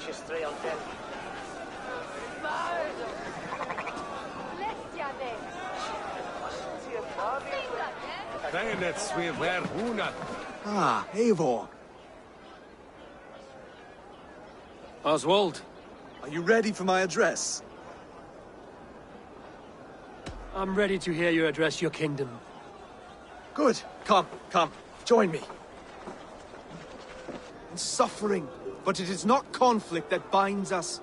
She's 3 on 10. Ah, Eivor. Oswald, Are you ready for my address? I'm ready to hear you address your kingdom. Good. Come, come. Join me. In suffering, but it is not conflict that binds us.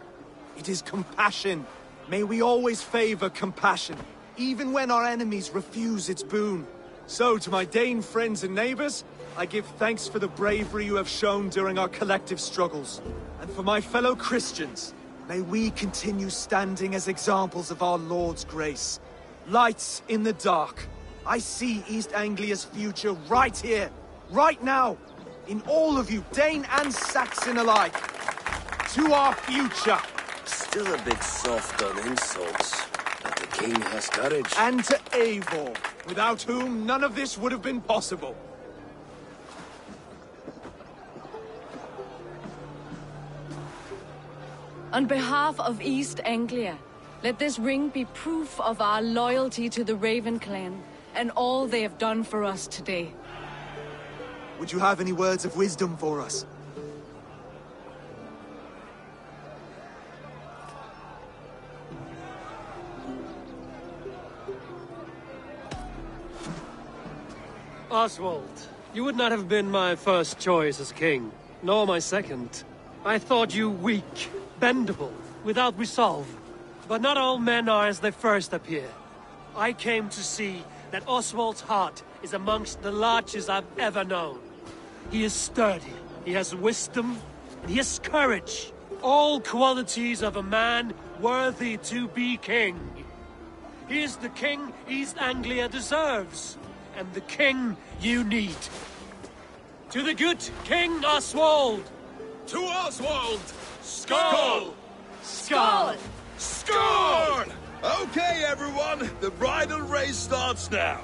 It is compassion. May we always favor compassion, even when our enemies refuse its boon. So, to my Dane friends and neighbors, I give thanks for the bravery you have shown during our collective struggles. And for my fellow Christians, may we continue standing as examples of our Lord's grace. Lights in the dark. I see East Anglia's future right here, right now, in all of you, Dane and Saxon alike. To our future. Still a bit soft on insults, but the king has courage. And to Eivor, without whom none of this would have been possible. On behalf of East Anglia, let this ring be proof of our loyalty to the Raven clan and all they have done for us today. Would you have any words of wisdom for us? Oswald, you would not have been my first choice as king, nor my second. I thought you weak, bendable, without resolve. But not all men are as they first appear. I came to see that Oswald's heart is amongst the largest I've ever known. He is sturdy, he has wisdom, and he has courage. All qualities of a man worthy to be king. He is the king East Anglia deserves, and the king you need. To the good King Oswald! To Oswald! Skull! Skull! Score! Okay, everyone, the bridal race starts now.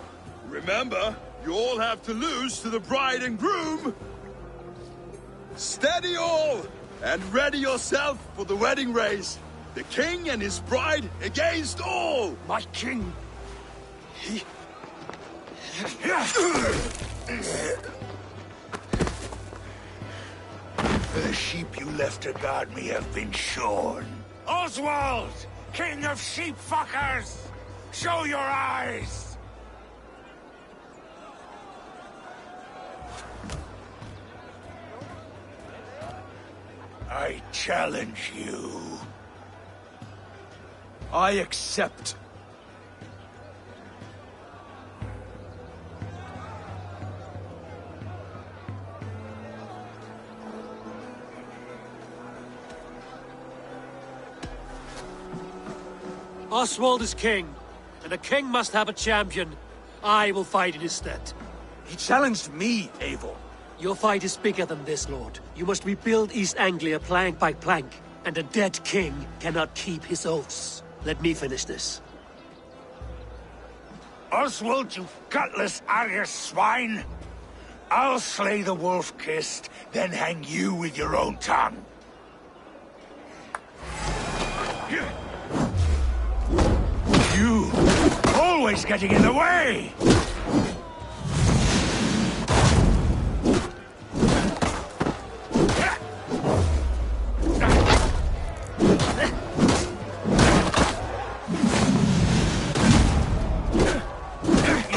Remember, you all have to lose to the bride and groom. Steady all, and ready yourself for the wedding race. The king and his bride against all. My king! The sheep you left to guard me have been shorn. Oswald! King of sheep fuckers! Show your eyes! I challenge you. I accept. Oswald is king, and a king must have a champion. I will fight in his stead. He challenged me, Eivor. Your fight is bigger than this, Lord. You must rebuild East Anglia plank by plank, and a dead king cannot keep his oaths. Let me finish this. Oswald, you gutless Arya swine! I'll slay the wolf-kissed, then hang you with your own tongue. You! Always getting in the way!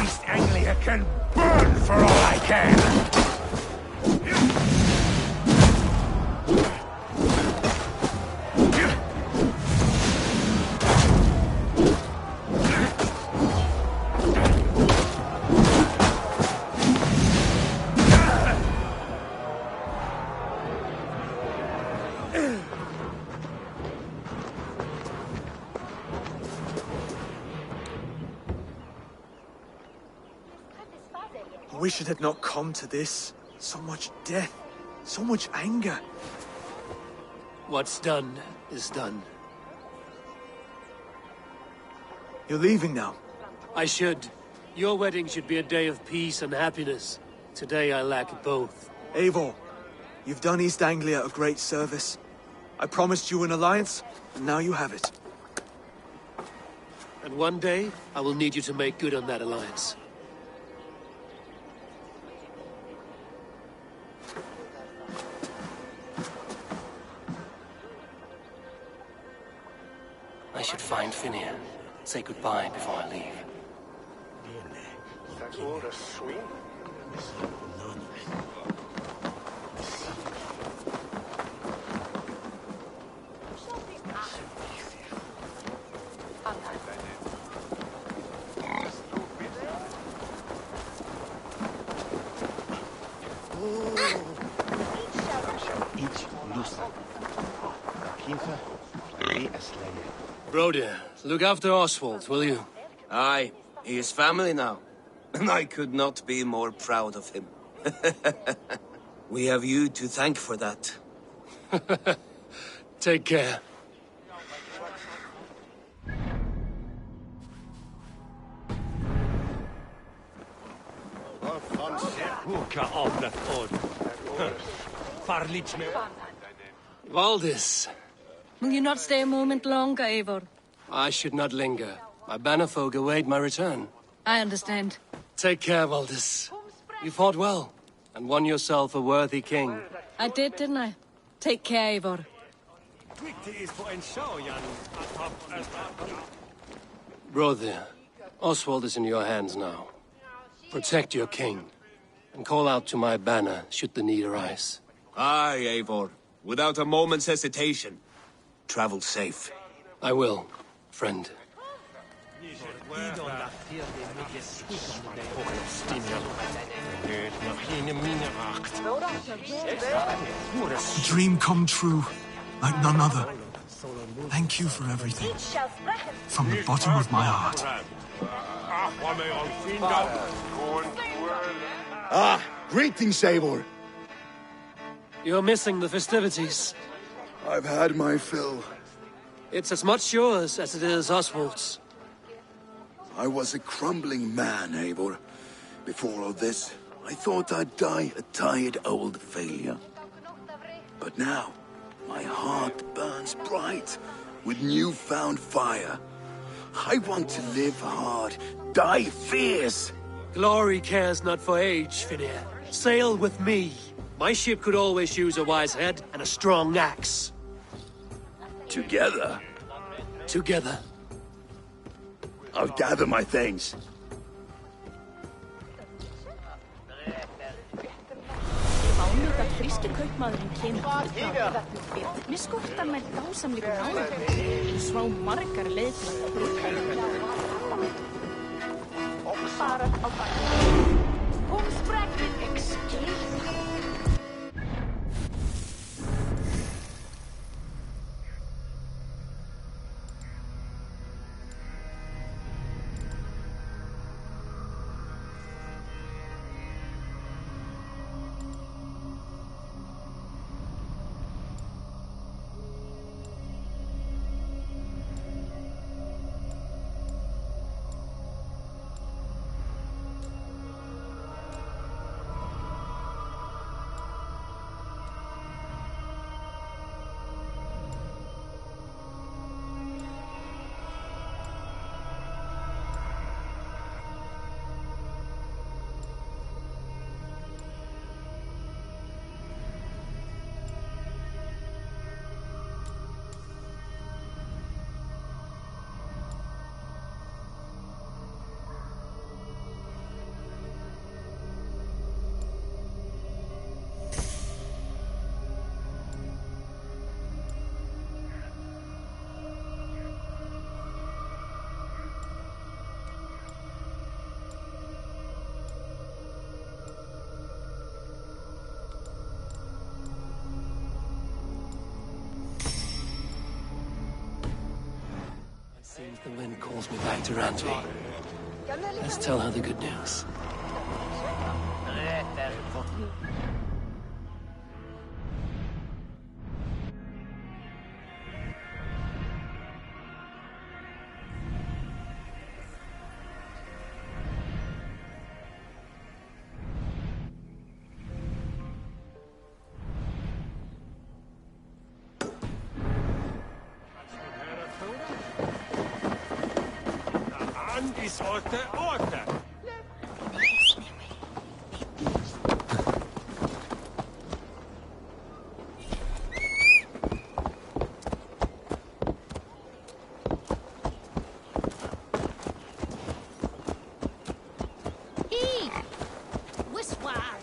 East Anglia can burn for all I can! I wish it had not come to this. So much death, so much anger. What's done is done. You're leaving now. I should. Your wedding should be a day of peace and happiness. Today I lack both. Eivor, you've done East Anglia a great service. I promised you an alliance, and now you have it. And one day, I will need you to make good on that alliance. I should find Finnear. Say goodbye before I leave. Brody, look after Oswald, will you? Aye, he is family now. And I could not be more proud of him. We have you to thank for that. Take care. Valdis, Will you not stay a moment longer, Eivor? I should not linger. My bannerfolk await my return. I understand. Take care, Valdis. You fought well, and won yourself a worthy king. I did, didn't I? Take care, Eivor. Brother, Oswald is in your hands now. Protect your king, and call out to my banner should the need arise. Aye, Eivor. Without a moment's hesitation. Travel safe. I will, friend. A dream come true, like none other. Thank you for everything. From the bottom of my heart. Ah, greetings, Eivor. You're missing the festivities. I've had my fill. It's as much yours as it is Oswald's. I was a crumbling man, Eivor. Before all this, I thought I'd die a tired old failure. But now, my heart burns bright with newfound fire. I want to live hard, die fierce. Glory cares not for age, Finnear. Sail with me. My ship could always use a wise head and a strong axe. Together, Together. I'll gather my things. Mánuð að fríski kaupmaðurinn kemur til frá. Mér skortar með dásamlíku náður. Svá margar leið til að brúka. Bara á bæinn. Húmsbrekkin, excuse. Seems the wind calls me back to Randvi. Let's tell her the good news. Land is order. Hey! Wiswag!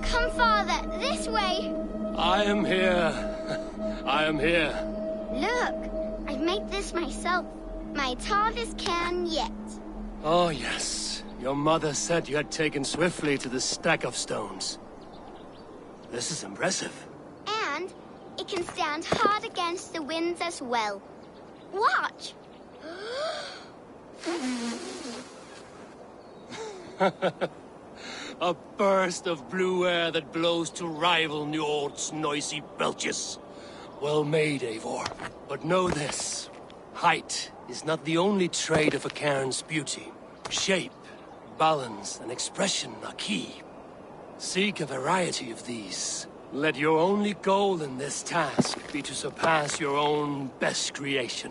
Come, Father, this way. I am here. I am here. Look, I've made this myself. My tallest can yet. Oh, yes. Your mother said you had taken swiftly to the stack of stones. This is impressive. And it can stand hard against the winds as well. Watch! A burst of blue air that blows to rival Njord's noisy belches. Well made, Eivor. But know this. Height is not the only trait of a cairn's beauty. Shape, balance, and expression are key. Seek a variety of these. Let your only goal in this task be to surpass your own best creation.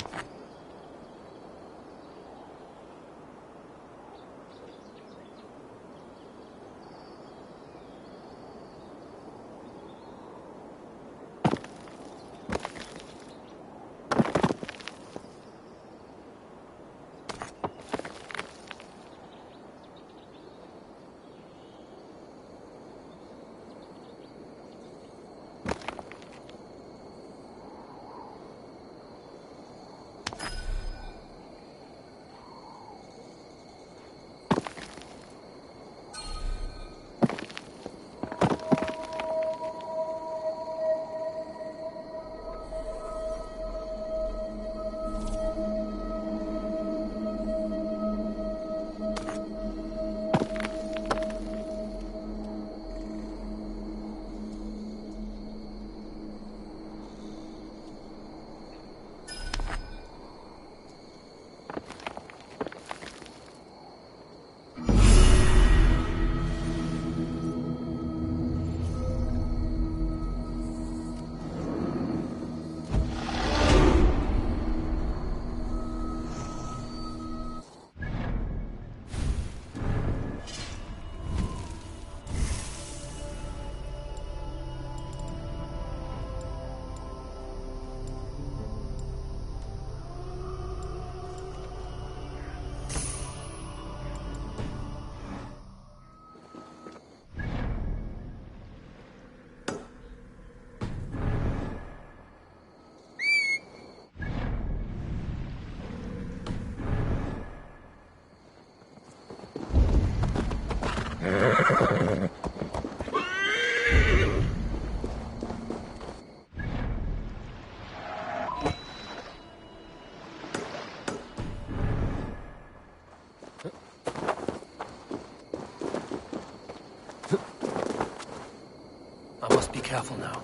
careful now.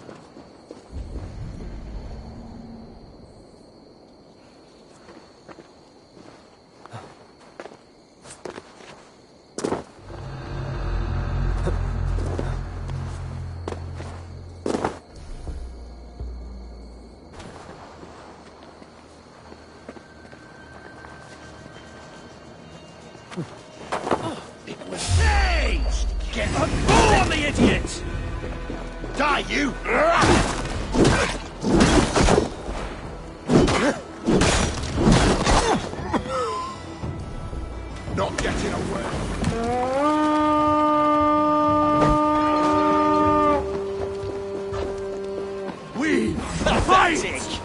Staged! Get a ball on the idiot! Die, you! Not getting away. We fight!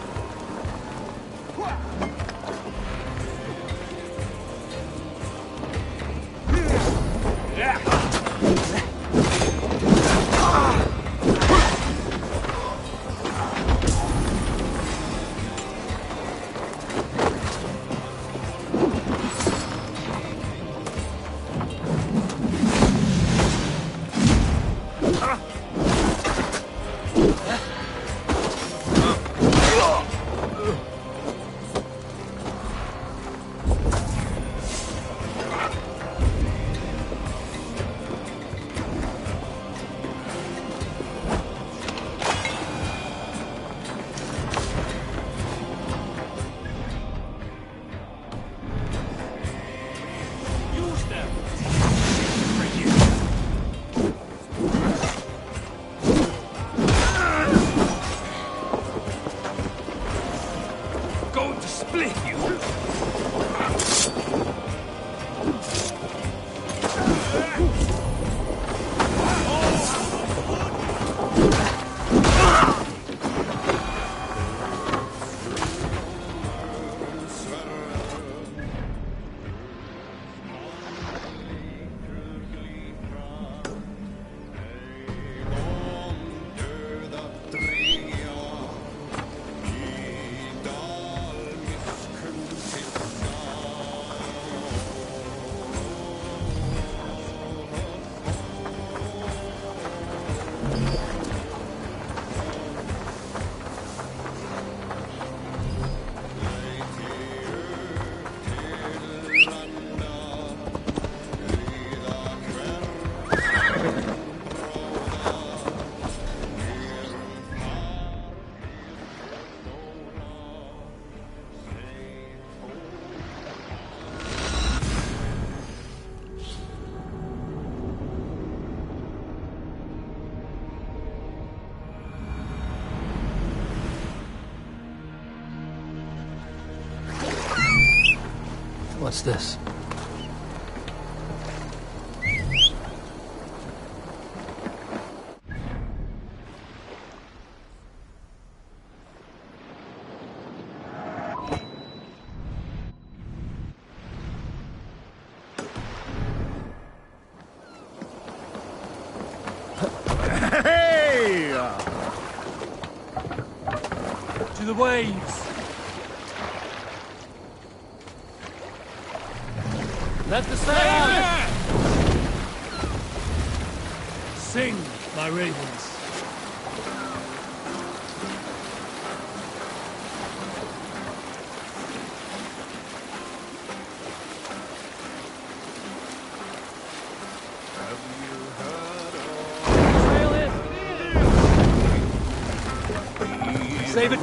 What's this? Hey! To the waves! Let the sail out! Sing, my ravens. Sail in! Save it!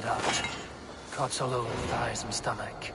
bled out. Cuts all over the thighs and stomach.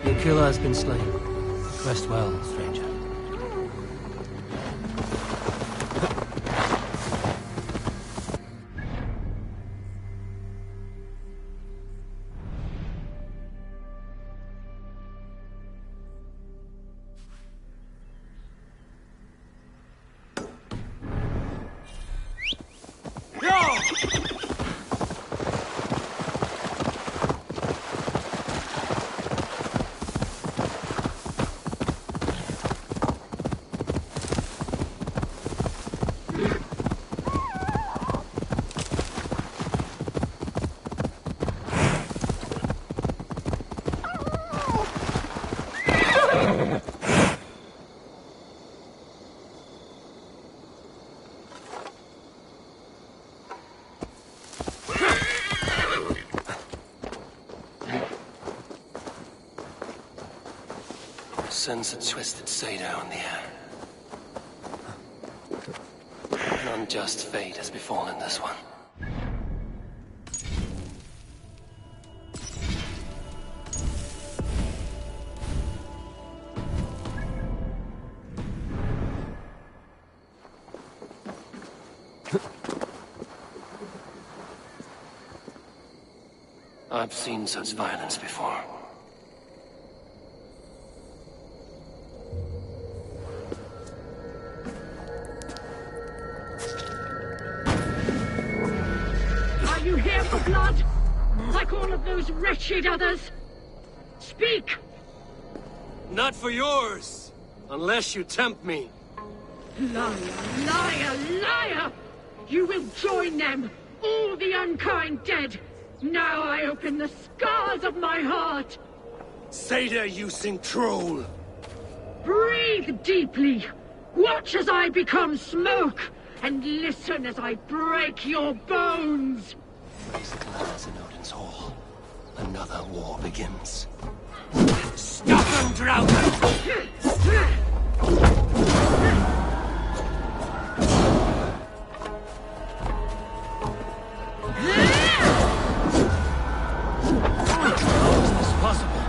Your killer has been slain. Rest well, stranger. Sense a twisted satyr on the air. An unjust fate has befallen this one. I've seen such violence before. You here for blood? Like all of those wretched others? Speak! Not for yours, unless you tempt me. Liar, liar, liar! You will join them, all the unkind dead. Now I open the scars of my heart. Satyr using troll. Breathe deeply. Watch as I become smoke, and listen as I break your bones. Raise the glass in Odin's hall. Another war begins. Stop them, Draugen! How is this possible?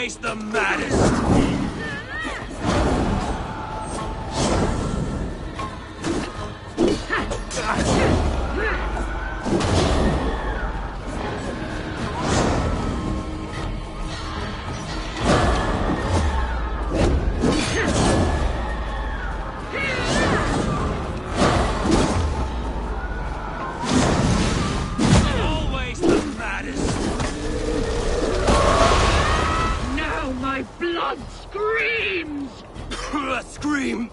Always the maddest! Always the maddest! Now my blood screams! Scream!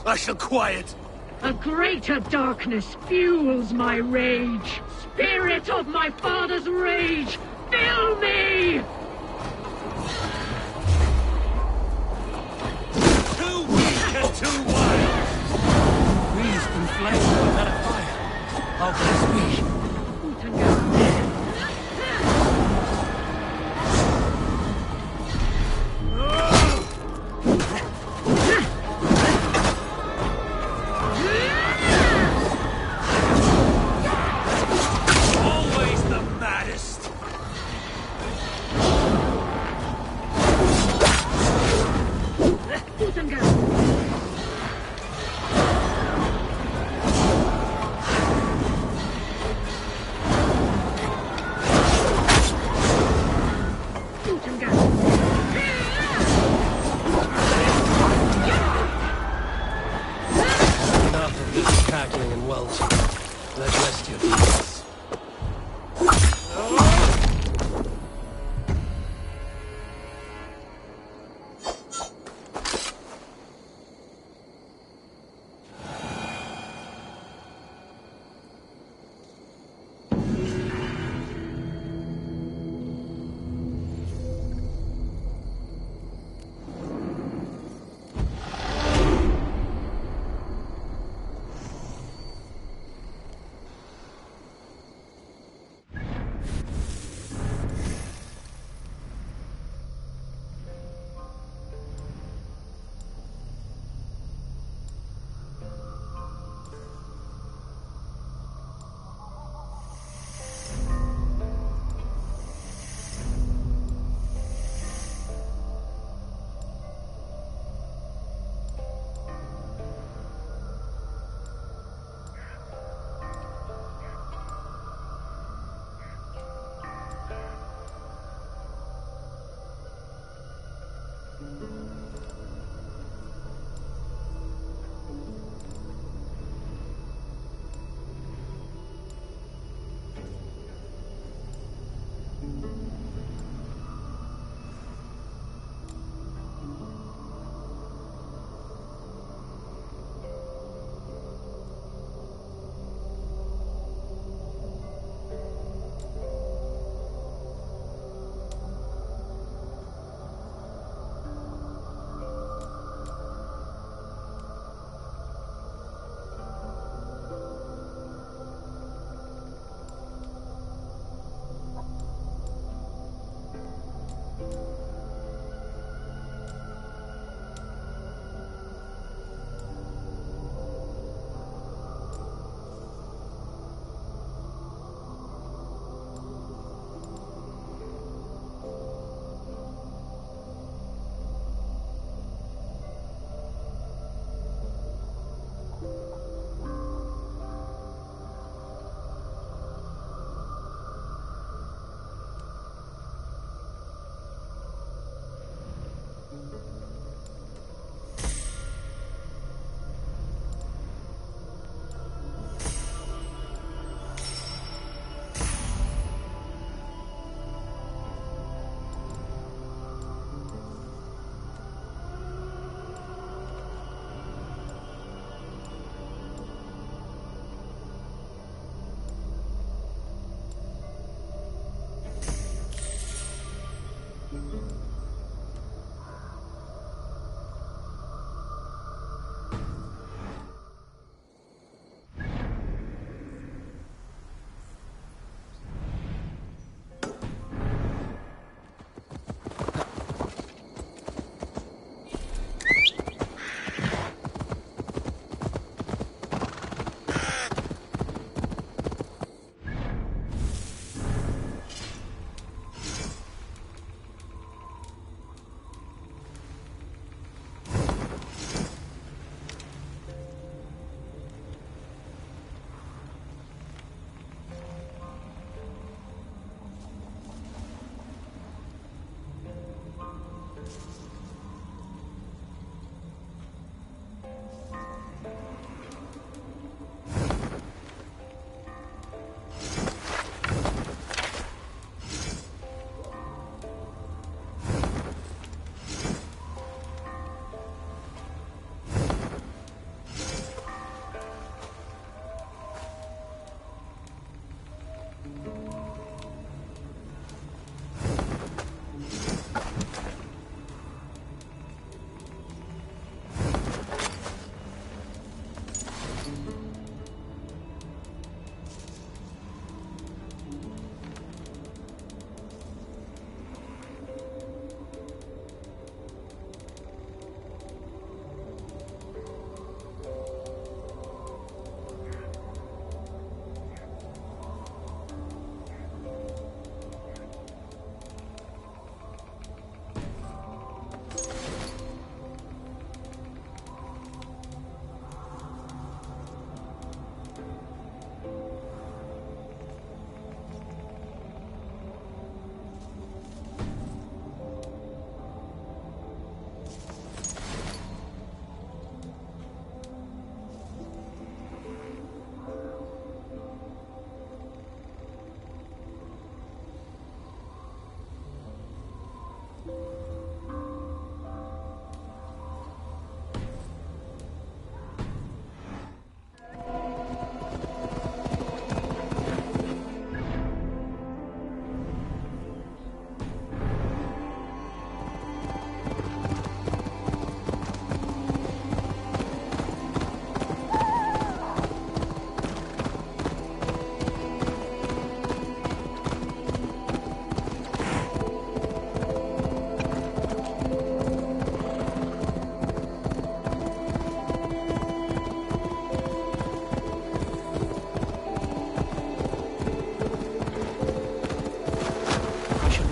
I shall quiet. A greater darkness fuels my rage. Spirit of my father's rage, fill me! Too weak and too wild! Breathed in flame, but not a fire. How can this be? Always the maddest!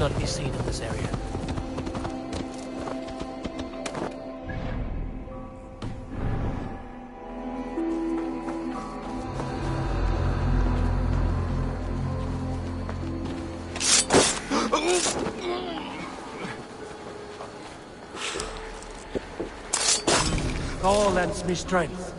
not be seen in this area. All lends me strength.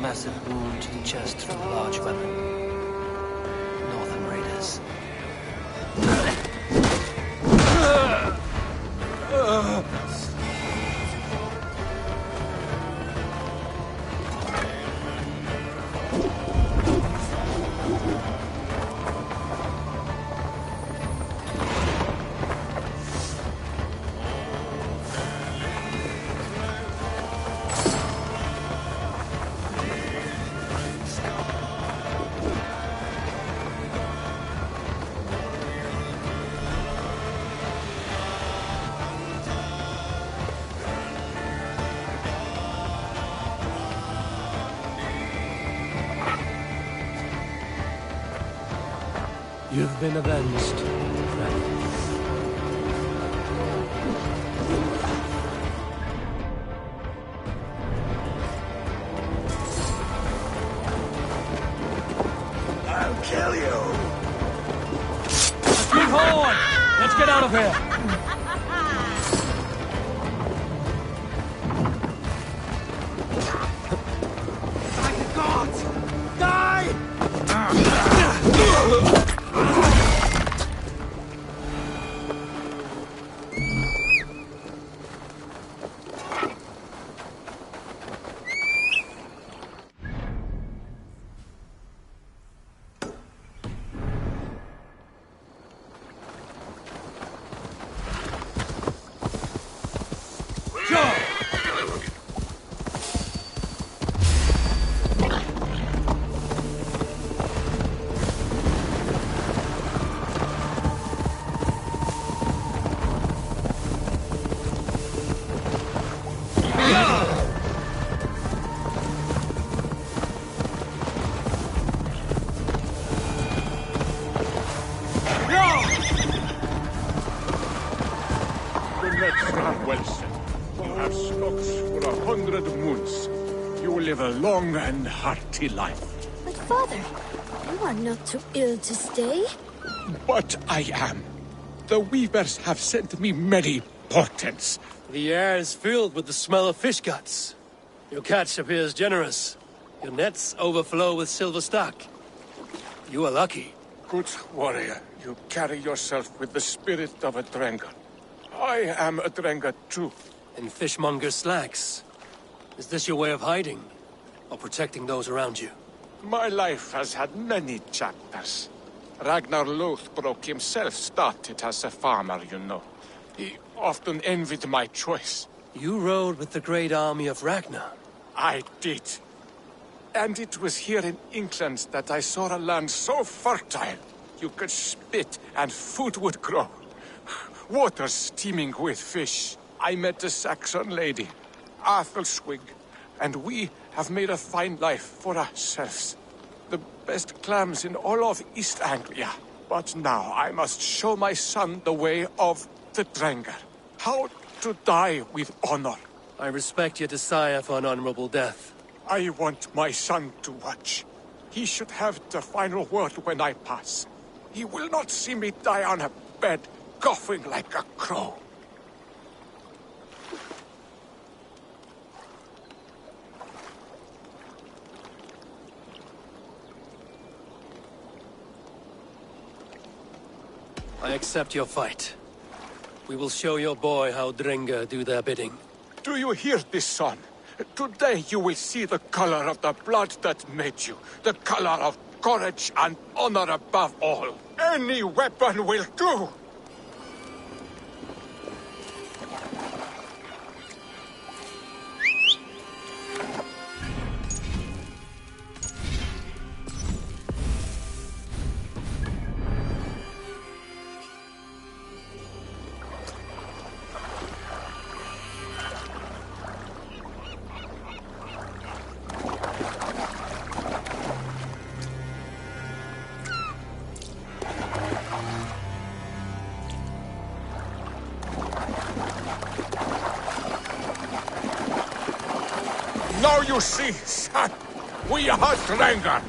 massive wound to the chest from a large weapon. Northern raiders. You've been avenged, friend. I'll kill you! Let's move forward! Let's get out of here! Long and hearty life. But father, you are not too ill to stay. But I am. The weavers have sent me many portents. The air is filled with the smell of fish guts. Your catch appears generous. Your nets overflow with silver stock. You are lucky. Good warrior, you carry yourself with the spirit of a Drengar. I am a Drengar too. In fishmonger slacks. Is this your way of hiding? Or protecting those around you? My life has had many chapters. Ragnar Lothbrok himself started as a farmer, you know. He often envied my choice. You rode with the great army of Ragnar. I did. And it was here in England that I saw a land so fertile. You could spit and food would grow. Water steaming with fish. I met a Saxon lady, Athelwig, and we have made a fine life for ourselves. The best clams in all of East Anglia. But now I must show my son the way of the Drengar. How to die with honor. I respect your desire for an honorable death. I want my son to watch. He should have the final word when I pass. He will not see me die on a bed, coughing like a crow. I accept your fight. We will show your boy how Drengar do their bidding. Do you hear this, son? Today you will see the color of the blood that made you. The color of courage and honor above all. Any weapon will do! Now you see, son, we are Drengar.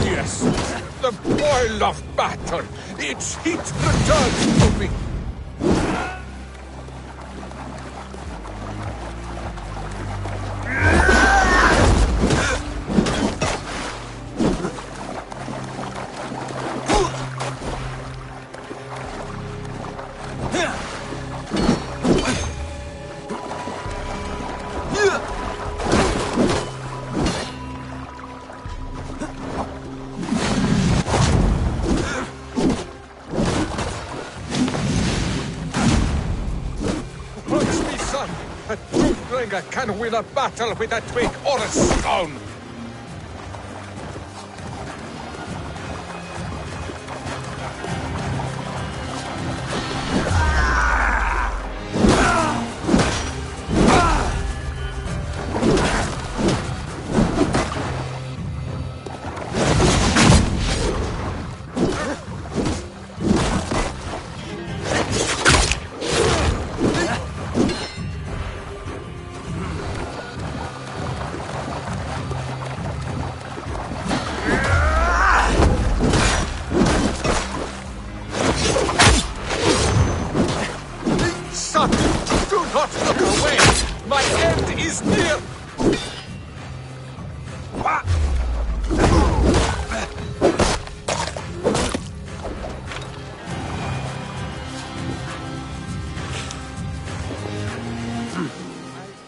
Yes, the boil of battle. Its heat returns to me. A true bringer can win a battle with a twig or a stone.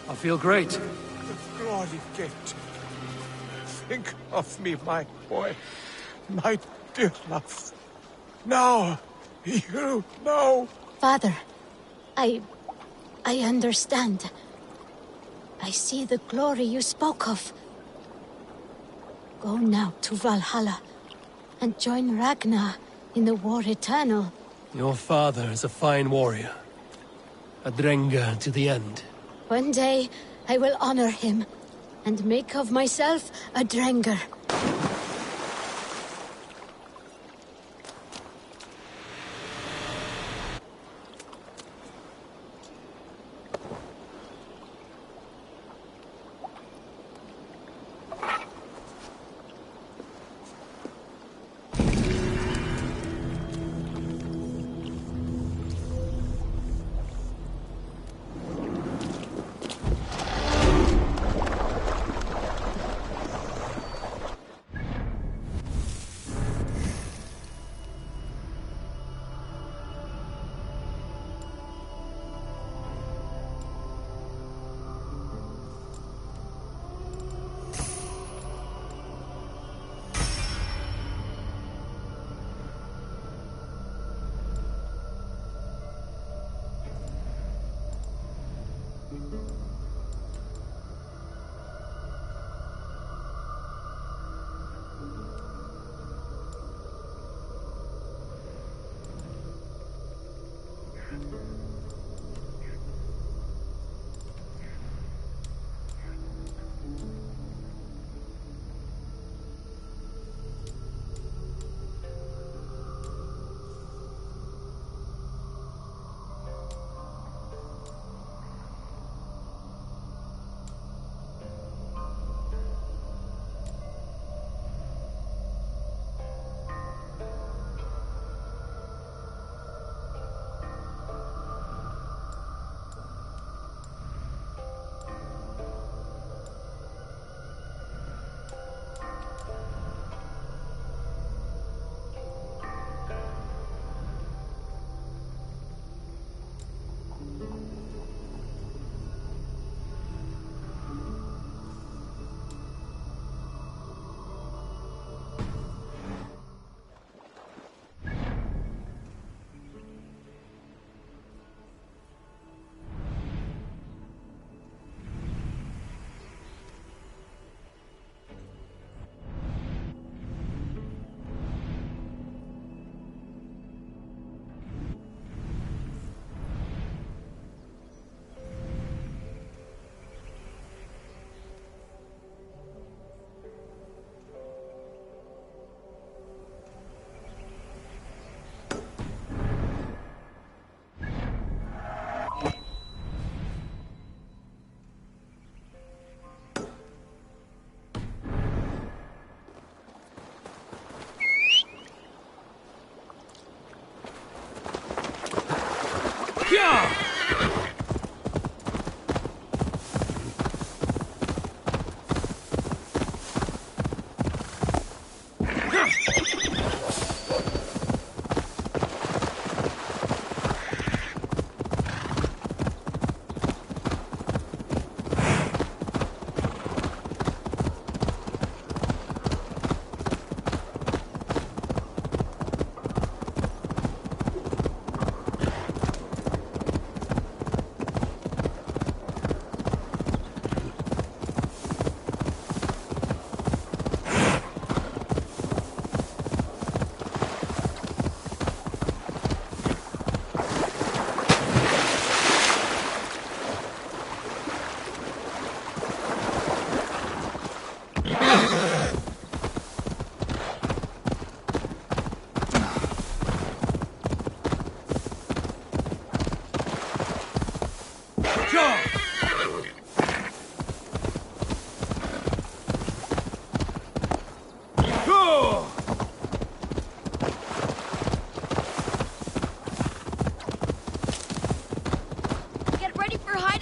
I feel great. The glory gate. Think of me, my boy. My dear love. Now, you know. Father, I understand. I see the glory you spoke of. Go now to Valhalla and join Ragnar in the war eternal. Your father is a fine warrior. A Drenga to the end. One day, I will honor him and make of myself a Drenger.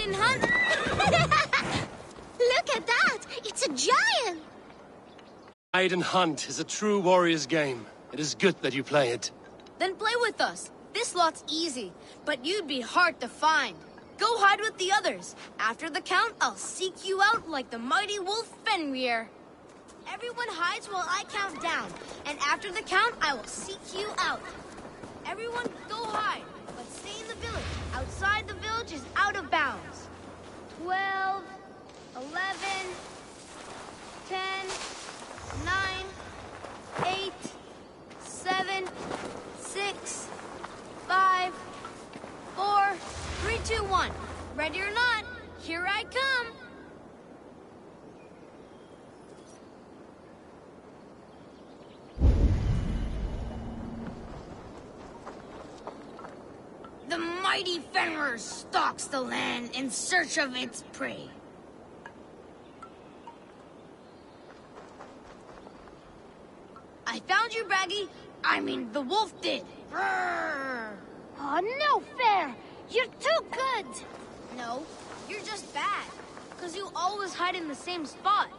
and hunt. Look at that! It's a giant! Hide and hunt is a true warrior's game. It is good that you play it. Then play with us. This lot's easy, but you'd be hard to find. Go hide with the others. After the count, I'll seek you out like the mighty wolf Fenrir. Everyone hides while I count down, and after the count, I will seek you out. Everyone go hide, but stay in the village. Outside the village is out of bounds. 12, 11, 10, 9, 8, 7, 6, 5, 4, 3, 2, 1. Ready or not, here I come. The mighty Fenrir stalks the land in search of its prey. I found you, Braggy. I mean, the wolf did. Brrr. Oh, no fair! You're too good! No, you're just bad. Because you always hide in the same spot.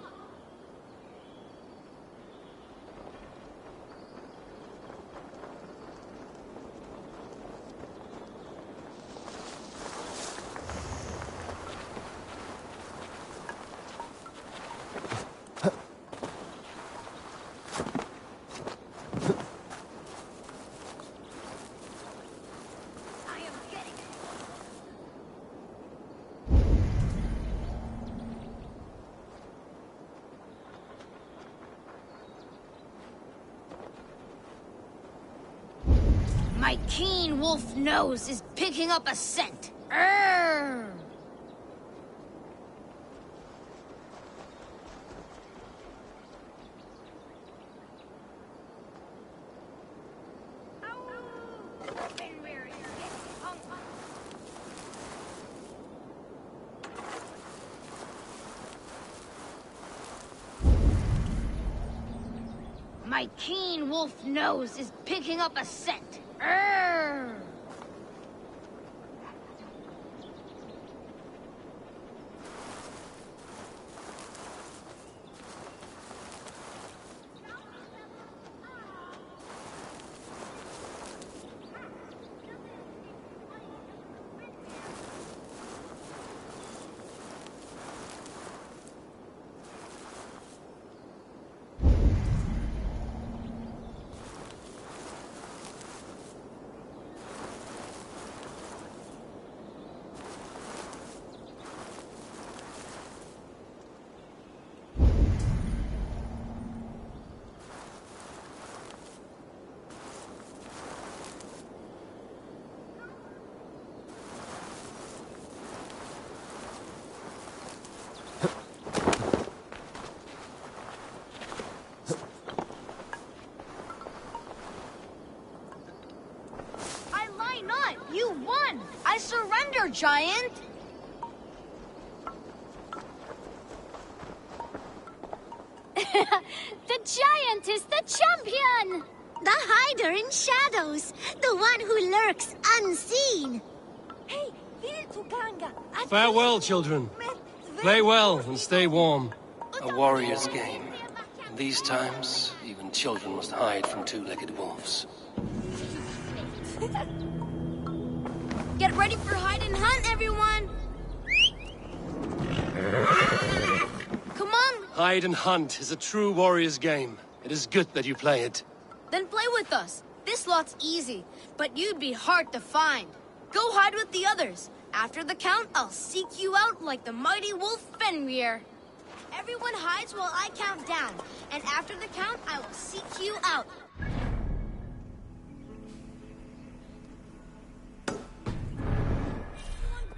My keen wolf nose is picking up a scent. Urgh. My keen wolf nose is picking up a scent. Urgh. You won! I surrender, giant! The giant is the champion! The hider in shadows, the one who lurks unseen. Hey, Farewell, children. Play well and stay warm. A warrior's game. In these times, even children must hide from two-legged wolves. Get ready for hide and hunt, everyone! Come on! Hide and hunt is a true warrior's game. It is good that you play it. Then play with us. This lot's easy, but you'd be hard to find. Go hide with the others. After the count, I'll seek you out like the mighty wolf Fenrir. Everyone hides while I count down, and after the count, I will seek you out.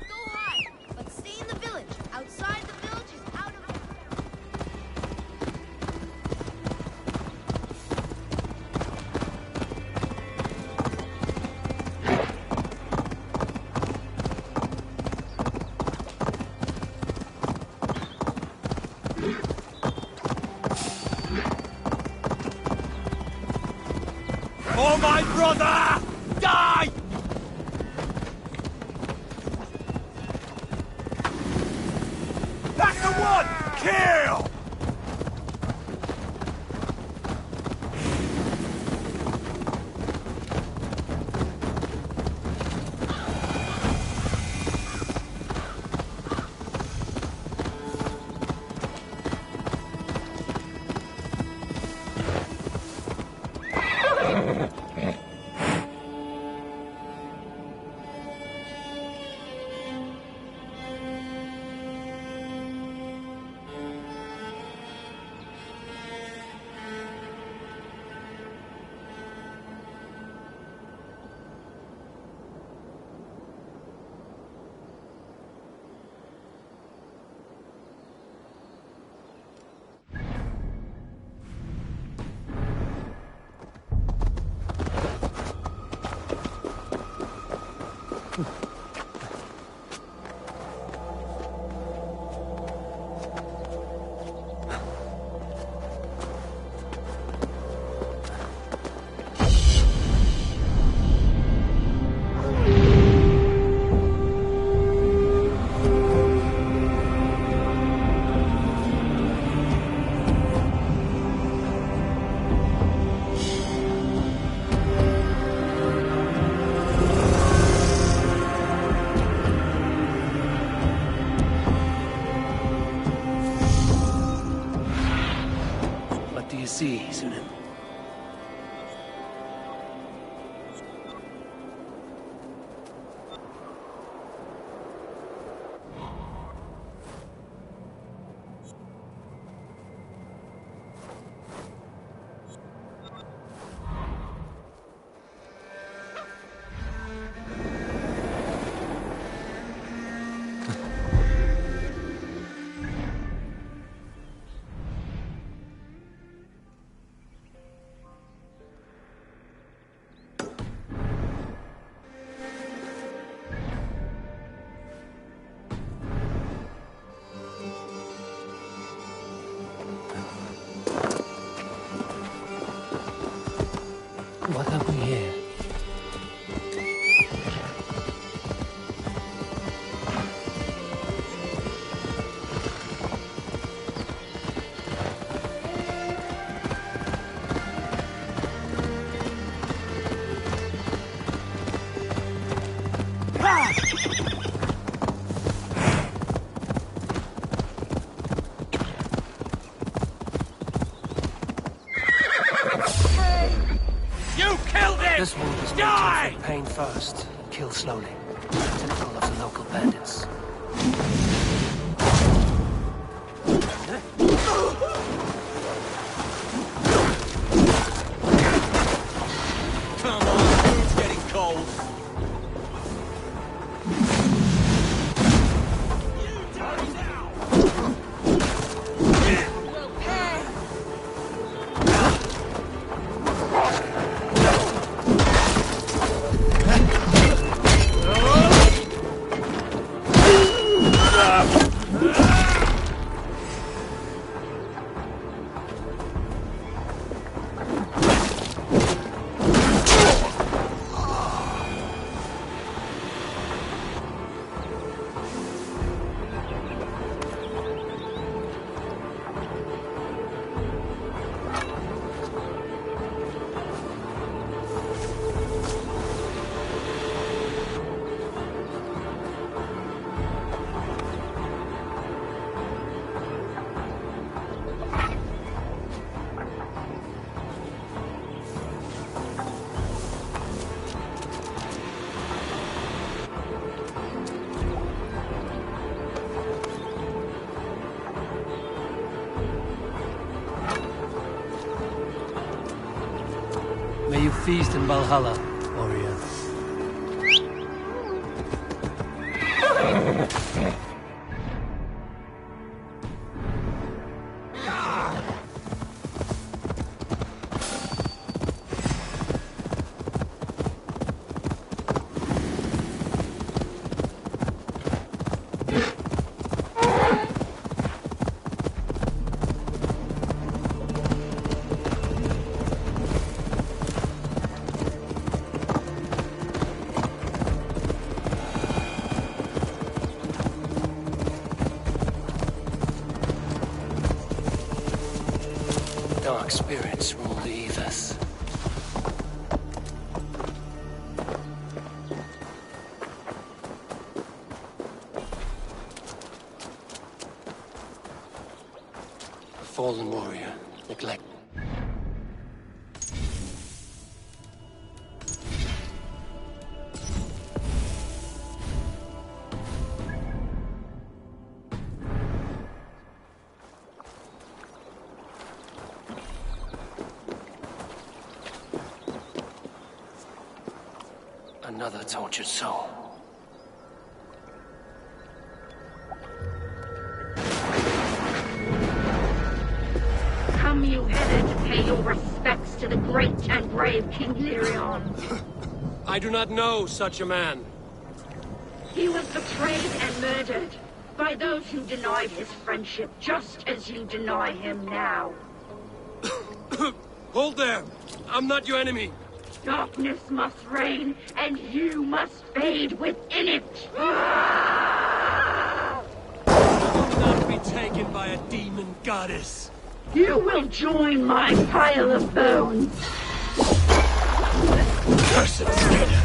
Go hide, but stay in the village. Outside the village is out of... Oh, my brother! Die! Kill! See, Sunan. What have we here? This wound is made to inflict pain first, and kill slowly. Typical of the local bandits. Come on, it's getting cold. May you feast in Valhalla, warrior. dark spirits rule the ethers. A fallen warrior, neglect. Another tortured soul. Come, you hither, to pay your respects to the great and brave King Lyrion. I do not know such a man. He was betrayed and murdered by those who denied his friendship, just as you deny him now. Hold there! I'm not your enemy! Darkness must reign, and you must fade within it! I will not be taken by a demon goddess! You will join my pile of bones! Cursed traitor!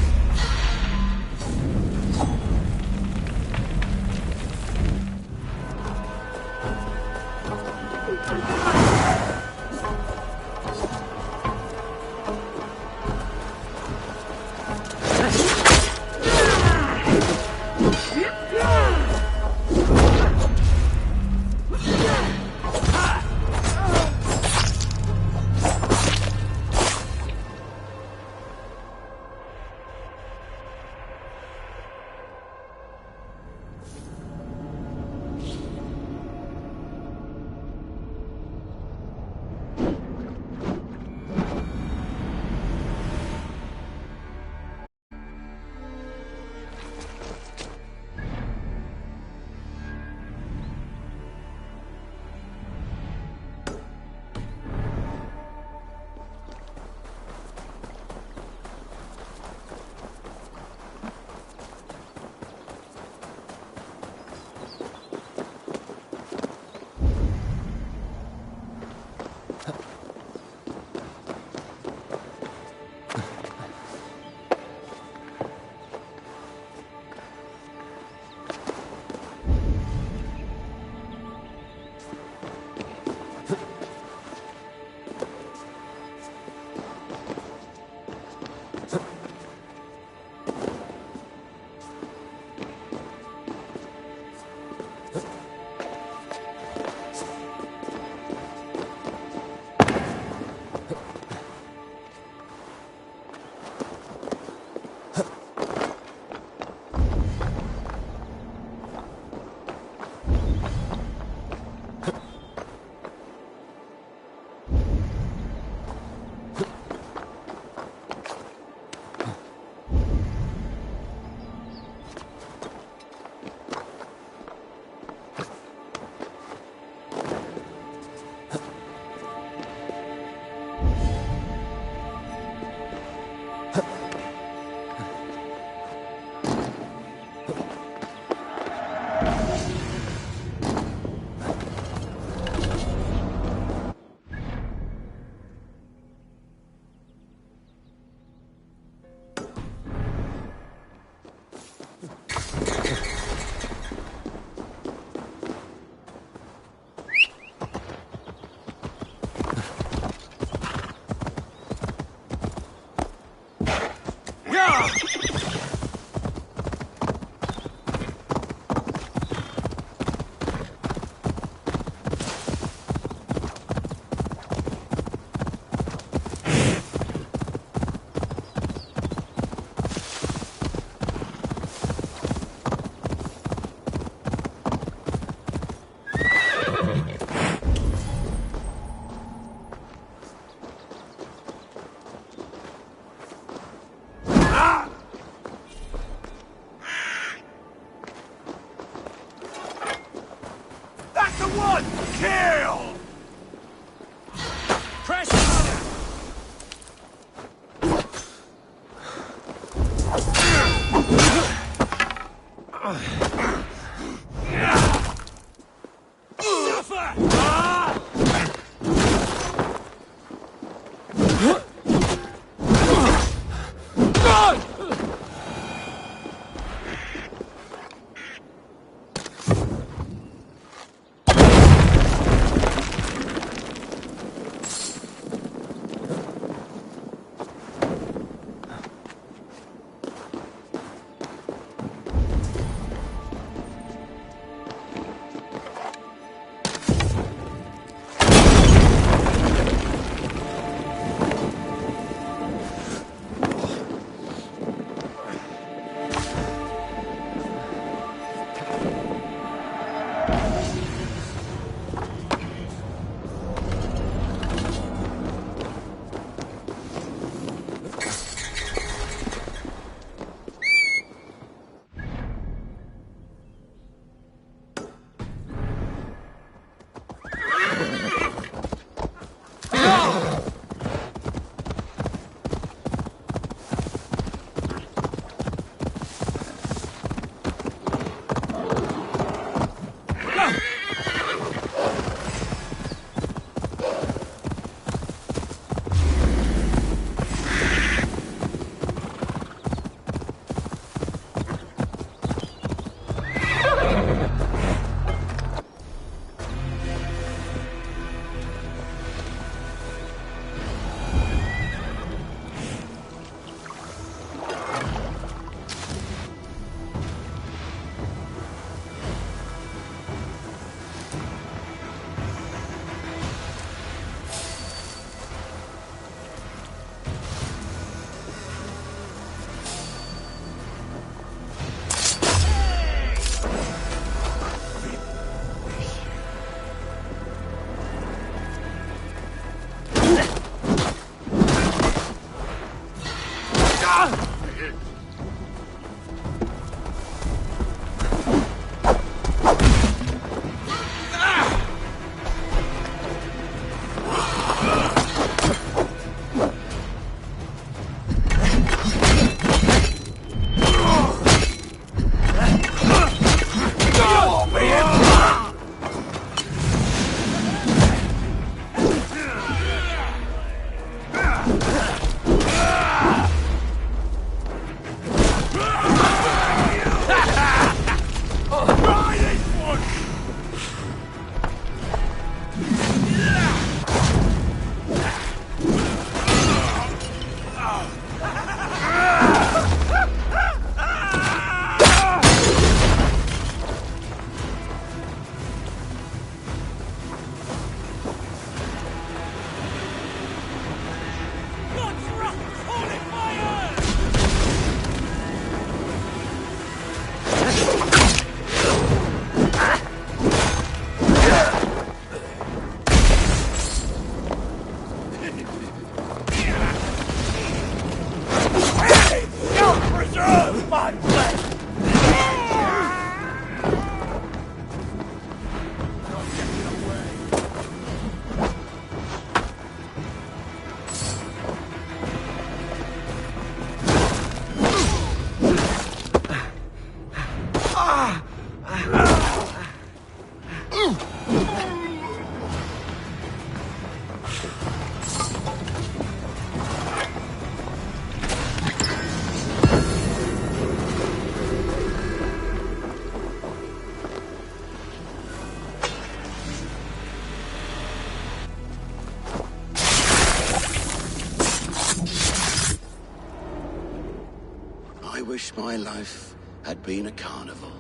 wish my life had been a carnival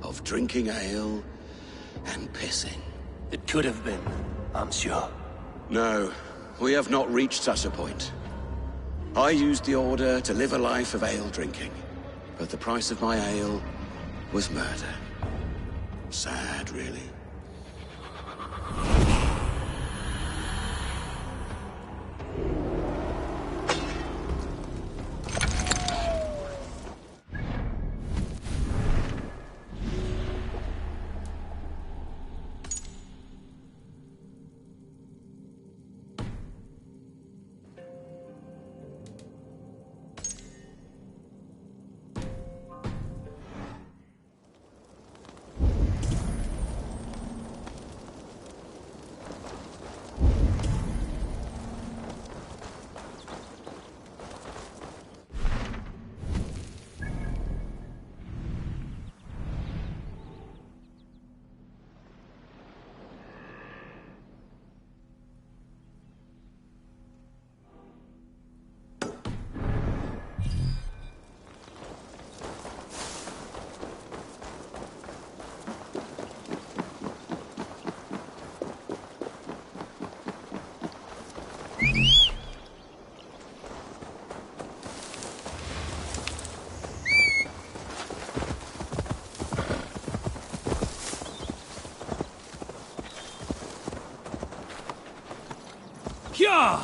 of drinking ale and pissing. It could have been, I'm sure. No, we have not reached such a point. I used the order to live a life of ale drinking, but the price of my ale was murder. Sad, really. Yeah!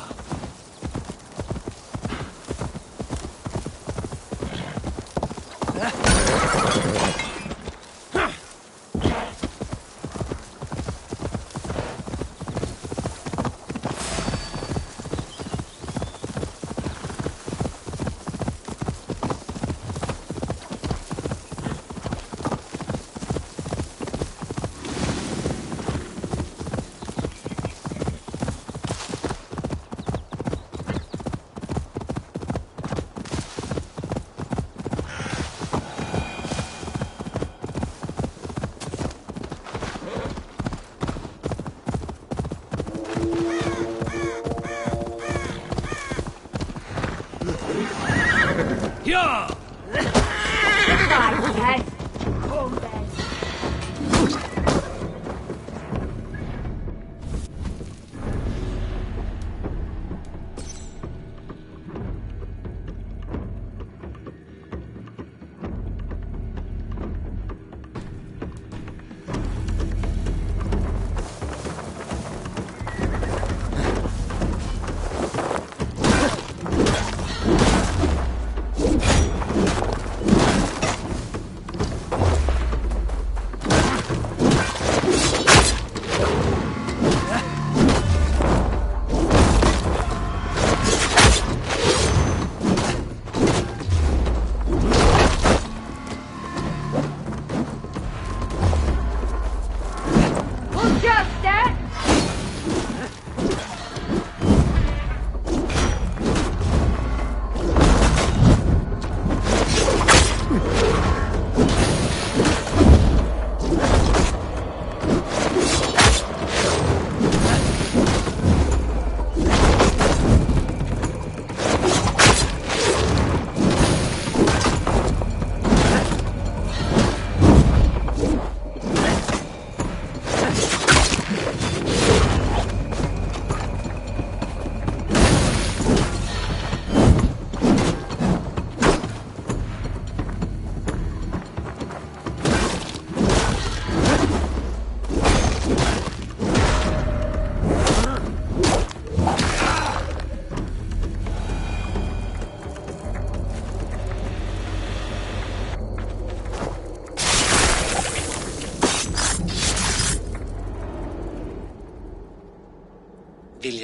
Yeah!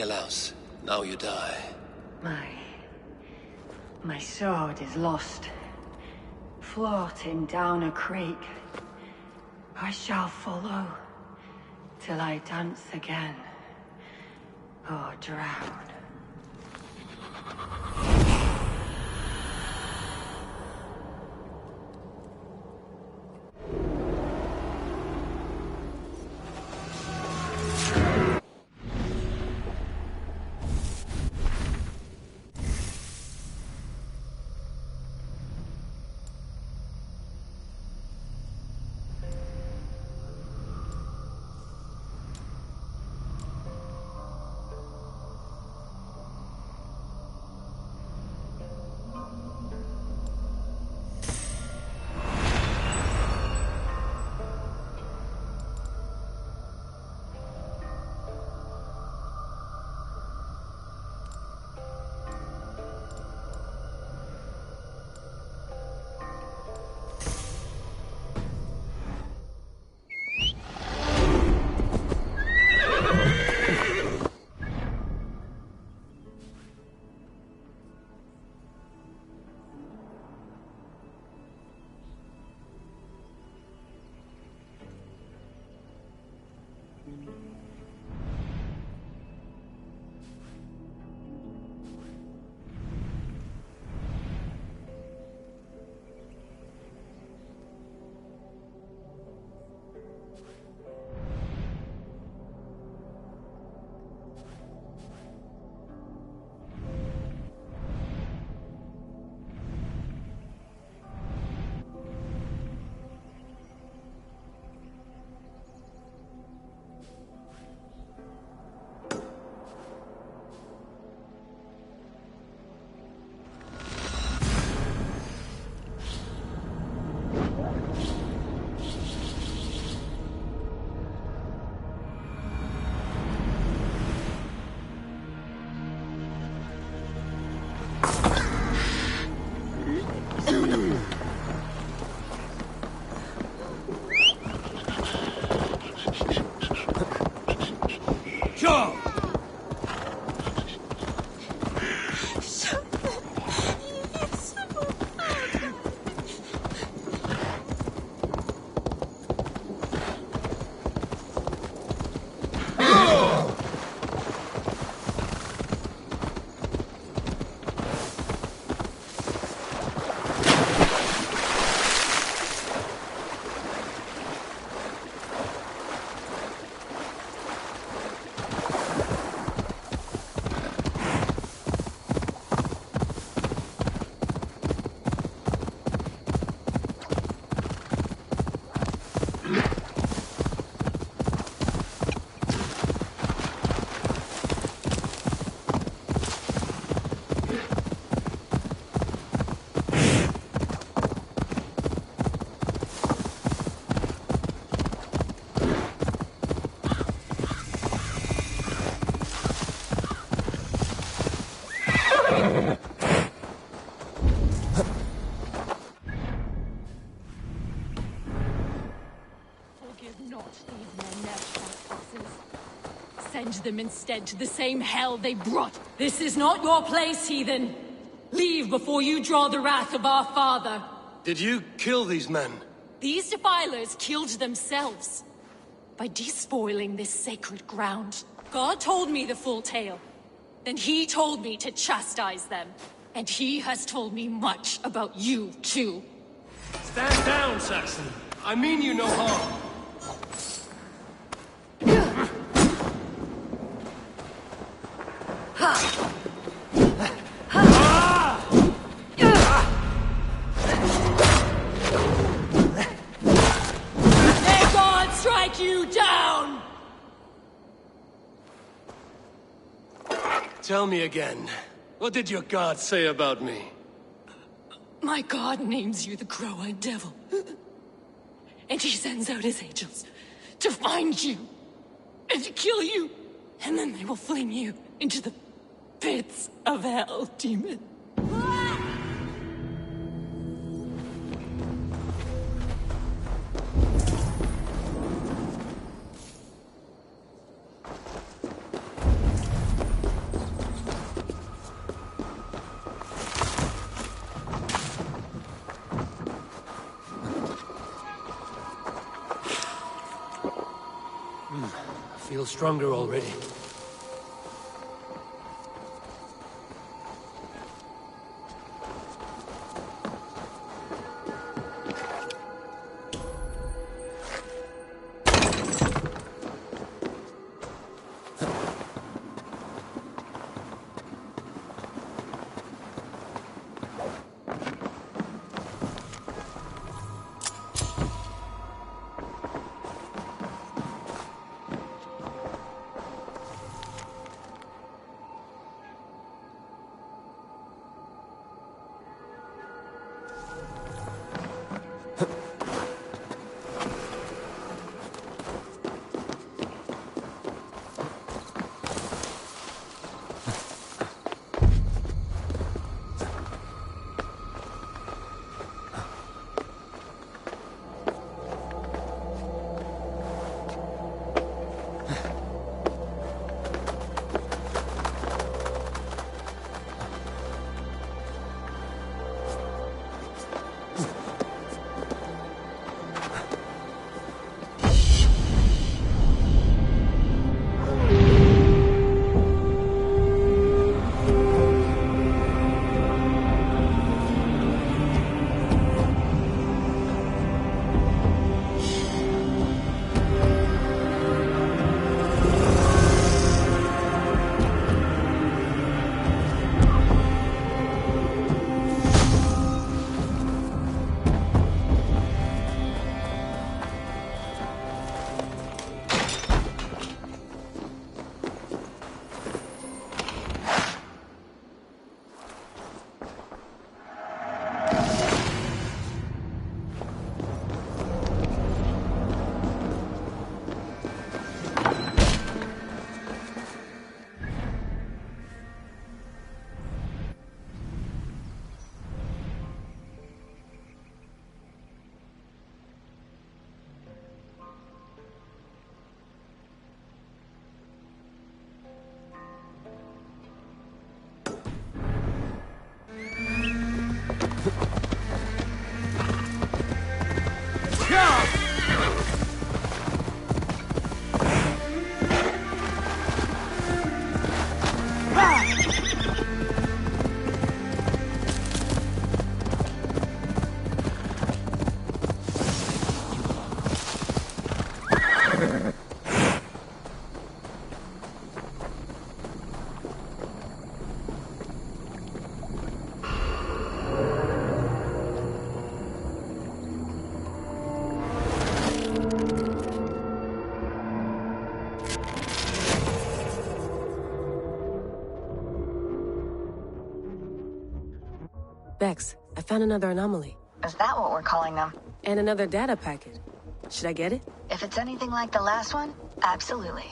Laus, now you die. My sword is lost. Floating down a creek. I shall follow till I dance again or drown. not leave men their trespasses. Send them instead to the same hell they brought. This is not your place, heathen. Leave before you draw the wrath of our father. Did you kill these men? These defilers killed themselves by despoiling this sacred ground. God told me the full tale. Then he told me to chastise them. And he has told me much about you, too. Stand down, Saxon. I mean you no harm. May God strike you down! Tell me again. What did your god say about me? My God names you the Crow-Eyed Devil. And he sends out his angels to find you and to kill you. And then they will fling you into the pits of hell, demon. I feel stronger already. Bex, I found another anomaly. Is that what we're calling them? And another data packet. Should I get it? If it's anything like the last one, absolutely.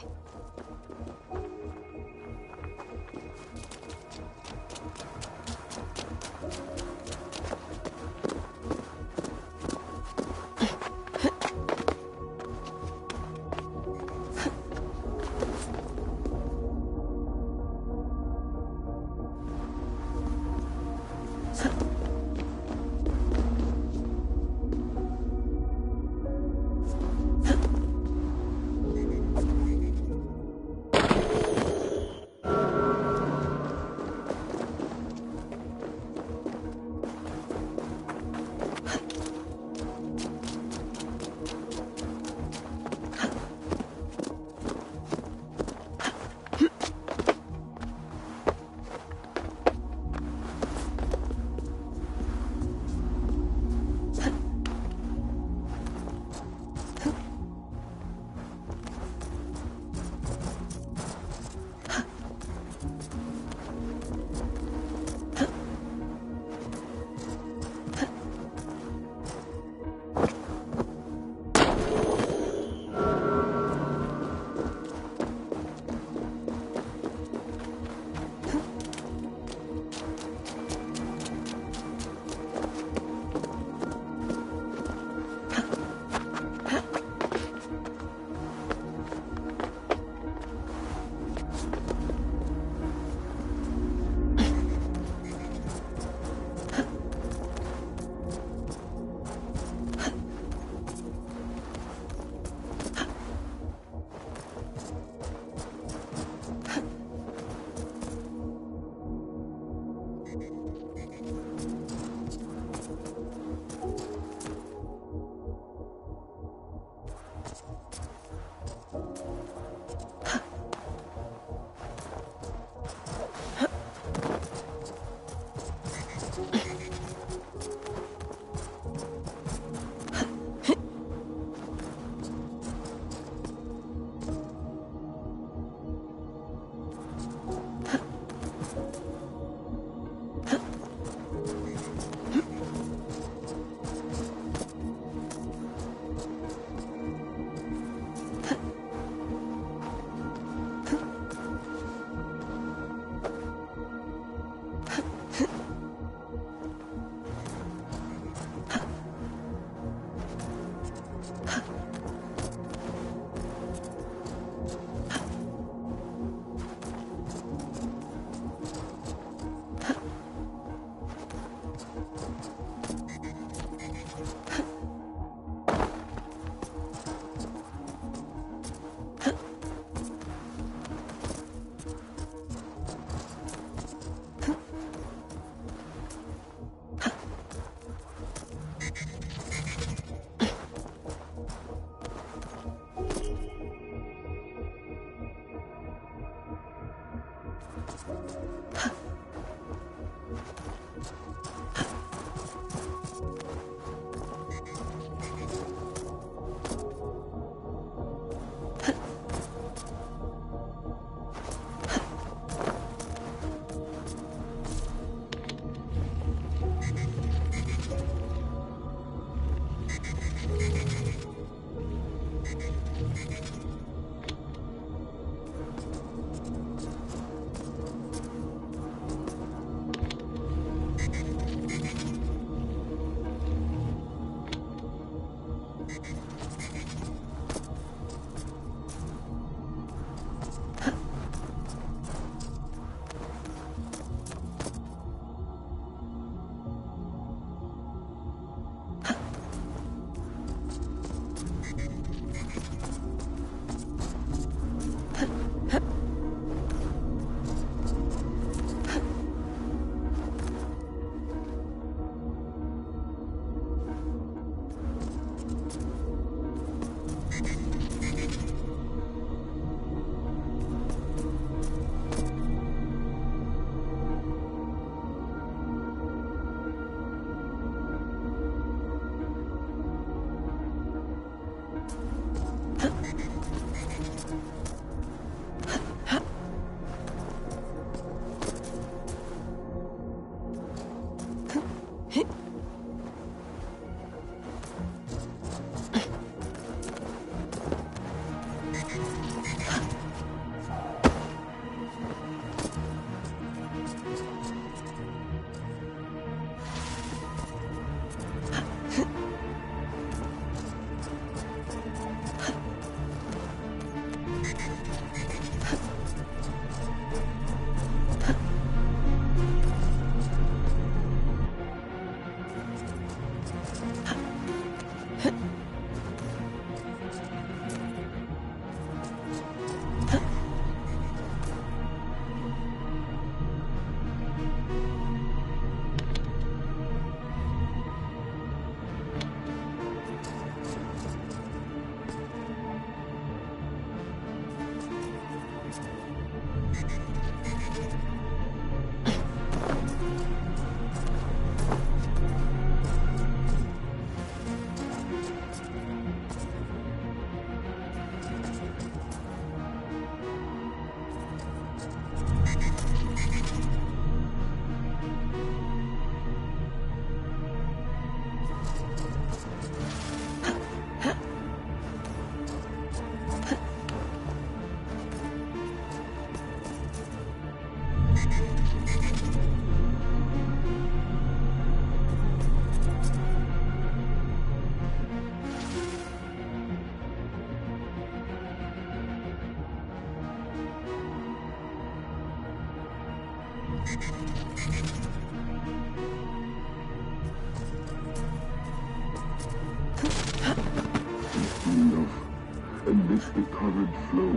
this the current flow?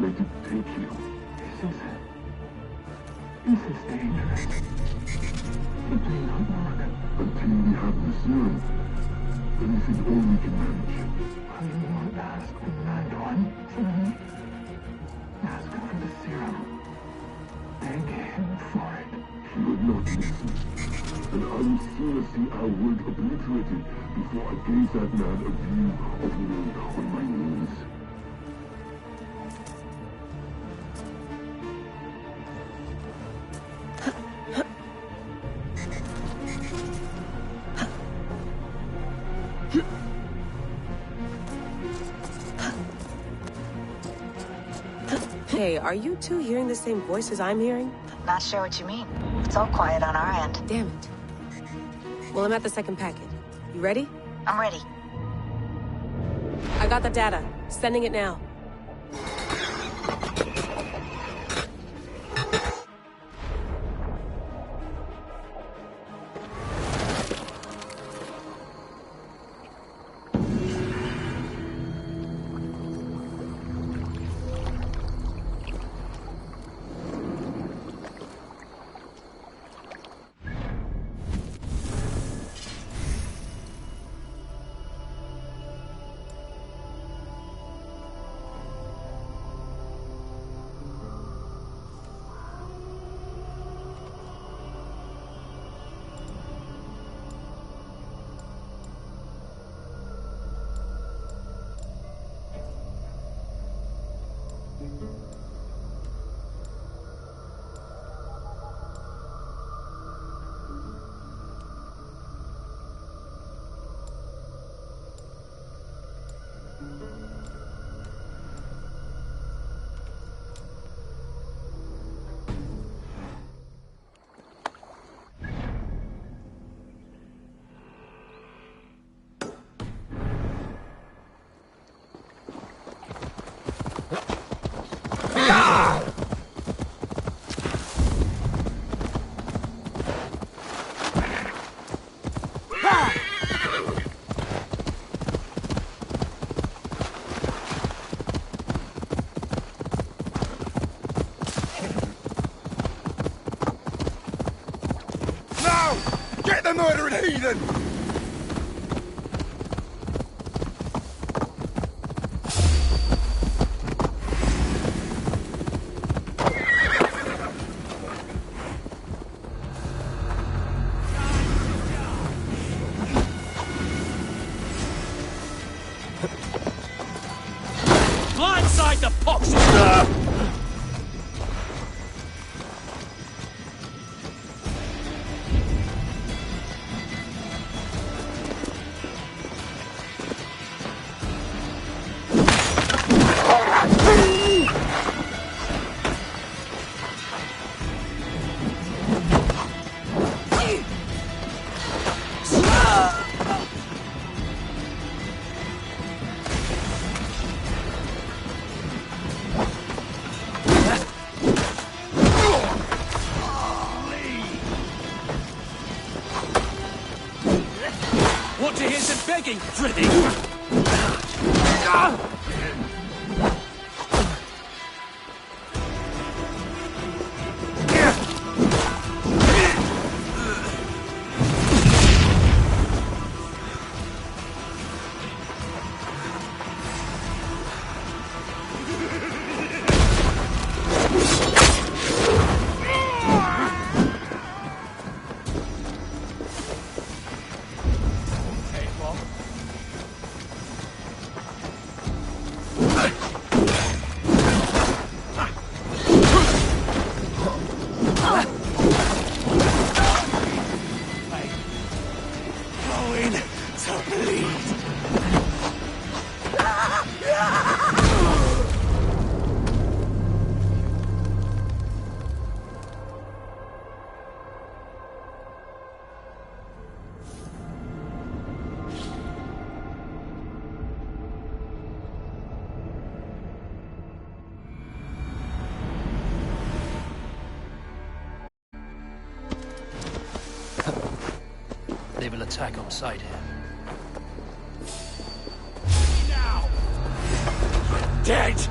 Let it take you. This is dangerous. It may not work. Until we have the serum, then this is all we can manage. I won't ask the mad one for me. Ask him for the serum. Beg him for it. He would not listen. And I will sooner see our word obliterated before I gave that man a view of me on my knees. Hey, are you two hearing the same voices I'm hearing? Not sure what you mean. It's all quiet on our end. Damn it. Well, I'm at the second packet. You ready? I'm ready. I got the data. Sending it now. Get the murdering heathen! Blindside the pox! Want to hear some begging, Freddy? They will attack on sight here. Now! dead!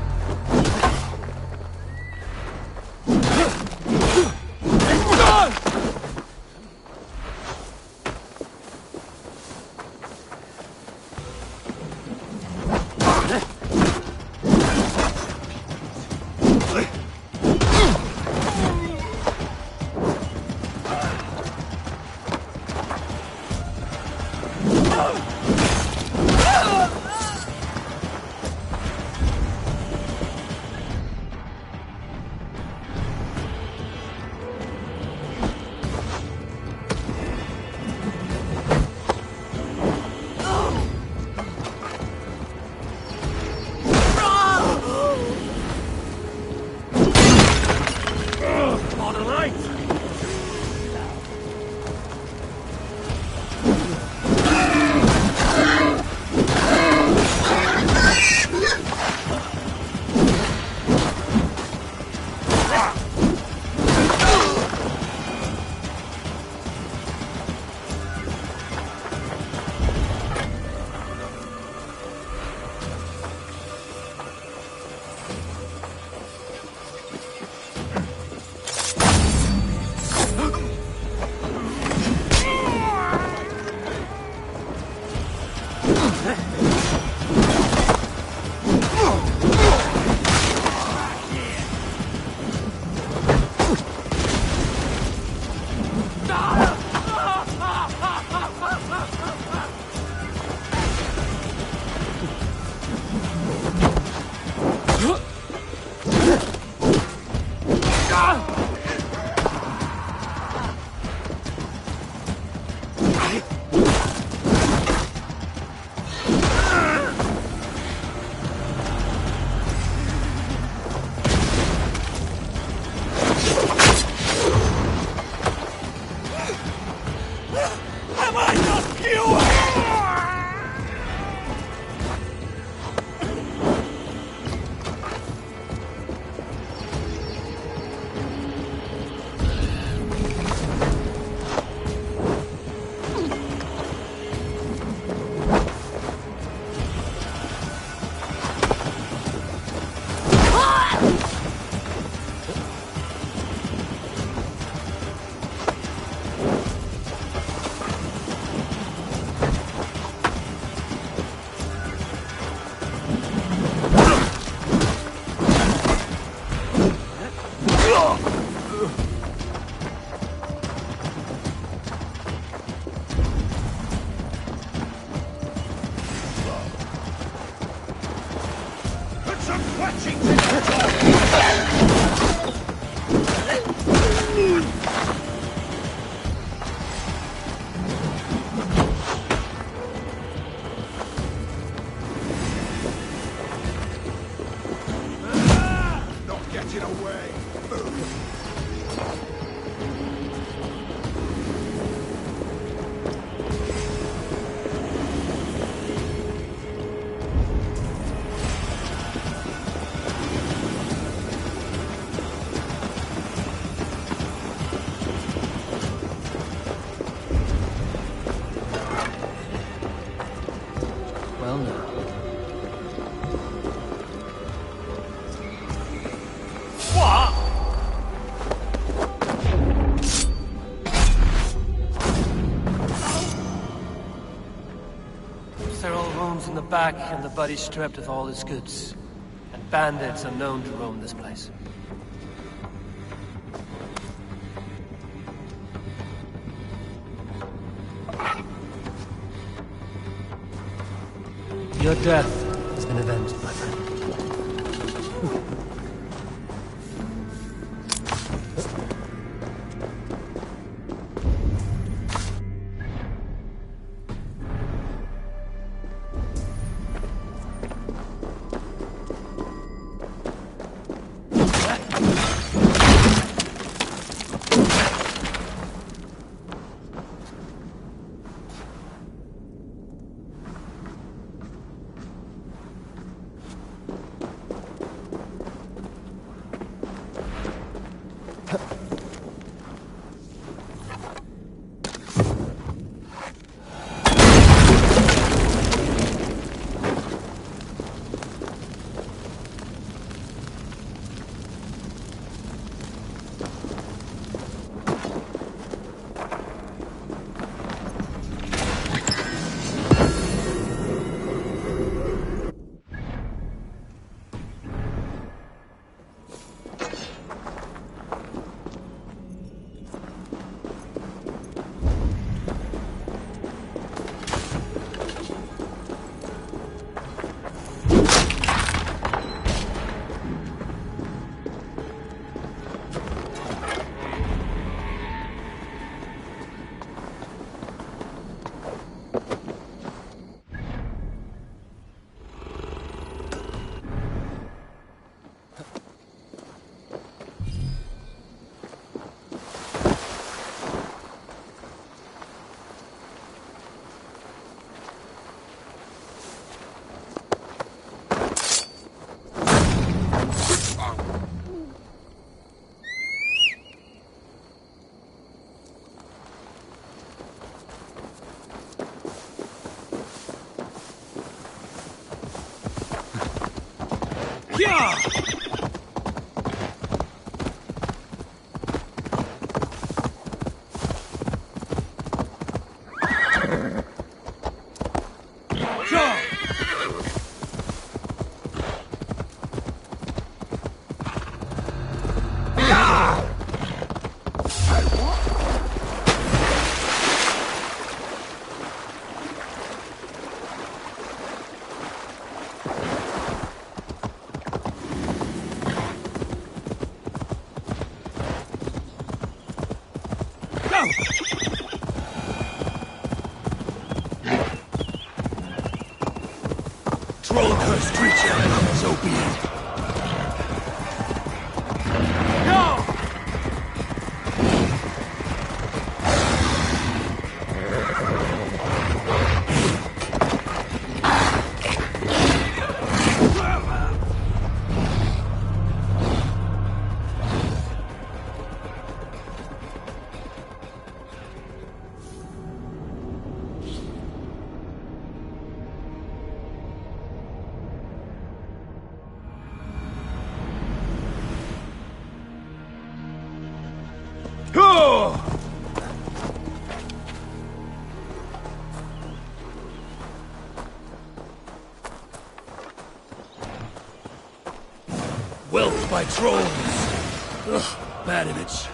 In the back and the body stripped of all his goods. And bandits are known to roam this place. Your death has been avenged, my friend. Troll-cursed creature, so be it. Wealth by trolls. Ugh, bad image.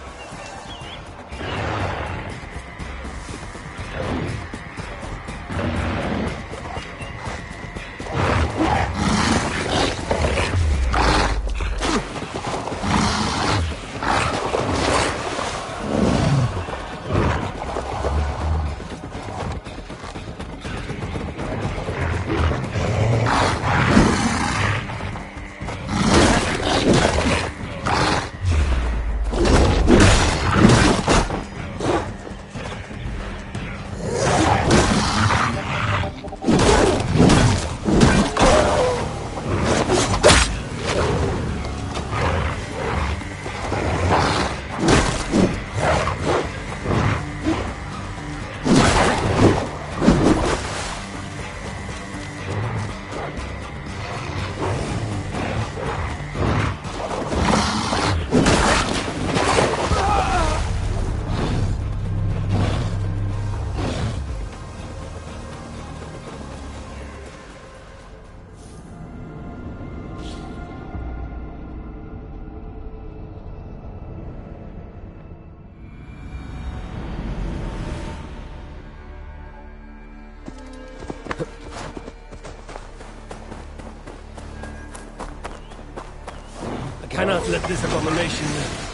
I cannot let this abomination live.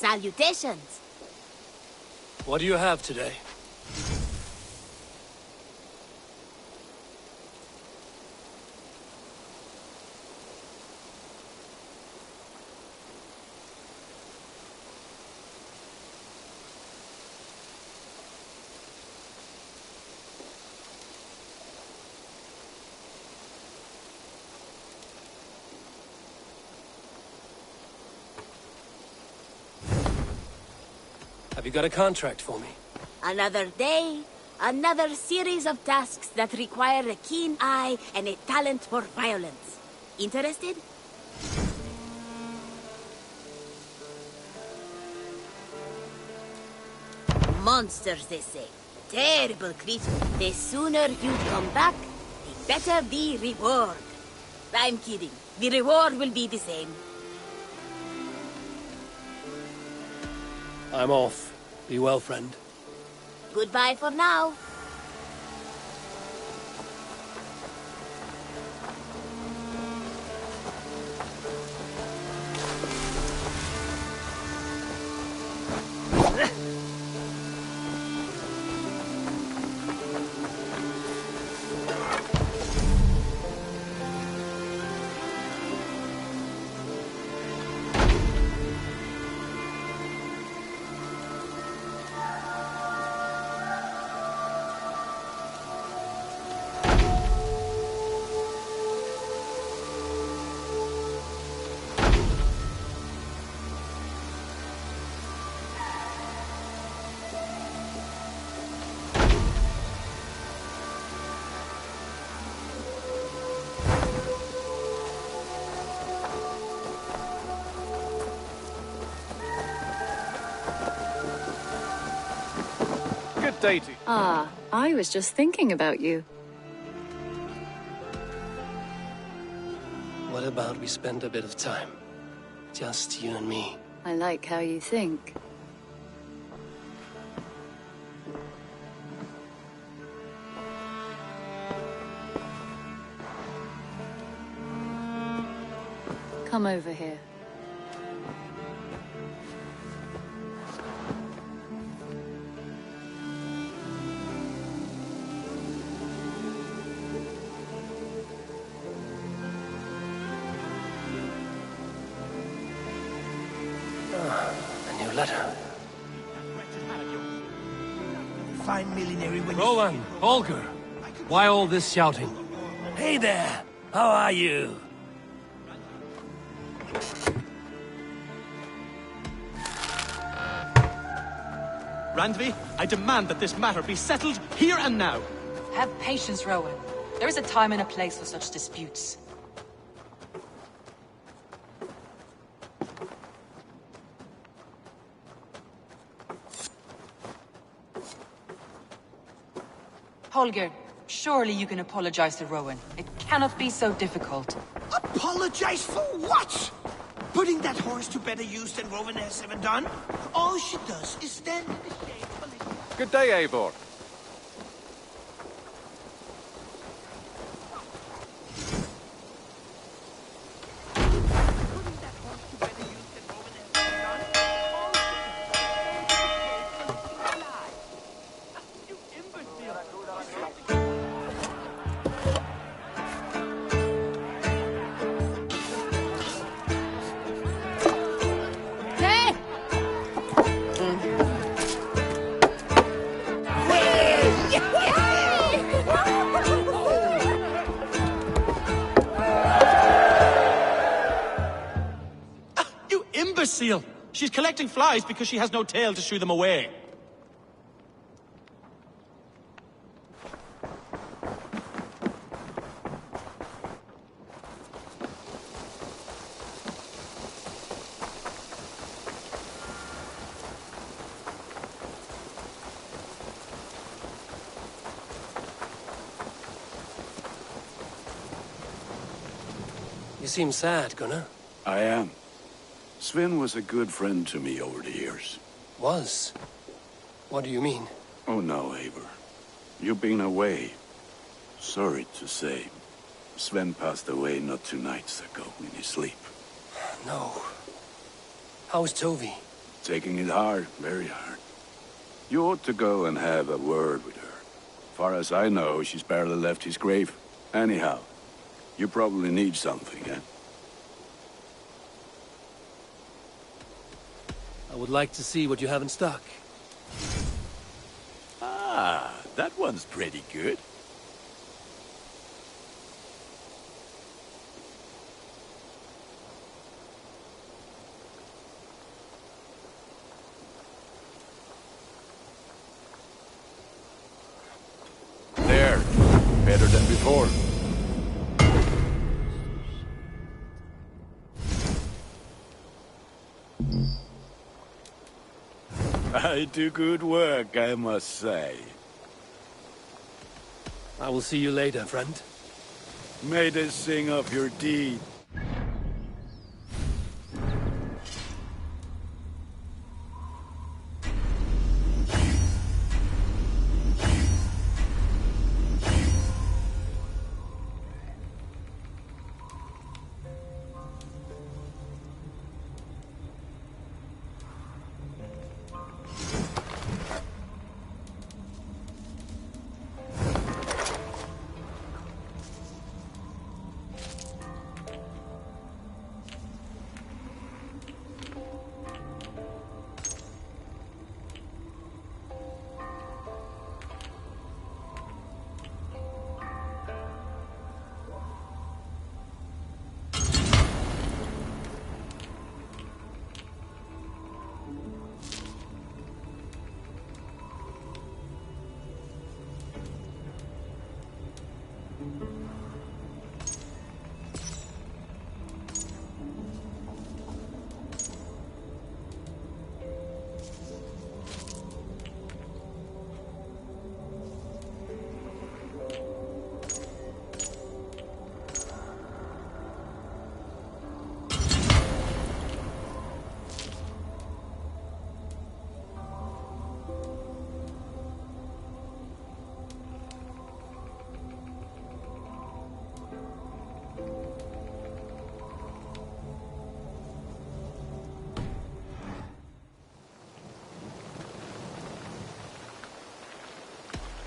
Salutations. What do you have today? Have you got a contract for me? Another day, another series of tasks that require a keen eye and a talent for violence. Interested? Monsters, they say. Terrible creatures. The sooner you come back, the better the reward. I'm kidding. The reward will be the same. I'm off. Be well, friend. Goodbye for now. Dating. Ah, I was just thinking about you. What about we spend a bit of time? Just you and me. I like how you think. Come over here. A new letter. Fine millinery when Rowan, Olger, why all this shouting? Hey there! How are you? Randvi, I demand that this matter be settled here and now. Have patience, Rowan. There is a time and a place for such disputes. Holger, surely you can apologize to Rowan. It cannot be so difficult. Apologize for what? Putting that horse to better use than Rowan has ever done? All she does is stand in the shade for little... Good day, Eivor. Imbecile! She's collecting flies because she has no tail to shoo them away. You seem sad, Gunnar. I am. Sven was a good friend to me over the years. Was? What do you mean? Oh no, Eivor. You've been away. Sorry to say. Sven passed away not 2 nights ago in his sleep. No. How's Tovi? Taking it hard, very hard. You ought to go and have a word with her. Far as I know, she's barely left his grave. Anyhow, you probably need something, eh? I would like to see what you have in stock. Ah, that one's pretty good. There. Better than before. I do good work, I must say. I will see you later, friend. May they sing of your deed.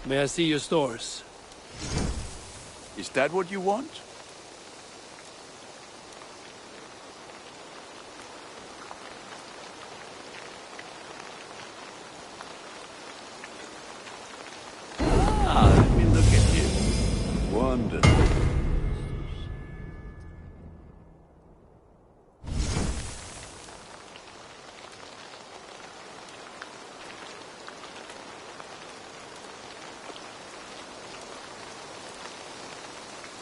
May I see your stores? Is that what you want? Ah, let me look at you. Wonderful.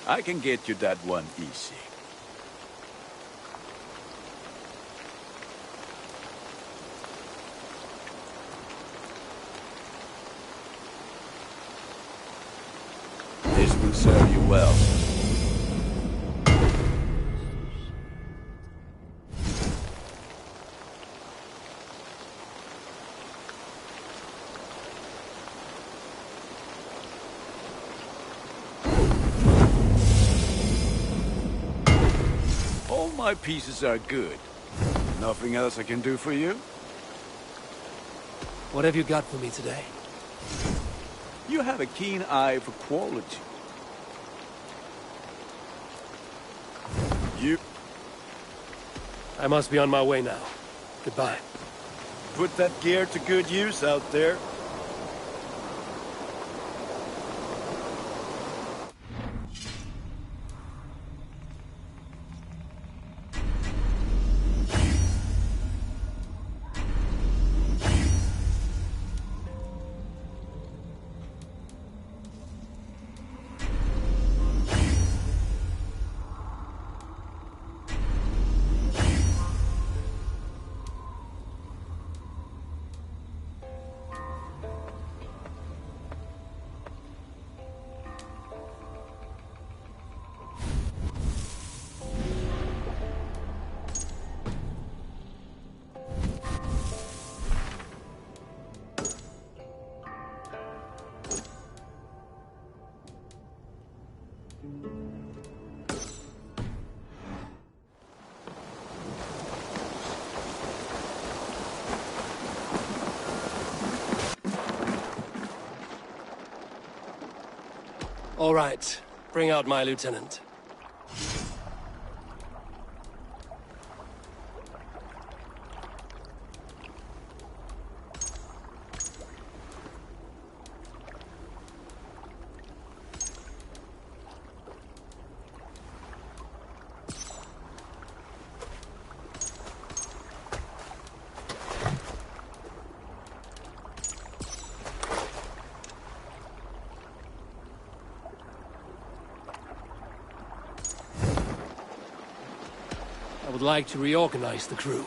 I can get you that one easy. This will serve you well. All my pieces are good. Nothing else I can do for you? What have you got for me today? You have a keen eye for quality. I must be on my way now. Goodbye. Put that gear to good use out there. All right. Bring out my lieutenant. I would like to reorganize the crew.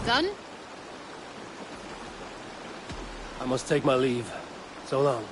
Done? I must take my leave. So long.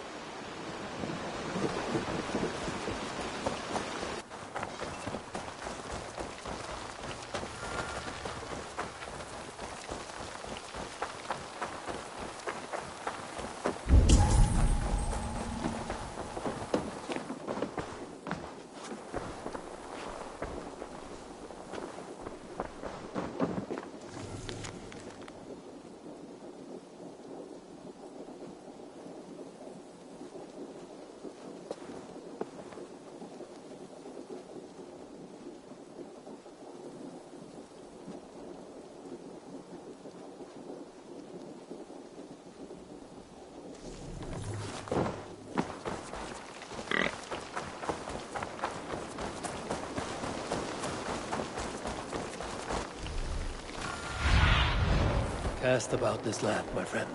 Cast about this land, my friend.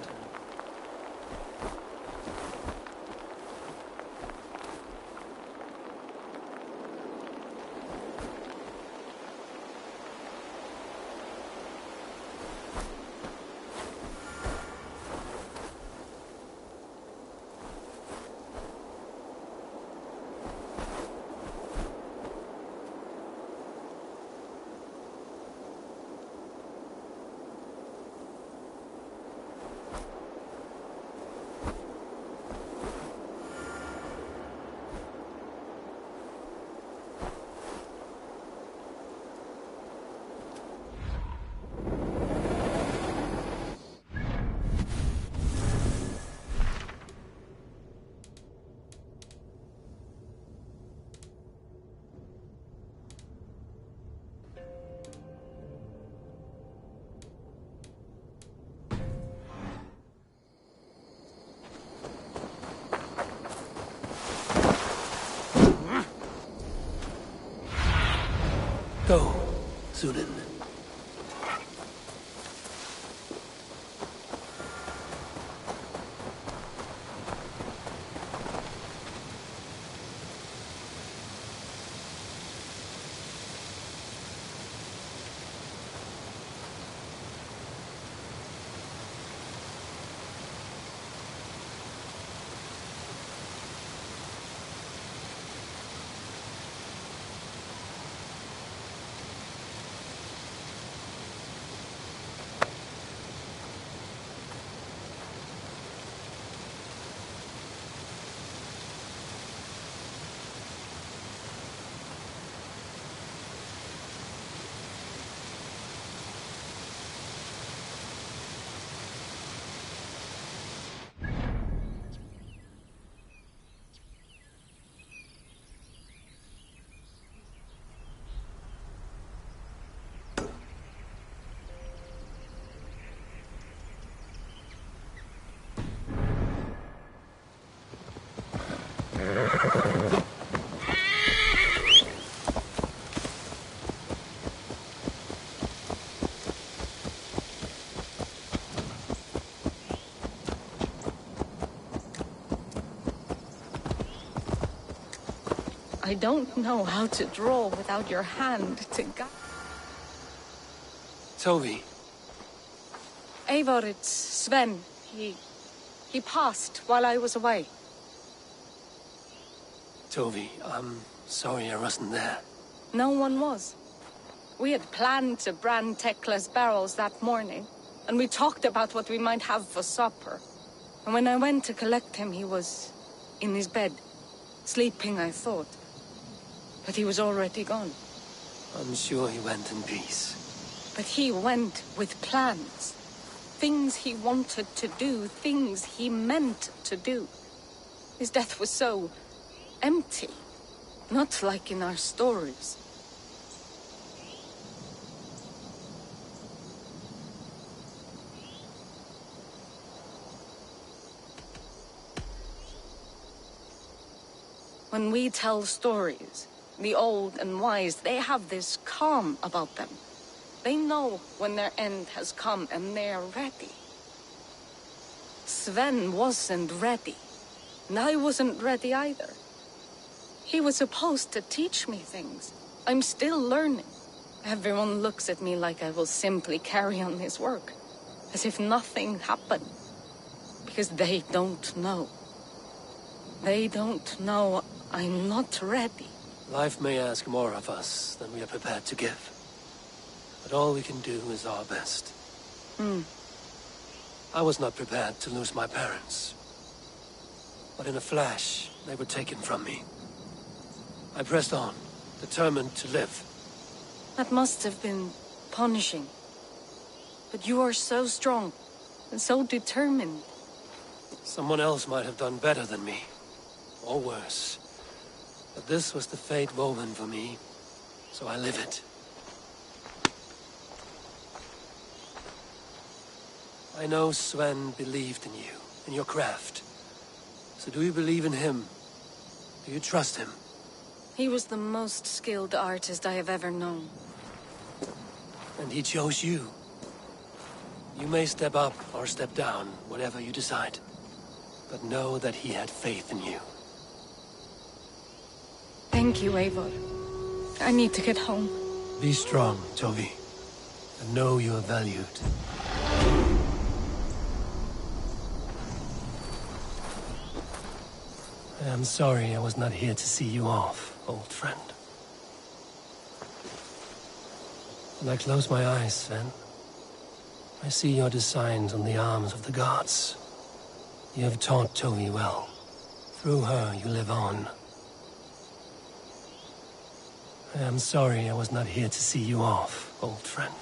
Go, Sudan. I don't know how to draw without your hand to guide. Tovi? Eivor, it's Sven. He passed while I was away. Tovi, I'm sorry I wasn't there. No one was. We had planned to brand Tekla's barrels that morning, and we talked about what we might have for supper. And when I went to collect him, he was in his bed. Sleeping, I thought. But he was already gone. I'm sure he went in peace. But he went with plans. Things he wanted to do, things he meant to do. His death was so empty. Not like in our stories. When we tell stories, the old and wise, they have this calm about them. They know when their end has come and they're ready. Sven wasn't ready, and I wasn't ready either. He was supposed to teach me things. I'm still learning. Everyone looks at me like I will simply carry on his work, as if nothing happened. Because they don't know. They don't know I'm not ready. Life may ask more of us than we are prepared to give. But all we can do is our best. I was not prepared to lose my parents. But in a flash, they were taken from me. I pressed on, determined to live. That must have been punishing. But you are so strong, and so determined. Someone else might have done better than me. Or worse. But this was the fate woven for me, so I live it. I know Sven believed in you, in your craft. So do you believe in him? Do you trust him? He was the most skilled artist I have ever known. And he chose you. You may step up or step down, whatever you decide. But know that he had faith in you. Thank you, Eivor. I need to get home. Be strong, Tovi. And know you are valued. I am sorry I was not here to see you off, old friend. When I close my eyes, Sven, I see your designs on the arms of the gods. You have taught Tovi well. Through her, you live on. I am sorry I was not here to see you off, old friend.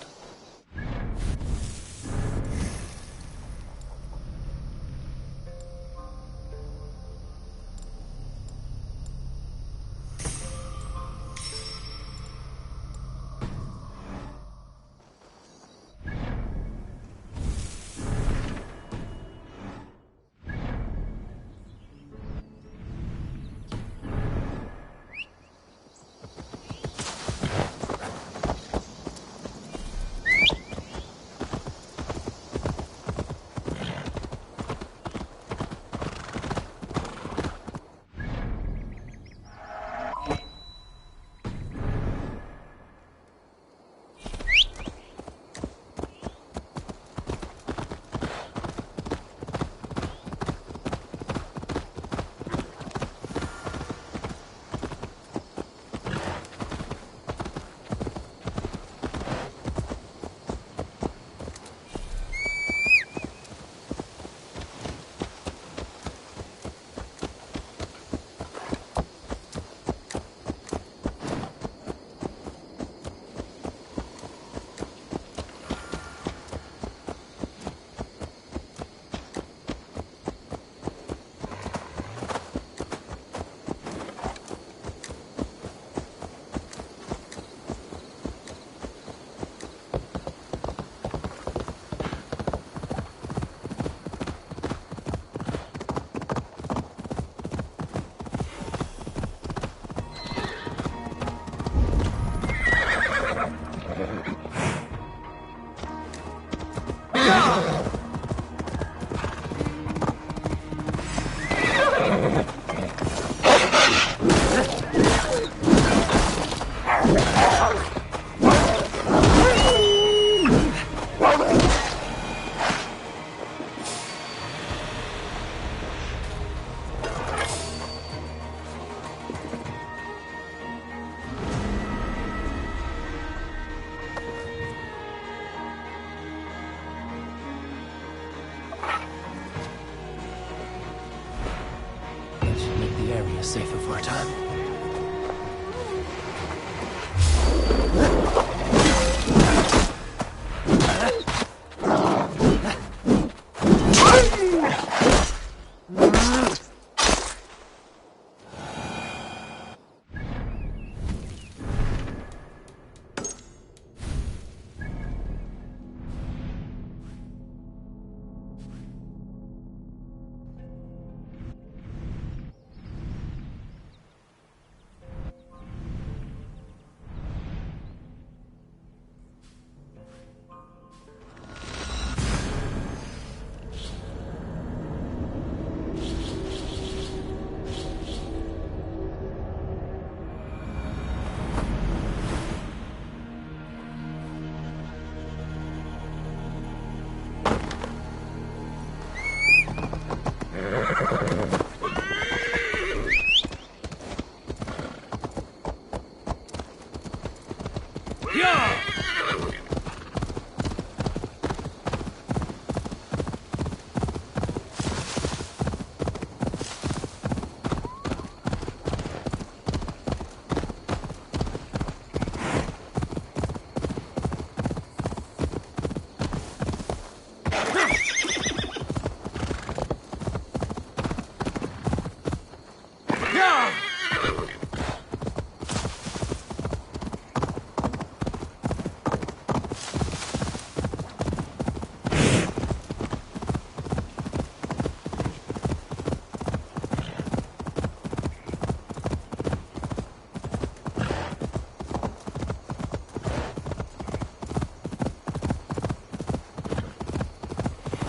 safer for a time.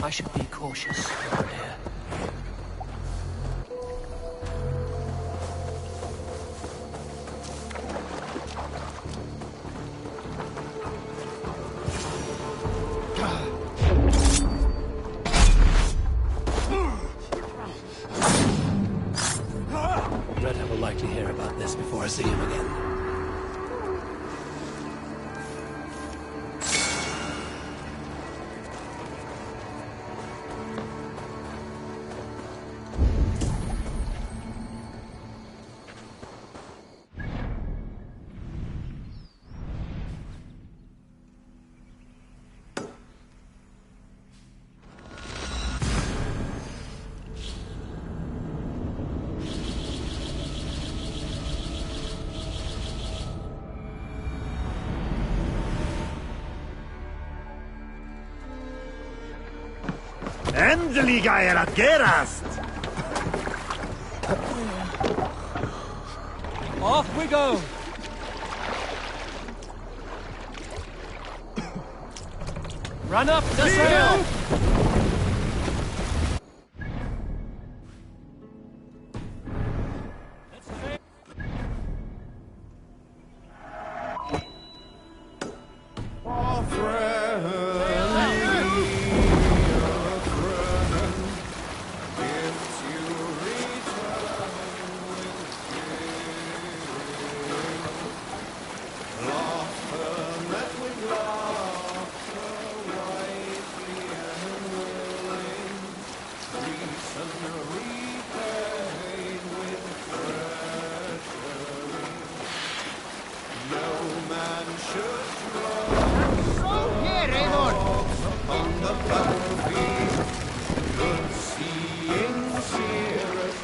I should be cautious around here. Red will likely hear about this before I see him again. Endelig er att gerast! Off we go! Run up the trail!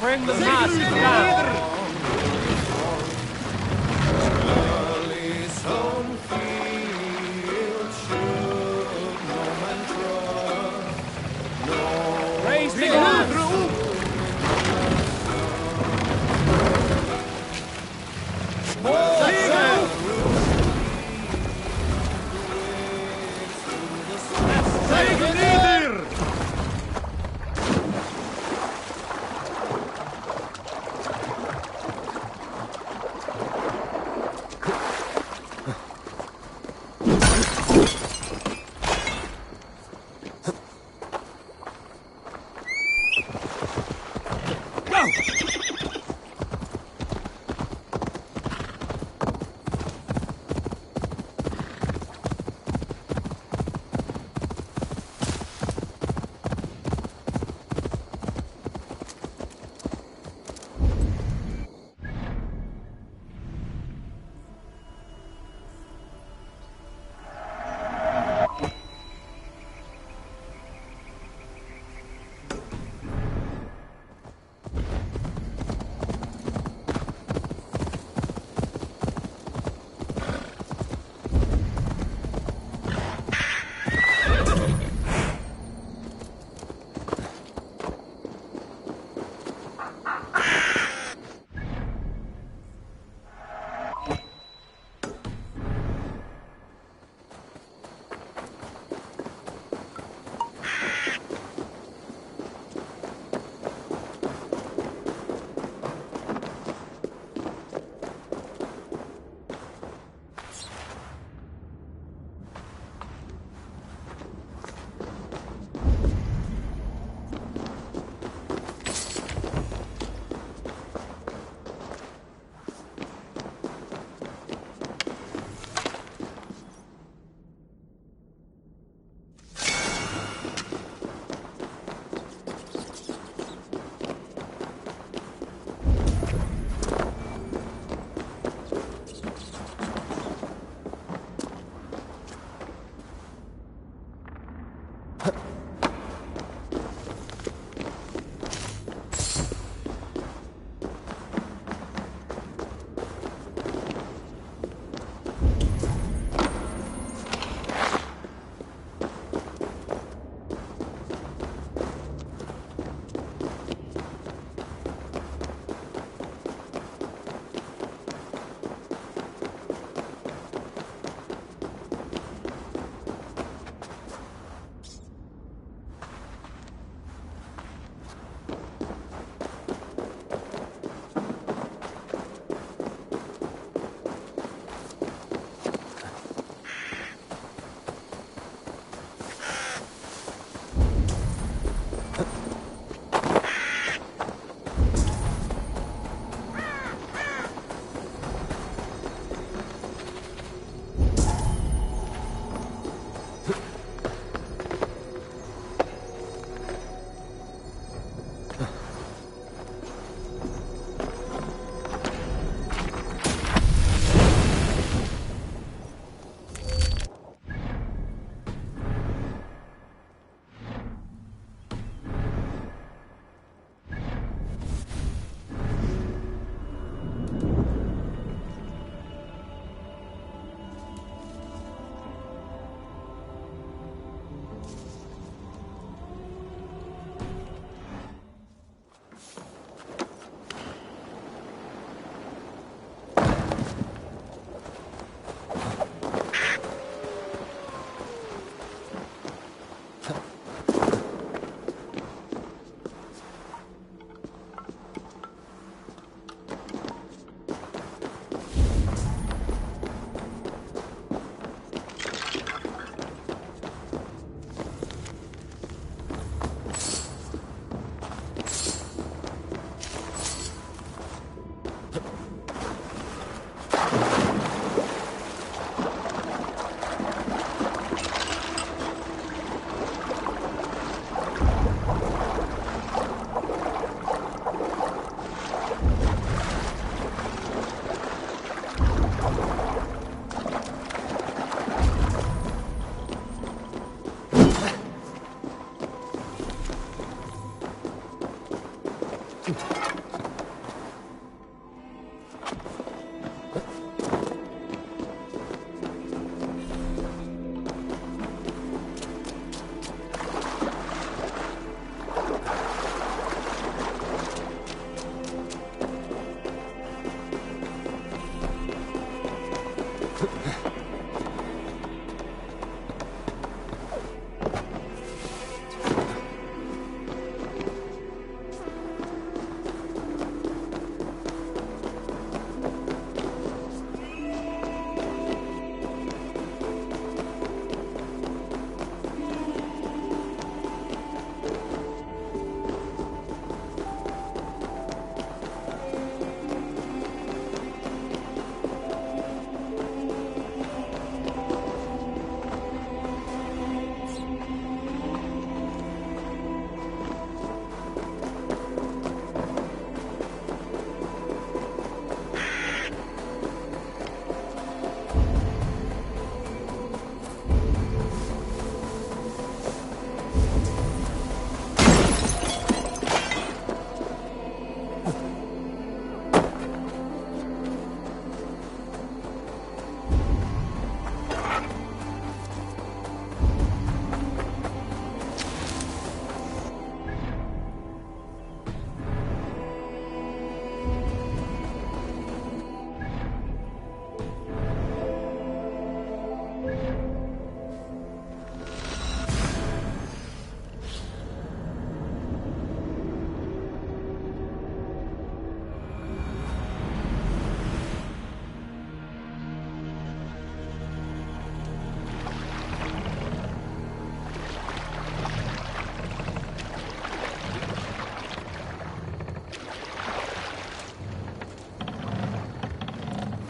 Bring the mask down! Raise the gun!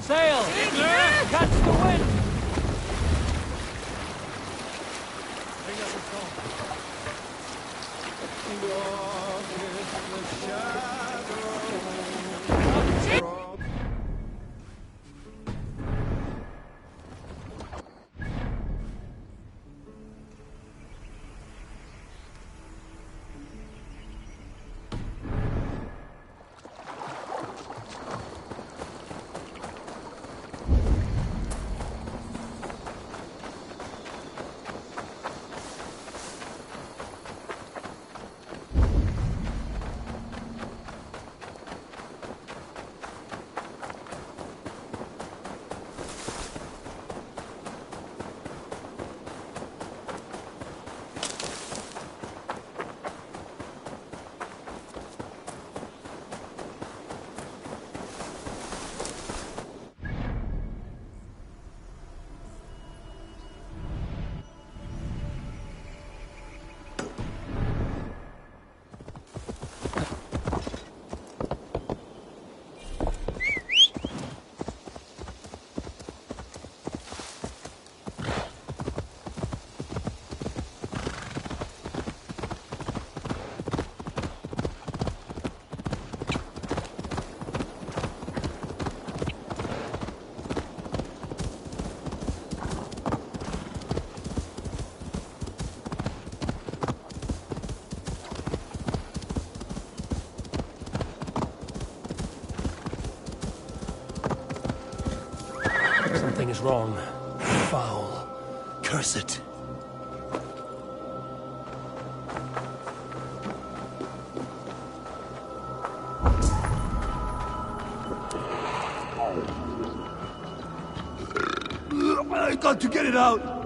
Sail! Catch the wind! Something is wrong. Foul. Curse it. I got to get it out.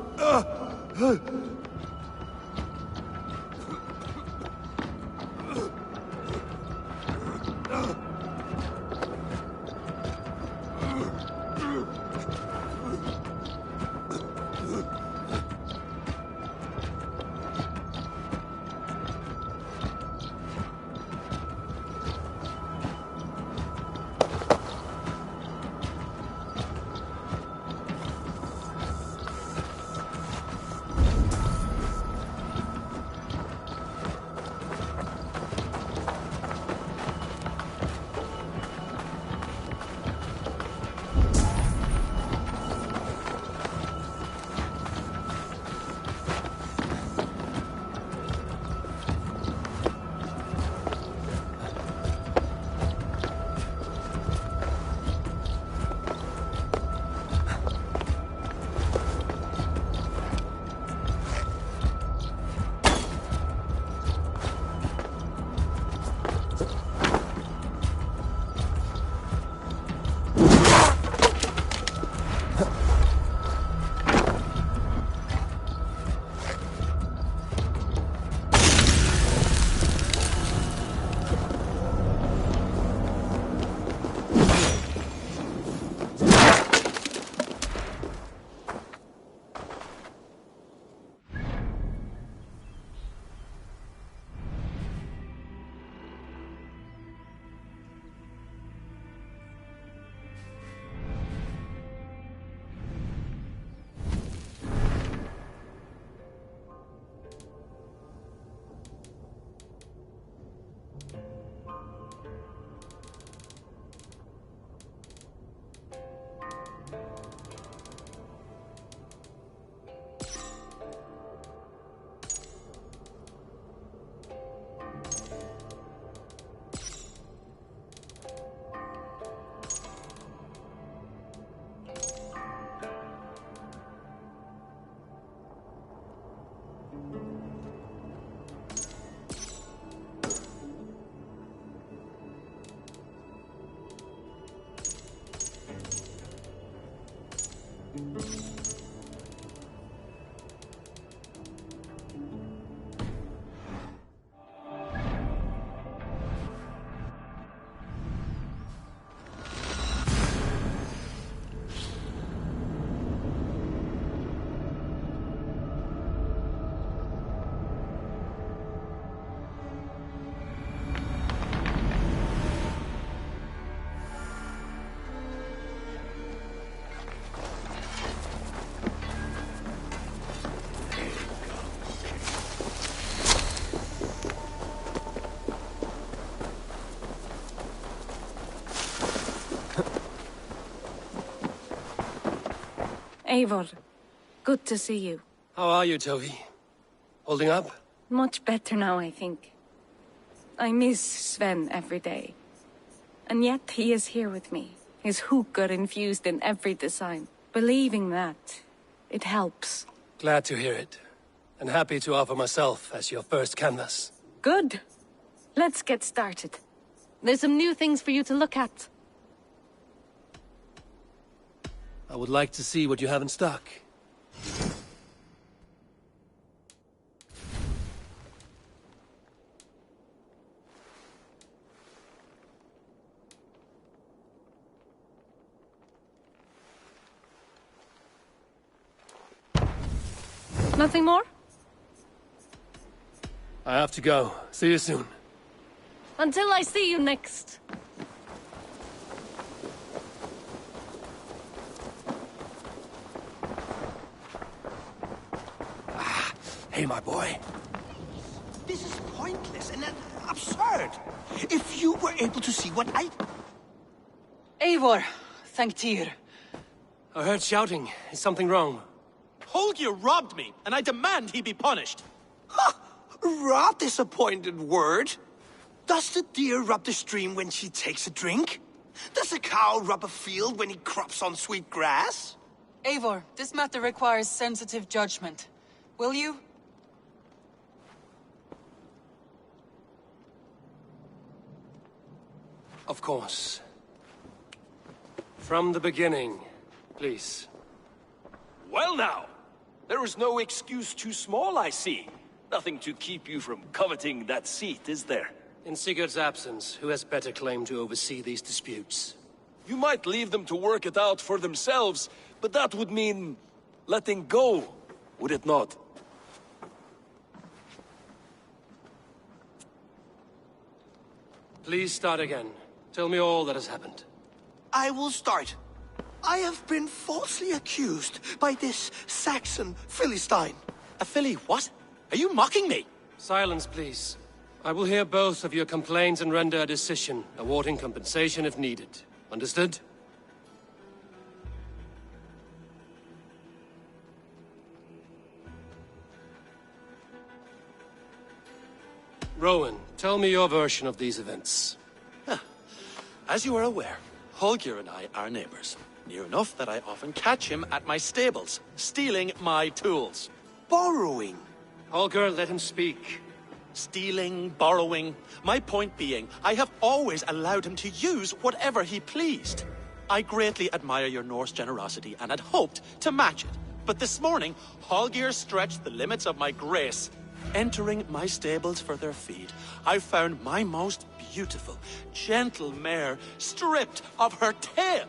Eivor, good to see you. How are you, Tovi? Holding up? Much better now, I think. I miss Sven every day. And yet he is here with me, his hooker infused in every design. Believing that, it helps. Glad to hear it. And happy to offer myself as your first canvas. Good. Let's get started. There's some new things for you to look at. I would like to see what you have in stock. Nothing more? I have to go. See you soon. Until I see you next. Hey, my boy. This is pointless and absurd. If you were able to see what I... Eivor, thank Tyr. I heard shouting. Is something wrong? Holger robbed me, and I demand he be punished. Huh! Robbed is a pointed word. Does the deer rub the stream when she takes a drink? Does a cow rub a field when he crops on sweet grass? Eivor, this matter requires sensitive judgment. Will you? Of course. From the beginning, please. Well now, there is no excuse too small, I see. Nothing to keep you from coveting that seat, is there? In Sigurd's absence, who has better claim to oversee these disputes? You might leave them to work it out for themselves, but that would mean letting go, would it not? Please start again. Tell me all that has happened. I will start. I have been falsely accused by this Saxon Philistine. A Philly what? Are you mocking me? Silence, please. I will hear both of your complaints and render a decision, awarding compensation if needed. Understood? Rowan, tell me your version of these events. As you are aware, Holger and I are neighbors. Near enough that I often catch him at my stables, stealing my tools. Borrowing. Holger, let him speak. Stealing, borrowing. My point being, I have always allowed him to use whatever he pleased. I greatly admire your Norse generosity and had hoped to match it. But this morning, Holger stretched the limits of my grace. Entering my stables for their feed, I found my most beautiful, gentle mare stripped of her tail.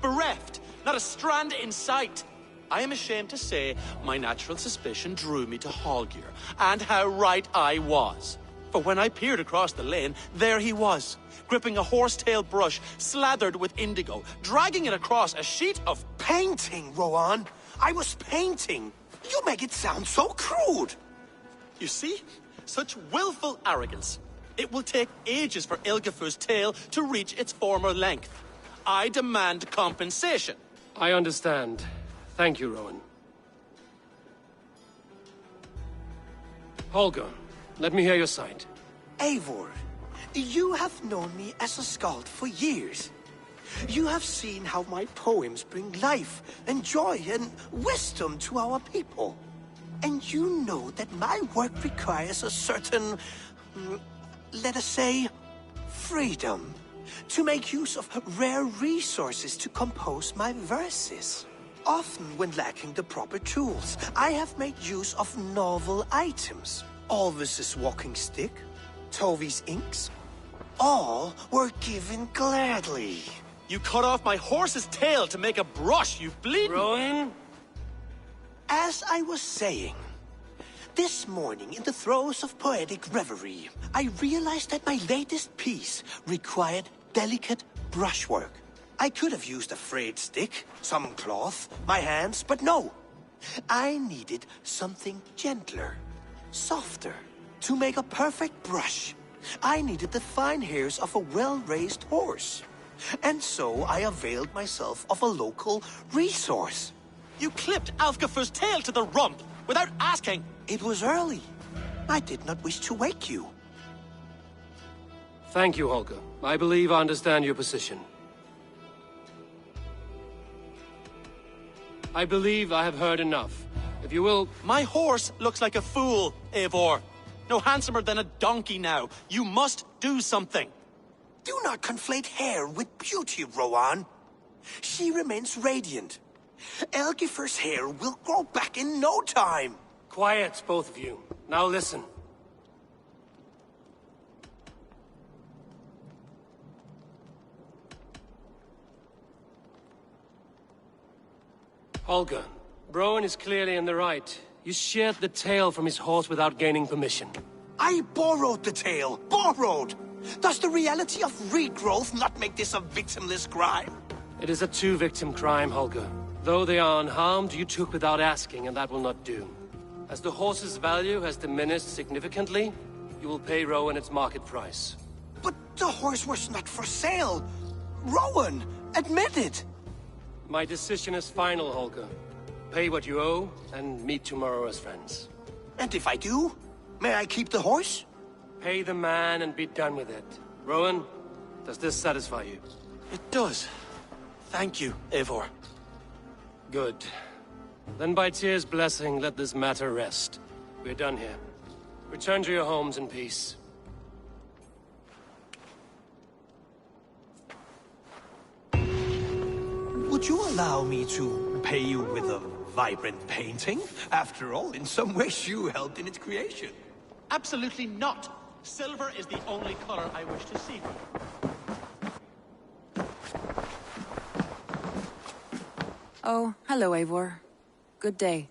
Bereft, not a strand in sight. I am ashamed to say my natural suspicion drew me to Holger, and how right I was. For when I peered across the lane, there he was, gripping a horsetail brush slathered with indigo, dragging it across a sheet of painting, Rowan. I was painting. You make it sound so crude. You see? Such willful arrogance. It will take ages for Ilgafur's tail to reach its former length. I demand compensation. I understand. Thank you, Rowan. Holger, let me hear your side. Eivor, you have known me as a skald for years. You have seen how my poems bring life and joy and wisdom to our people. And you know that my work requires a certain, let us say, freedom to make use of rare resources to compose my verses. Often when lacking the proper tools, I have made use of novel items. Alvis's walking stick, Tovi's inks, all were given gladly. You cut off my horse's tail to make a brush, you bleeding... Rowan? As I was saying, this morning in the throes of poetic reverie, I realized that my latest piece required delicate brushwork. I could have used a frayed stick, some cloth, my hands, but no. I needed something gentler, softer. To make a perfect brush, I needed the fine hairs of a well-raised horse. And so I availed myself of a local resource. You clipped Alfgafer's tail to the rump without asking. It was early. I did not wish to wake you. Thank you, Holger. I believe I understand your position. I believe I have heard enough. If you will... My horse looks like a fool, Eivor. No handsomer than a donkey now. You must do something. Do not conflate hair with beauty, Rowan. She remains radiant. Elgifer's hair will grow back in no time. Quiet, both of you. Now listen. Holger, Rowan is clearly in the right. You sheared the tail from his horse without gaining permission. I borrowed the tail. Borrowed! Does the reality of regrowth not make this a victimless crime? It is a two-victim crime, Holger. Though they are unharmed, you took without asking, and that will not do. As the horse's value has diminished significantly, you will pay Rowan its market price. But the horse was not for sale. Rowan, admit it. My decision is final, Holger. Pay what you owe, and meet tomorrow as friends. And if I do, may I keep the horse? Pay the man and be done with it. Rowan, does this satisfy you? It does. Thank you, Eivor. Good. Then by Tyr's blessing, let this matter rest. We're done here. Return to your homes in peace. Would you allow me to pay you with a vibrant painting? After all, in some ways you helped in its creation. Absolutely not. Silver is the only color I wish to see. Oh, hello, Eivor. Good day.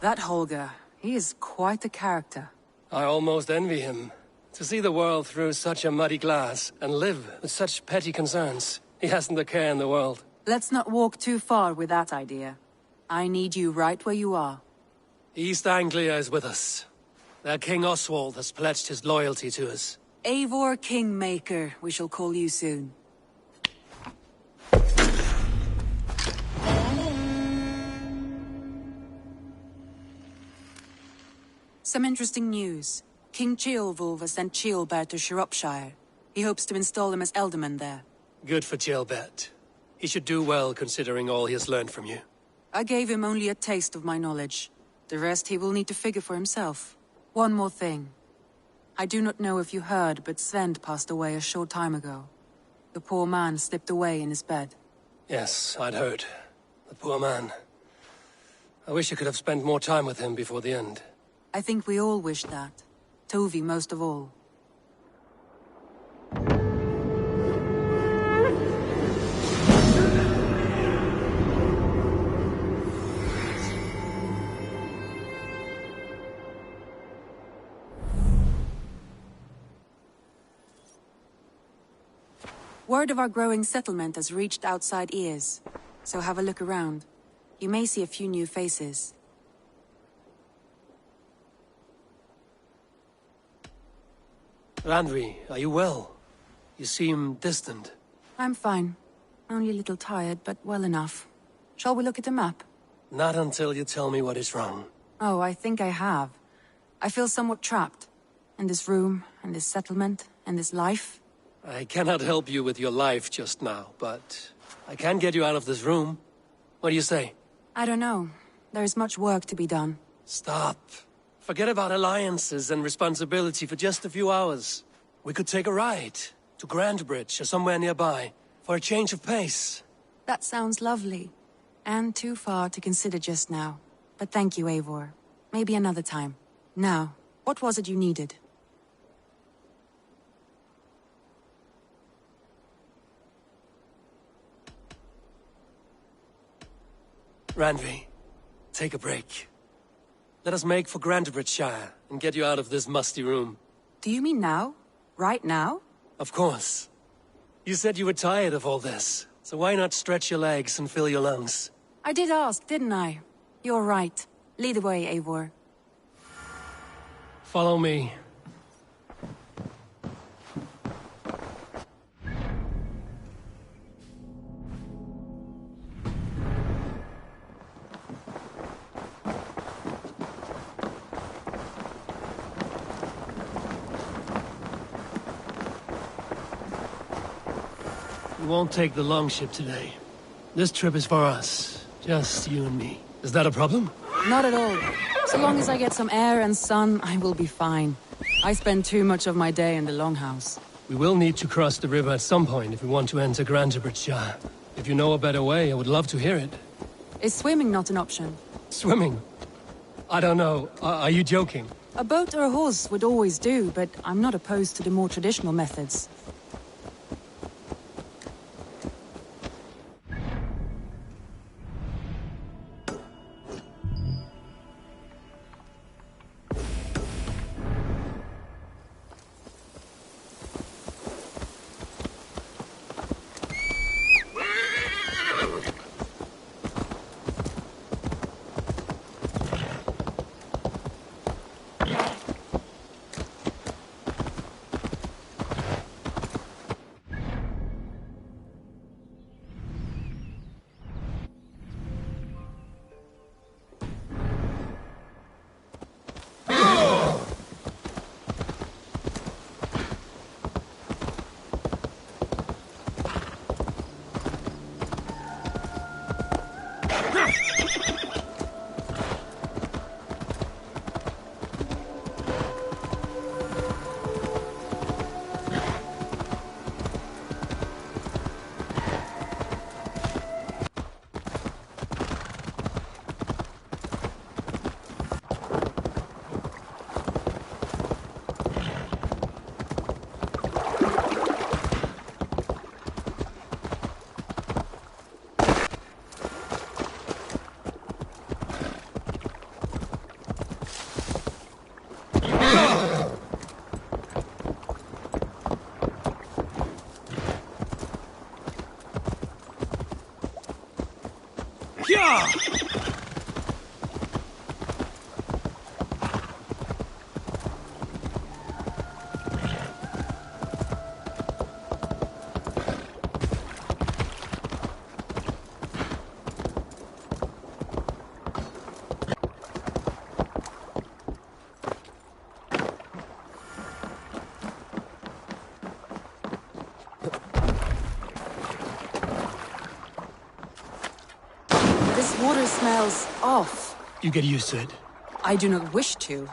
That Holger, he is quite a character. I almost envy him. To see the world through such a muddy glass, and live with such petty concerns. He hasn't a care in the world. Let's not walk too far with that idea. I need you right where you are. East Anglia is with us. Their King Oswald has pledged his loyalty to us. Eivor Kingmaker, we shall call you soon. Some interesting news. King Ceolwulf has sent Ceolbert to Shropshire. He hopes to install him as Elderman there. Good for Ceolbert. He should do well considering all he has learned from you. I gave him only a taste of my knowledge. The rest he will need to figure for himself. One more thing. I do not know if you heard, but Sven passed away a short time ago. The poor man slipped away in his bed. Yes, I'd heard. The poor man. I wish I could have spent more time with him before the end. I think we all wish that. Tovi most of all. Word of our growing settlement has reached outside ears, so have a look around. You may see a few new faces. Randvi, are you well? You seem distant. I'm fine. Only a little tired, but well enough. Shall we look at the map? Not until you tell me what is wrong. Oh, I think I have. I feel somewhat trapped. In this room, in this settlement, in this life. I cannot help you with your life just now, but I can get you out of this room. What do you say? I don't know. There is much work to be done. Stop. Forget about alliances and responsibility for just a few hours. We could take a ride to Grandbridge or somewhere nearby for a change of pace. That sounds lovely. And too far to consider just now. But thank you, Eivor. Maybe another time. Now, what was it you needed? Randvi, take a break. Let us make for Grandbridgeshire and get you out of this musty room. Do you mean now? Right now? Of course. You said you were tired of all this, so why not stretch your legs and fill your lungs? I did ask, didn't I? You're right. Lead the way, Eivor. Follow me. won't take the longship today. This trip is for us. Just you and me. Is that a problem? Not at all. So long as I get some air and sun, I will be fine. I spend too much of my day in the longhouse. We will need to cross the river at some point if we want to enter Grantebridge. If you know a better way, I would love to hear it. Is swimming not an option? Swimming? I don't know. Are you joking? A boat or a horse would always do, but I'm not opposed to the more traditional methods. This water smells off. You get used to it. I do not wish to.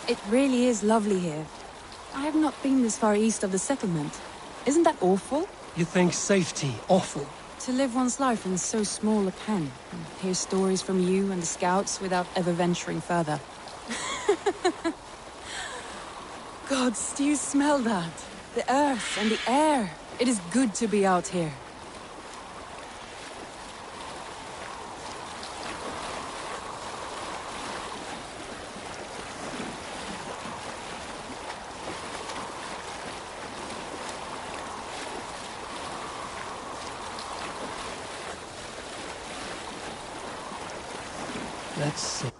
It really is lovely here. I have not been this far east of the settlement. Isn't that awful? You think safety awful? To live one's life in so small a pen, and hear stories from you and the scouts without ever venturing further. Gods, do you smell that? The earth and the air. It is good to be out here. Let's see.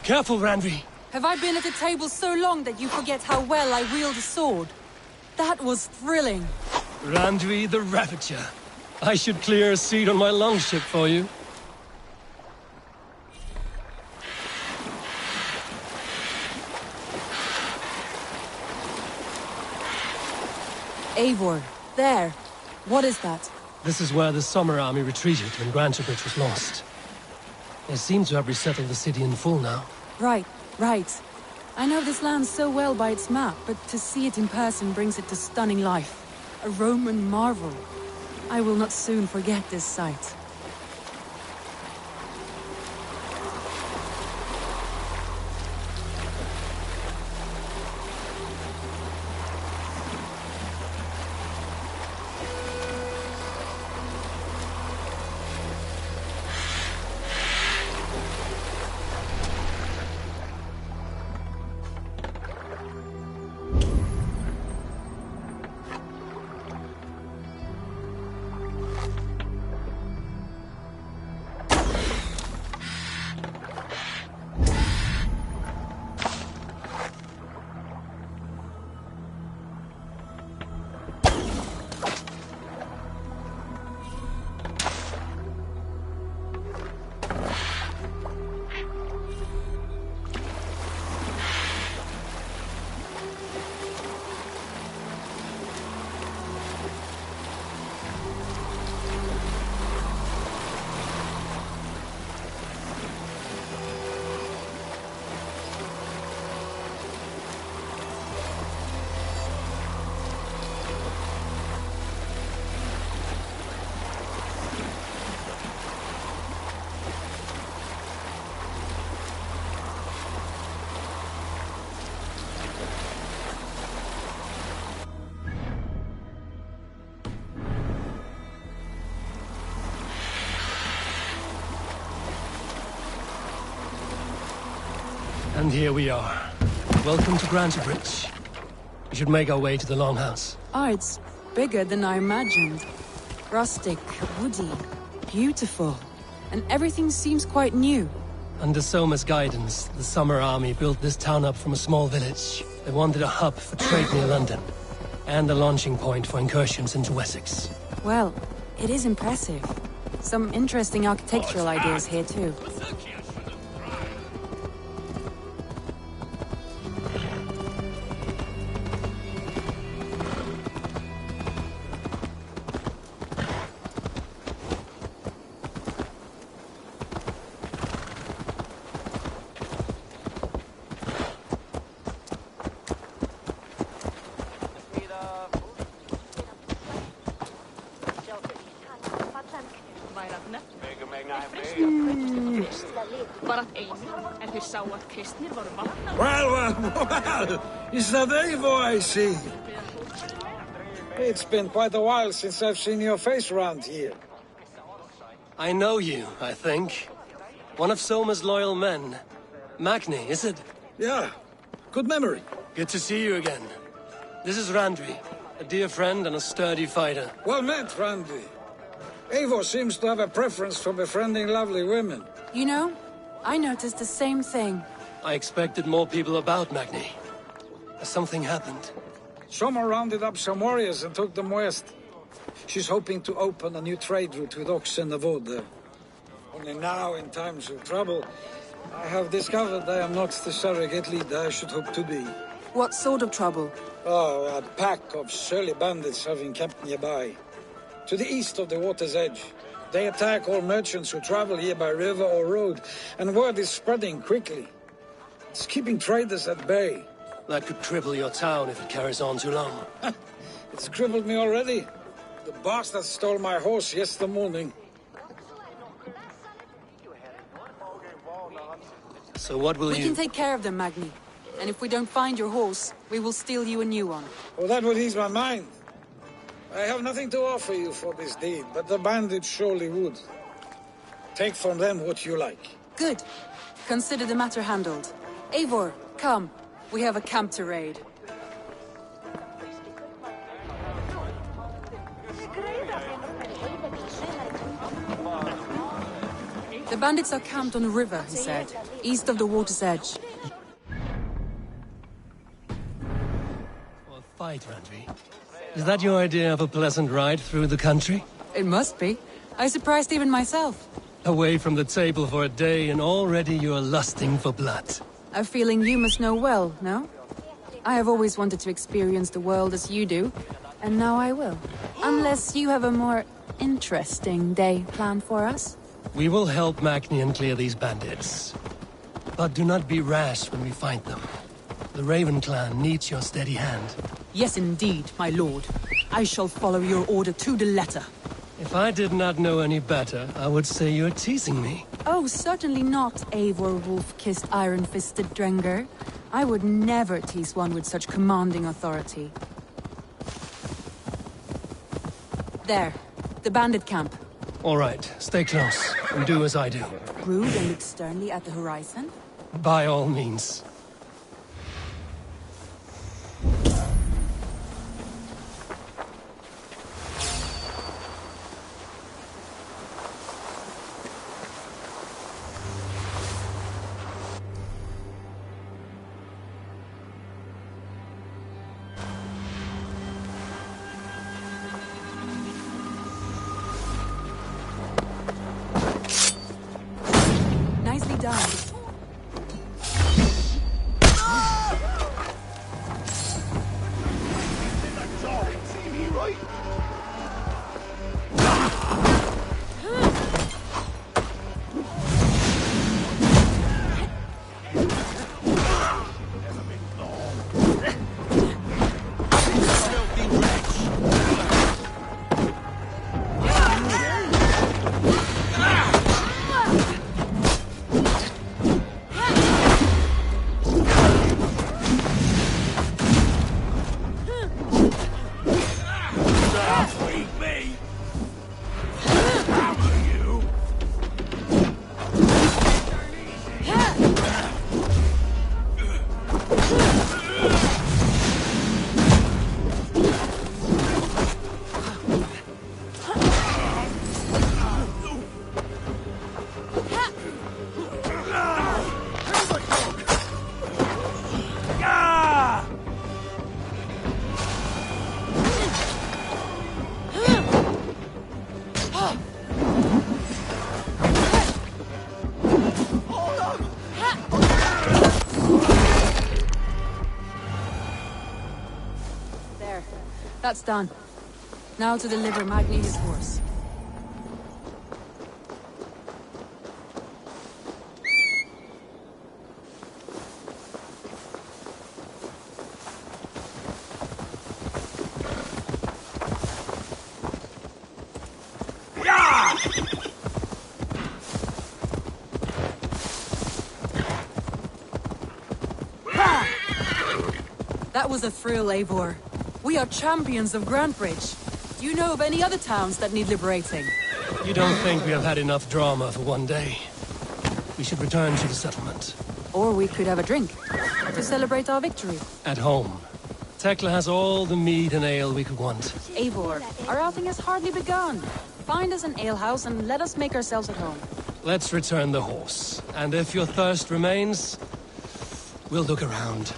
Careful, Randvi. Have I been at the table so long that you forget how well I wield a sword? That was thrilling. Randvi the Ravager. I should clear a seat on my longship for you. Eivor, there. What is that? This is where the Summer Army retreated when Grantebridge was lost. They seem to have resettled the city in full now. Right. I know this land so well by its map, but to see it in person brings it to stunning life. A Roman marvel. I will not soon forget this sight. And here we are. Welcome to Grantebridge. We should make our way to the Longhouse. Ah, it's bigger than I imagined. Rustic, woody, beautiful. And everything seems quite new. Under Soma's guidance, the Summer Army built this town up from a small village. They wanted a hub for trade near London, and a launching point for incursions into Wessex. Well, it is impressive. Some interesting architectural ideas here too. Well, is that Eivor I see? It's been quite a while since I've seen your face around here. I know you, I think. One of Soma's loyal men. Magni, is it? Yeah, good memory. Good to see you again. This is Randvi, a dear friend and a sturdy fighter. Well met, Randvi. Eivor seems to have a preference for befriending lovely women. You know, I noticed the same thing. I expected more people about Magni. Has something happened? Someone rounded up some warriors and took them west. She's hoping to open a new trade route with oxen and wood there. Only now, in times of trouble, I have discovered I am not the surrogate leader I should hope to be. What sort of trouble? Oh, a pack of surly bandits have been kept nearby. To the east of the water's edge. They attack all merchants who travel here by river or road, and word is spreading quickly. It's keeping traders at bay. That could cripple your town if it carries on too long. It's crippled me already. The bastard stole my horse yesterday morning. So what will We can take care of them, Magni. And if we don't find your horse, we will steal you a new one. Oh, that would ease my mind. I have nothing to offer you for this deed, but the bandits surely would. Take from them what you like. Good. Consider the matter handled. Eivor, come. We have a camp to raid. The bandits are camped on a river, he said, east of the water's edge. For a fight, Randvi. Is that your idea of a pleasant ride through the country? It must be. I surprised even myself. Away from the table for a day and already you're lusting for blood. A feeling you must know well, no? I have always wanted to experience the world as you do, and now I will. Unless you have a more interesting day planned for us. We will help Magnian clear these bandits. But do not be rash when we find them. The Raven clan needs your steady hand. Yes, indeed, my lord. I shall follow your order to the letter. If I did not know any better, I would say you're teasing me. Oh, certainly not, Eivor wolf-kissed iron-fisted Drenger. I would never tease one with such commanding authority. There, the bandit camp. All right, stay close, and do as I do. Brood and look sternly at the horizon? By all means. Nicely done. That's done. Now to deliver Magni his horse. That was a thrill, Eivor. We are champions of Grantbridge. Do you know of any other towns that need liberating? You don't think we have had enough drama for one day? We should return to the settlement. Or we could have a drink, to celebrate our victory. At home. Tekla has all the mead and ale we could want. Eivor, our outing has hardly begun. Find us an alehouse and let us make ourselves at home. Let's return the horse. And if your thirst remains, we'll look around.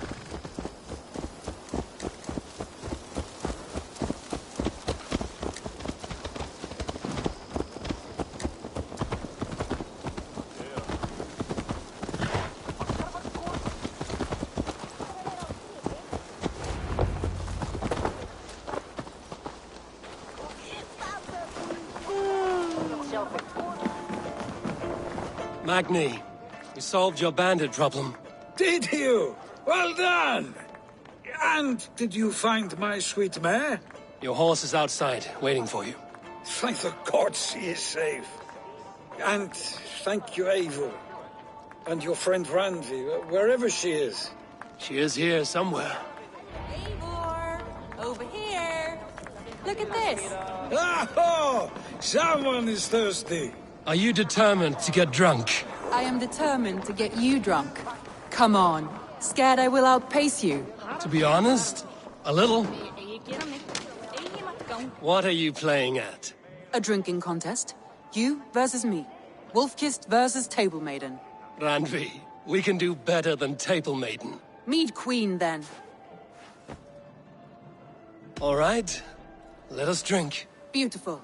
Magni, you solved your bandit problem. Did you? Well done! And did you find my sweet mare? Your horse is outside, waiting for you. Thank the gods she is safe. And thank you, Eivor. And your friend Randvi, wherever she is. She is here somewhere. Eivor! Over here! Look at this! Oh! Someone is thirsty! Are you determined to get drunk? I am determined to get you drunk. Come on. Scared I will outpace you? To be honest, a little. What are you playing at? A drinking contest. You versus me. Wolf-Kissed versus Table Maiden. Randvi, we can do better than Table Maiden. Mead Queen, then. All right, let us drink. Beautiful.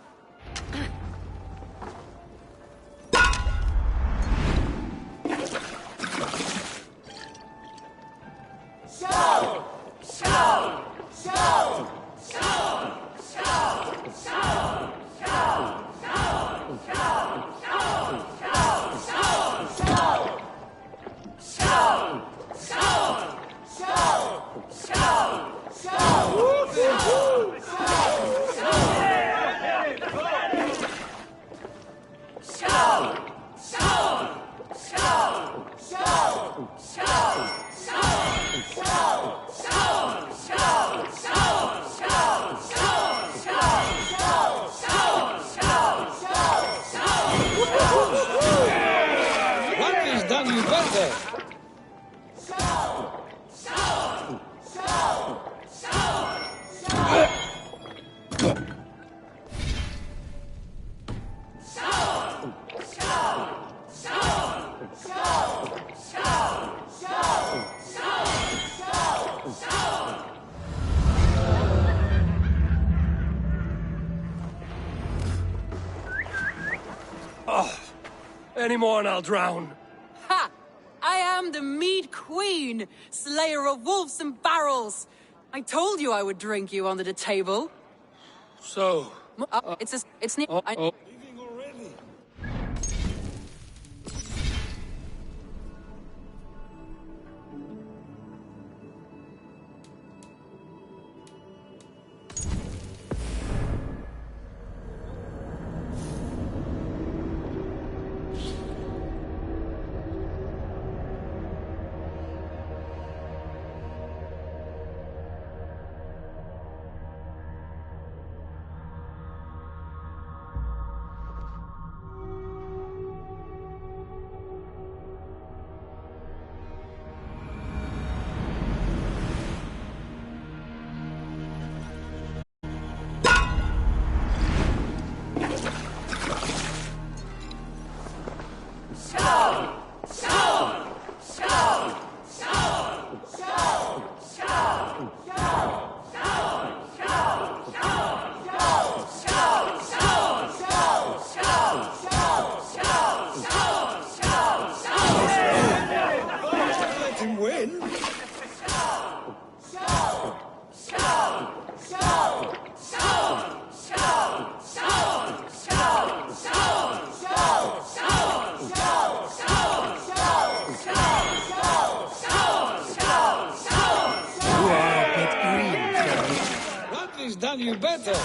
What is done you better? Any more and I'll drown. Ha! I am the Mead Queen, slayer of wolves and barrels. I told you I would drink you under the table. So... it's near... Let him win. What is done you better?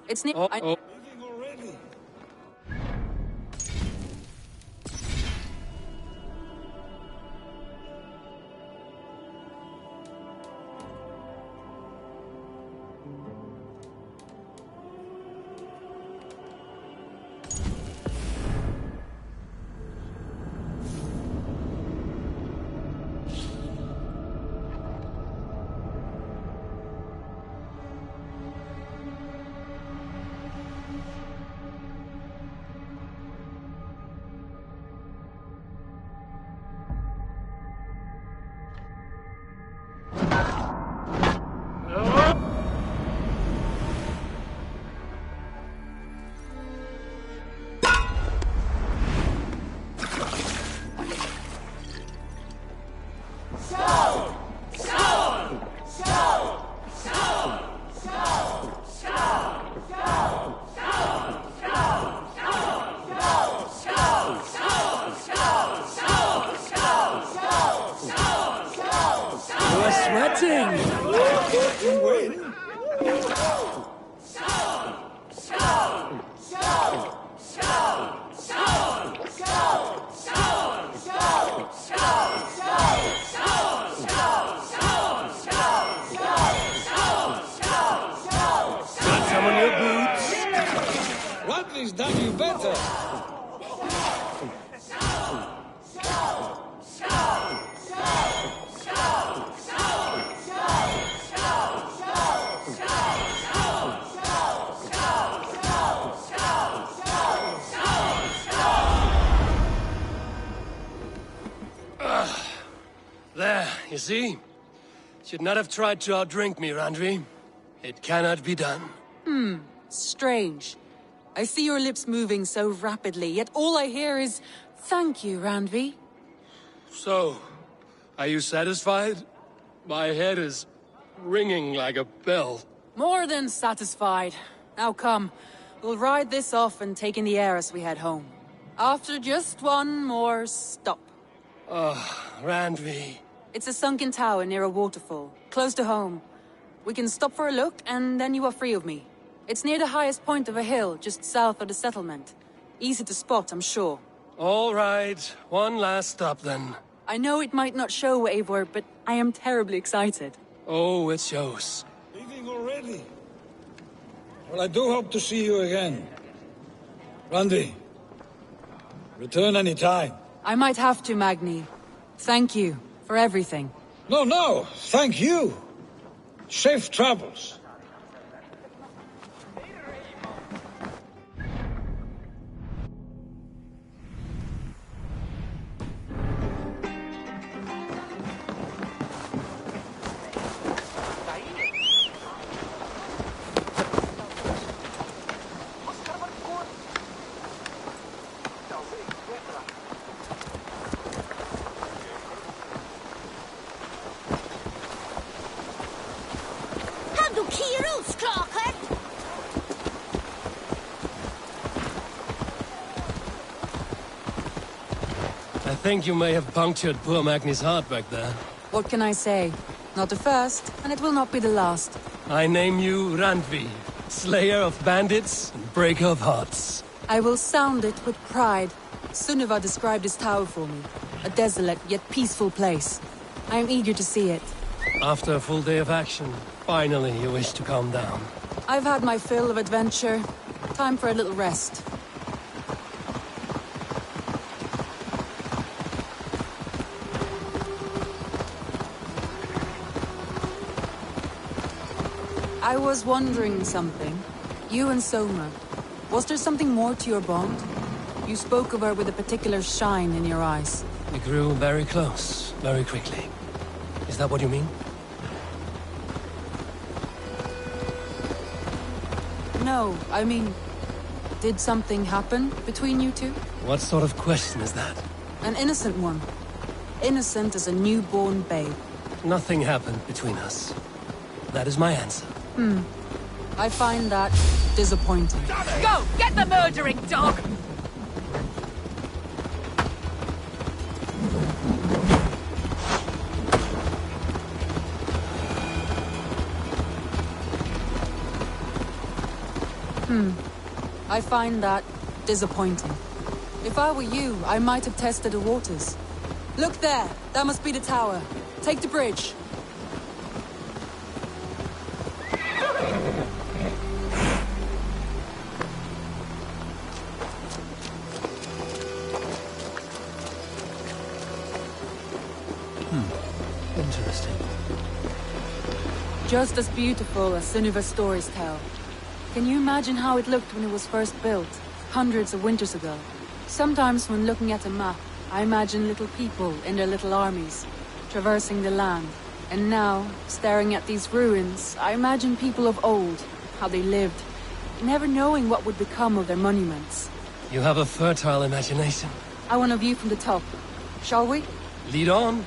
It's near... Nobody's done you better. There, you see? Should not have tried to outdrink me, Randvi. It cannot be done. Strange. I see your lips moving so rapidly, yet all I hear is, "Thank you, Randvi." So, are you satisfied? My head is ringing like a bell. More than satisfied. Now come, we'll ride this off and take in the air as we head home. After just one more stop. Randvi. It's a sunken tower near a waterfall, close to home. We can stop for a look, and then you are free of me. It's near the highest point of a hill, just south of the settlement. Easy to spot, I'm sure. All right, one last stop then. I know it might not show, Eivor, but I am terribly excited. Oh, it shows. Leaving already? Well, I do hope to see you again. Randvi, return any time. I might have to, Magni. Thank you for everything. No, thank you. Safe travels. I think you may have punctured poor Magni's heart back there. What can I say? Not the first, and it will not be the last. I name you Randvi, slayer of bandits and breaker of hearts. I will sound it with pride. Sunniva described this tower for me. A desolate yet peaceful place. I am eager to see it. After a full day of action, finally you wish to calm down. I've had my fill of adventure. Time for a little rest. I was wondering something. You and Soma. Was there something more to your bond? You spoke of her with a particular shine in your eyes. We grew very close, very quickly. Is that what you mean? No, I mean... Did something happen between you two? What sort of question is that? An innocent one. Innocent as a newborn babe. Nothing happened between us. That is my answer. I find that disappointing. Go! Get the murdering dog! I find that disappointing. If I were you, I might have tested the waters. Look there! That must be the tower. Take the bridge. Interesting. Just as beautiful as Sunniva's stories tell. Can you imagine how it looked when it was first built, hundreds of winters ago? Sometimes when looking at a map, I imagine little people in their little armies, traversing the land. And now, staring at these ruins, I imagine people of old, how they lived, never knowing what would become of their monuments. You have a fertile imagination. I want a view from the top. Shall we? Lead on.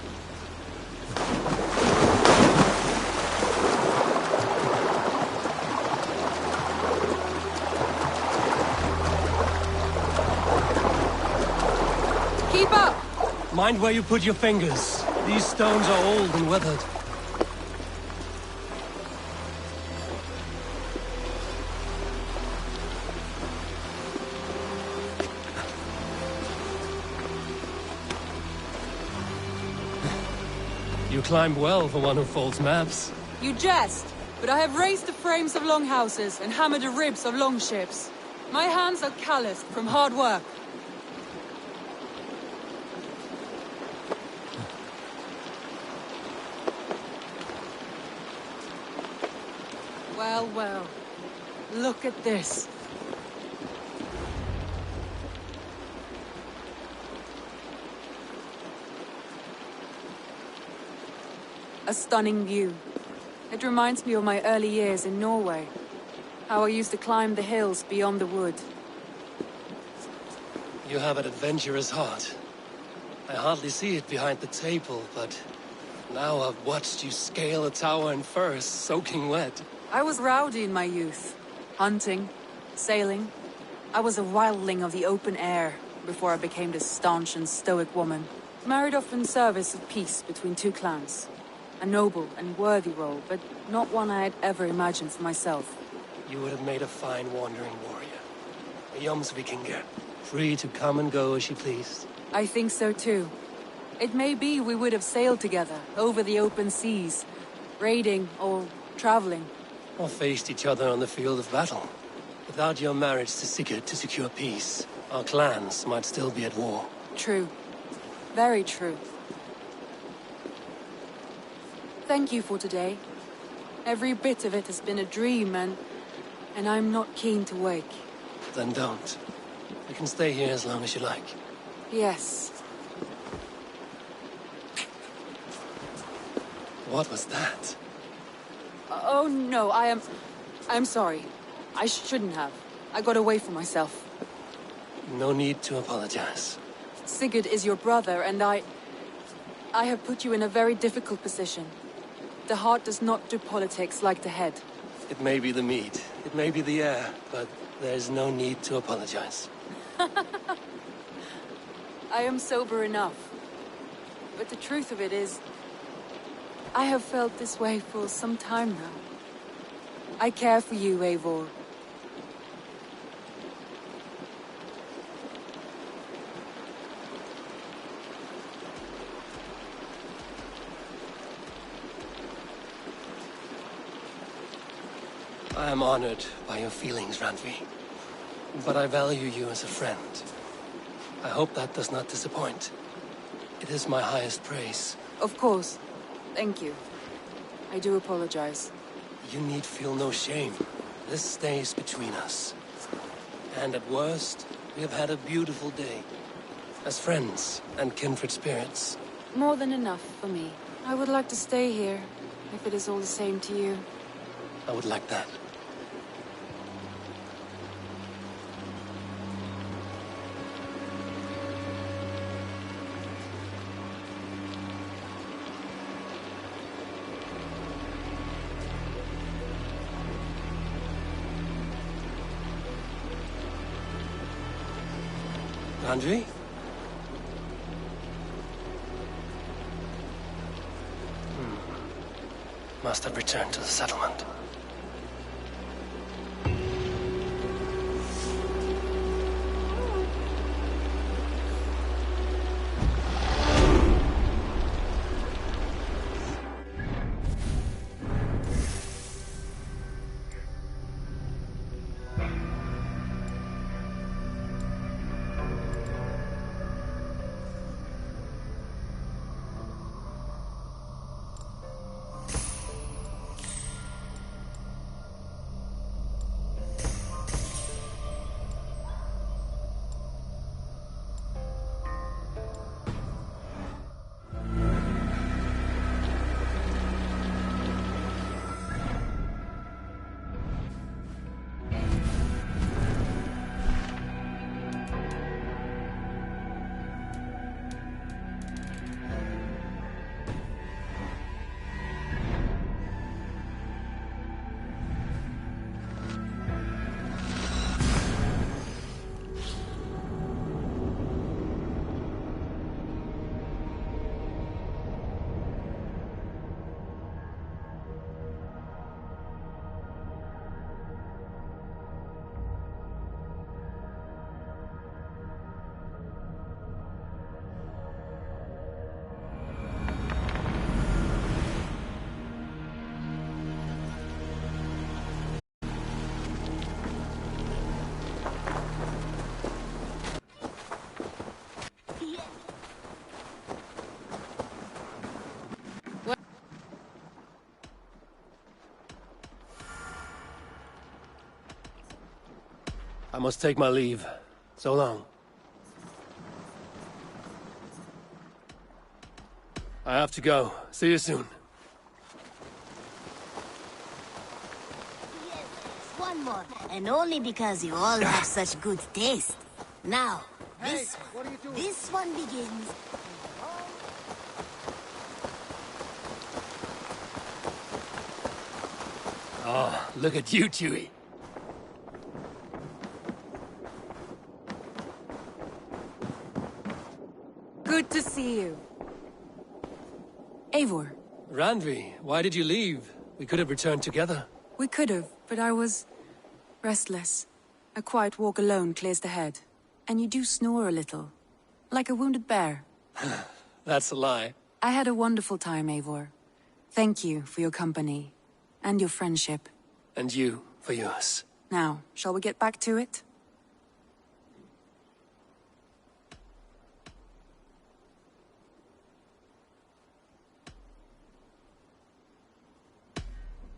Keep up! Mind where you put your fingers. These stones are old and weathered. You climb well for one who folds maps. You jest, but I have raised the frames of longhouses and hammered the ribs of longships. My hands are calloused from hard work. Well, well. Look at this. A stunning view. It reminds me of my early years in Norway. How I used to climb the hills beyond the wood. You have an adventurous heart. I hardly see it behind the table, but now I've watched you scale a tower in furs, soaking wet. I was rowdy in my youth. Hunting, sailing. I was a wildling of the open air before I became this staunch and stoic woman. Married off in service of peace between two clans. A noble and worthy role, but not one I had ever imagined for myself. You would have made a fine wandering warrior. A Jomsvikinger, free to come and go as you pleased. I think so too. It may be we would have sailed together, over the open seas, raiding or traveling. Or faced each other on the field of battle. Without your marriage to Sigurd to secure peace, our clans might still be at war. True. Very true. Thank you for today. Every bit of it has been a dream, and I'm not keen to wake. Then don't. You can stay here as long as you like. Yes. What was that? Oh no, I'm sorry. I shouldn't have. I got away from myself. No need to apologize. Sigurd is your brother, and I have put you in a very difficult position. The heart does not do politics like the head. It may be the meat, it may be the air, but there's no need to apologize. I am sober enough. But the truth of it is, I have felt this way for some time now. I care for you, Eivor. I am honored by your feelings, Randvi. But I value you as a friend. I hope that does not disappoint. It is my highest praise. Of course. Thank you. I do apologize. You need feel no shame. This stays between us. And at worst, we have had a beautiful day. As friends and kindred spirits. More than enough for me. I would like to stay here, if it is all the same to you. I would like that. Andre? Must have returned to the settlement. I must take my leave. So long. I have to go. See you soon. One more, and only because you all have such good taste. Now, this one begins. Oh, look at you, Chewie. Good to see you. Eivor. Randvi, why did you leave? We could have returned together. We could have, but I was restless. A quiet walk alone clears the head. And you do snore a little. Like a wounded bear. That's a lie. I had a wonderful time, Eivor. Thank you for your company. And your friendship. And you for yours. Now, shall we get back to it?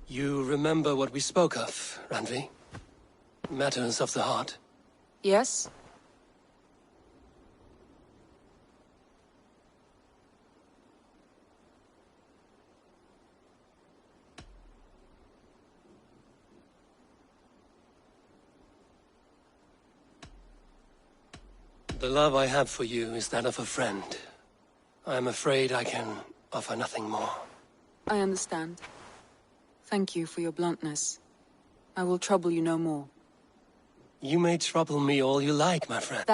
You remember what we spoke of, Randvi? Matters of the heart. Yes? The love I have for you is that of a friend. I am afraid I can offer nothing more. I understand. Thank you for your bluntness. I will trouble you no more. You may trouble me all you like, my friend.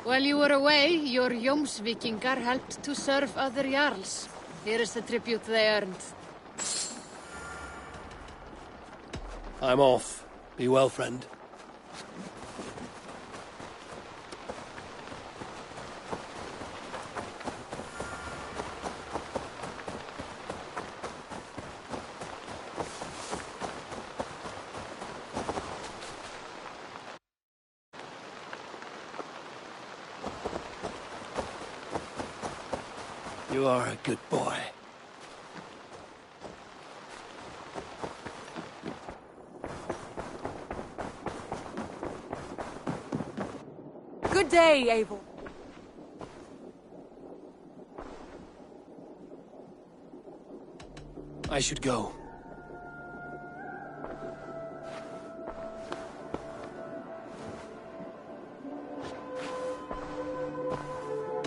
While you were away, your Jomsvikingar helped to serve other Jarls. Here is the tribute they earned. I'm off. Be well, friend. You are a good boy. Good day, Abel. I should go.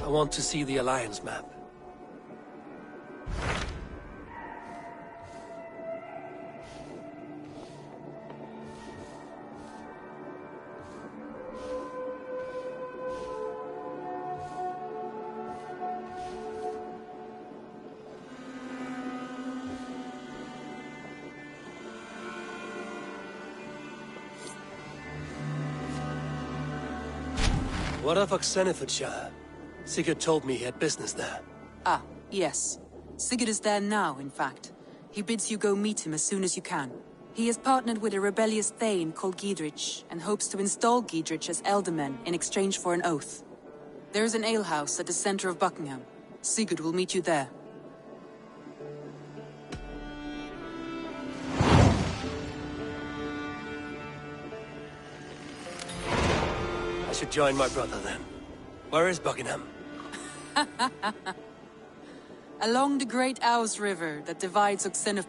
I want to see the Alliance map. What of Oxenfordshire? Sigurd told me he had business there. Ah, yes. Sigurd is there now, in fact. He bids you go meet him as soon as you can. He has partnered with a rebellious Thane called Giedrich, and hopes to install Giedrich as Elderman in exchange for an oath. There is an alehouse at the center of Buckingham. Sigurd will meet you there. I should join my brother then. Where is Buckingham? Along the great Ouse River that divides Oxenford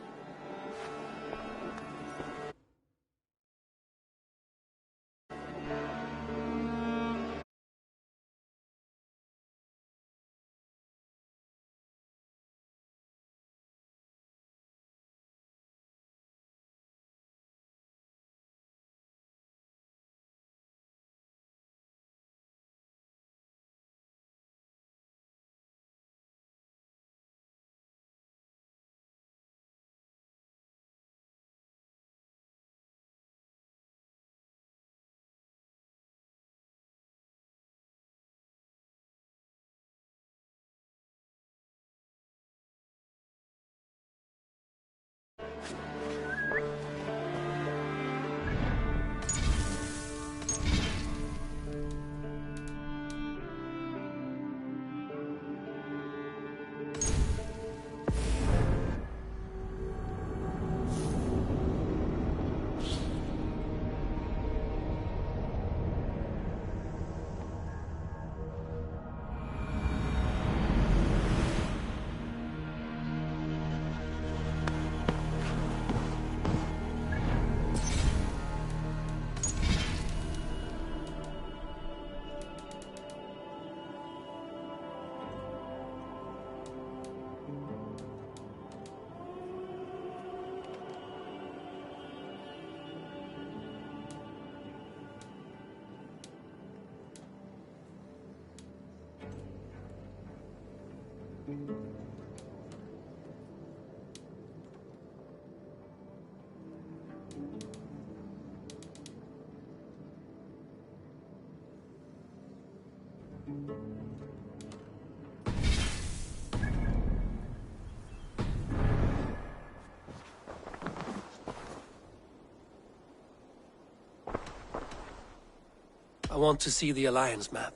I want to see the Alliance map.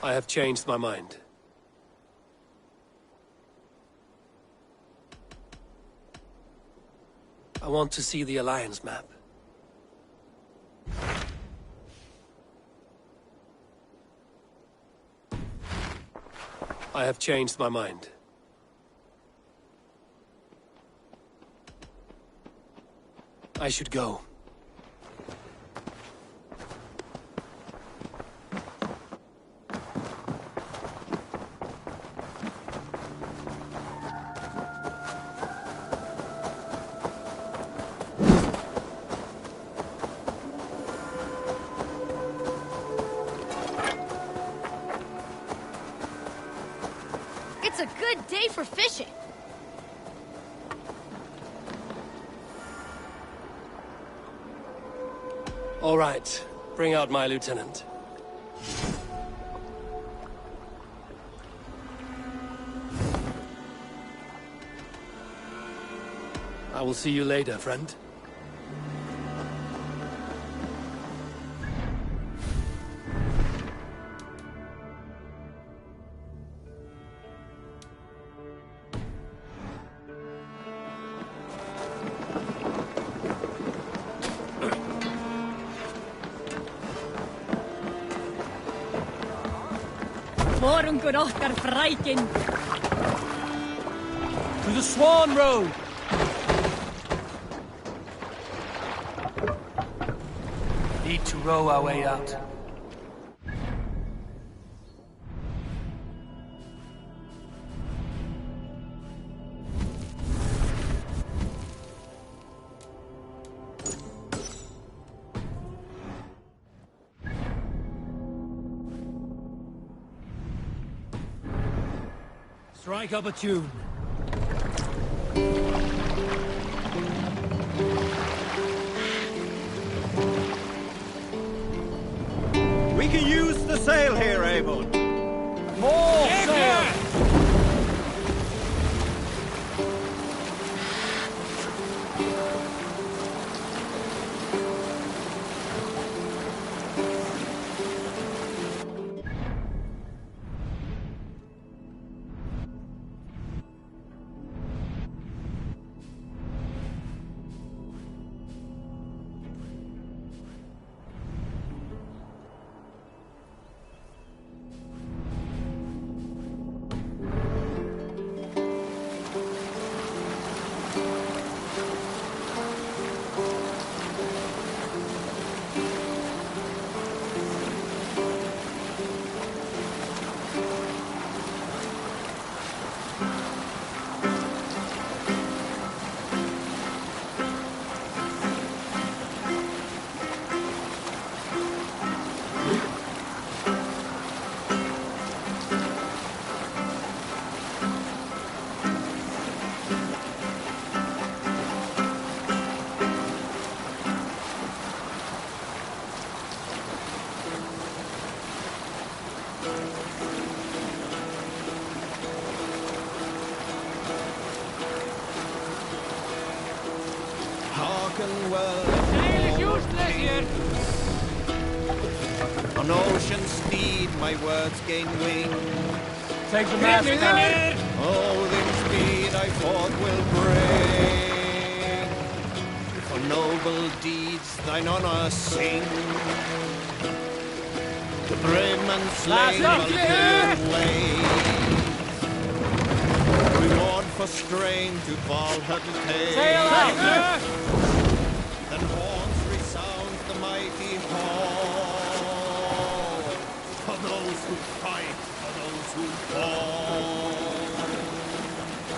I have changed my mind. I want to see the Alliance map. I have changed my mind. I should go. It's a good day for fishing. All right, bring out my lieutenant. I will see you later, friend. Vorungur okkar frækin. To the Swan Road! Need to row our way out. Strike up a tune. We can use the sail here, Eivor. More sail! Hearken well. Sail is useless here! On ocean steed my words gain wing. Take the mast down. Holding speed I forth will bring. For noble deeds thine honor sing. The brim and slain Valhalla ways. Reward for strain to Valhalla pay. Sail out! Then horns resound the mighty hall. For those who fight, for those who fall.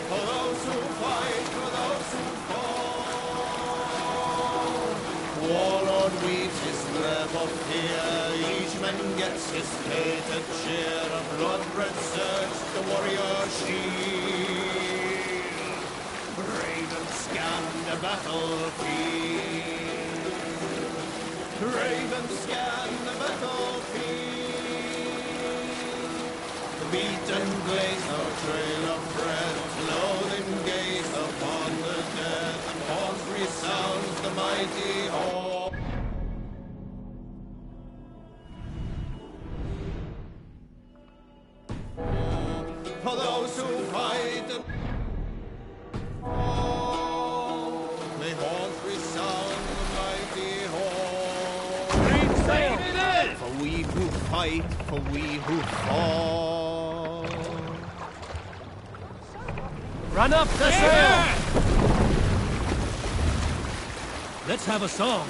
For those who fight, for those who fall. Warlord weaves his web of fear, each man gets his hated share of blood-red surge, the warrior shield. Ravens scan the battlefield. Ravens scan the battlefield. The beaten glaze no trail of bread, loathing gaze upon the dead, and horns resounds the mighty horn. For those who fight and fall, may horns resound the mighty horn. For we who fight, for we who fall. Run up the sail! Let's have a song.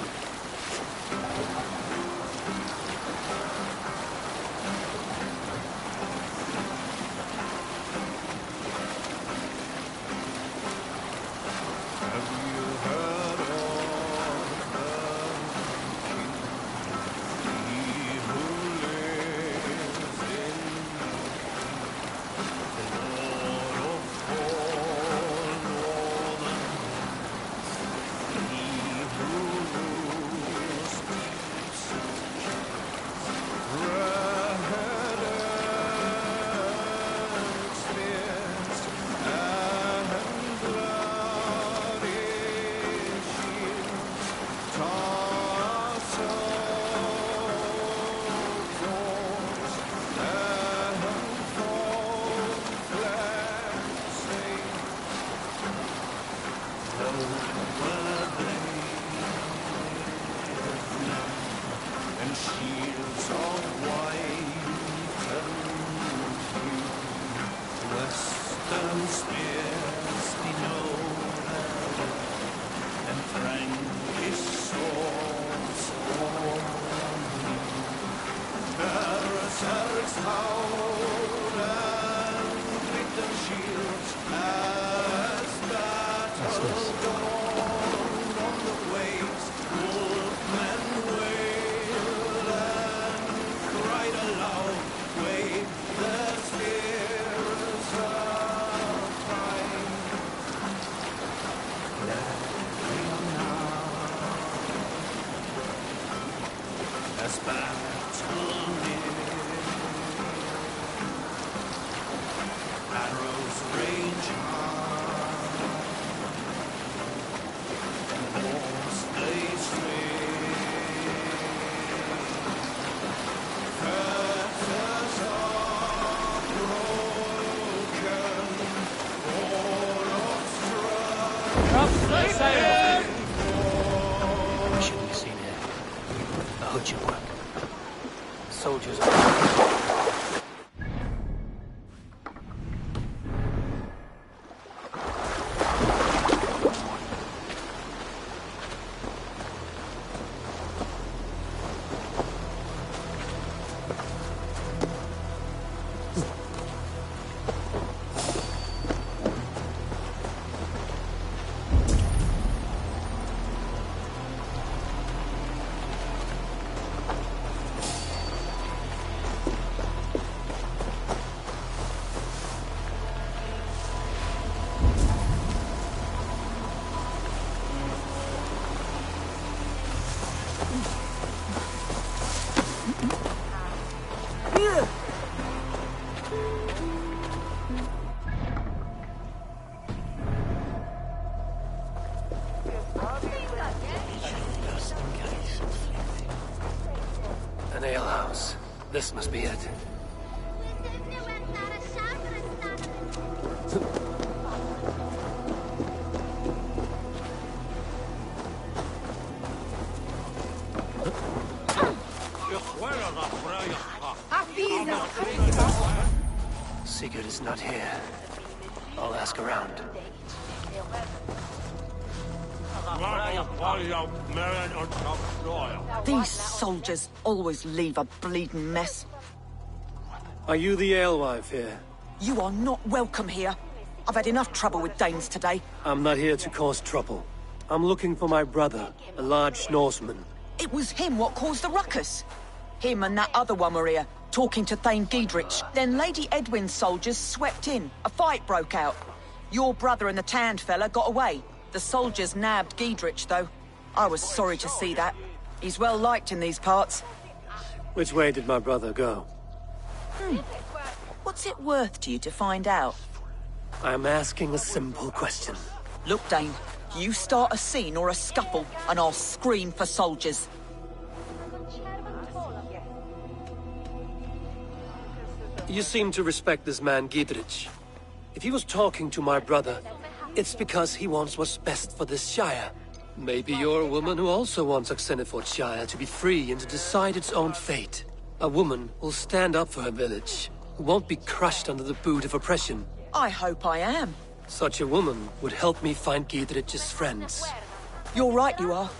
We shouldn't be seen here. The hood should work. Soldiers are... An alehouse. This must be it. Sigurd is not here. I'll ask around. These soldiers always leave a bleeding mess. Are you the alewife here? You are not welcome here. I've had enough trouble with Danes today. I'm not here to cause trouble. I'm looking for my brother, a large Norseman. It was him what caused the ruckus. Him and that other one were here, talking to Thane Giedrich. Then Lady Edwin's soldiers swept in. A fight broke out. Your brother and the tanned fella got away. The soldiers nabbed Giedrich, though. I was sorry to see that. He's well liked in these parts. Which way did my brother go? What's it worth to you to find out? I'm asking a simple question. Look, Dane, you start a scene or a scuffle, and I'll scream for soldiers. You seem to respect this man, Giedrich. If he was talking to my brother, it's because he wants what's best for this Shire. Maybe you're a woman who also wants Oxenford Shire to be free and to decide its own fate. A woman who'll stand up for her village, who won't be crushed under the boot of oppression. I hope I am. Such a woman would help me find Giedrich's friends. You're right, you are.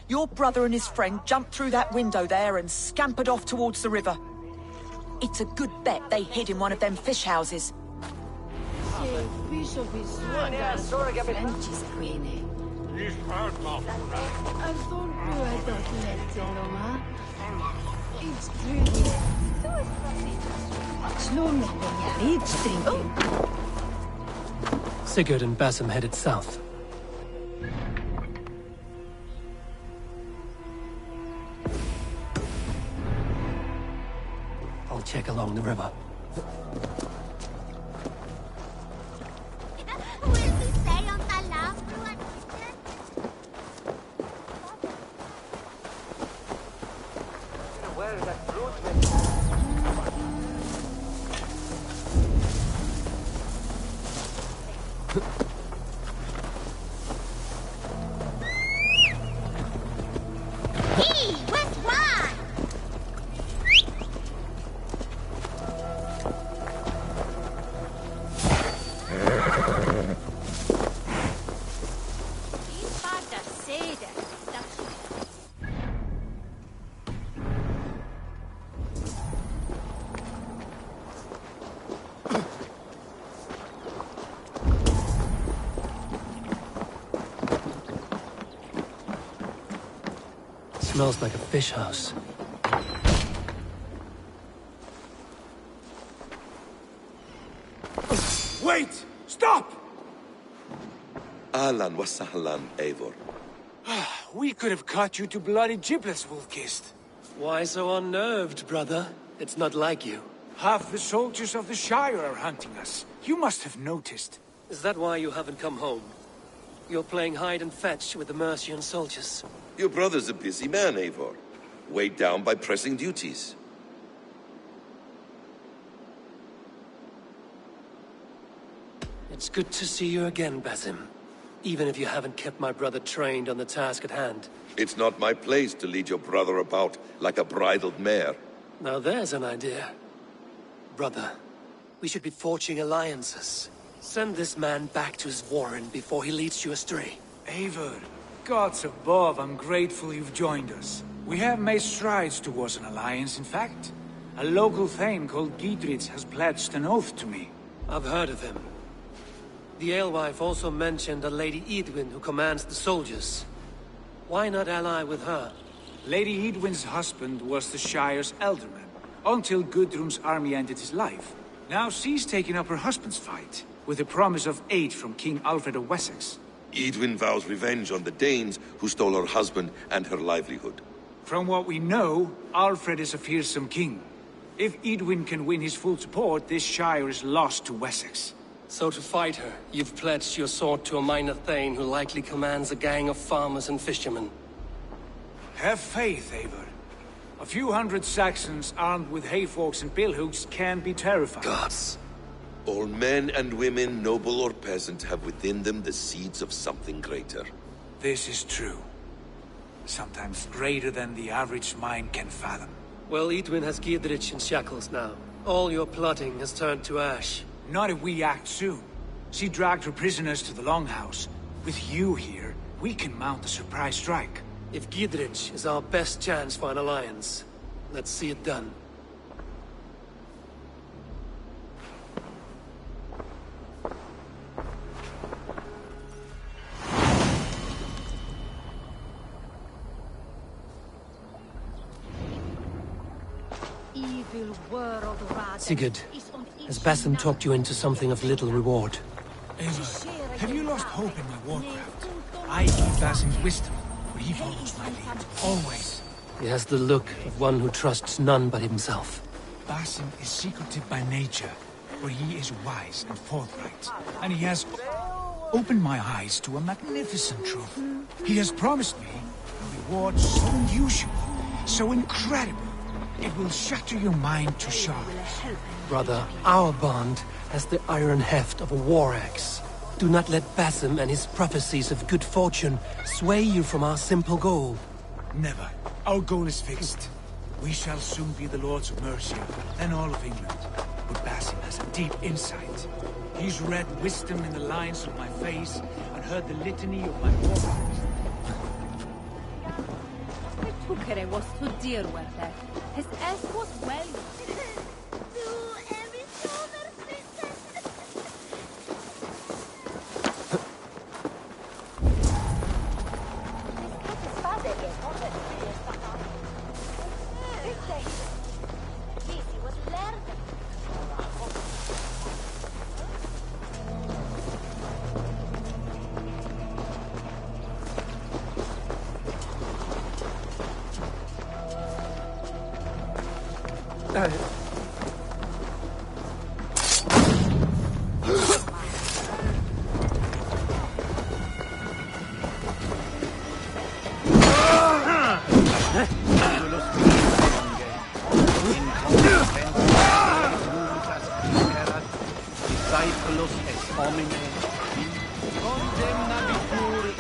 Your brother and his friend jumped through that window there and scampered off towards the river. It's a good bet they hid in one of them fish houses. Sigurd and Basim headed south. I'll check along the river. Smells like a fish house. Wait! Stop! Ahlan wa sahlan, Eivor. We could have cut you to bloody giblets, Wolf-Kissed. Why so unnerved, brother? It's not like you. Half the soldiers of the Shire are hunting us. You must have noticed. Is that why you haven't come home? You're playing hide and fetch with the Mercian soldiers. Your brother's a busy man, Eivor. Weighed down by pressing duties. It's good to see you again, Basim. Even if you haven't kept my brother trained on the task at hand. It's not my place to lead your brother about like a bridled mare. Now there's an idea. Brother, we should be forging alliances. Send this man back to his warren before he leads you astray. Eivor, gods above, I'm grateful you've joined us. We have made strides towards an alliance, in fact. A local thane called Giedrich has pledged an oath to me. I've heard of him. The alewife also mentioned a Lady Edwin who commands the soldiers. Why not ally with her? Lady Edwin's husband was the Shire's elderman, until Gudrun's army ended his life. Now she's taken up her husband's fight, with the promise of aid from King Alfred of Wessex. Edwin vows revenge on the Danes who stole her husband and her livelihood. From what we know, Alfred is a fearsome king. If Edwin can win his full support, this Shire is lost to Wessex. So to fight her, you've pledged your sword to a minor thane who likely commands a gang of farmers and fishermen. Have faith, Eivor. A few hundred Saxons armed with hayforks and billhooks can be terrifying. Gods. All men and women, noble or peasant, have within them the seeds of something greater. This is true. Sometimes greater than the average mind can fathom. Well, Edwin has Giedrich in shackles now. All your plotting has turned to ash. Not if we act soon. She dragged her prisoners to the Longhouse. With you here, we can mount a surprise strike. If Giedrich is our best chance for an alliance, let's see it done. evil world, Raden, Sigurd, is on has Basim talked you into something of little reward? Eivor, have you lost hope in my warcraft? I heed Basim's wisdom, but he follows my lead. Always. He has the look of one who trusts none but himself. Basim is secretive by nature, but he is wise and forthright. And he has opened my eyes to a magnificent truth. He has promised me a reward so unusual, so incredible, it will shatter your mind to shards. Brother, our bond has the iron heft of a war axe. Do not let Basim and his prophecies of good fortune sway you from our simple goal. Never. Our goal is fixed. We shall soon be the Lords of Mercia, and all of England. But Basim has a deep insight. He's read wisdom in the lines of my face, and heard the litany of my warcraft. Tukere was to deal with it. His ass was well.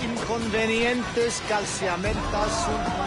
Inconvenientes calciamentas sunt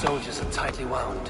Soldiers are tightly wound.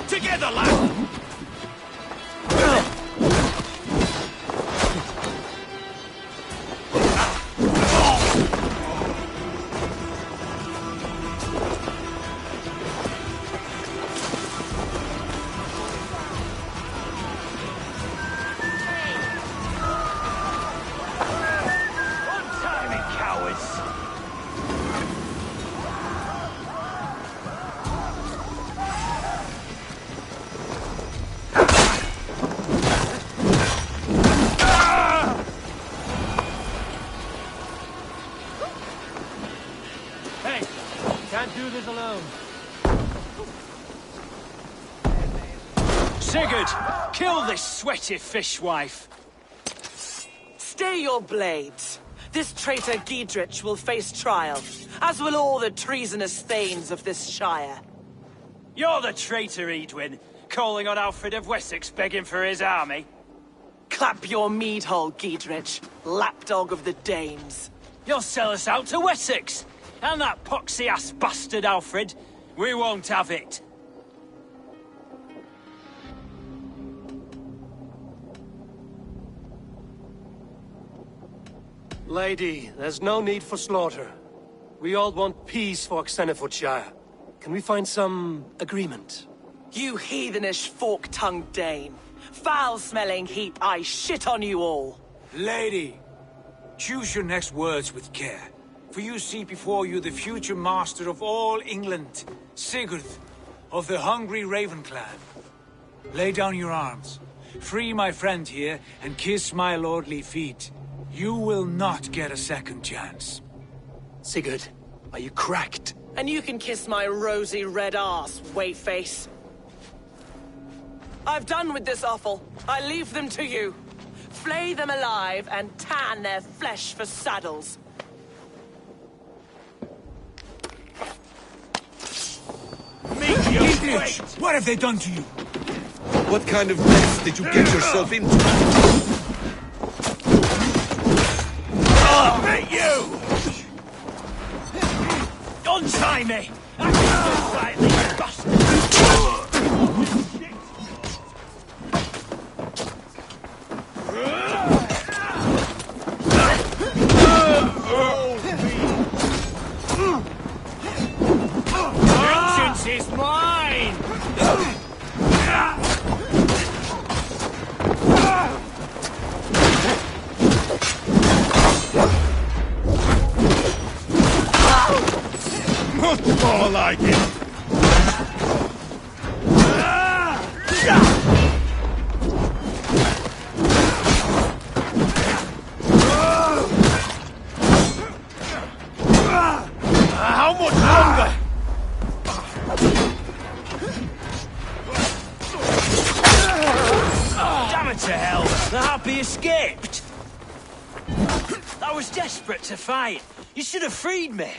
Together, lad! Do this alone. Sigurd, kill this sweaty fishwife. Stay your blades. This traitor Giedrich will face trial, as will all the treasonous thanes of this shire. You're the traitor, Edwin, calling on Alfred of Wessex begging for his army. Clap your mead hole, Giedrich, lapdog of the Danes. You'll sell us out to Wessex! And that poxy-ass bastard, Alfred. We won't have it. Lady, there's no need for slaughter. We all want peace for Xenofordshire. Can we find some agreement? You heathenish fork-tongued Dane. Foul-smelling heap, I shit on you all. Lady, choose your next words with care. For you see before you the future master of all England, Sigurd, of the hungry Raven clan. Lay down your arms, free my friend here, and kiss my lordly feet. You will not get a second chance. Sigurd, are you cracked? And you can kiss my rosy red arse, wayface. I've done with this offal. I leave them to you. Flay them alive and tan their flesh for saddles. Giedrich, what have they done to you? What kind of mess did you get yourself into? Hit you! Untie me! Slightly, you bastard! Vengeance is mine! Much more like it! How much longer? Damn it to hell! The harpy escaped! I was desperate to fight. You should have freed me.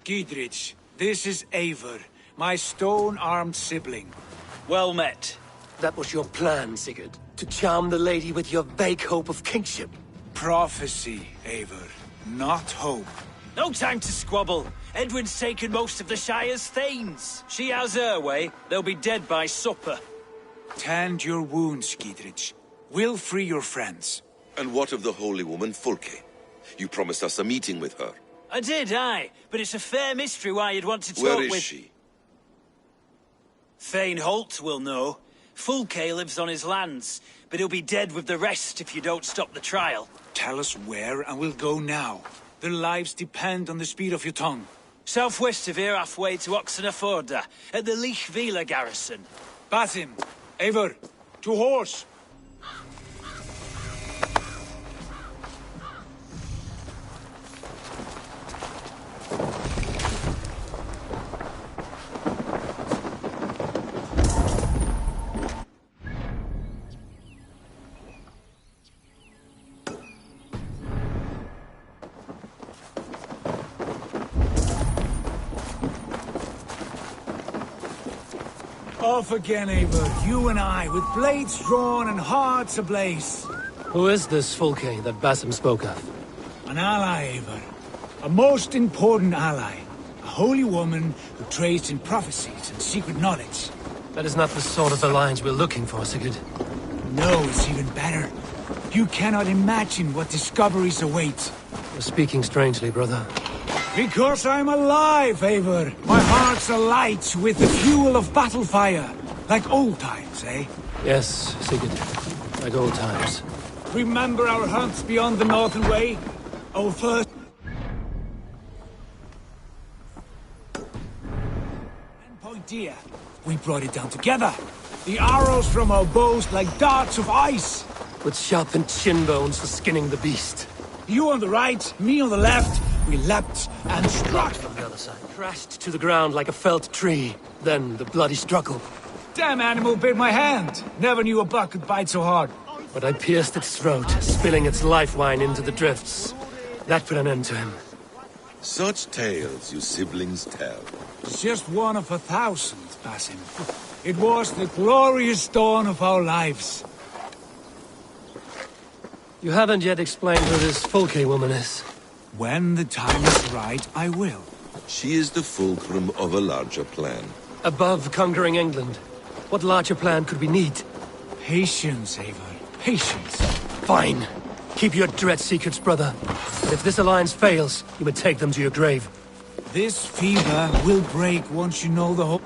Giedrich, this is Eivor, my stone-armed sibling. Well met. That was your plan, Sigurd. To charm the lady with your vague hope of kingship. Prophecy, Eivor, not hope. No time to squabble. Edwin's taken most of the Shire's thanes. She has her way. They'll be dead by supper. Tend your wounds, Giedrich. We'll free your friends. And what of the holy woman, Fulke? You promised us a meeting with her. I did, aye. But it's a fair mystery why you'd want to talk Where is with... she? Thane Holt will know. Fulke lives on his lands, but he'll be dead with the rest if you don't stop the trial. Tell us where, and we'll go now. Their lives depend on the speed of your tongue. Southwest of here, halfway to Oxenaforda, at the Lichvila garrison. Basim, Eivor, to horse! Off again, Eivor. You and I, with blades drawn and hearts ablaze. Who is this Fulke that Basim spoke of? An ally, Eivor. A most important ally. A holy woman who trades in prophecies and secret knowledge. That is not the sort of alliance we're looking for, Sigurd. No, it's even better. You cannot imagine what discoveries await. You're speaking strangely, brother. Because I'm alive, Eivor. My heart's alight with the fuel of battle fire. Like old times, eh? Yes, Sigurd. Like old times. Remember our hunts beyond the Northern Way? Our first... Point deer. We brought it down together. The arrows from our bows like darts of ice. With sharpened shin bones for skinning the beast. You on the right, me on the left. We leapt and struck. From the other side. Crashed to the ground like a felled tree. Then the bloody struggle. Damn animal bit my hand. Never knew a buck could bite so hard. But I pierced its throat, spilling its life wine into the drifts. That put an end to him. Such tales you siblings tell. It's just one of 1,000, Basim. It was the glorious dawn of our lives. You haven't yet explained who this Fulke woman is. When the time is right, I will. She is the fulcrum of a larger plan. Above conquering England, what larger plan could we need? Patience, Eivor. Patience. Fine. Keep your dread secrets, brother. But if this alliance fails, you would take them to your grave. This fever will break once you know the whole...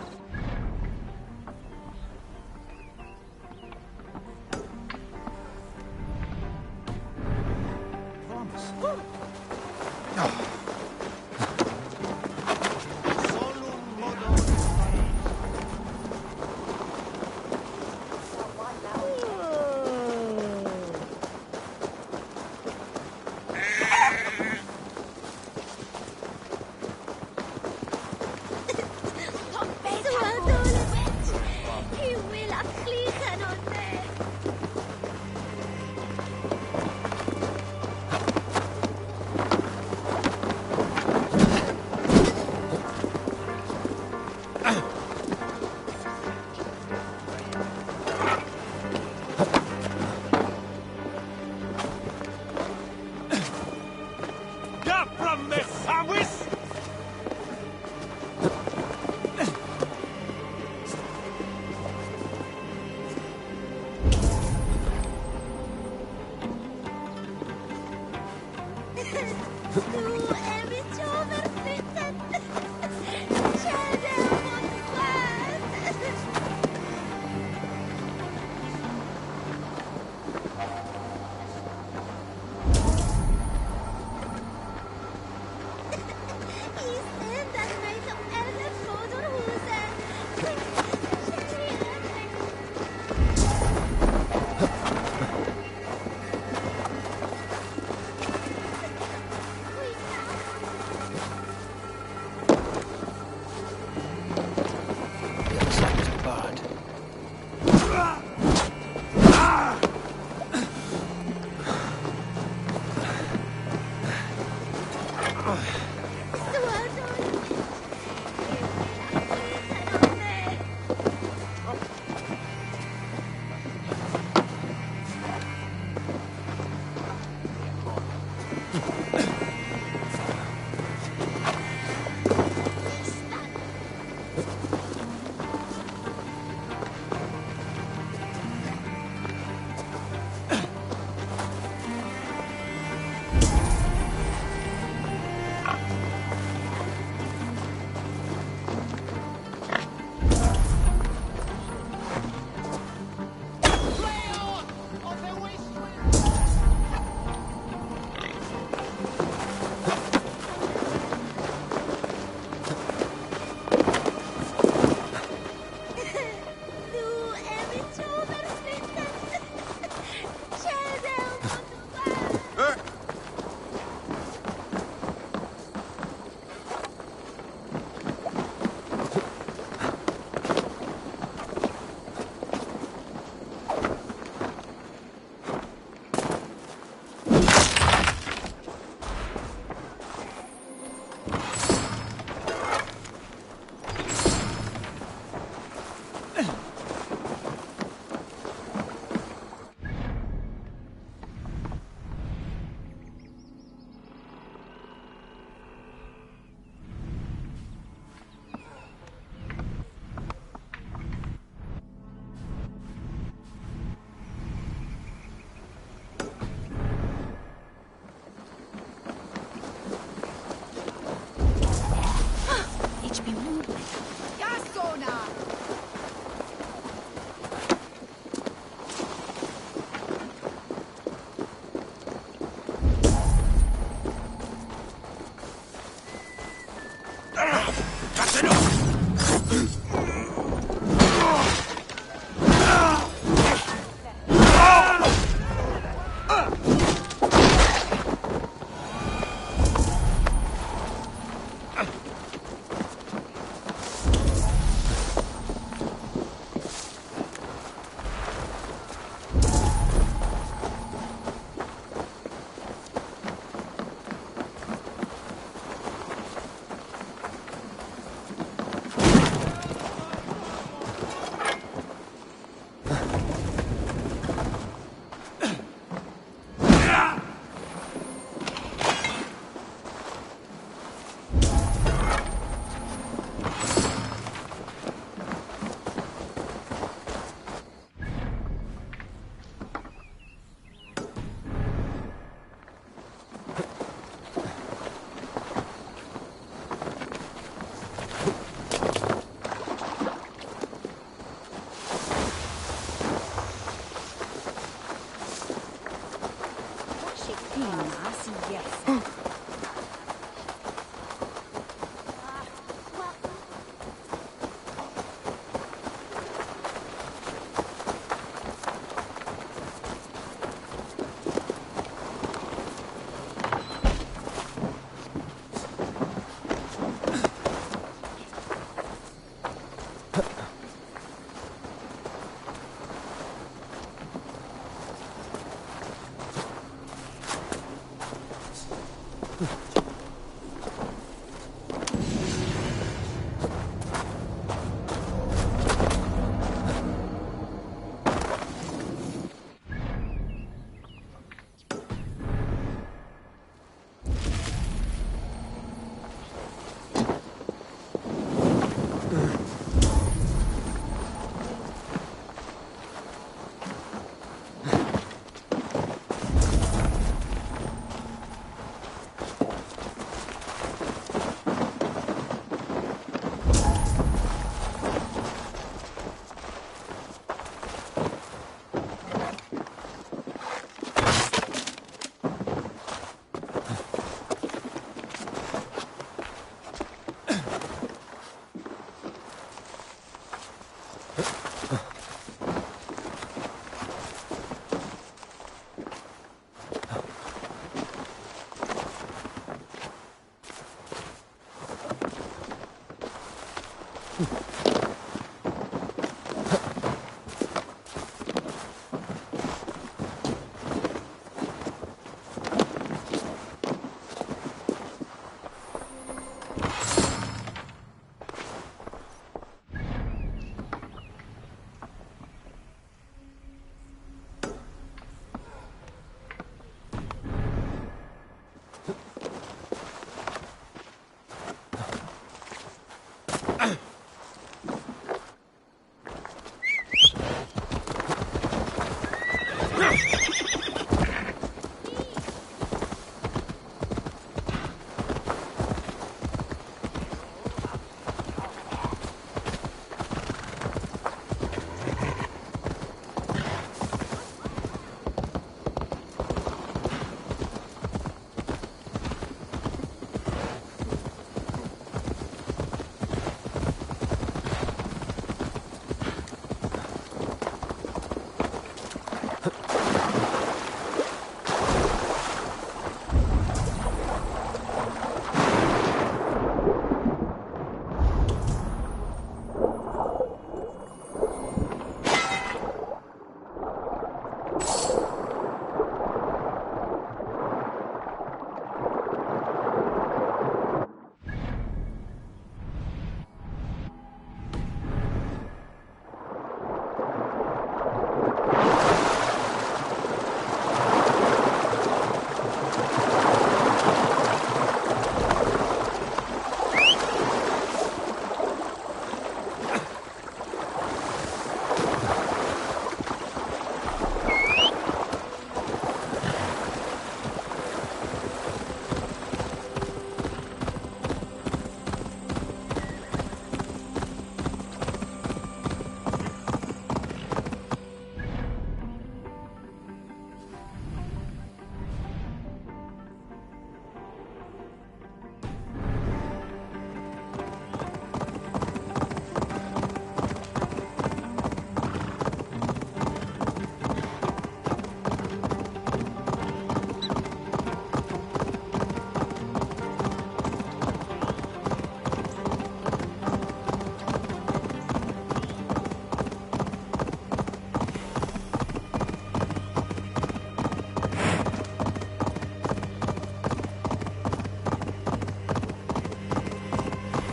Así yes.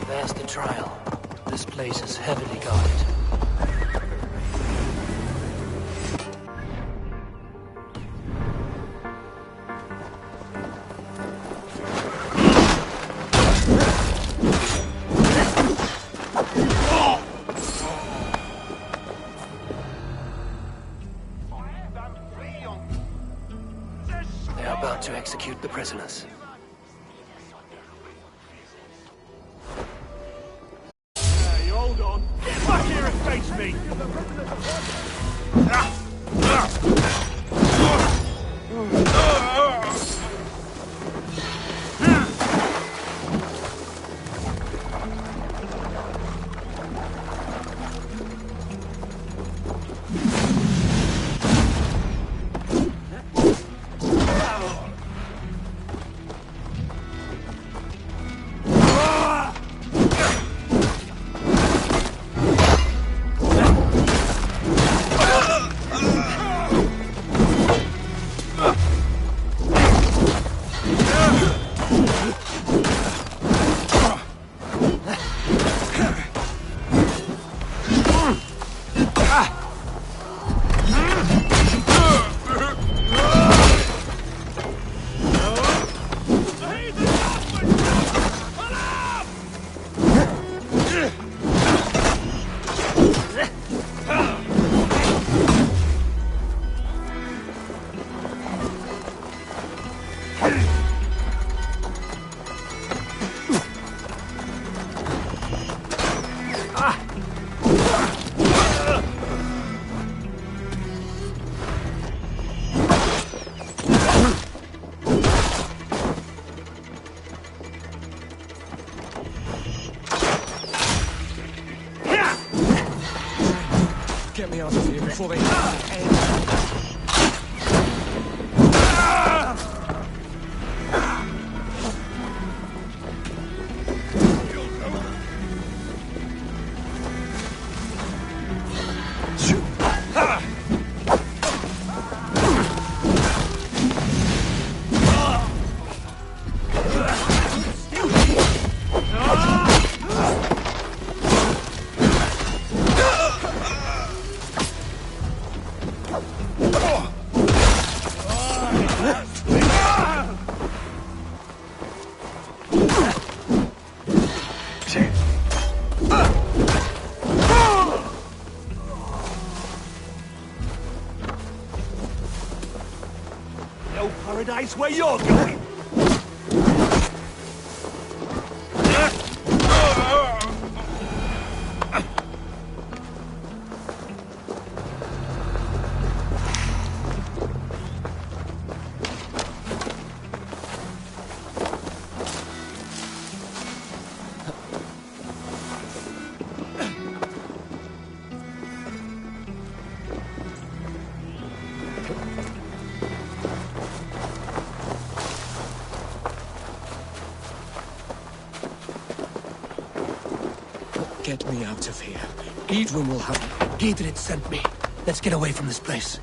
There's the trial. This place is heavily guarded. They are about to execute the prisoners. Hold on. Get back here and face me! me out of here before they... No paradise where you're going! Get me out of here. Idrun will have... Gidrid sent me. Let's get away from this place.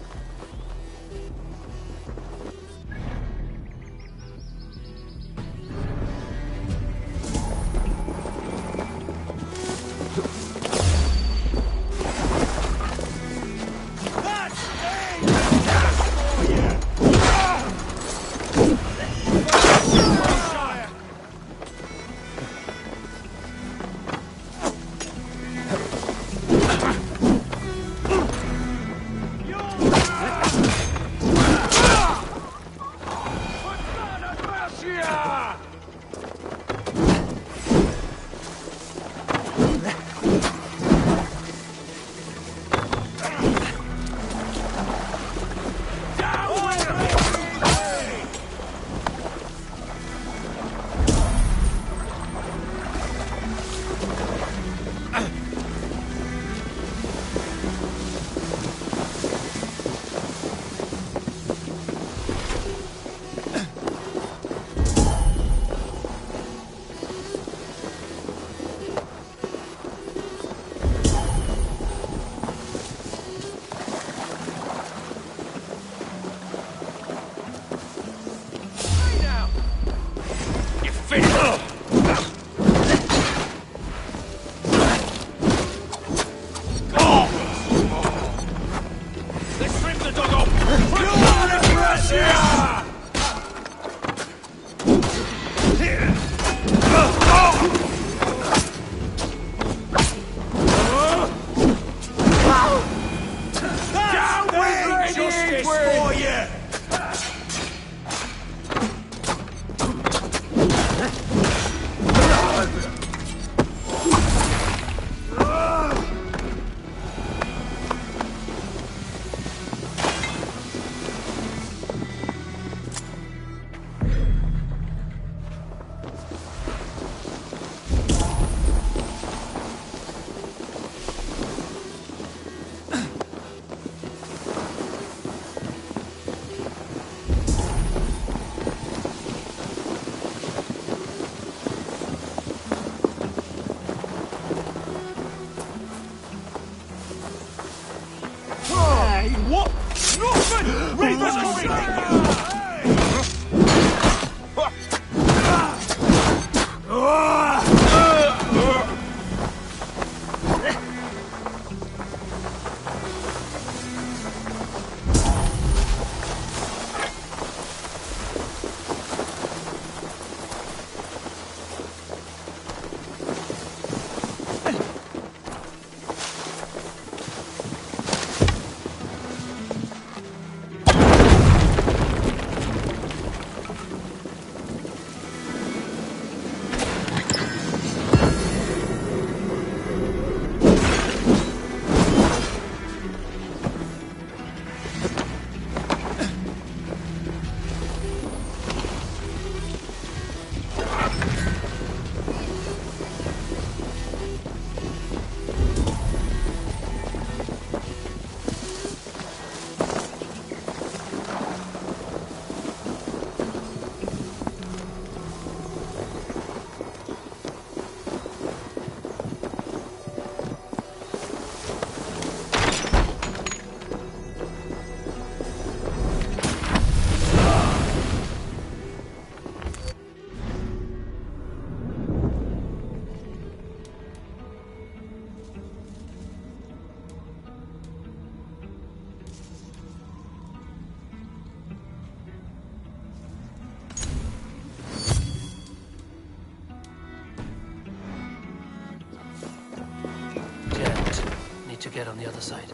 to get on the other side.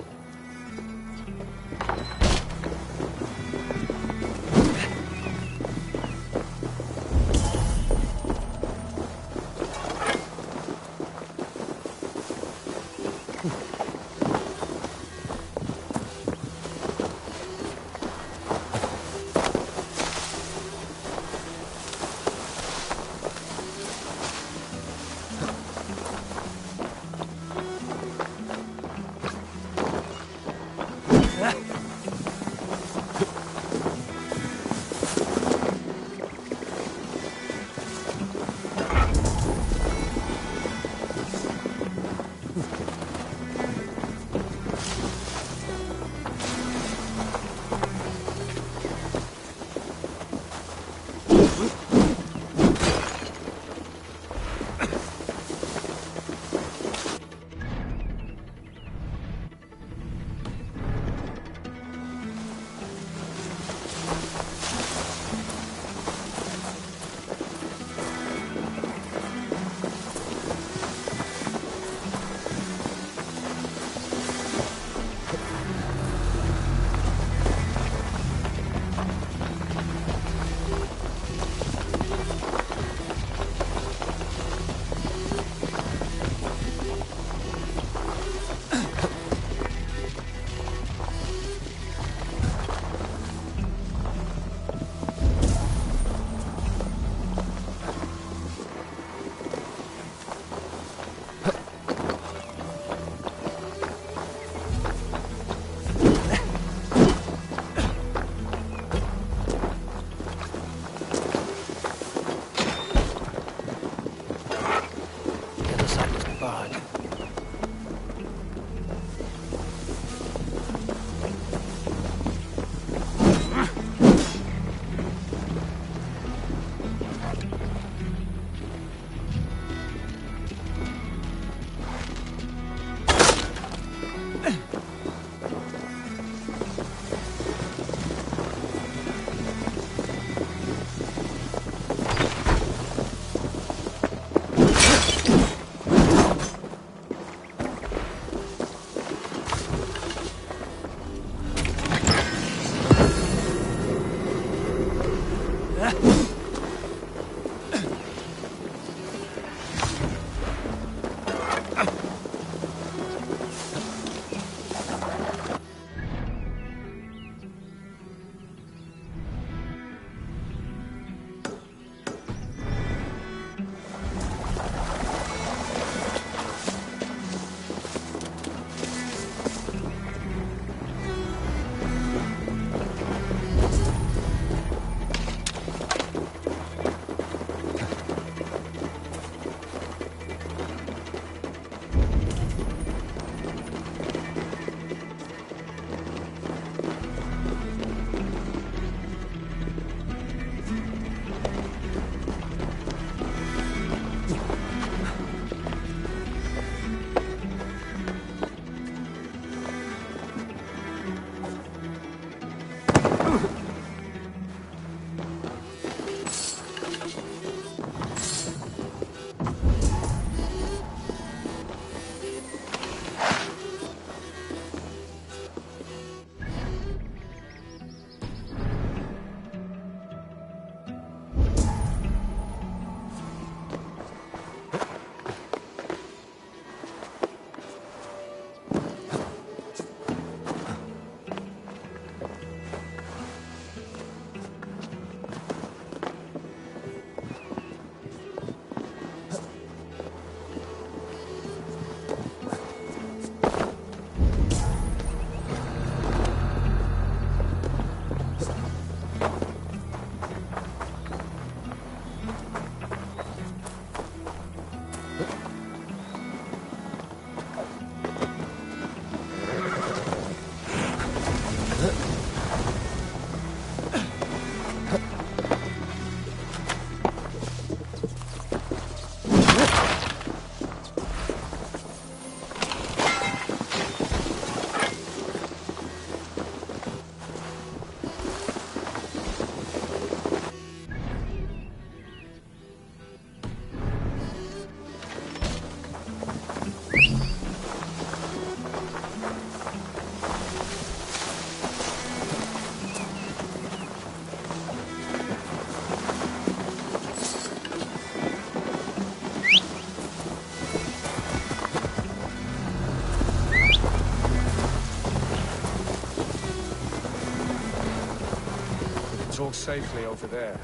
safely over there.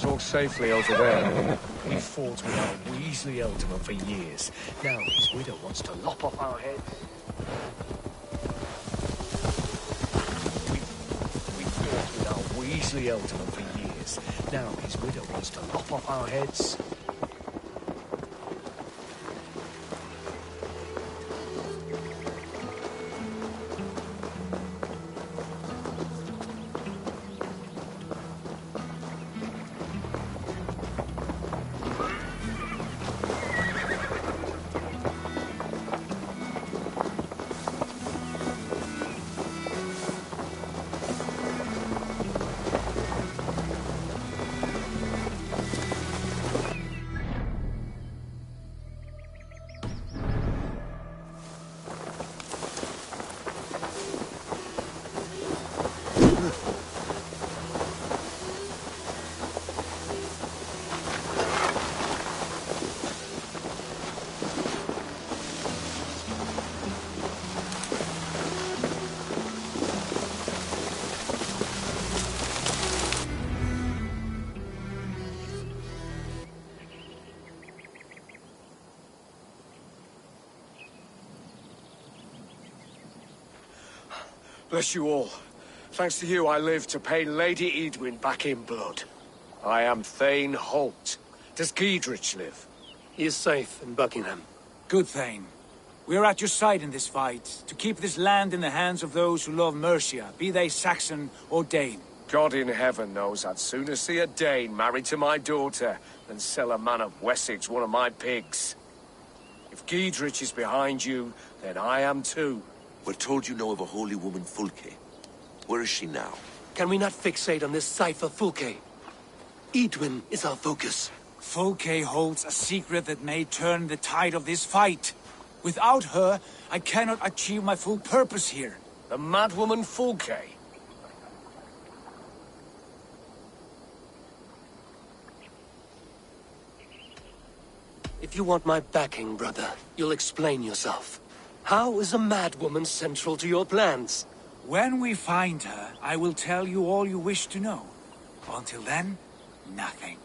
Talk safely over there. We fought with our Weasley Elderman for years. Now his widow wants to lop off our heads. We fought with our Weasley Elderman for years. Now his widow wants to lop off our heads. Bless you all. Thanks to you, I live to pay Lady Edwin back in blood. I am Thane Holt. Does Giedrich live? He is safe in Buckingham. Good, Thane. We are at your side in this fight, to keep this land in the hands of those who love Mercia, be they Saxon or Dane. God in heaven knows I'd sooner see a Dane married to my daughter than sell a man of Wessex one of my pigs. If Giedrich is behind you, then I am too. We're told you know of a holy woman, Fulke. Where is she now? Can we not fixate on this cipher, Fulke? Edwin is our focus. Fulke holds a secret that may turn the tide of this fight. Without her, I cannot achieve my full purpose here. The madwoman Fulke? If you want my backing, brother, you'll explain yourself. How is a madwoman central to your plans? When we find her, I will tell you all you wish to know. Until then, nothing.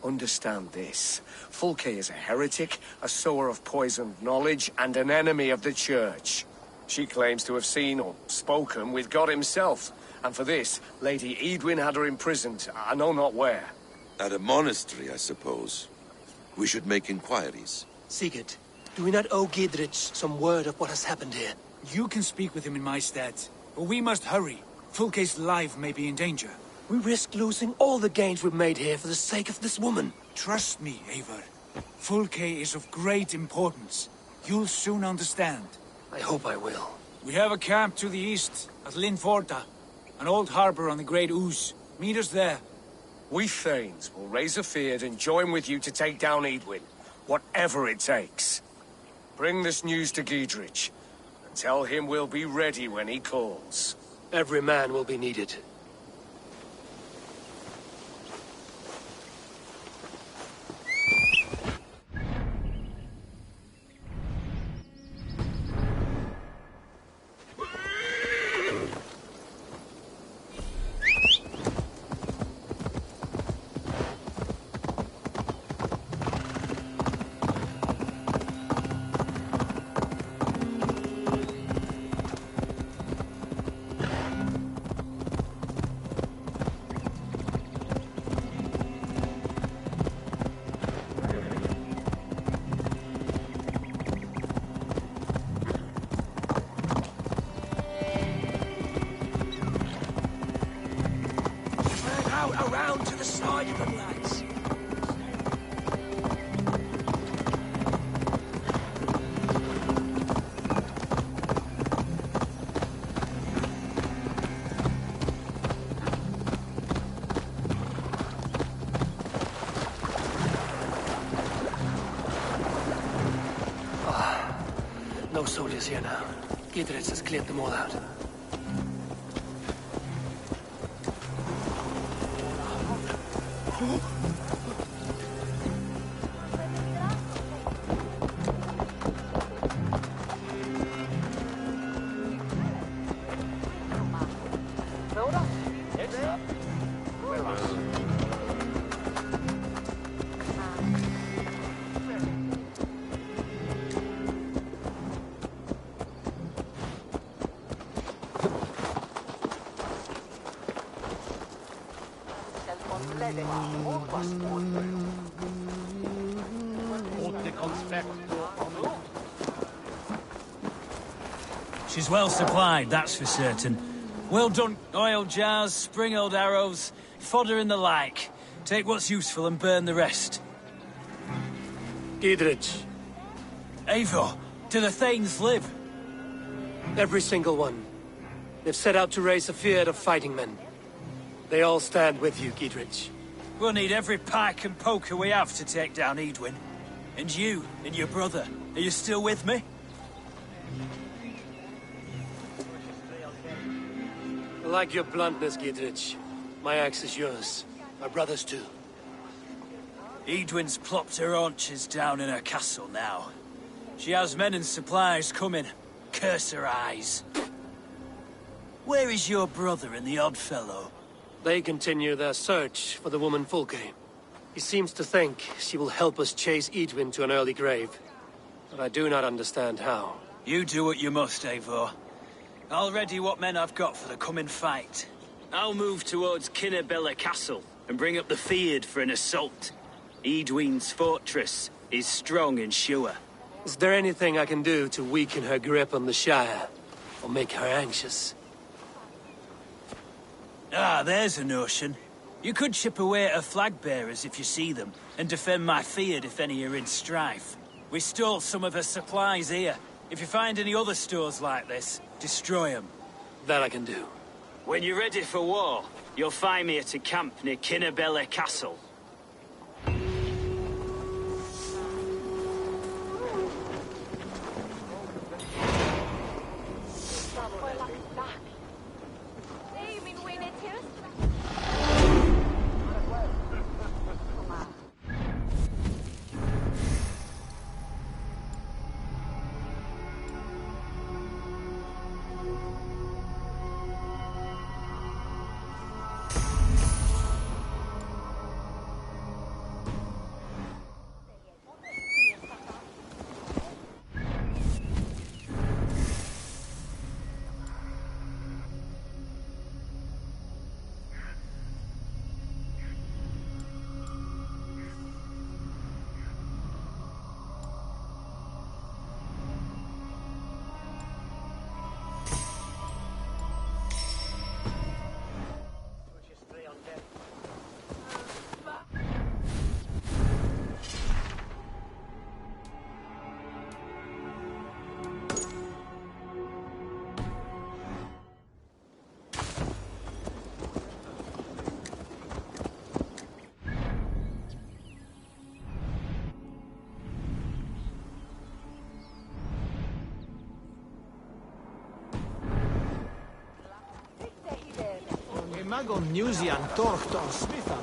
Understand this. Fulke is a heretic, a sower of poisoned knowledge, and an enemy of the Church. She claims to have seen or spoken with God himself, and for this, Lady Edwin had her imprisoned, I know not where. At a monastery, I suppose. We should make inquiries. Sigurd, do we not owe Giedrich some word of what has happened here? You can speak with him in my stead, but we must hurry. Fulke's life may be in danger. We risk losing all the gains we've made here for the sake of this woman. Trust me, Eivor. Fulke is of great importance. You'll soon understand. I hope I will. We have a camp to the east, at Linforda. An old harbor on the Great Ouse. Meet us there. We Thanes will raise a feard and join with you to take down Edwin, whatever it takes. Bring this news to Giedrich, and tell him we'll be ready when he calls. Every man will be needed. round to the side of them, lads. No soldiers here now. Gidritz has cleared them all out. She's well supplied, that's for certain. Well done, oil jars, spring-old arrows, fodder and the like. Take what's useful and burn the rest. Gidritch. Eivor, do the Thanes live? Every single one. They've set out to raise a fear of fighting men. They all stand with you, Gidritch. We'll need every pike and poker we have to take down Edwin. And you, and your brother, are you still with me? I like your bluntness, Gidritch. My axe is yours. My brother's too. Edwin's plopped her haunches down in her castle now. She has men and supplies coming. Curse her eyes. Where is your brother and the odd fellow? They continue their search for the woman Fulke. He seems to think she will help us chase Edwin to an early grave. But I do not understand how. You do what you must, Eivor. I'll ready what men I've got for the coming fight. I'll move towards Kinnabella Castle and bring up the Fyrd for an assault. Edwin's fortress is strong and sure. Is there anything I can do to weaken her grip on the Shire? Or make her anxious? Ah, there's a notion. You could chip away at her flag-bearers if you see them, and defend my Fyrd if any are in strife. We stole some of her supplies here. If you find any other stores like this, destroy them. That I can do. When you're ready for war, you'll find me at a camp near Kinnabella Castle. Magon Newsian Torchton Smithan.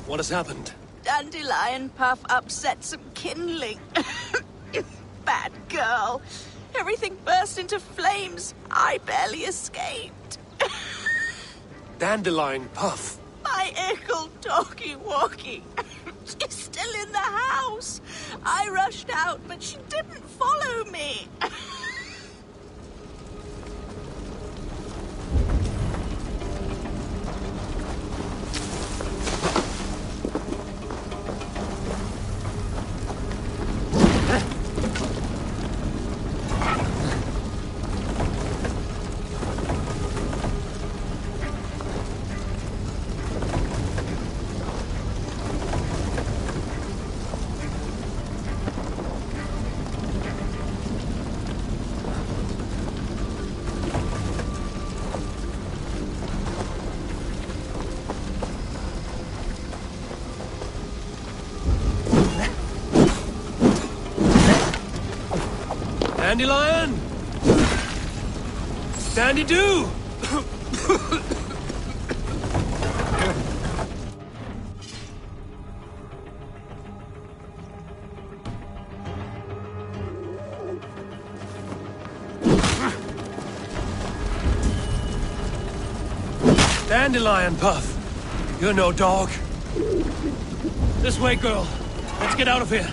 What has happened? Dandelion Puff upset some kindling. Bad girl. Everything burst into flames. I barely escaped. Dandelion Puff? My ickle doggy walkie. She's still in the house. I rushed out, but she didn't follow me. Dandelion! Dandy-do! Dandelion Puff! You're no dog. This way, girl. Let's get out of here.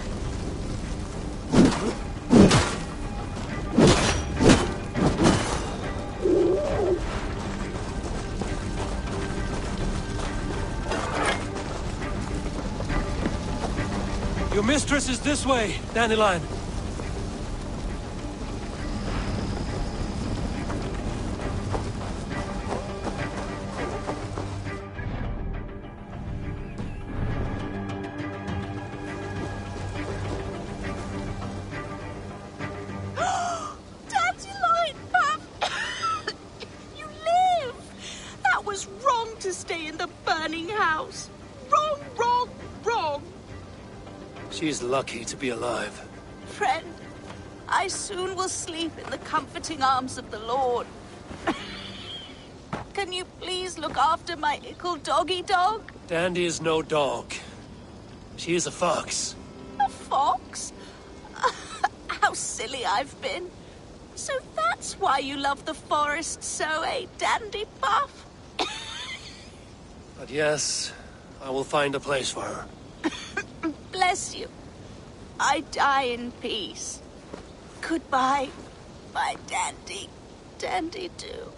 Your mistress is this way, Dandelion. Dandelion Puff! You live! That was wrong to stay in the burning house. Wrong, wrong, wrong. She's lucky to be alive. Friend, I soon will sleep in the comforting arms of the Lord. Can you please look after my ickle doggy dog? Dandy is no dog. She is a fox. A fox? How silly I've been. So that's why you love the forest so, eh, Dandy Puff? But yes, I will find a place for her. Bless you. I die in peace. Goodbye, my dandy. Dandy-do.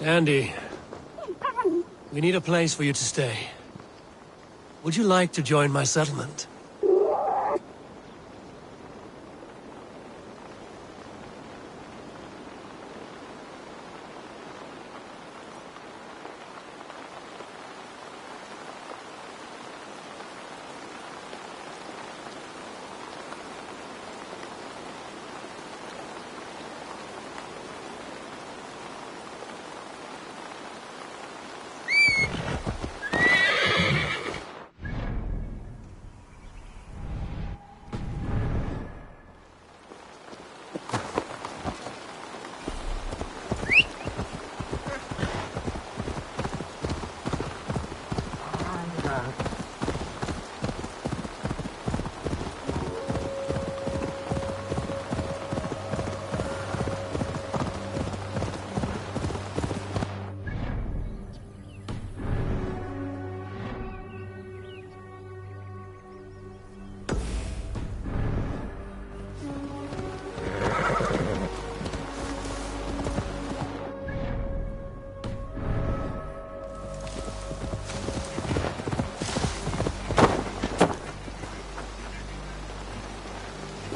Andy, we need a place for you to stay. Would you like to join my settlement?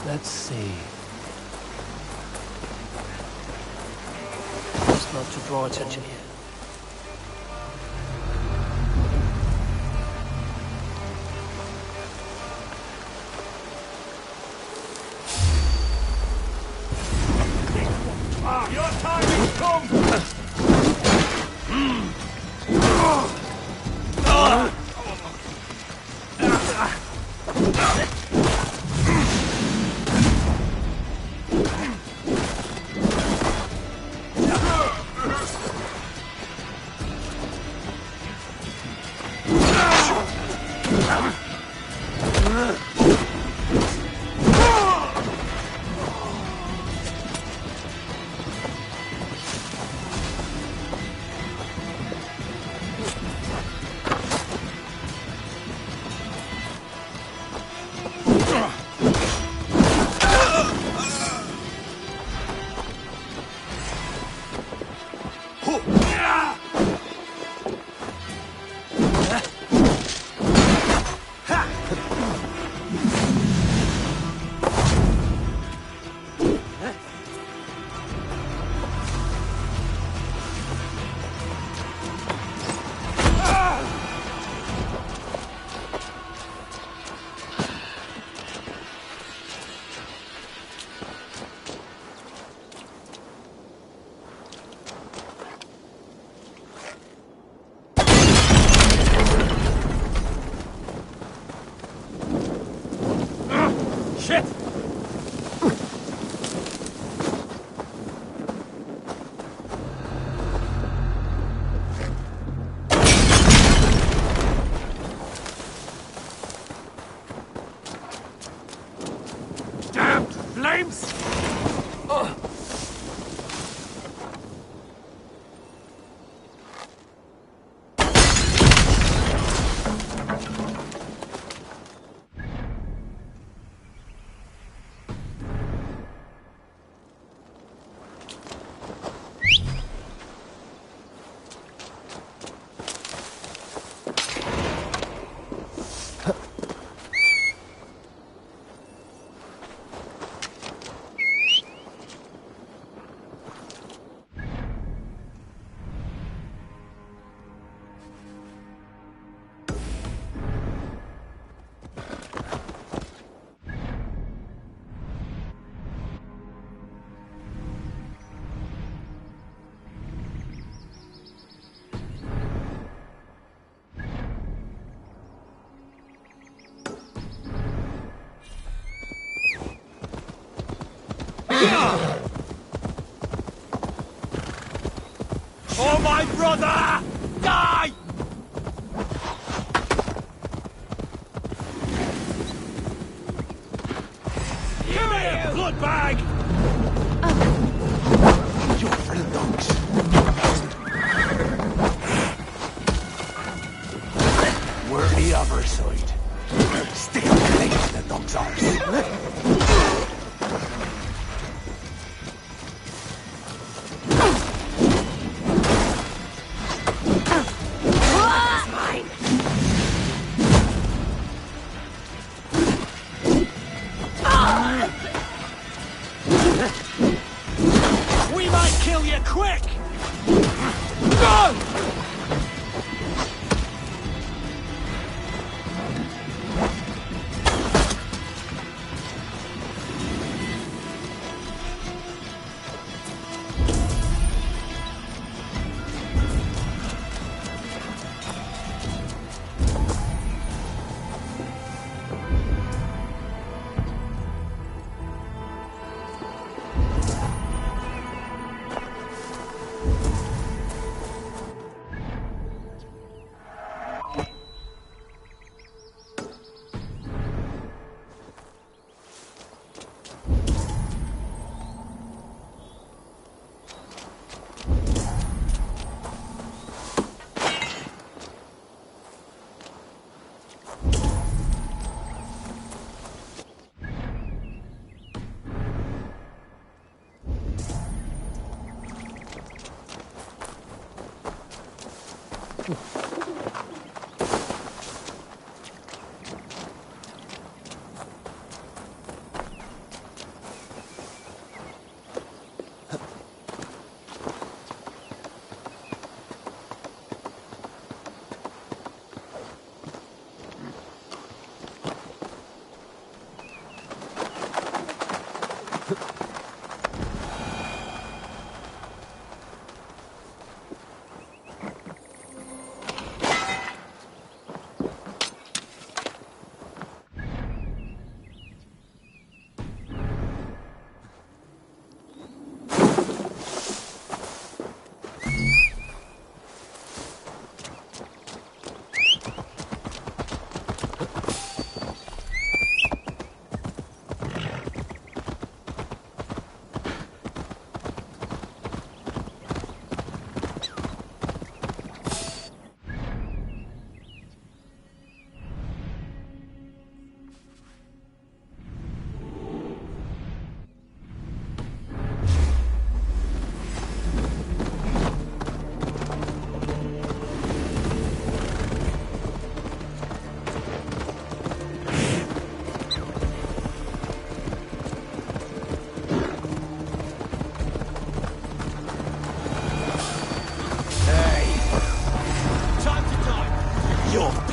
Let's see. Just not to draw attention here. Your time has come! Oh, my brother! Die! Give me a blood bag! You're for the dogs. We're the other side. Stick a blade in the dog's arse.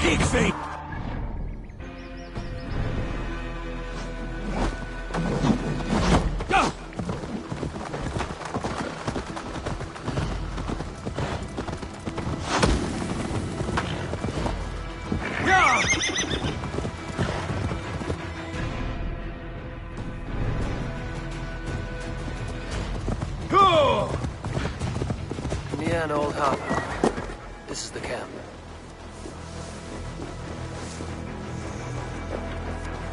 Pig feet! Near an old harbor. This is the camp.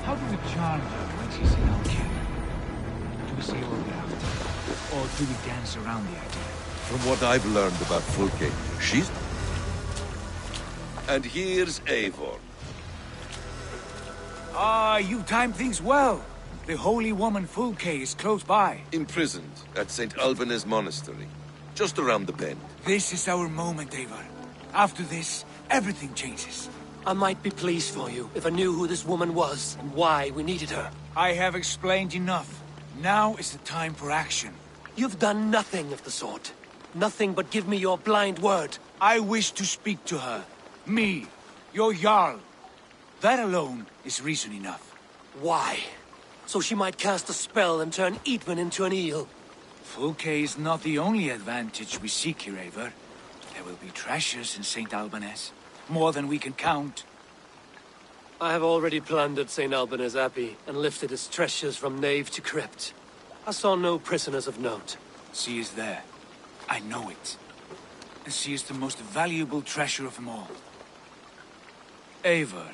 How do we charm her when she's in our camp? Do we say what we're after? Or do we dance around the idea? From what I've learned about Fulke, she's... And here's Eivor. Ah, you timed things well. The holy woman Fulke is close by. Imprisoned at St. Alban's Monastery, just around the bend. This is our moment, Eivor. After this, everything changes. I might be pleased for you if I knew who this woman was and why we needed her. I have explained enough. Now is the time for action. You've done nothing of the sort. Nothing but give me your blind word. I wish to speak to her. Me, your Jarl. That alone is reason enough. Why? So she might cast a spell and turn Eatman into an eel. Fulke is not the only advantage we seek here, Eivor. There will be treasures in St. Alban's. More than we can count. I have already plundered St. Alban's Abbey and lifted its treasures from nave to crypt. I saw no prisoners of note. She is there. I know it. And she is the most valuable treasure of them all. Eivor,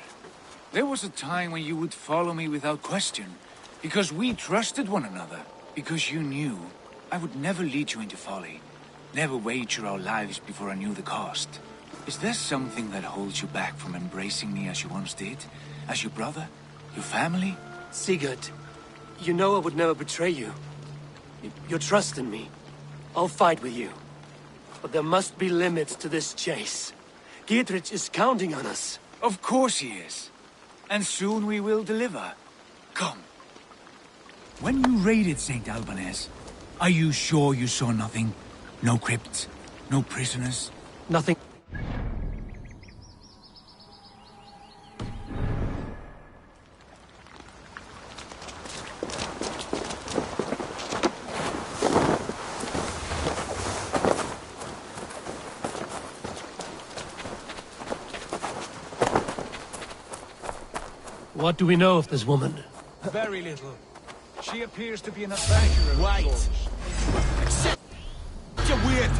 there was a time when you would follow me without question. Because we trusted one another. Because you knew I would never lead you into folly. Never wager our lives before I knew the cost. Is there something that holds you back from embracing me as you once did? As your brother? Your family? Sigurd, you know I would never betray you. Your trust in me. I'll fight with you. But there must be limits to this chase. Dietrich is counting on us. Of course he is. And soon we will deliver. Come. When you raided St. Alban's, are you sure you saw nothing? No crypts? No prisoners? Nothing. What do we know of this woman? Very little. She appears to be an adventurer. Wait! Such a weird...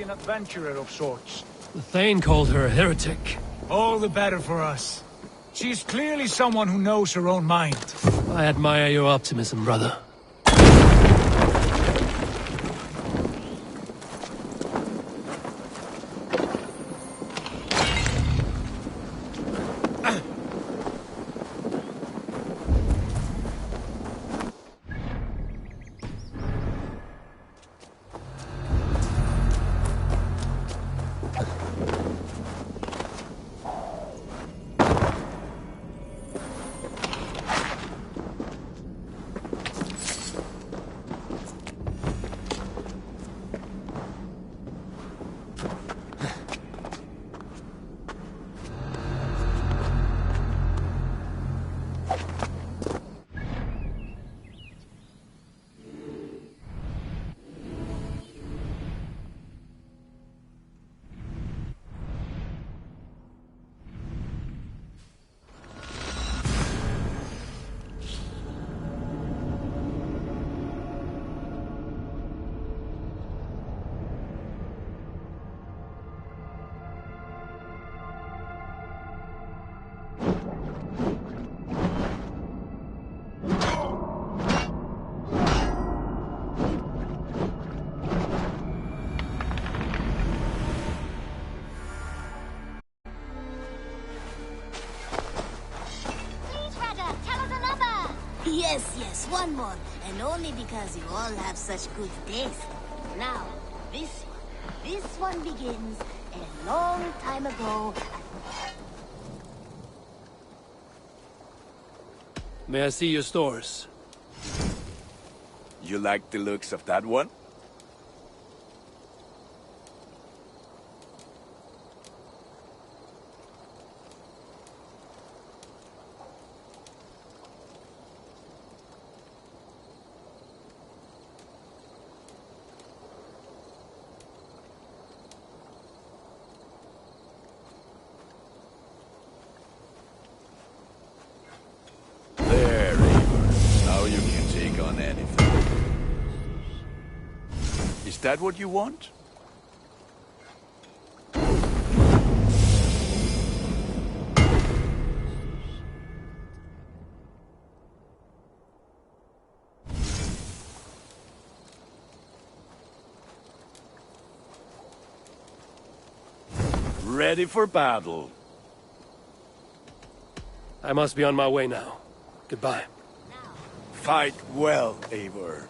an adventurer of sorts. The Thane called her a heretic. All the better for us. She's clearly someone who knows her own mind. I admire your optimism, brother. Yes, one more. And only because you all have such good taste. Now, this one begins a long time ago. May I see your stores? You like the looks of that one? Is that what you want? Ready for battle. I must be on my way now. Goodbye. Fight well, Eivor.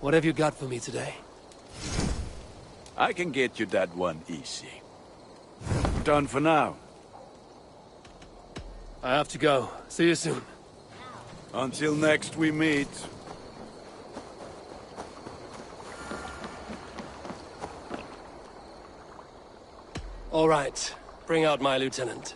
What have you got for me today? I can get you that one easy. Done for now. I have to go. See you soon. Until next we meet. All right. Bring out my lieutenant.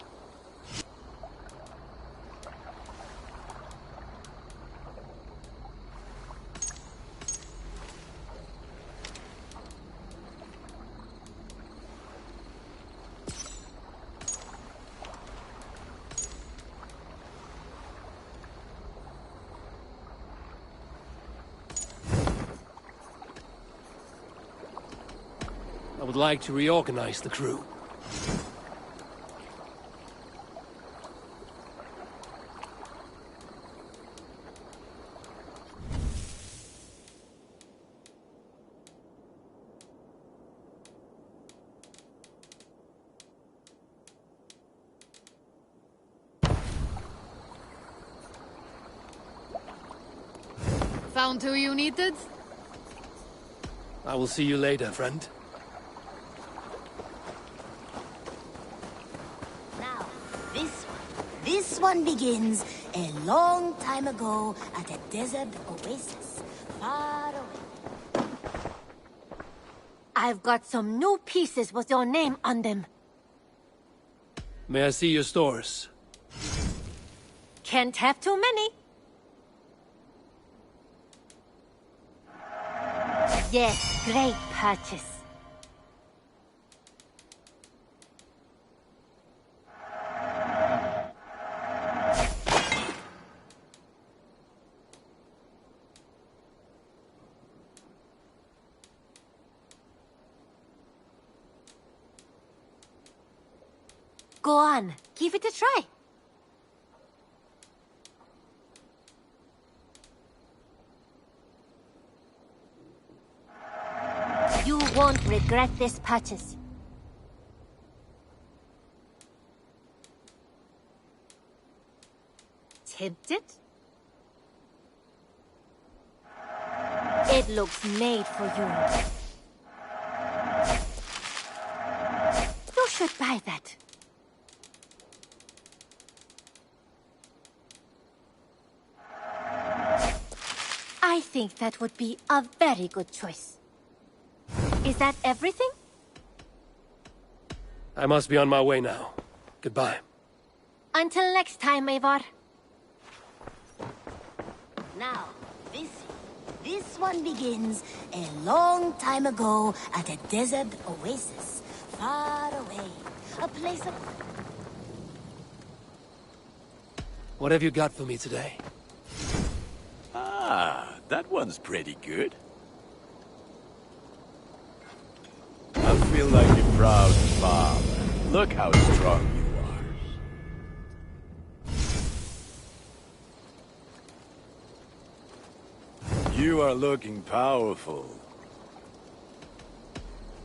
I would like to reorganize the crew. Found who you needed? I will see you later, friend. Now, this one begins a long time ago at a desert oasis, far away. I've got some new pieces with your name on them. May I see your stores? Can't have too many. Yes, great purchase. Go on, give it a try. You won't regret this purchase. Tempted? It looks made for you. You should buy that. I think that would be a very good choice. Is that everything? I must be on my way now. Goodbye. Until next time, Eivor. Now, this one begins a long time ago at a desert oasis, far away. A place of... What have you got for me today? Ah, that one's pretty good. I feel like a proud father. Look how strong you are. You are looking powerful.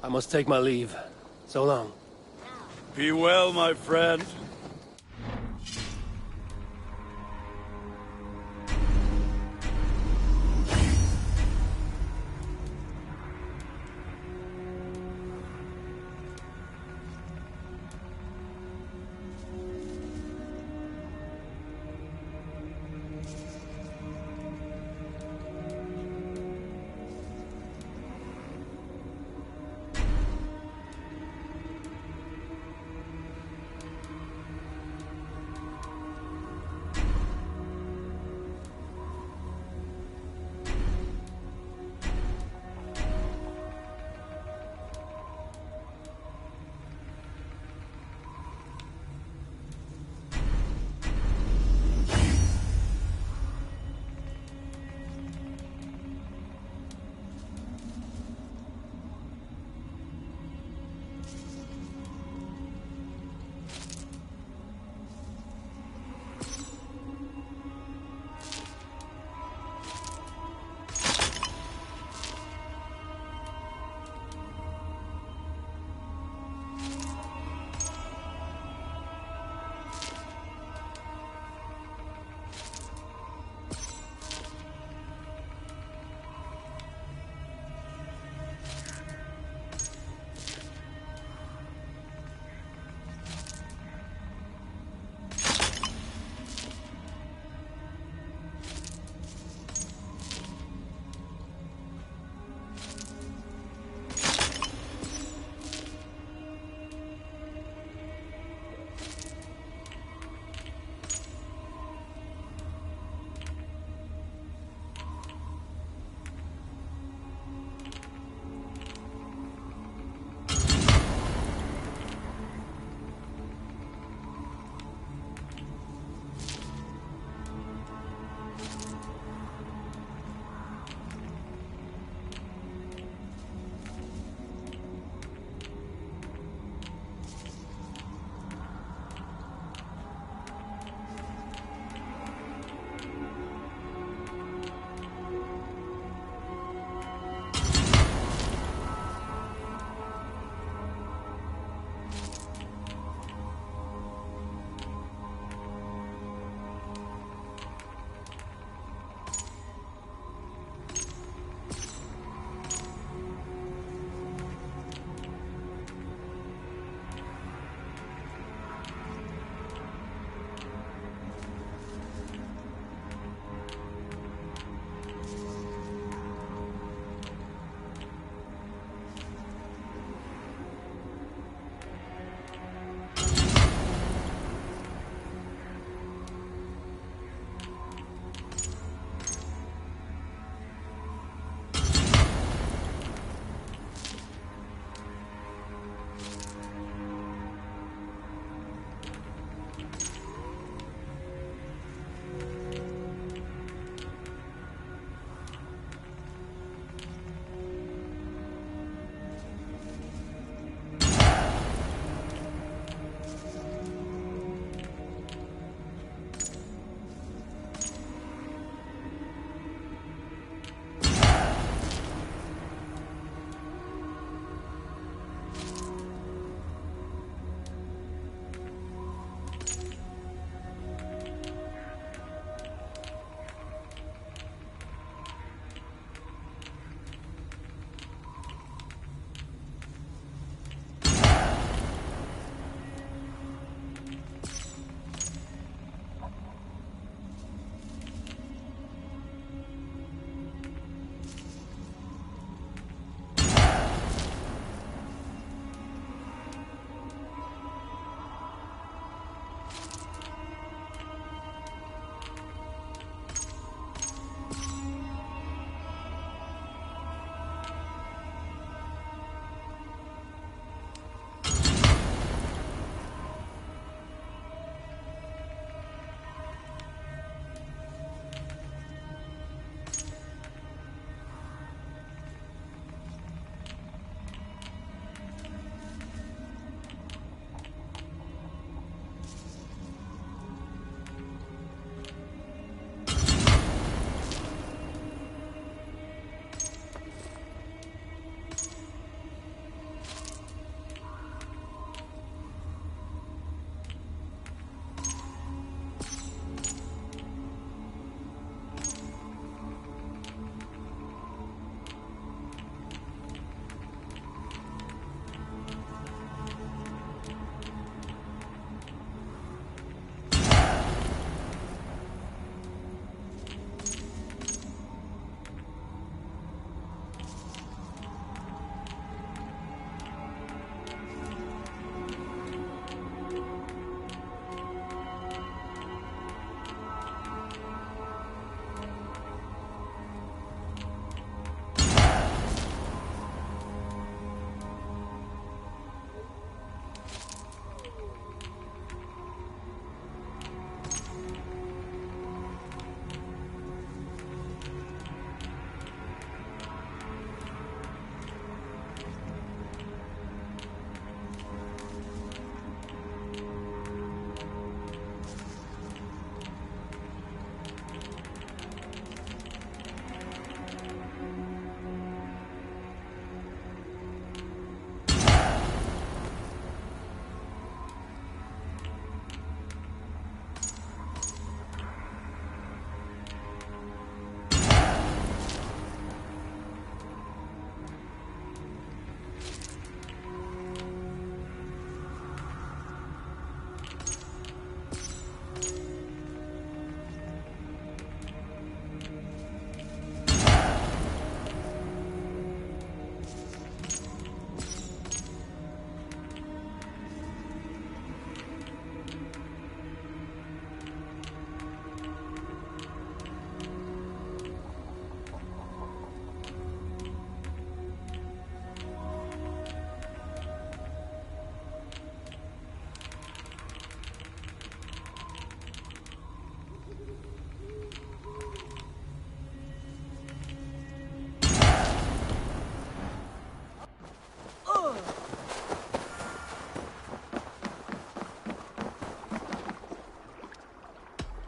I must take my leave. So long. Be well, my friend.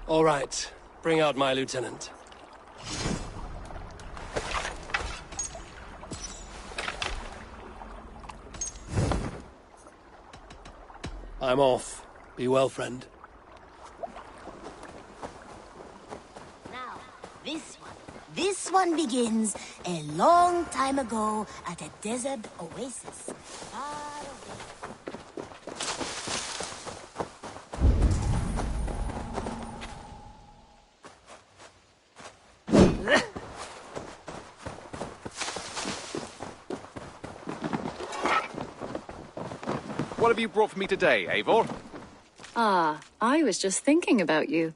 All right. Bring out my lieutenant. I'm off. Be well, friend. Now, this one begins a long time ago at a desert oasis. Far away. What have you brought for me today, Eivor? Ah, I was just thinking about you.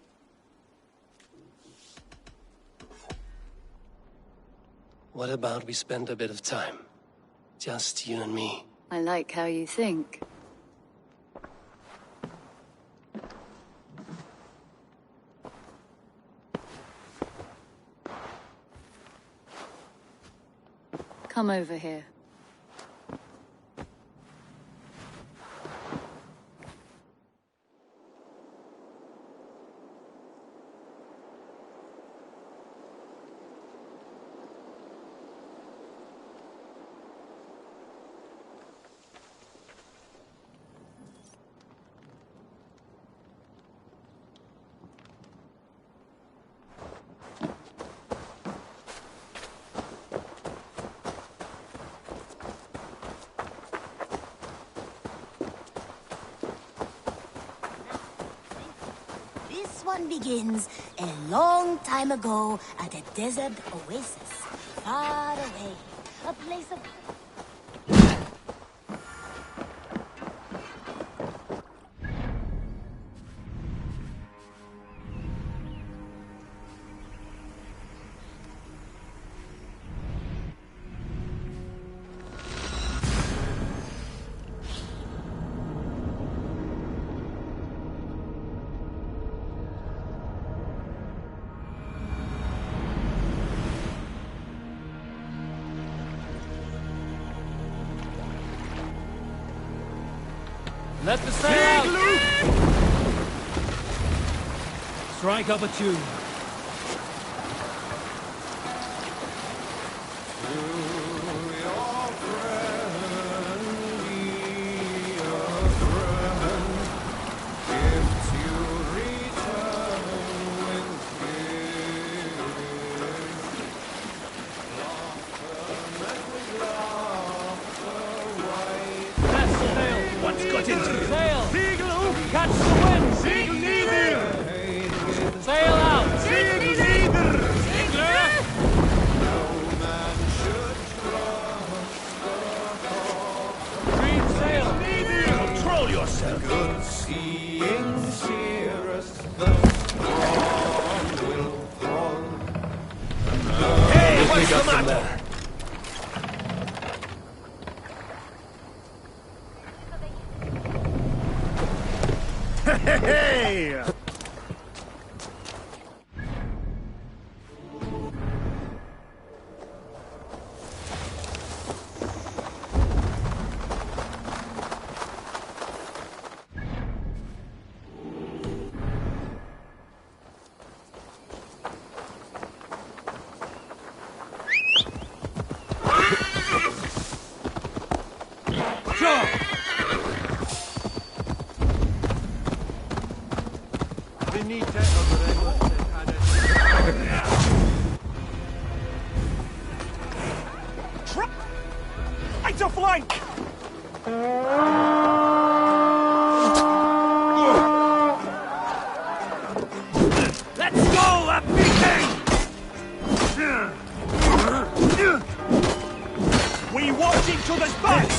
What about we spend a bit of time? Just you and me. I like how you think. Come over here. This one begins a long time ago at a desert oasis. Far away. A place of... Let the sail out! Strike up a tune. What's got into you? Sail! Siegel! Catch the wind! Siegel neither! Sail out! Siegel neither! Siegler! Green sail! Control yourself! Good seeing seerest, the strong will thrall. Hey, what's the matter? Hey! Try to flank! Let's go, a beating! We watch each other's backs!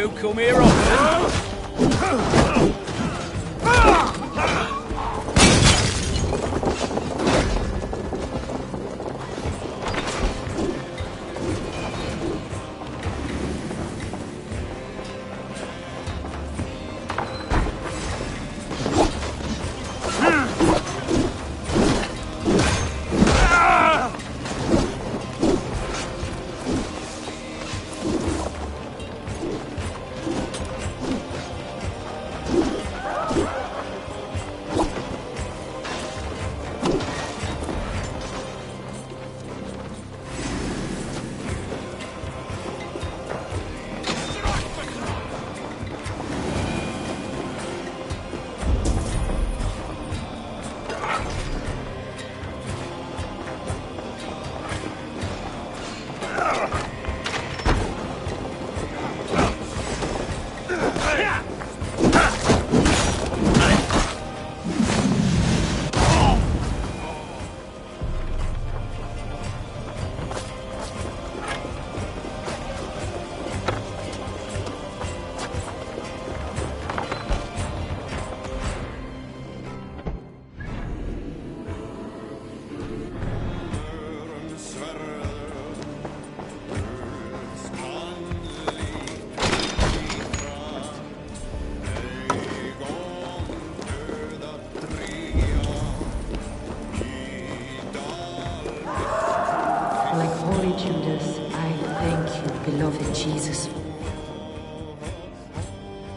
You come here often? Like Holy Judas, I thank you, beloved Jesus.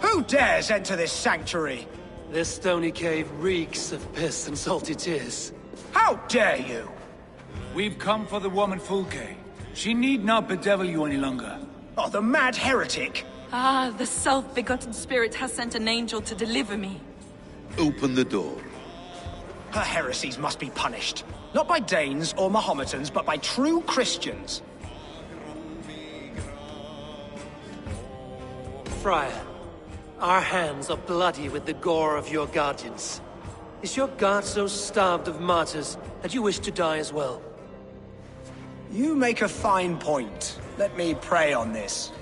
Who dares enter this sanctuary? This stony cave reeks of piss and salty tears. How dare you? We've come for the woman Fulke. She need not bedevil you any longer. Oh, the mad heretic! Ah, the self-begotten spirit has sent an angel to deliver me. Open the door. Her heresies must be punished. Not by Danes or Mahometans, but by true Christians. Friar, our hands are bloody with the gore of your guardians. Is your God so starved of martyrs that you wish to die as well? You make a fine point. Let me pray on this.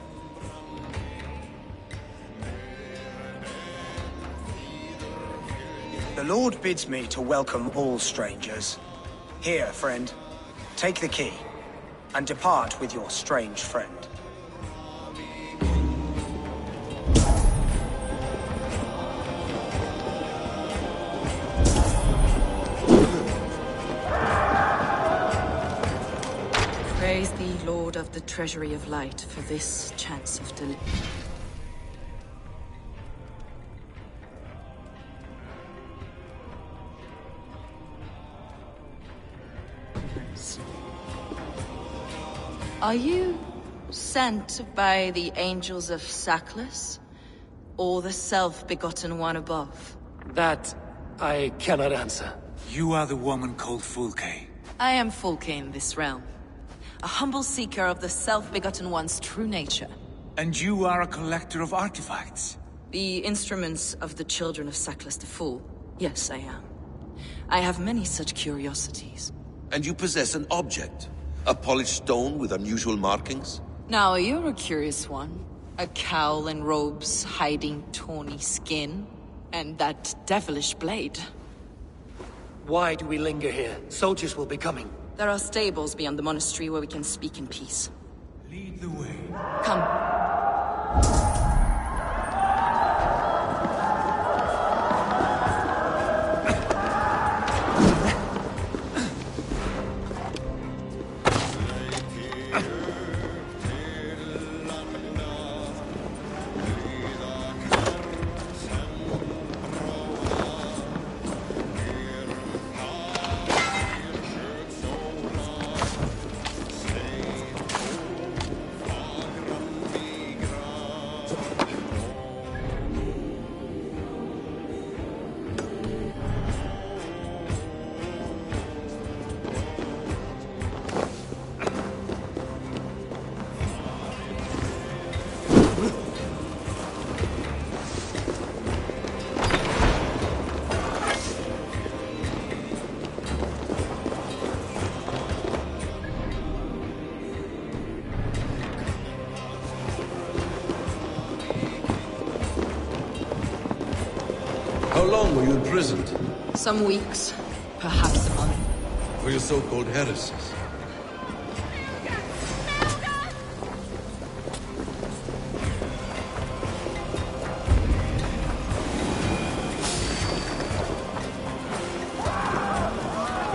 The Lord bids me to welcome all strangers. Here, friend, take the key, and depart with your strange friend. Praise thee, Lord of the Treasury of Light, for this chance of deliverance. Are you sent by the angels of Sackless, or the self-begotten one above? That I cannot answer. You are the woman called Fulke. I am Fulke in this realm, a humble seeker of the self-begotten one's true nature. And you are a collector of artifacts? The instruments of the children of Sackless the Fool. Yes, I am. I have many such curiosities. And you possess an object? A polished stone with unusual markings? Now, you're a curious one. A cowl and robes hiding tawny skin. And that devilish blade. Why do we linger here? Soldiers will be coming. There are stables beyond the monastery where we can speak in peace. Lead the way. Come. How long were you imprisoned? Some weeks, perhaps a month. For your so-called heresies?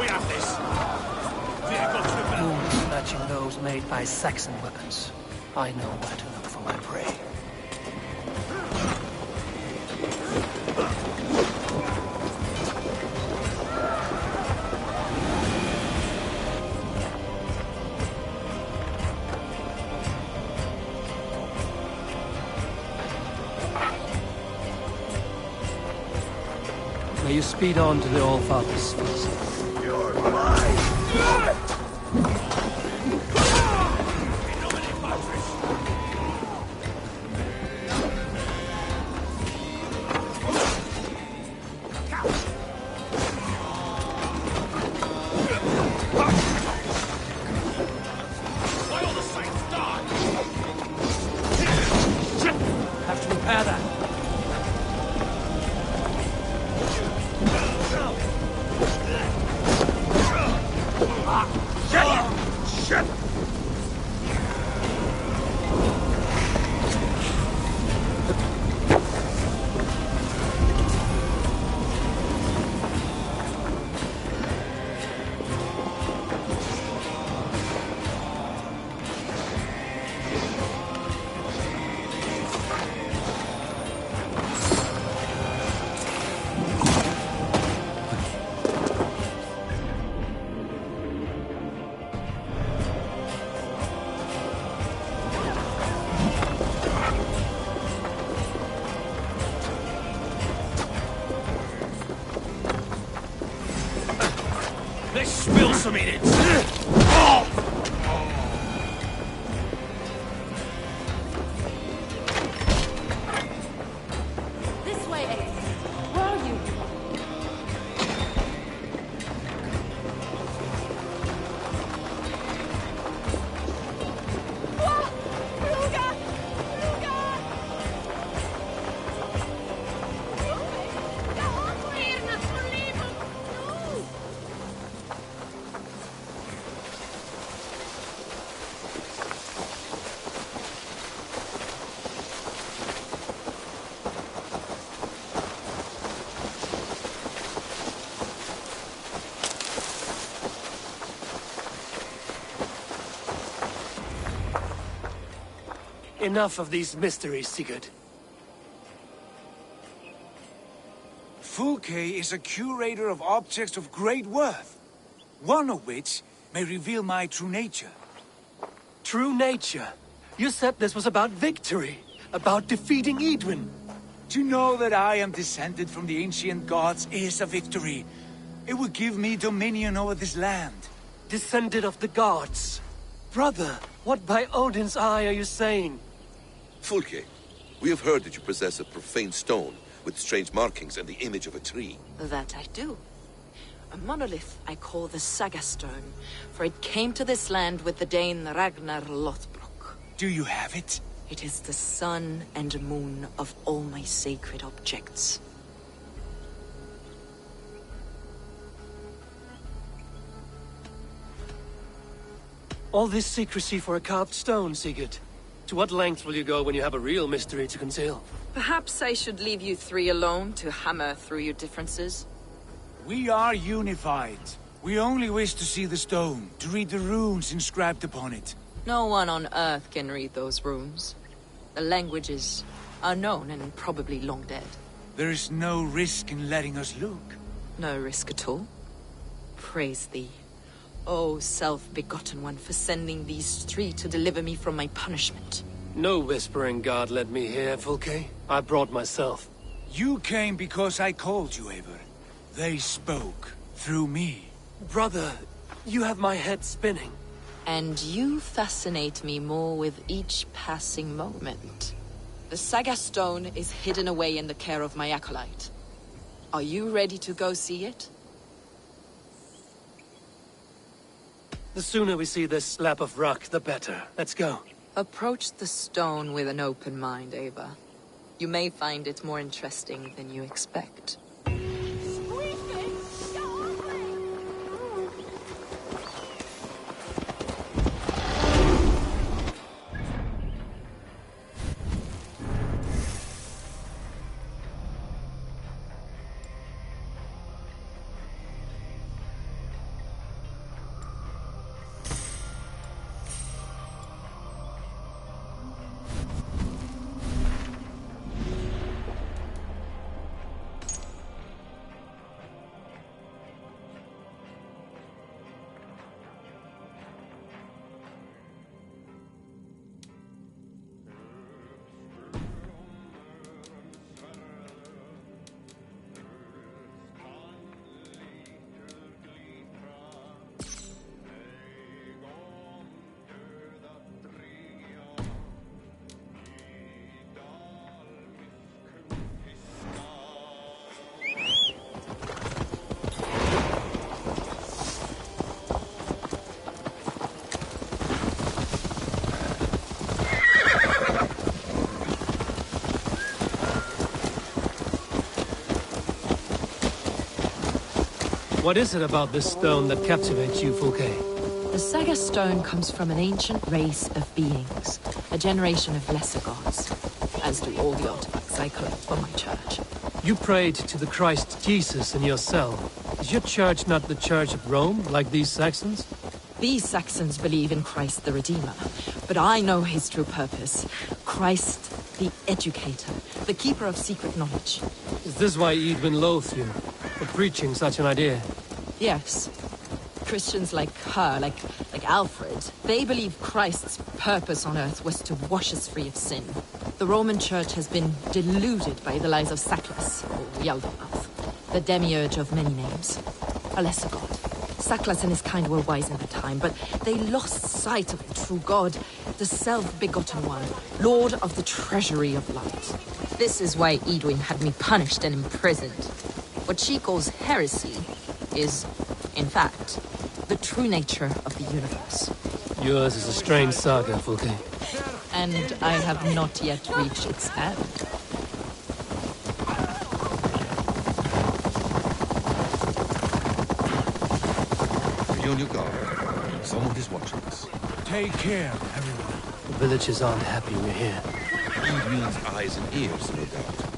We have this. Vehicles repaired. Wounds matching those made by Saxon weapons. I know where to look for my prey. May you speed on to the All-Father's feast. You're mine! Have to repair that. Shit! Let's spill some in it. This way, Ace. Where are you? Enough of these mysteries, Sigurd. Fulke is a curator of objects of great worth, one of which may reveal my true nature. True nature? You said this was about victory, about defeating Edwin. To know that I am descended from the ancient gods is a victory. It will give me dominion over this land. Descended of the gods. Brother, what by Odin's eye are you saying? Fulke, we have heard that you possess a profane stone with strange markings and the image of a tree. That I do. A monolith I call the Saga Stone, for it came to this land with the Dane Ragnar Lothbrok. Do you have it? It is the sun and moon of all my sacred objects. All this secrecy for a carved stone, Sigurd. To what lengths will you go when you have a real mystery to conceal? Perhaps I should leave you three alone to hammer through your differences. We are unified. We only wish to see the stone, to read the runes inscribed upon it. No one on Earth can read those runes. The languages are known and probably long dead. There is no risk in letting us look. No risk at all. Praise thee, O self-begotten one, for sending these three to deliver me from my punishment. No whispering god led me here, Fulke. I brought myself. You came because I called you, Eivor. They spoke through me. Brother, you have my head spinning. And you fascinate me more with each passing moment. The Saga Stone is hidden away in the care of my acolyte. Are you ready to go see it? The sooner we see this slab of rock, the better. Let's go. Approach the stone with an open mind, Ava. You may find it more interesting than you expect. What is it about this stone that captivates you, Fulke? The Saga stone comes from an ancient race of beings, a generation of lesser gods, as do all the artifacts I collect for my church. You prayed to the Christ Jesus in your cell. Is your church not the Church of Rome, like these Saxons? These Saxons believe in Christ the Redeemer, but I know his true purpose. Christ the Educator, the keeper of secret knowledge. Is this why Edwin loathes you, for preaching such an idea? Yes. Christians like her, like Alfred, they believe Christ's purpose on earth was to wash us free of sin. The Roman Church has been deluded by the lies of Saklas, or Yaldabaoth, the demiurge of many names, a lesser god. Saklas and his kind were wise in their time, but they lost sight of the true God, the self-begotten one, Lord of the treasury of light. This is why Edwin had me punished and imprisoned. What she calls heresy is, in fact, the true nature of the universe. Yours is a strange saga, Fulke. And I have not yet reached its end. Be on your guard. Someone is watching us. Take care, everyone. The villagers aren't happy we're here. It means eyes and ears, no doubt.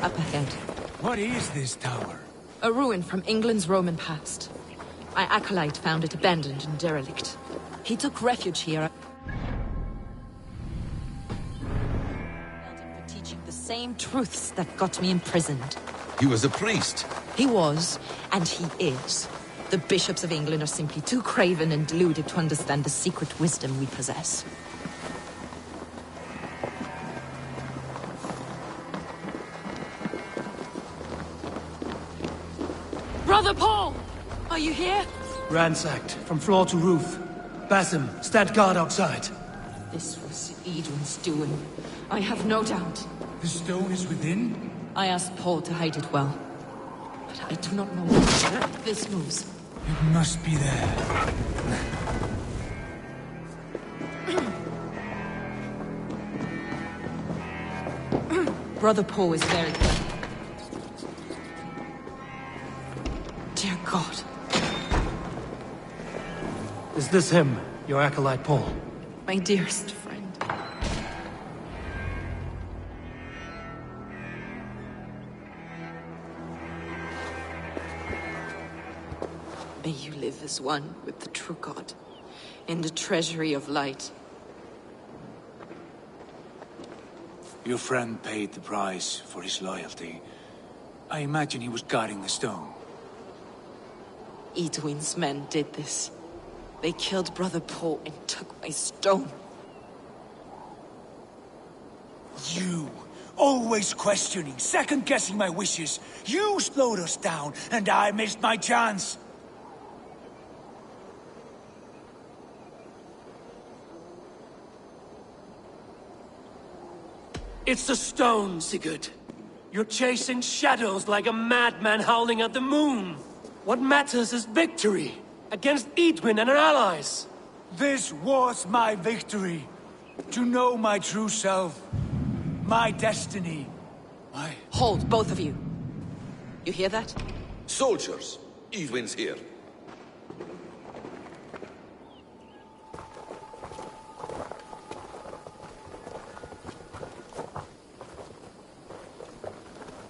Up ahead. What is this tower? A ruin from England's Roman past. My acolyte found it abandoned and derelict. He took refuge here for teaching the same truths that got me imprisoned. He was a priest. He was, and he is. The bishops of England are simply too craven and deluded to understand the secret wisdom we possess. Brother Paul! Are you here? Ransacked, from floor to roof. Basim, stand guard outside. This was Edwin's doing. I have no doubt. The stone is within? I asked Paul to hide it well. But I do not know why this moves. It must be there. Brother Paul is very good. Dear God. Is this him, your acolyte Paul? My dearest friend. May you live as one with the true God, in the treasury of light. Your friend paid the price for his loyalty. I imagine he was guarding the stone. Edwin's men did this. They killed Brother Paul and took my stone. You! Always questioning, second-guessing my wishes. You slowed us down, and I missed my chance. It's the stone, Sigurd. You're chasing shadows like a madman howling at the moon. What matters is victory against Edwin and her allies. This was my victory. To know my true self. My destiny. Hold, both of you. You hear that? Soldiers, Edwin's here.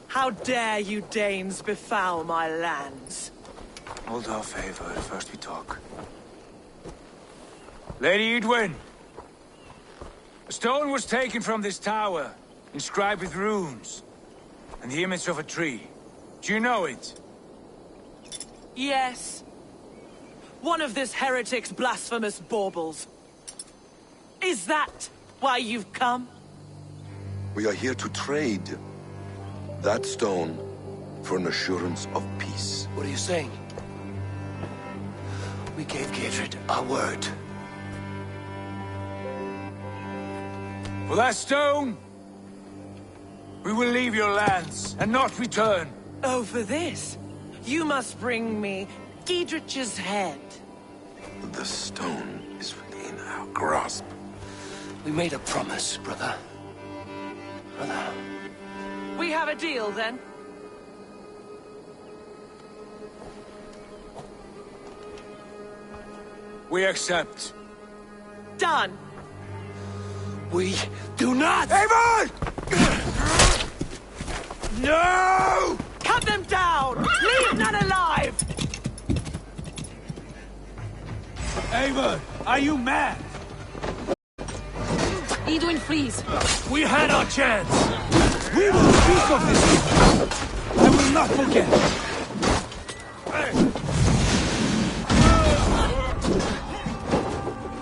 How dare you Danes befoul my lands? Hold off, Eivor. First we talk. Lady Edwin! A stone was taken from this tower, inscribed with runes, and the image of a tree. Do you know it? Yes. One of this heretic's blasphemous baubles. Is that why you've come? We are here to trade that stone for an assurance of peace. What are you saying? We gave Gidred our word. For that stone, we will leave your lands and not return. Oh, for this? You must bring me Giedrich's head. The stone is within our grasp. We made a promise, brother. Brother. We have a deal, then? We accept. Done. We do not! Eivor! No! Cut them down! Leave none alive! Eivor, are you mad? Edwin, please. We had our chance. We will speak of this evening. I will not forget.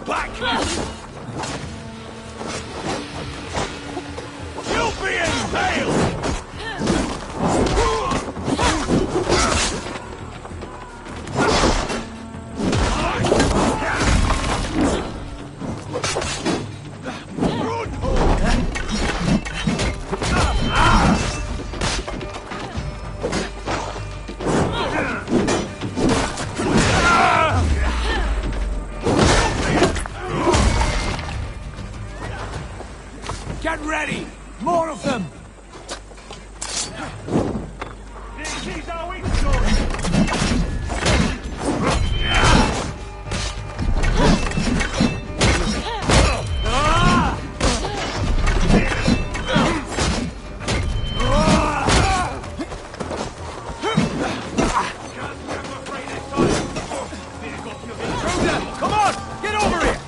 Back! You'll be impaled! Get ready! More of them! Come on! Get over here!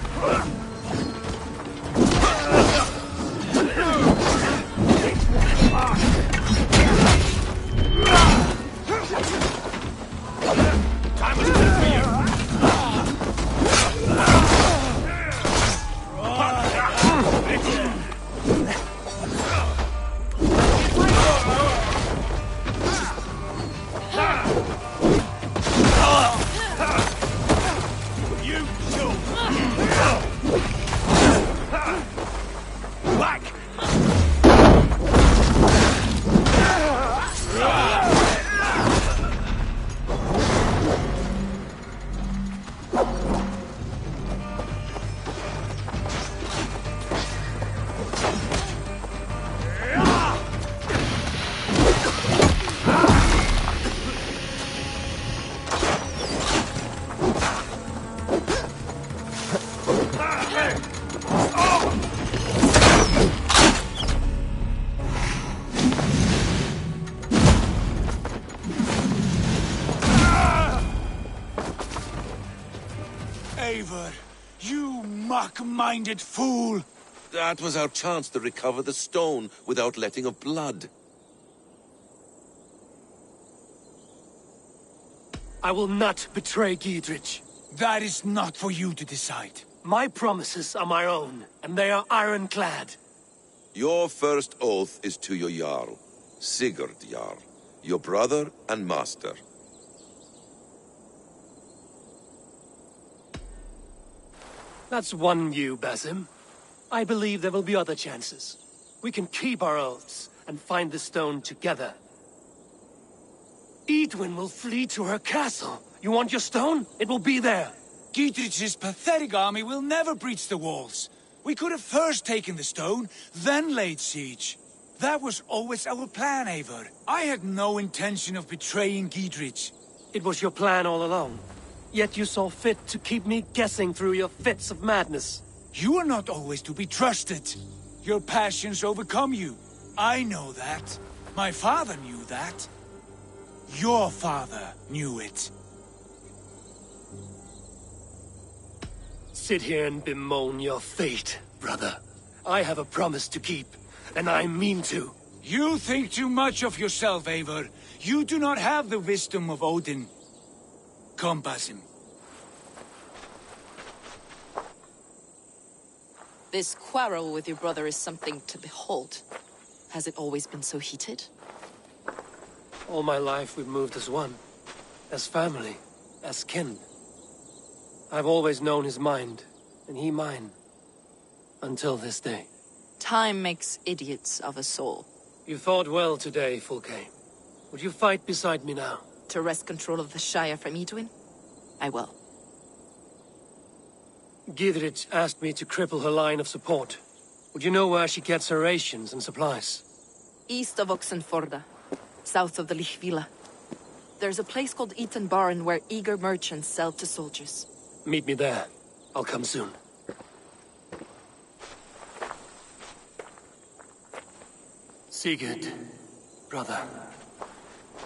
Eivor, you mock-minded fool! That was our chance to recover the stone without letting of blood. I will not betray Giedrich. That is not for you to decide. My promises are my own, and they are ironclad. Your first oath is to your Jarl, Sigurd Jarl, your brother and master. That's one view, Basim. I believe there will be other chances. We can keep our oaths and find the stone together. Edwin will flee to her castle. You want your stone? It will be there. Giedrich's pathetic army will never breach the walls. We could have first taken the stone, then laid siege. That was always our plan, Eivor. I had no intention of betraying Giedrich. It was your plan all along. Yet you saw fit to keep me guessing through your fits of madness. You are not always to be trusted. Your passions overcome you. I know that. My father knew that. Your father knew it. Sit here and bemoan your fate, brother. I have a promise to keep, and I mean to. You think too much of yourself, Eivor. You do not have the wisdom of Odin. Come, Basim. This quarrel with your brother is something to behold. Has it always been so heated? All my life we've moved as one. As family. As kin. I've always known his mind, and he mine. Until this day. Time makes idiots of us all. You fought well today, Fulke. Would you fight beside me now? To wrest control of the Shire from Edwin? I will. Gidrit asked me to cripple her line of support. Would you know where she gets her rations and supplies? East of Oxenforda, south of the Lichvila. There's a place called Eaton Barn where eager merchants sell to soldiers. Meet me there. I'll come soon. Sigurd, brother,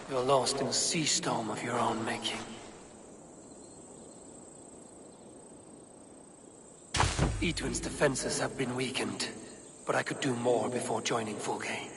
you're lost in a sea storm of your own making. Edwin's defenses have been weakened, but I could do more before joining Fulke.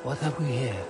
What have we here?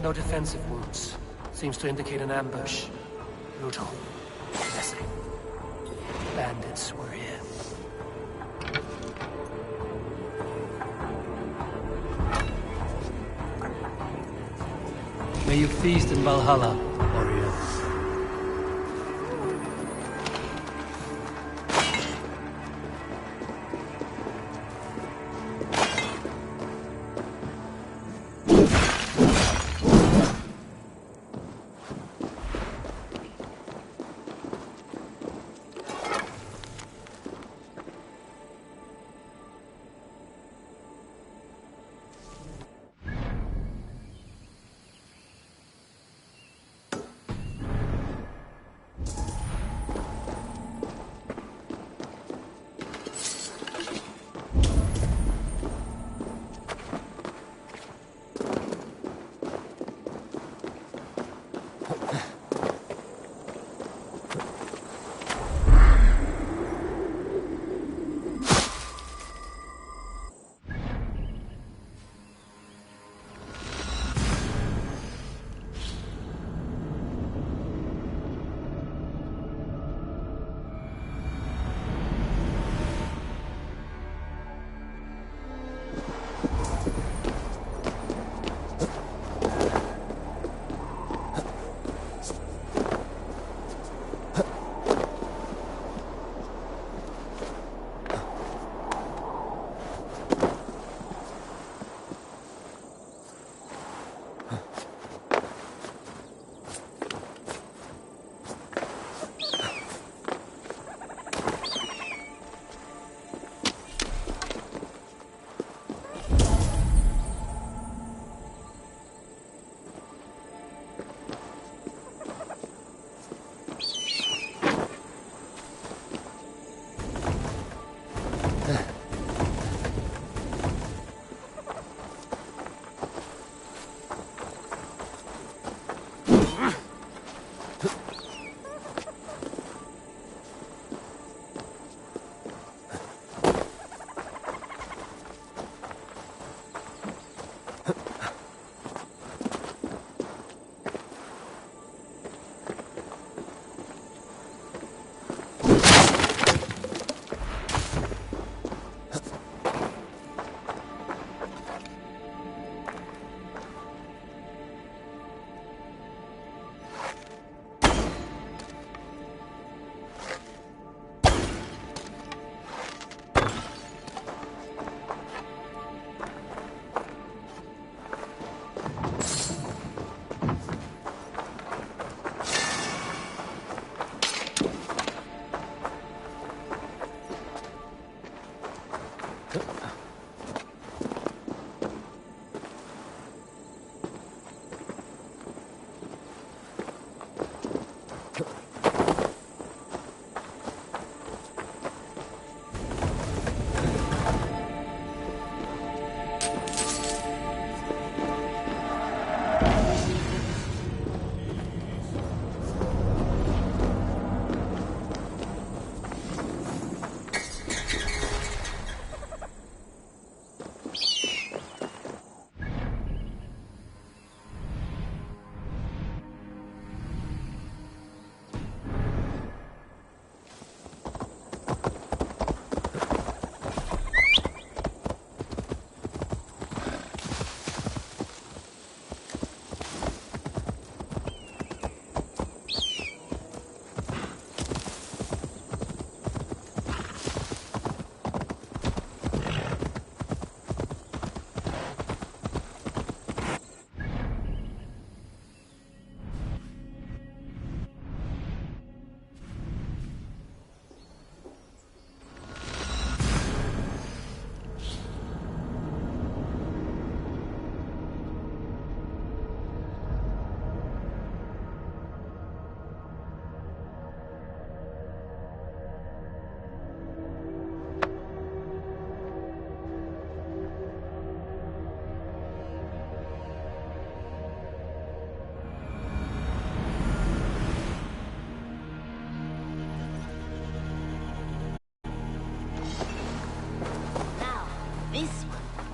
No defensive wounds. Seems to indicate an ambush. Brutal. Messy. bandits were here. May you feast in Valhalla, warrior.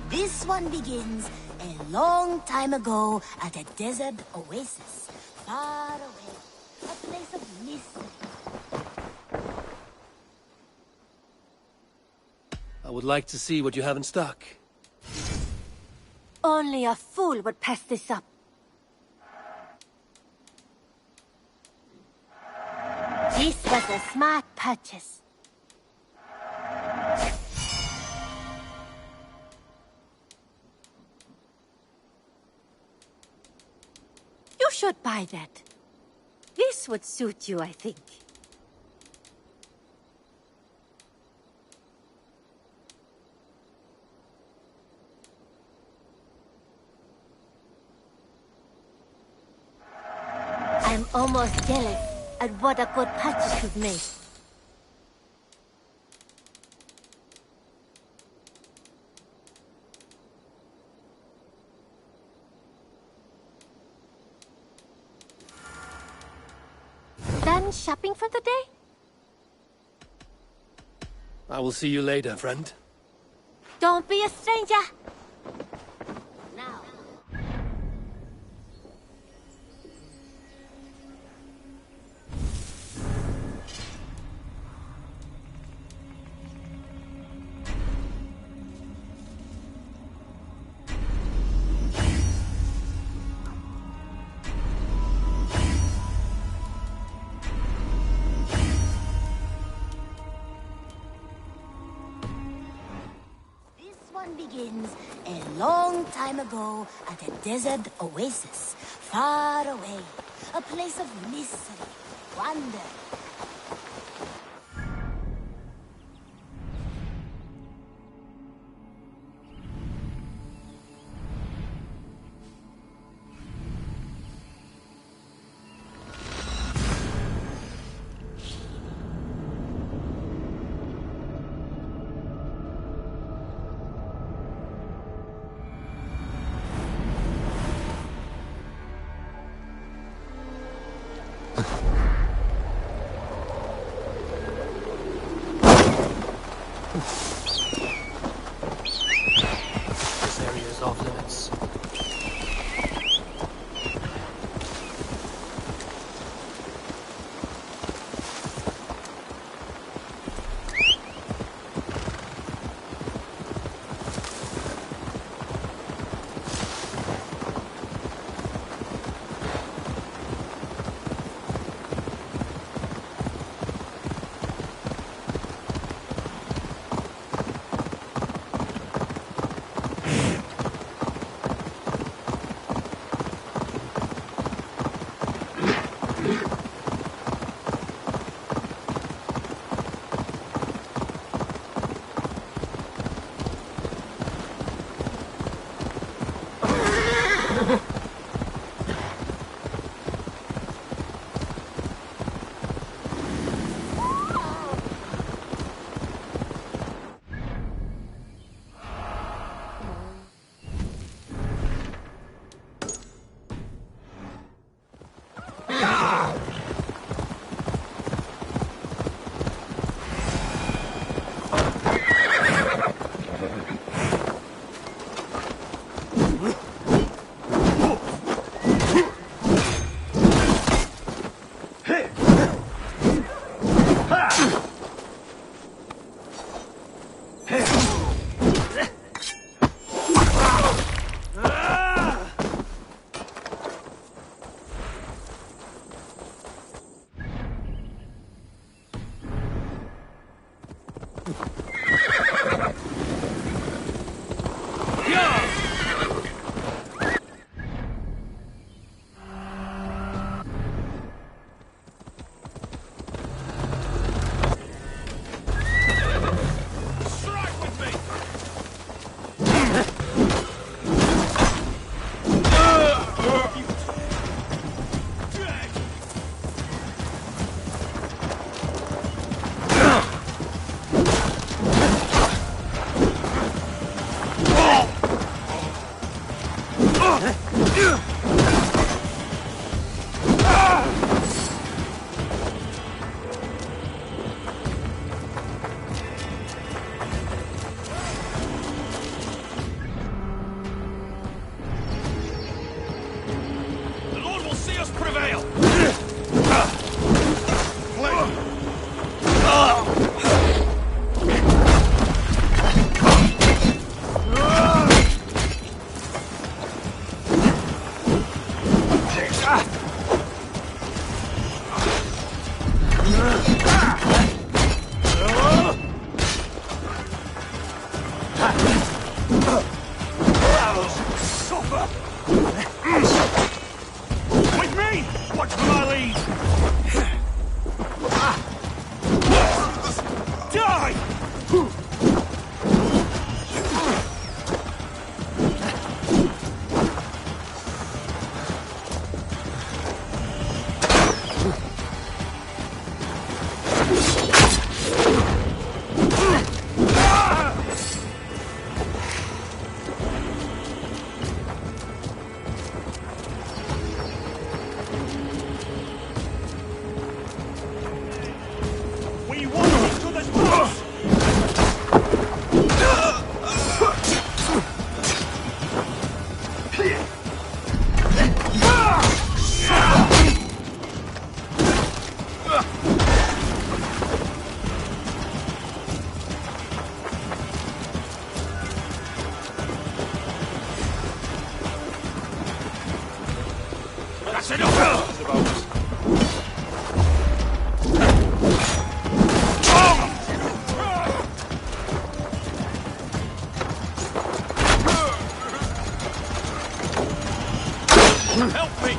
This one begins a long time ago at a desert oasis, far away, a place of mystery. I would like to see what you have in stock. Only a fool would pass this up. This was a smart purchase. You should buy that. This would suit you, I think. I'm almost jealous at what a good purchase you've made. Done shopping for the day? I will see you later, friend. Don't be a stranger. Begins a long time ago at a desert oasis, far away, a place of mystery, wonder. This area is off limits. With me! Watch for my lead! Die! We want each other's blood! That's enough! Help me!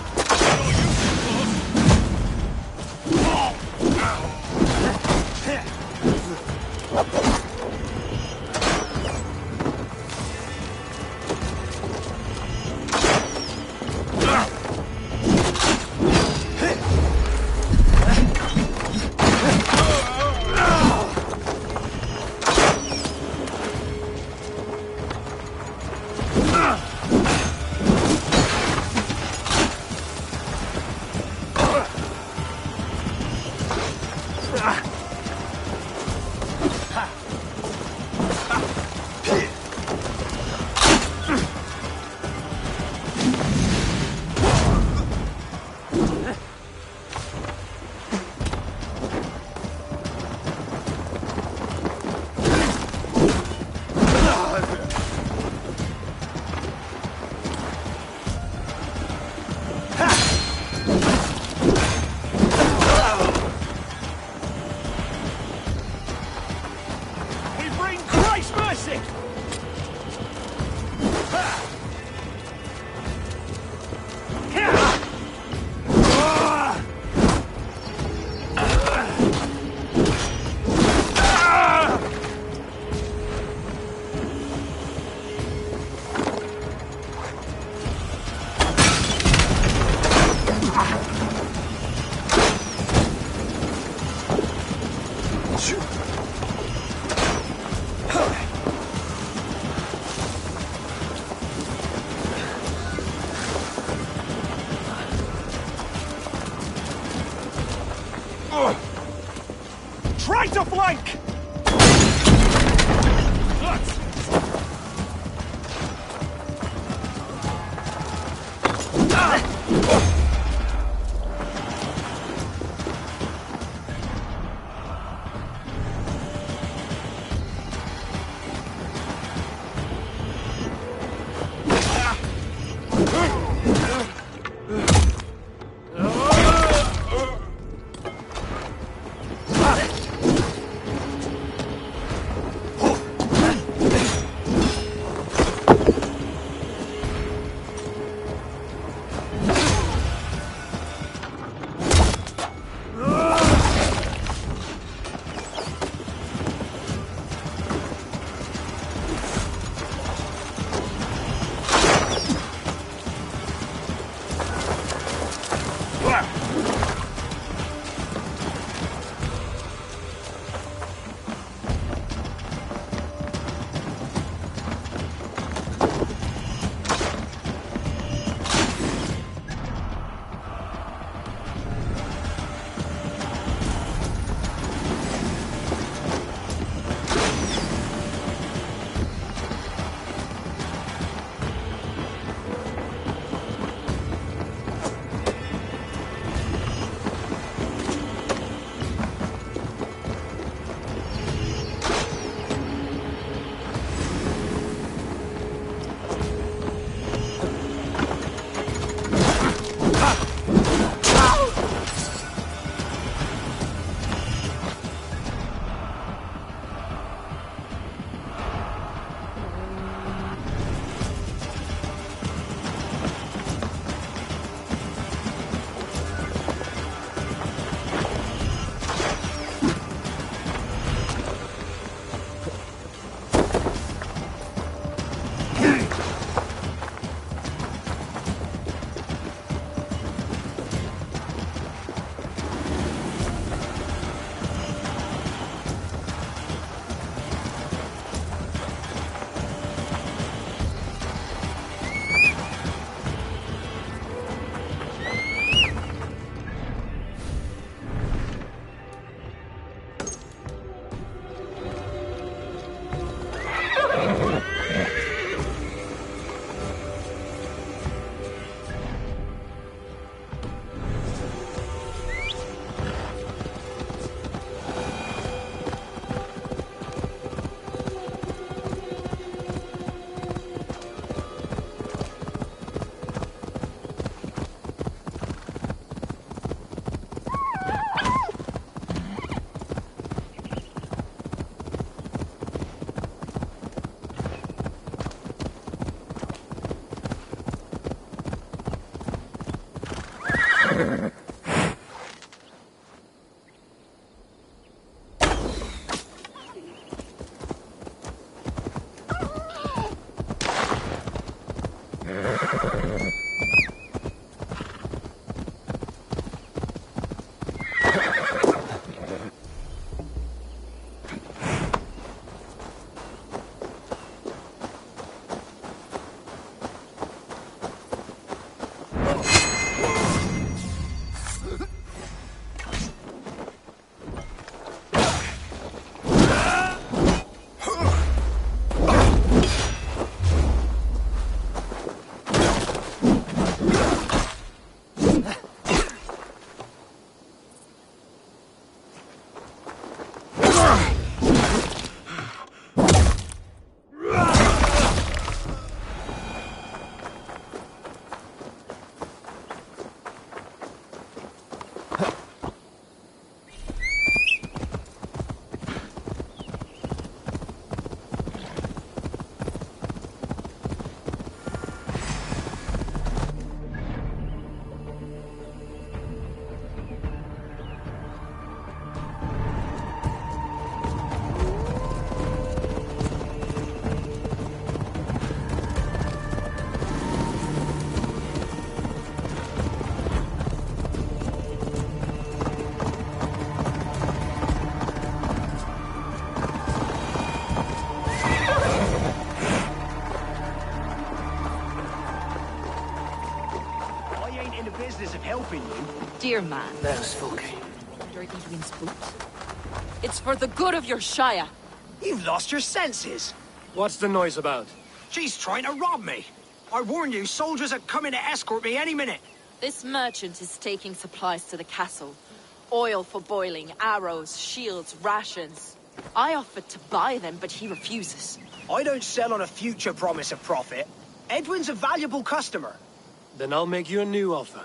Try to flank! Dear man. There's Folke. Under Edwin's boot. It's for the good of your Shire. You've lost your senses. What's the noise about? She's trying to rob me. I warn you, soldiers are coming to escort me any minute. This merchant is taking supplies to the castle. Oil for boiling, arrows, shields, rations. I offered to buy them, but he refuses. I don't sell on a future promise of profit. Edwin's a valuable customer. Then I'll make you a new offer.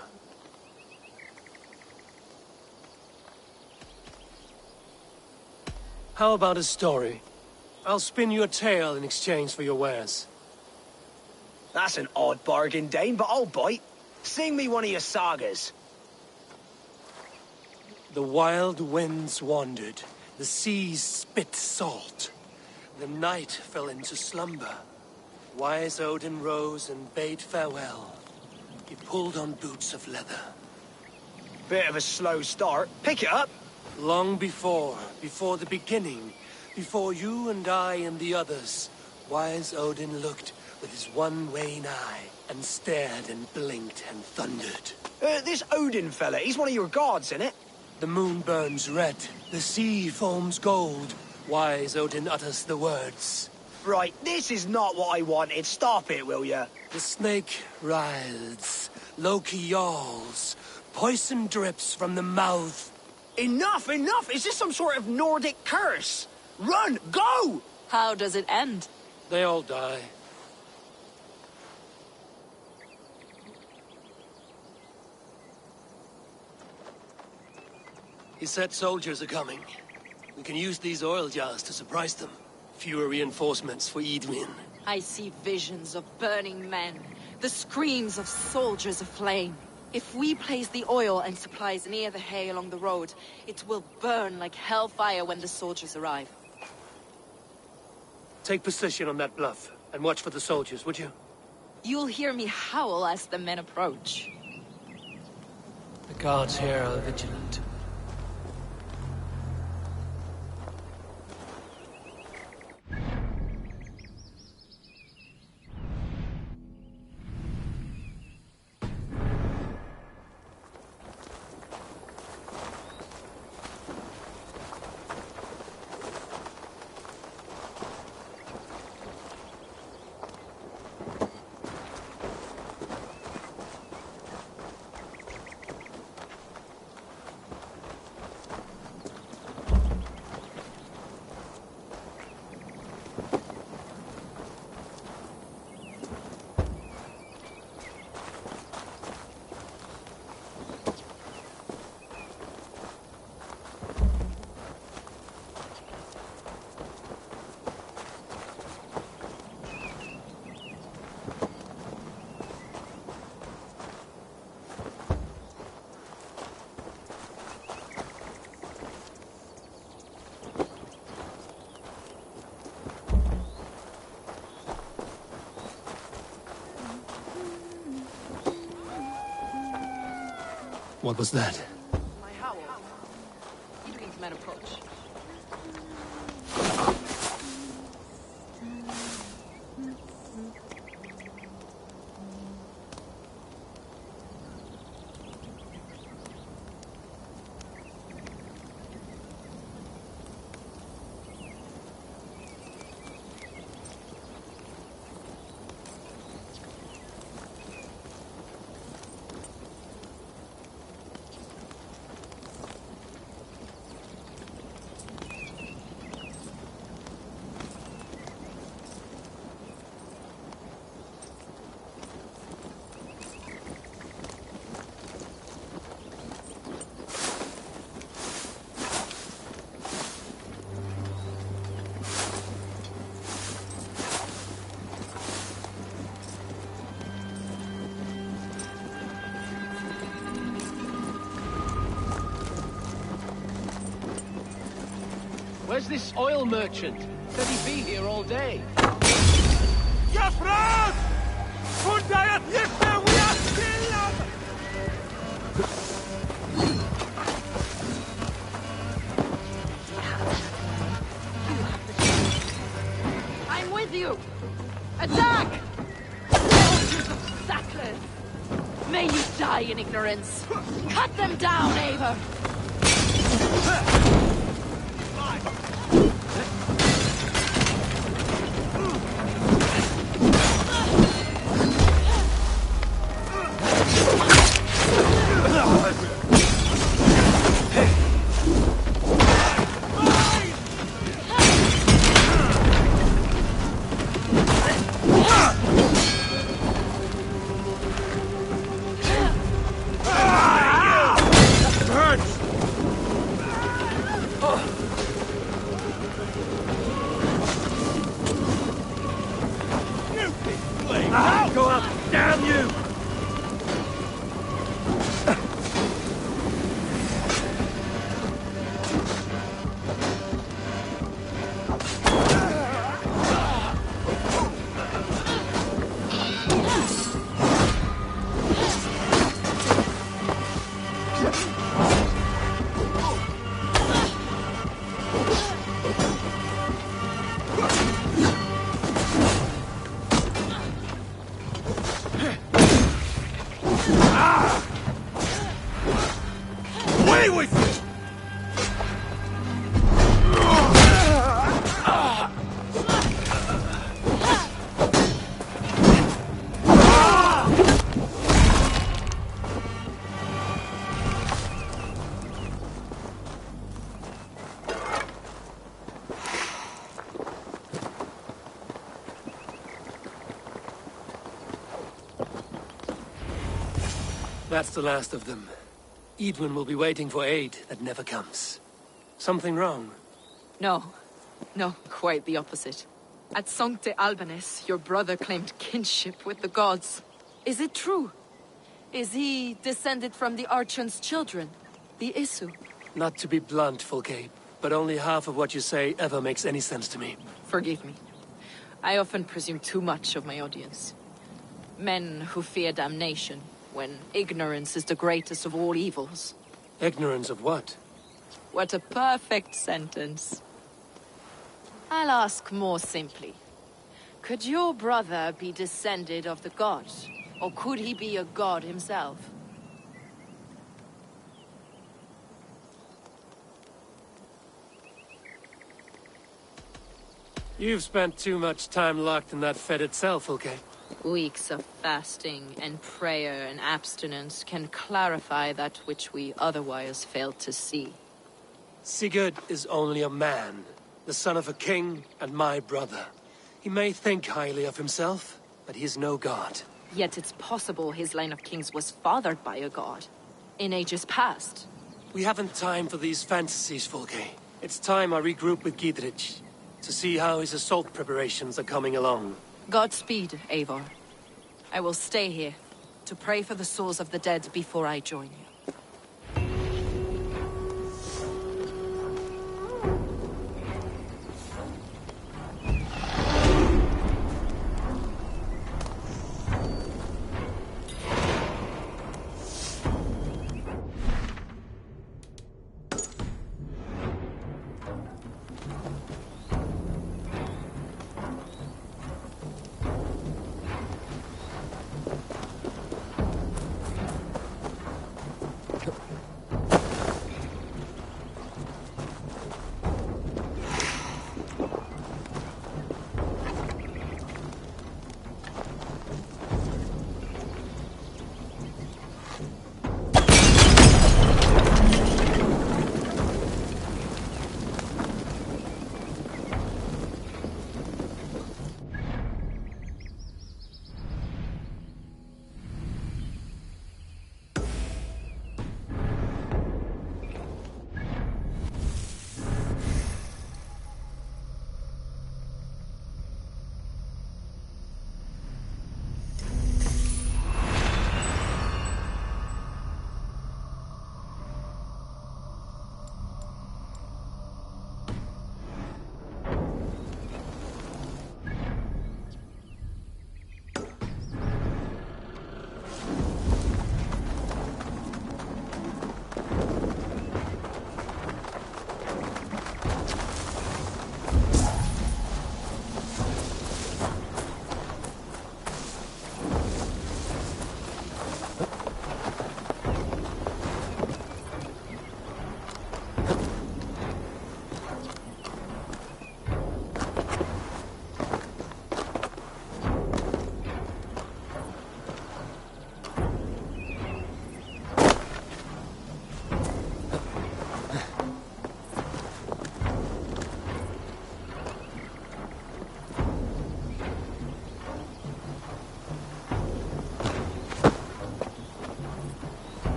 How about a story? I'll spin you a tale in exchange for your wares. That's an odd bargain, Dane, but I'll bite. Sing me one of your sagas. The wild winds wandered, the seas spit salt. The night fell into slumber. Wise Odin rose and bade farewell. He pulled on boots of leather. Bit of a slow start. Pick it up. Long before the beginning, before you and I and the others, wise Odin looked with his one wan eye and stared and blinked and thundered. This Odin fella, he's one of your gods, innit? The moon burns red, the sea foams gold. Wise Odin utters the words. Right, this is not what I wanted. Stop it, will ya? The snake writhes, Loki yawls, poison drips from the mouth. Enough, enough! Is this some sort of Nordic curse? Run! Go! How does it end? They all die. He said soldiers are coming. We can use these oil jars to surprise them. Fewer reinforcements for Edwin. I see visions of burning men, the screams of soldiers aflame. If we place the oil and supplies near the hay along the road, it will burn like hellfire when the soldiers arrive. Take position on that bluff, and watch for the soldiers, would you? You'll hear me howl as the men approach. The guards here are vigilant. What was that? My howl. Edwin's men approach. Where's this oil merchant? Said he'd be here all day. I'm with you! Attack! Soldiers of Sacklers! May you die in ignorance! Cut them down, Eivor! Go up! Damn you! Away with you! That's the last of them. Edwin will be waiting for aid that never comes. Something wrong? No. No, quite the opposite. At Sancte Albanus, your brother claimed kinship with the gods. Is it true? Is he descended from the Archon's children, the Isu? Not to be blunt, Fulke, but only half of what you say ever makes any sense to me. Forgive me. I often presume too much of my audience. Men who fear damnation, when ignorance is the greatest of all evils. Ignorance of what? What a perfect sentence. I'll ask more simply. Could your brother be descended of the gods? Or could he be a god himself? You've spent too much time locked in that fed itself, Fulke. Weeks of fasting and prayer and abstinence can clarify that which we otherwise fail to see. Sigurd is only a man, the son of a king and my brother. He may think highly of himself, but he is no god. Yet it's possible his line of kings was fathered by a god, in ages past. We haven't time for these fantasies, Fulke. It's time I regroup with Gidrich, to see how his assault preparations are coming along. Godspeed, Eivor. I will stay here, to pray for the souls of the dead before I join you.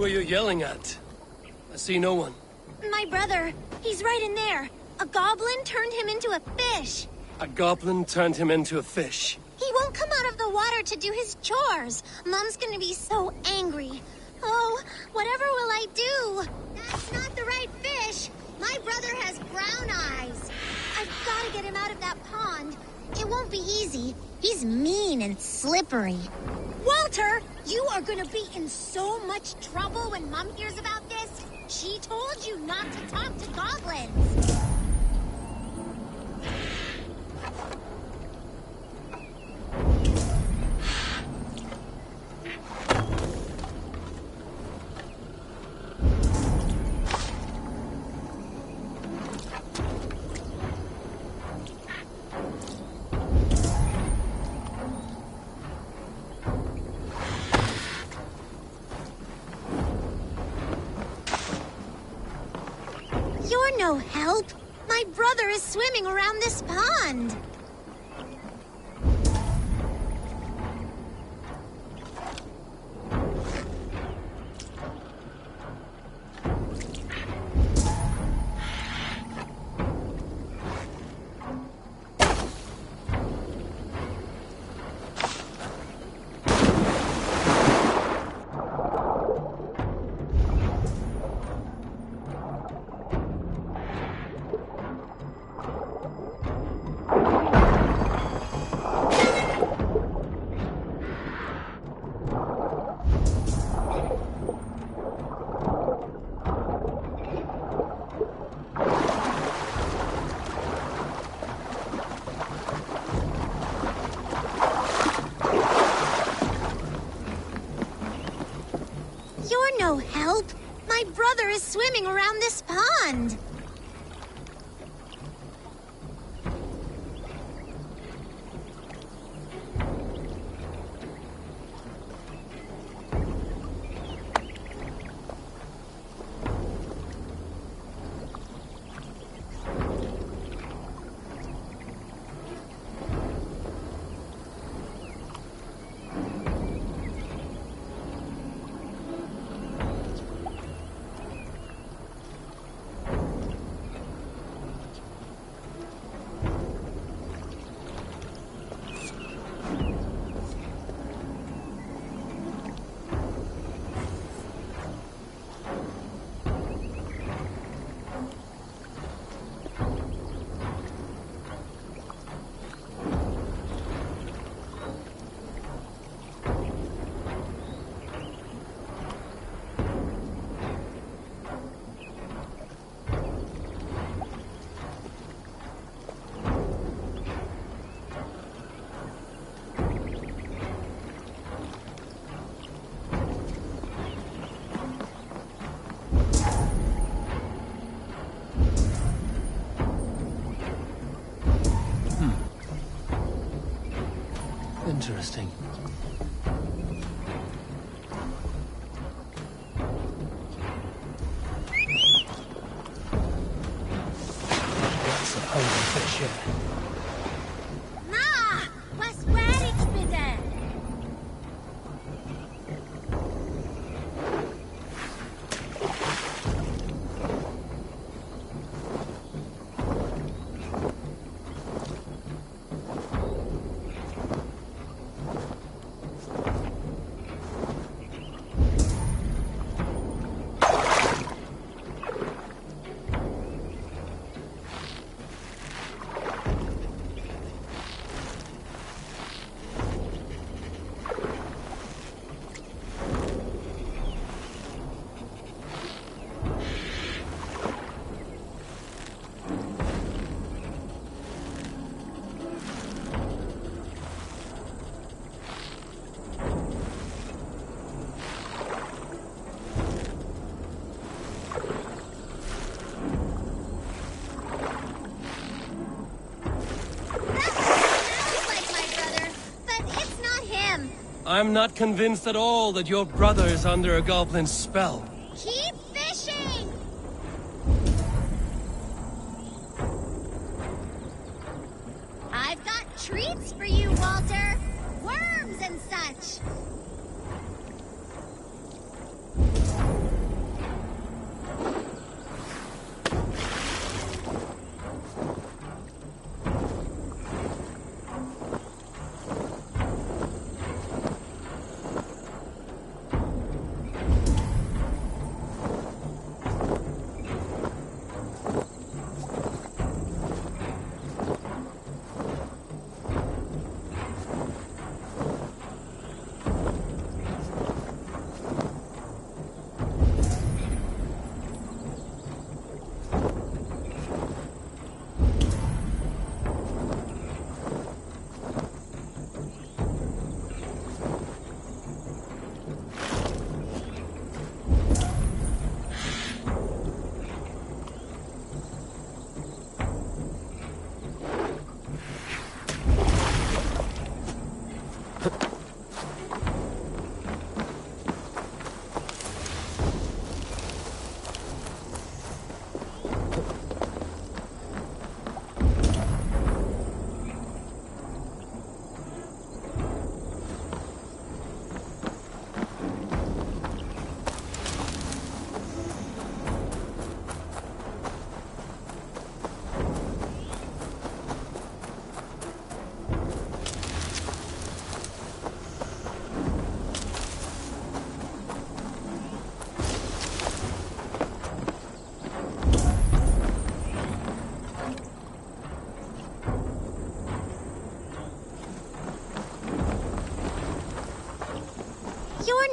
Who are you yelling at? I see no one. My brother. He's right in there. A goblin turned him into a fish. A goblin turned him into a fish. He won't come out of the water to do his chores. Mom's gonna be so angry. Oh, whatever will I do? That's not the right fish. My brother has brown eyes. I've gotta get him out of that pond. It won't be easy. He's mean and slippery. Walter, you are gonna be in so much trouble when Mom hears about this. She told you not to talk to goblins. You're no help. My brother is swimming around this pond. You're no help. My brother is swimming around this pond. Interesting. That's a hungry fish here. Na, was werde ich bitte? I'm not convinced at all that your brother is under a goblin's spell. Keep fishing! I've got treats for you, Walter. Worms and such.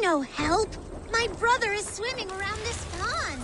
no help. My brother is swimming around this pond.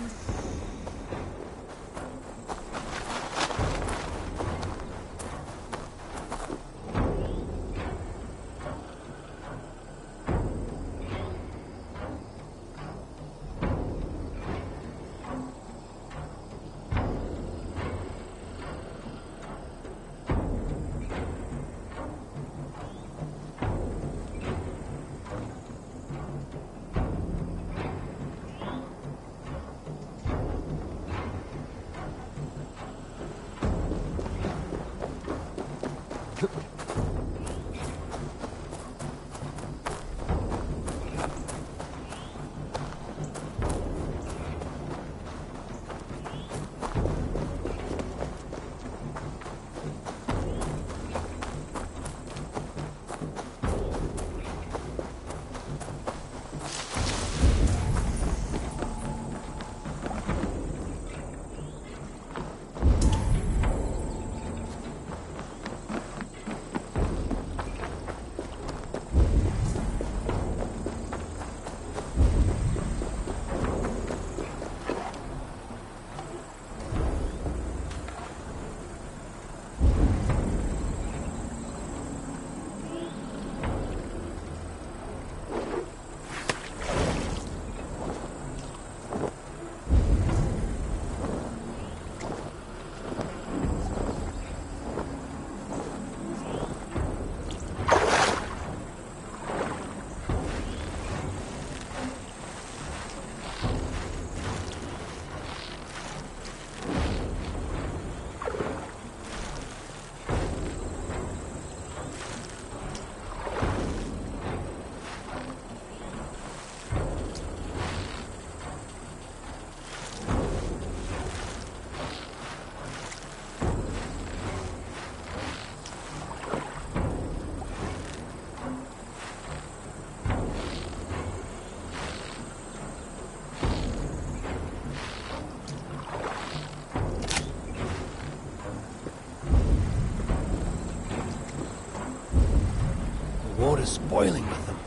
Water's boiling with them.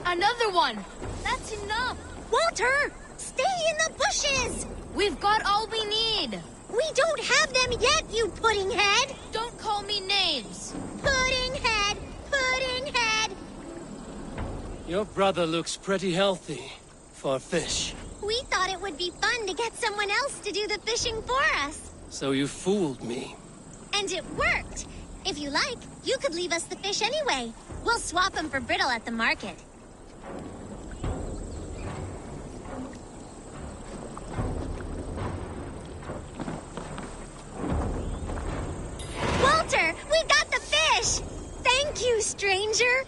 Another one! That's enough! Walter! Stay in the bushes! We've got all we need! We don't have them yet, you pudding head! Don't call me names! Pudding head! Pudding head! Your brother looks pretty healthy for fish. We thought it would be fun to get someone else to do the fishing for us. So you fooled me. And it worked! If you like, you could leave us the fish anyway. We'll swap them for brittle at the market. Walter, we got the fish! Thank you, stranger!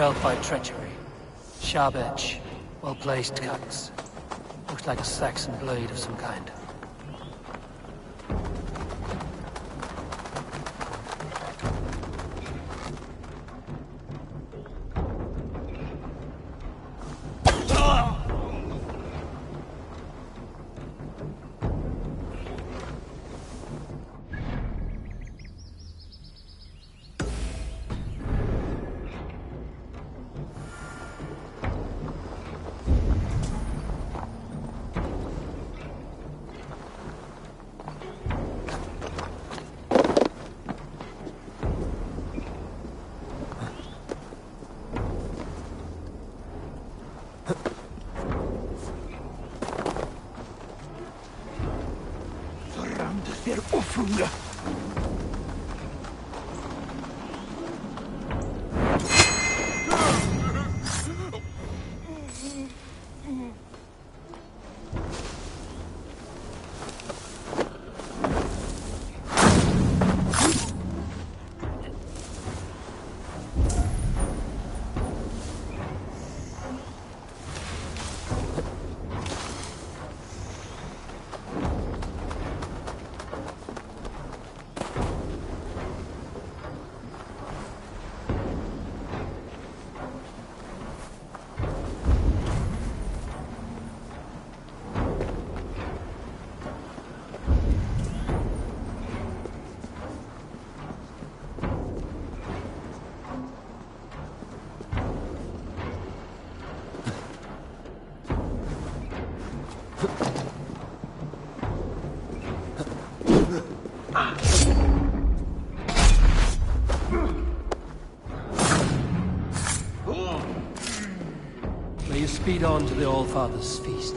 Felled by treachery. Sharp edge. Well-placed cuts. Looks like a Saxon blade of some kind. May you speed on to the All-Father's feast.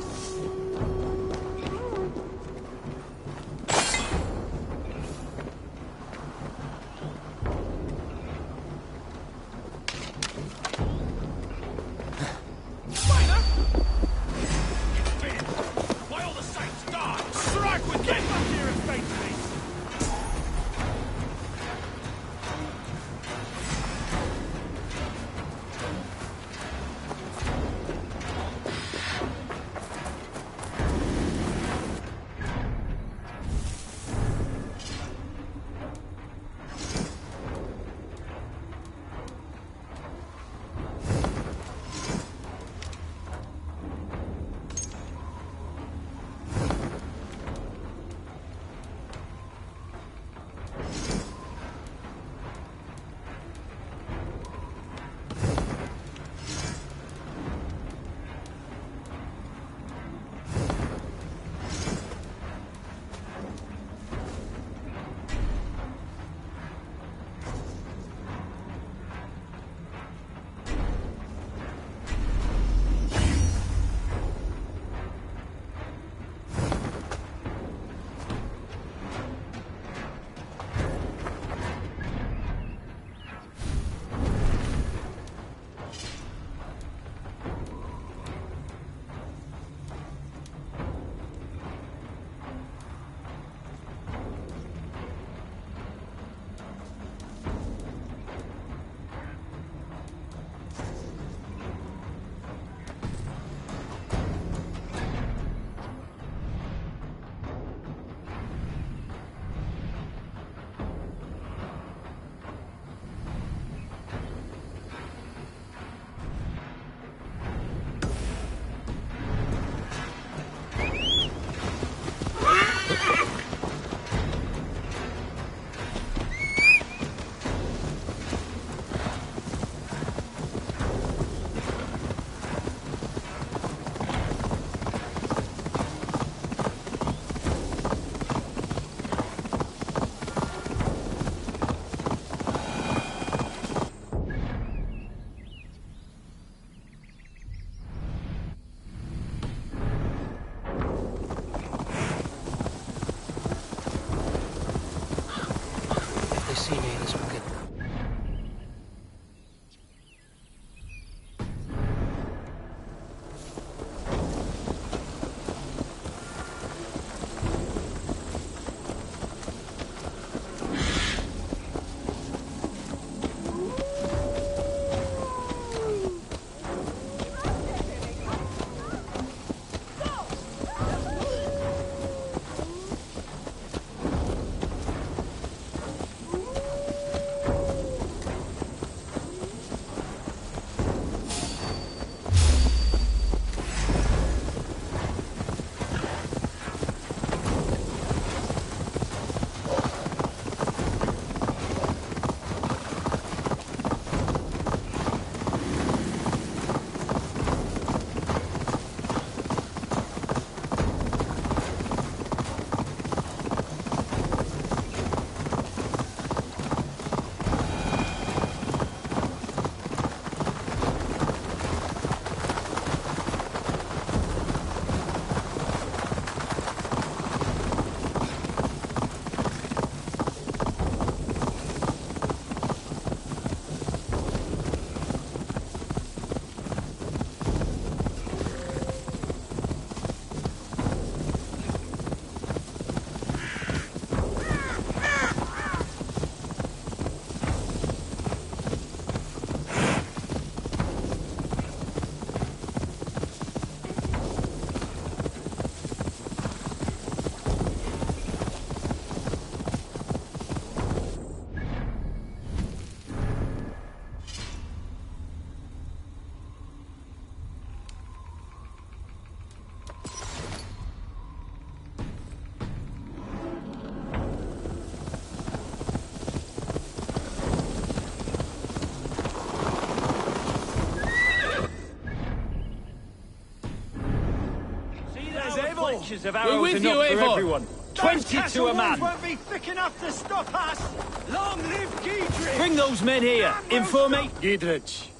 Bunches of arrows with enough you, for Eivor. everyone. 20 to a man. won't be thick enough to stop us! Long live Giedrich! Bring those men here. Inform me. Giedrich.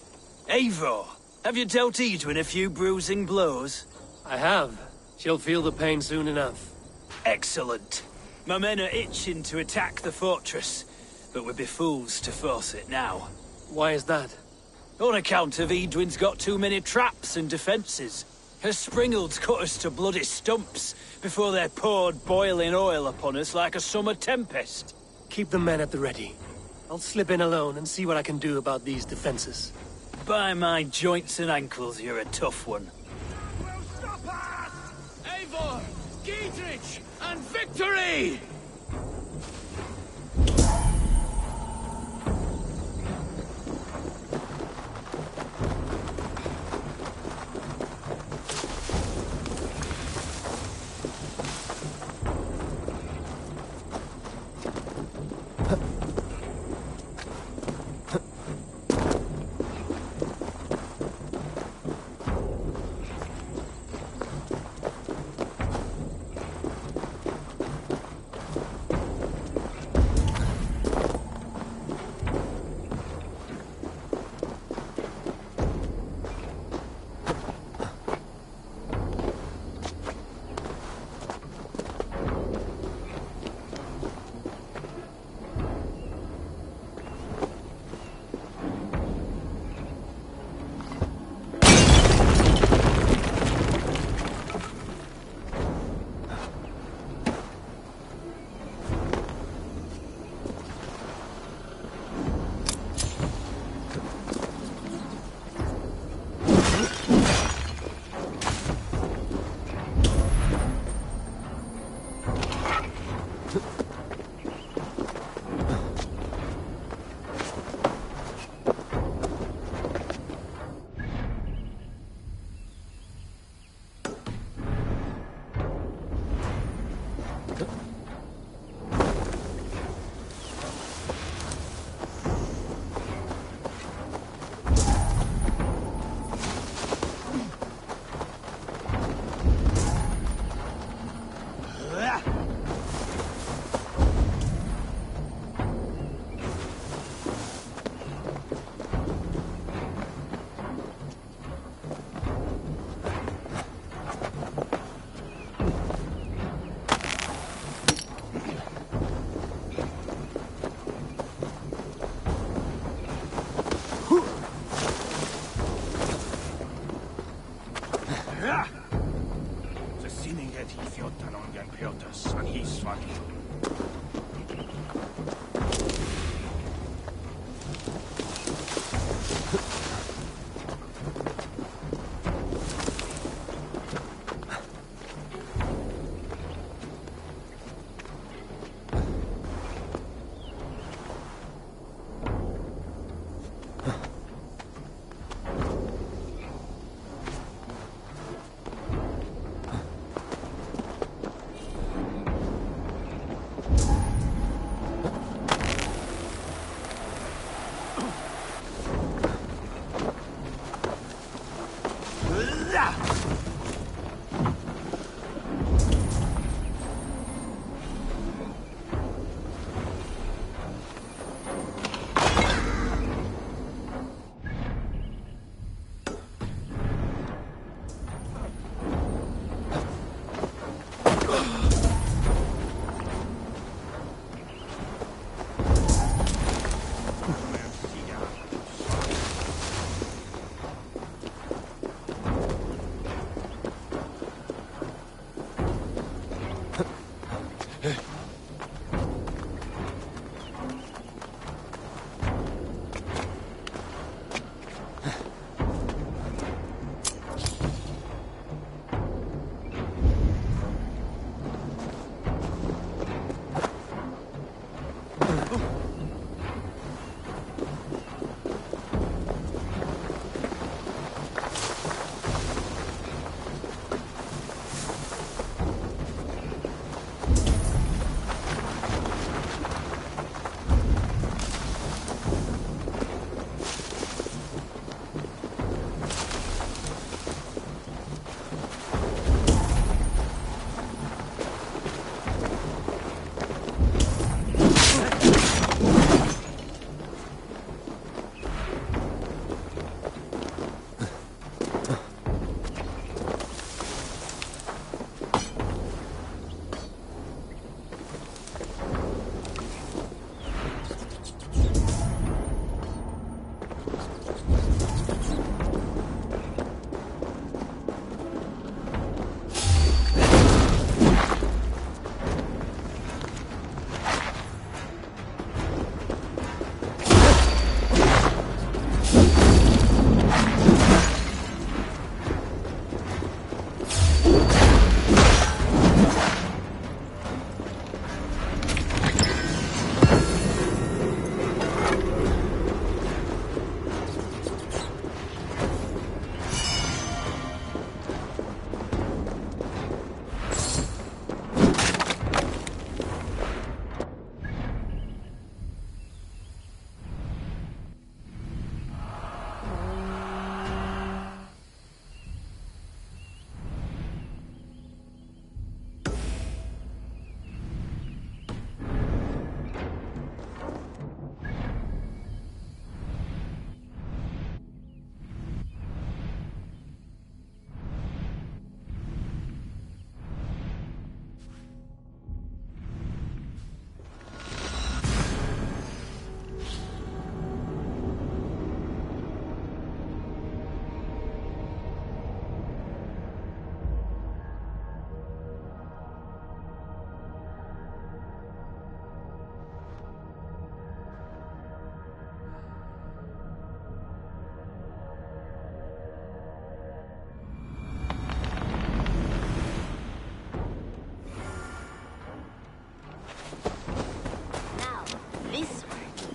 Eivor, have you dealt Edwin a few bruising blows? I have. She'll feel the pain soon enough. Excellent. My men are itching to attack the fortress, but we'd be fools to force it now. Why is that? On account of Edwin's got too many traps and defences. Her springalds cut us to bloody stumps before they poured boiling oil upon us like a summer tempest. Keep the men at the ready. I'll slip in alone and see what I can do about these defenses. By my joints and ankles, you're a tough one. Eivor! Giedrich! And victory!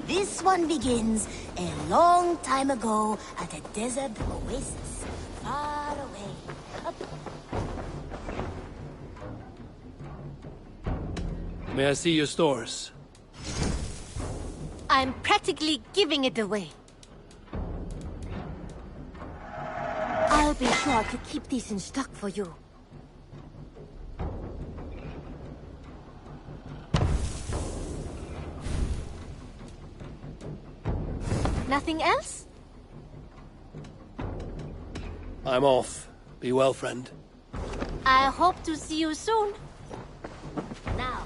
This one begins a long time ago at a desert oasis, far away. May I see your stores? I'm practically giving it away. I'll be sure to keep these in stock for you. Nothing else? I'm off. Be well, friend. I hope to see you soon. Now.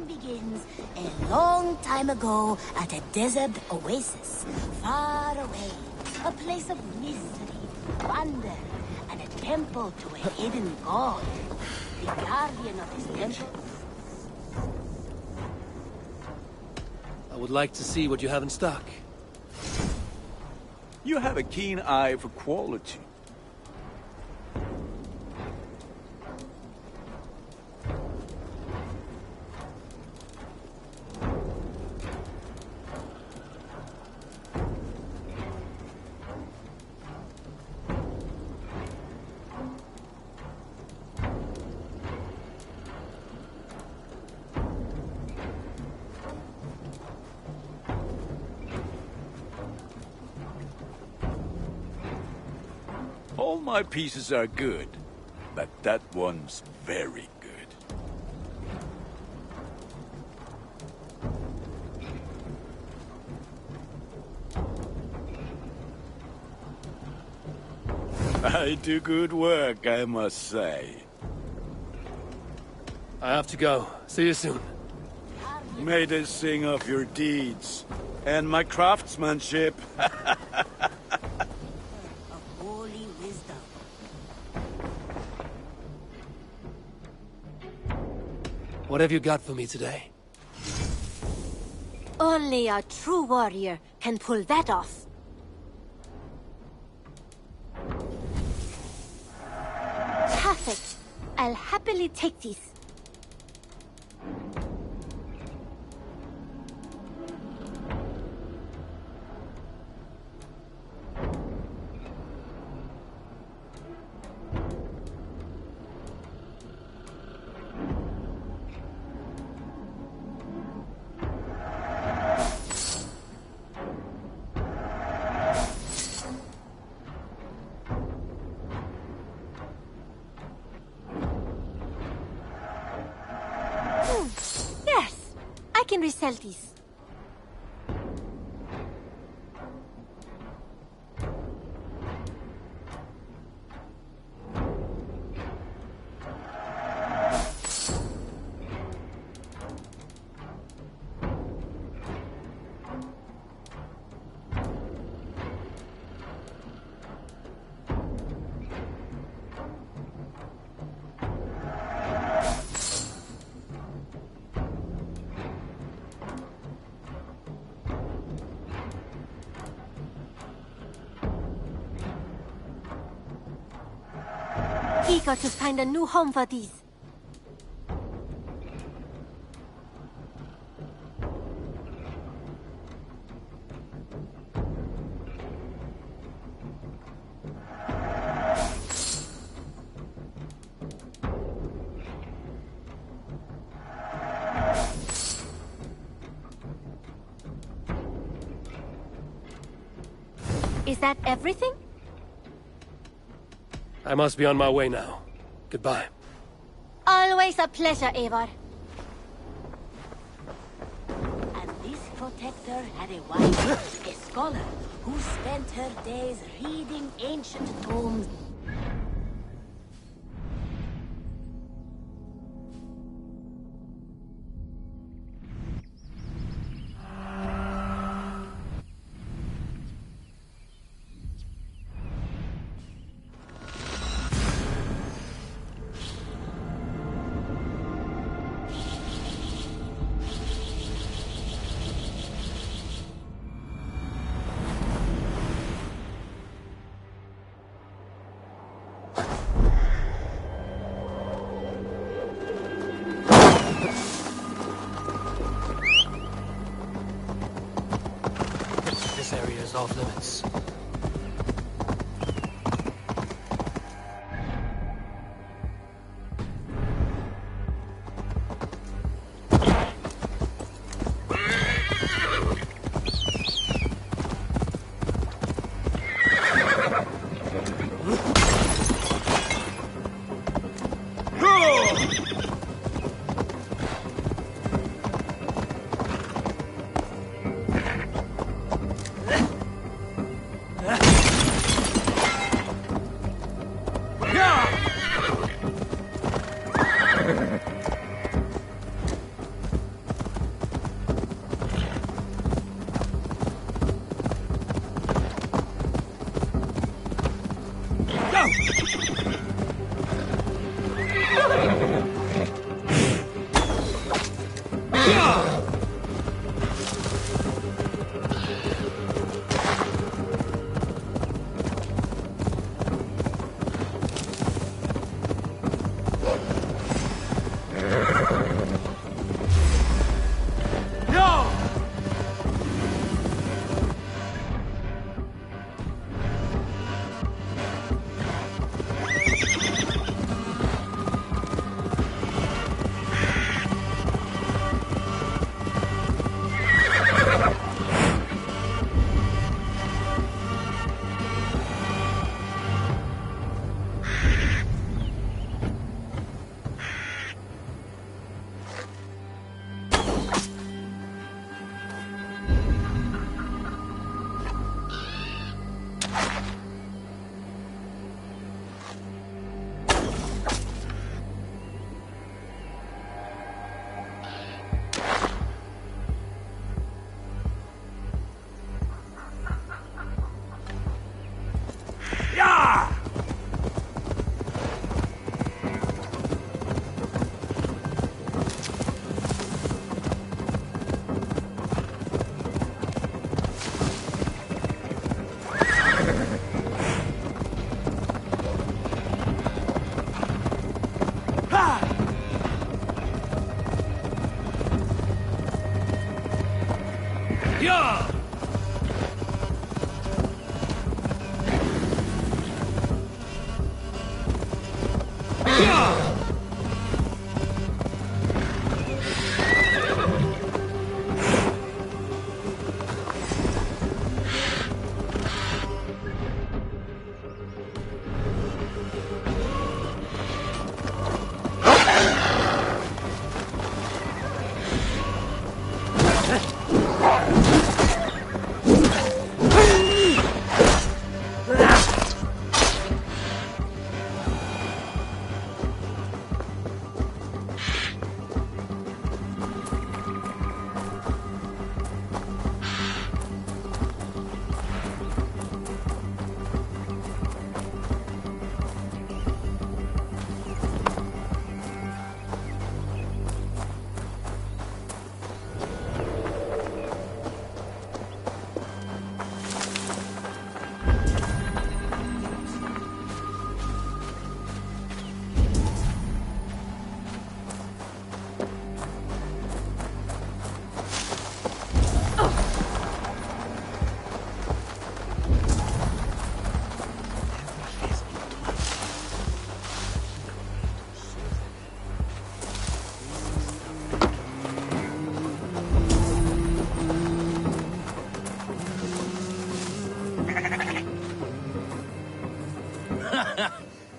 Begins a long time ago at a desert oasis, far away. A place of mystery, wonder, and a temple to a hidden god. The guardian of his temple. I would like to see what you have in stock. You have a keen eye for quality. All my pieces are good, but that one's very good. I do good work, I must say. I have to go. See you soon. May they sing of your deeds and my craftsmanship. Holy wisdom. What have you got for me today? Only a true warrior can pull that off. Perfect. I'll happily take these. Yes, I can resell these. Eager to find a new home for these. Is that everything? I must be on my way now. Goodbye. Always a pleasure, Eivor. And this protector had a wife, a scholar, who spent her days reading ancient tomes. off limits.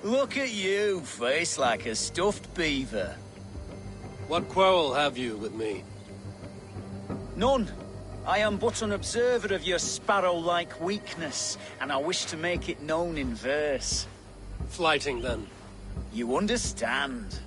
Look at you, face like a stuffed beaver. What quarrel have you with me? None. I am but an observer of your sparrow-like weakness, and I wish to make it known in verse. Flighting, then. You understand.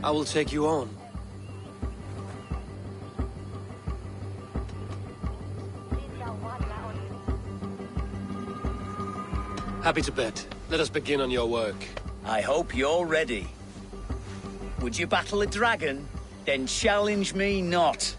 I will take you on. Happy to bet. Let us begin on your work. I hope you're ready. Would you battle a dragon? Then challenge me not.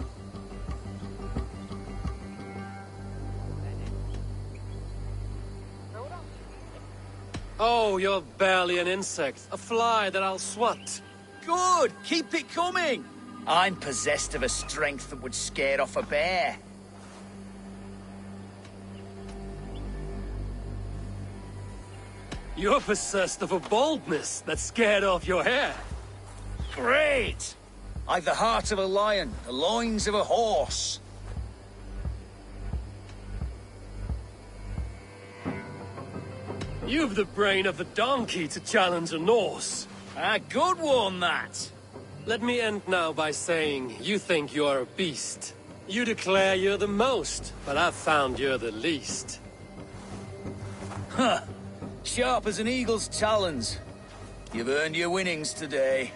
Oh, you're barely an insect. A fly that I'll swat. Good! Keep it coming! I'm possessed of a strength that would scare off a bear. You're possessed of a boldness that scared off your hair. Great! I've the heart of a lion, the loins of a horse. You've the brain of a donkey to challenge a Norse. A good one, that. Let me end now by saying you think you're a beast. You declare you're the most, but I've found you're the least. Huh. Sharp as an eagle's talons. You've earned your winnings today.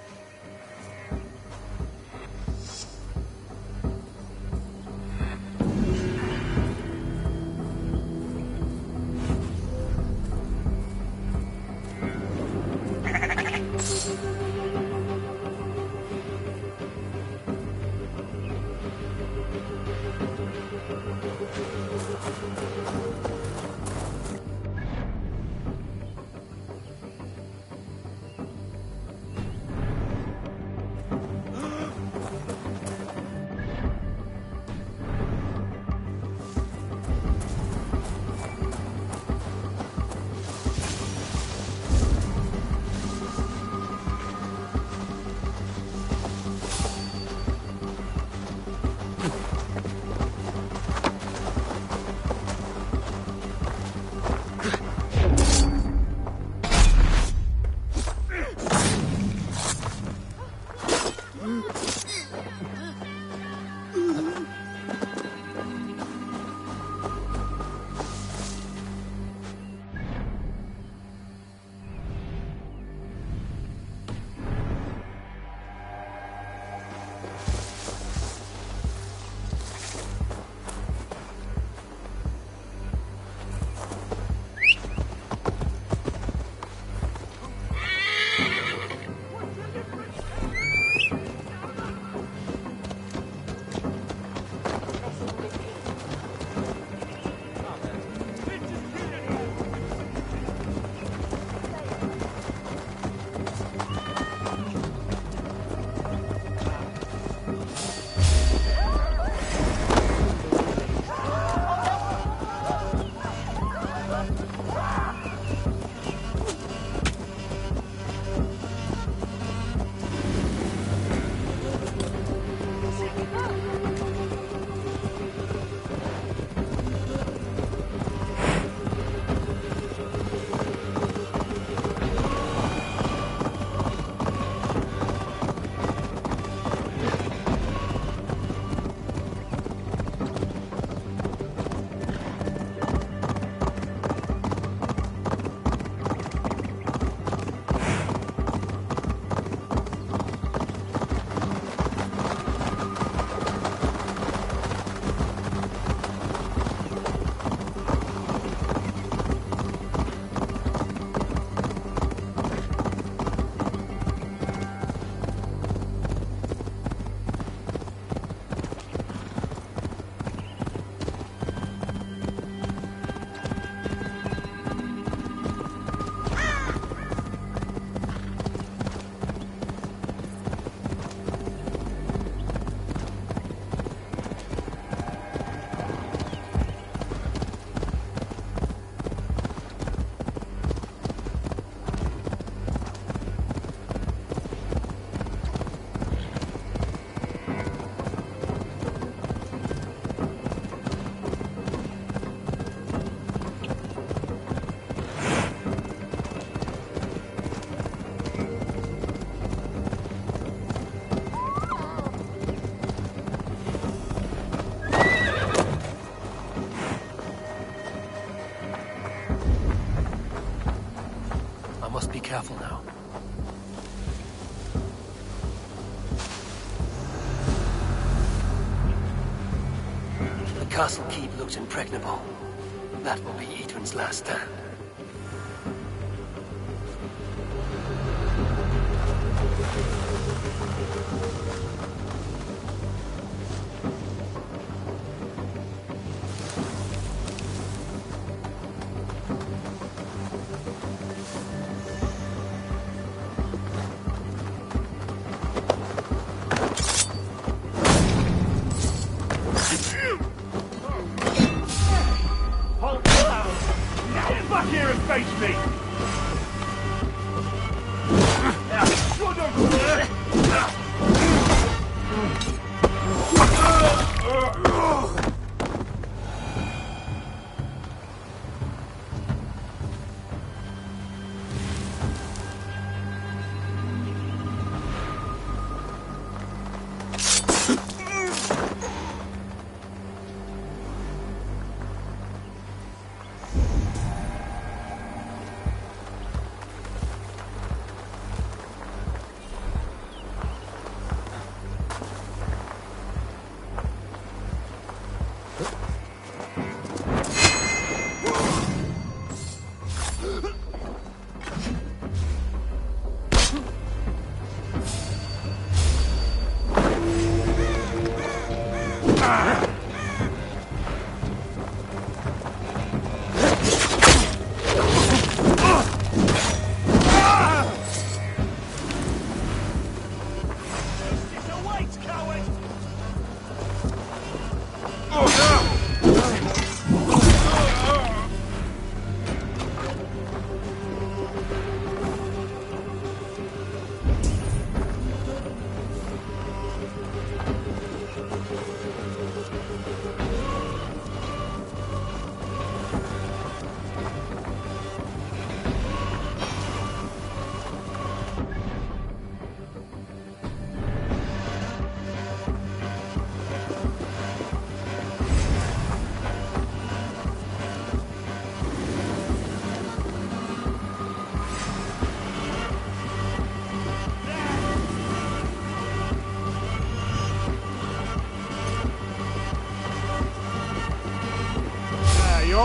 Careful now. The castle keep looks impregnable. That will be Edwin's last stand. face me!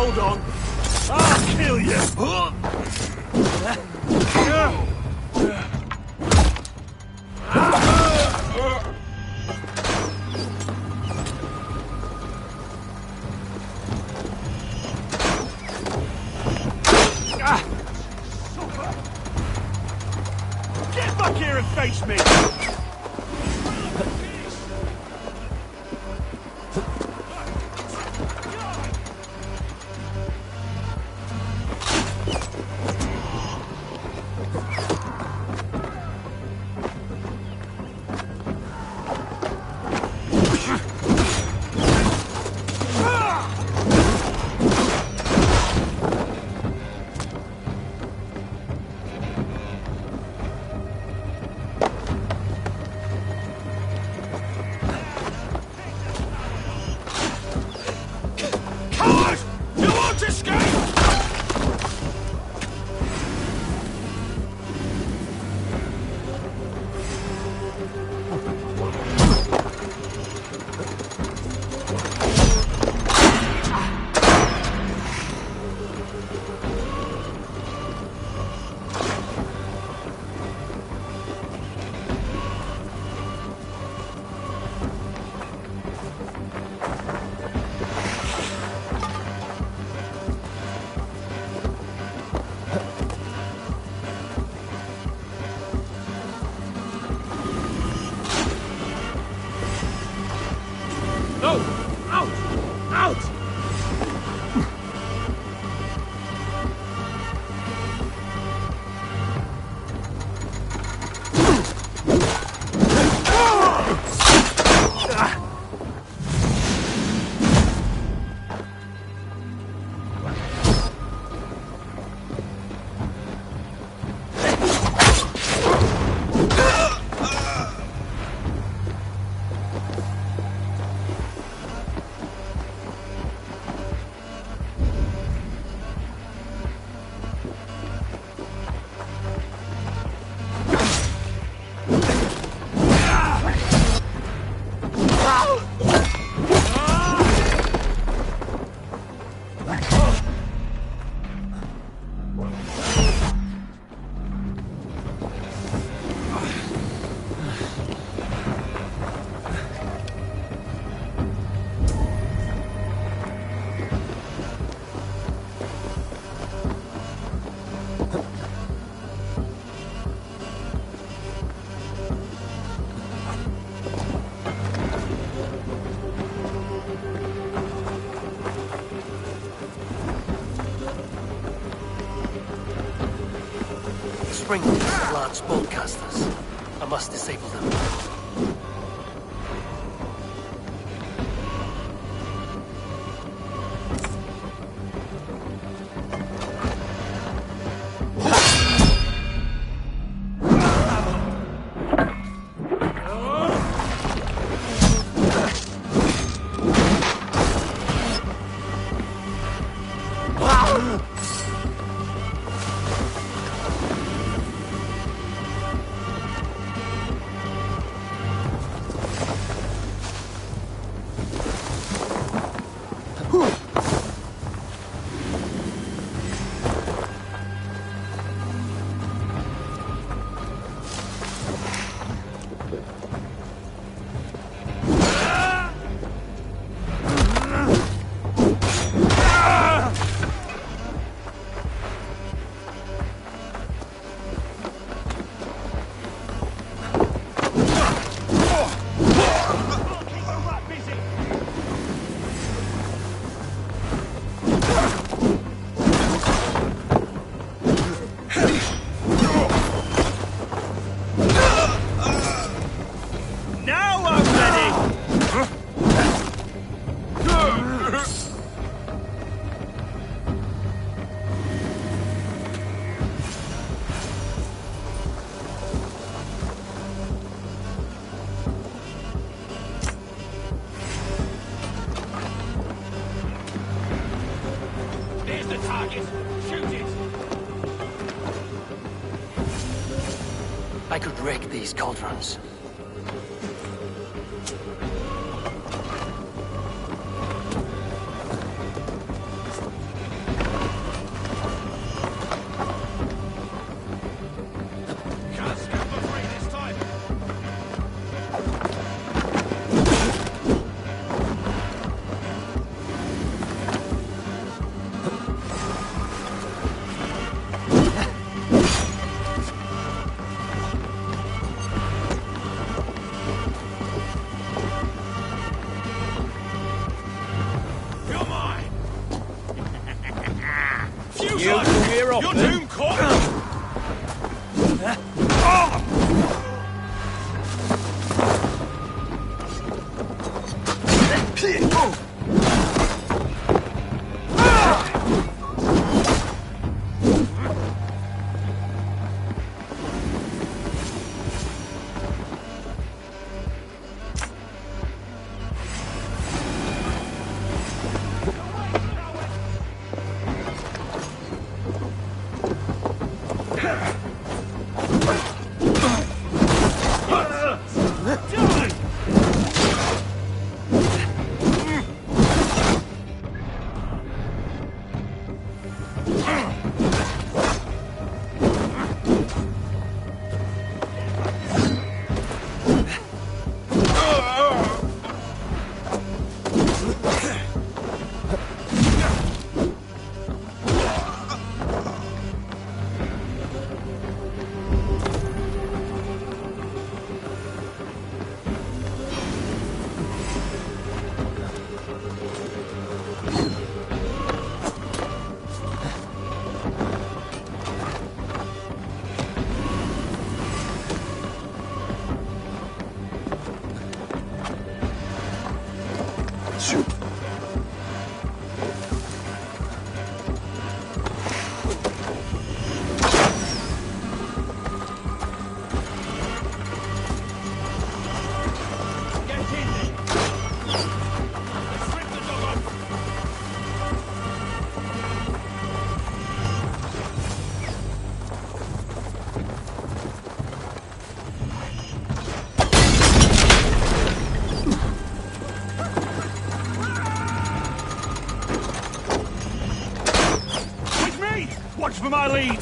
Hold on. I'll kill you. Get back here and face me. spring wheels are large boltcasters. I must disable them. I could wreck these cauldrons. You're doom caught! Watch for my lead!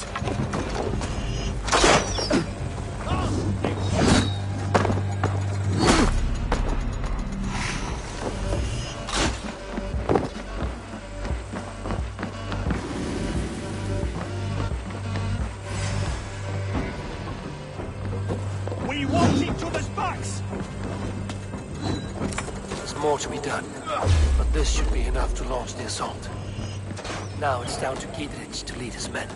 We want each other's backs! There's more to be done, but this should be enough to launch the assault. Now it's down to Giedrich to lead his men.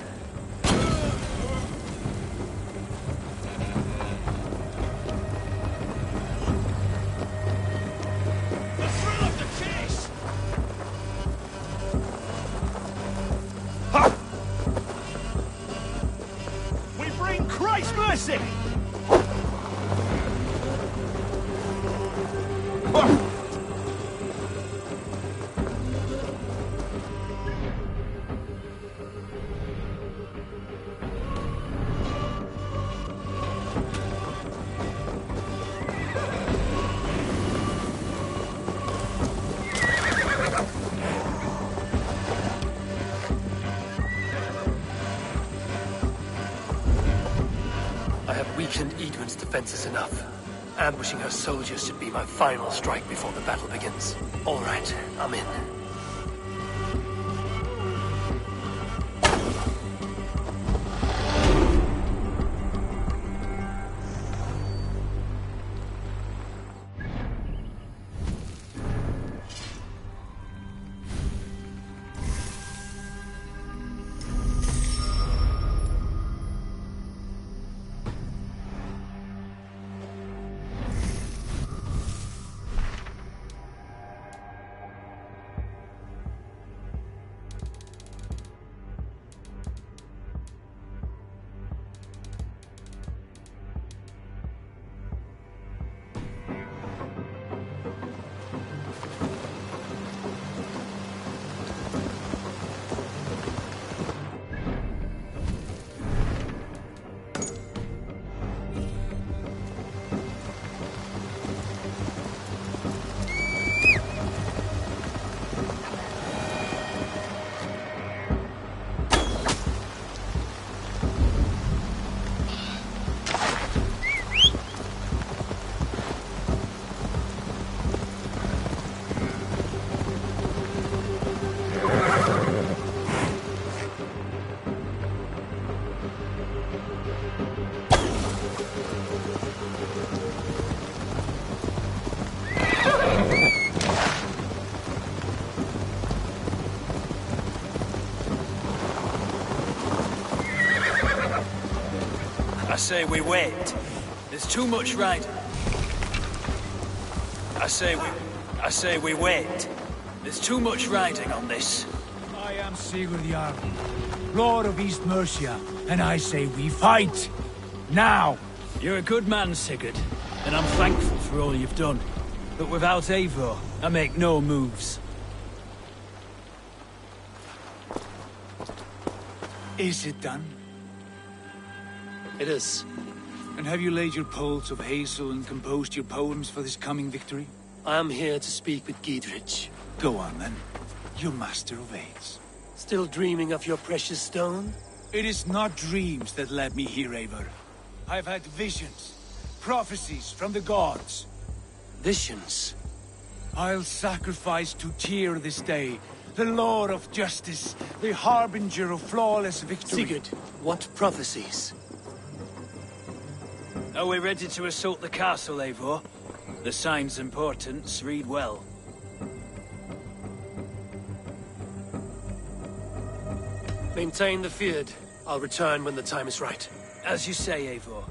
defense is enough. Ambushing her soldiers should be my final strike before the battle begins. All right, I'm in. I say we wait. There's too much riding. I say we wait. There's too much riding on this. I am Sigurd Jarl, Lord of East Mercia, and I say we fight! Now! You're a good man, Sigurd, and I'm thankful for all you've done. But without Eivor, I make no moves. Is it done? It is. And have you laid your poles of hazel and composed your poems for this coming victory? I am here to speak with Giedrich. Go on, then. Your master obeys. Still dreaming of your precious stone? It is not dreams that led me here, Eivor. I've had visions, prophecies from the gods. Visions? I'll sacrifice to Tyr this day, the Lord of Justice, the harbinger of flawless victory. Sigurd, what prophecies? Are we ready to assault the castle, Eivor? The sign's importance, read well. Maintain the feud. I'll return when the time is right. As you say, Eivor.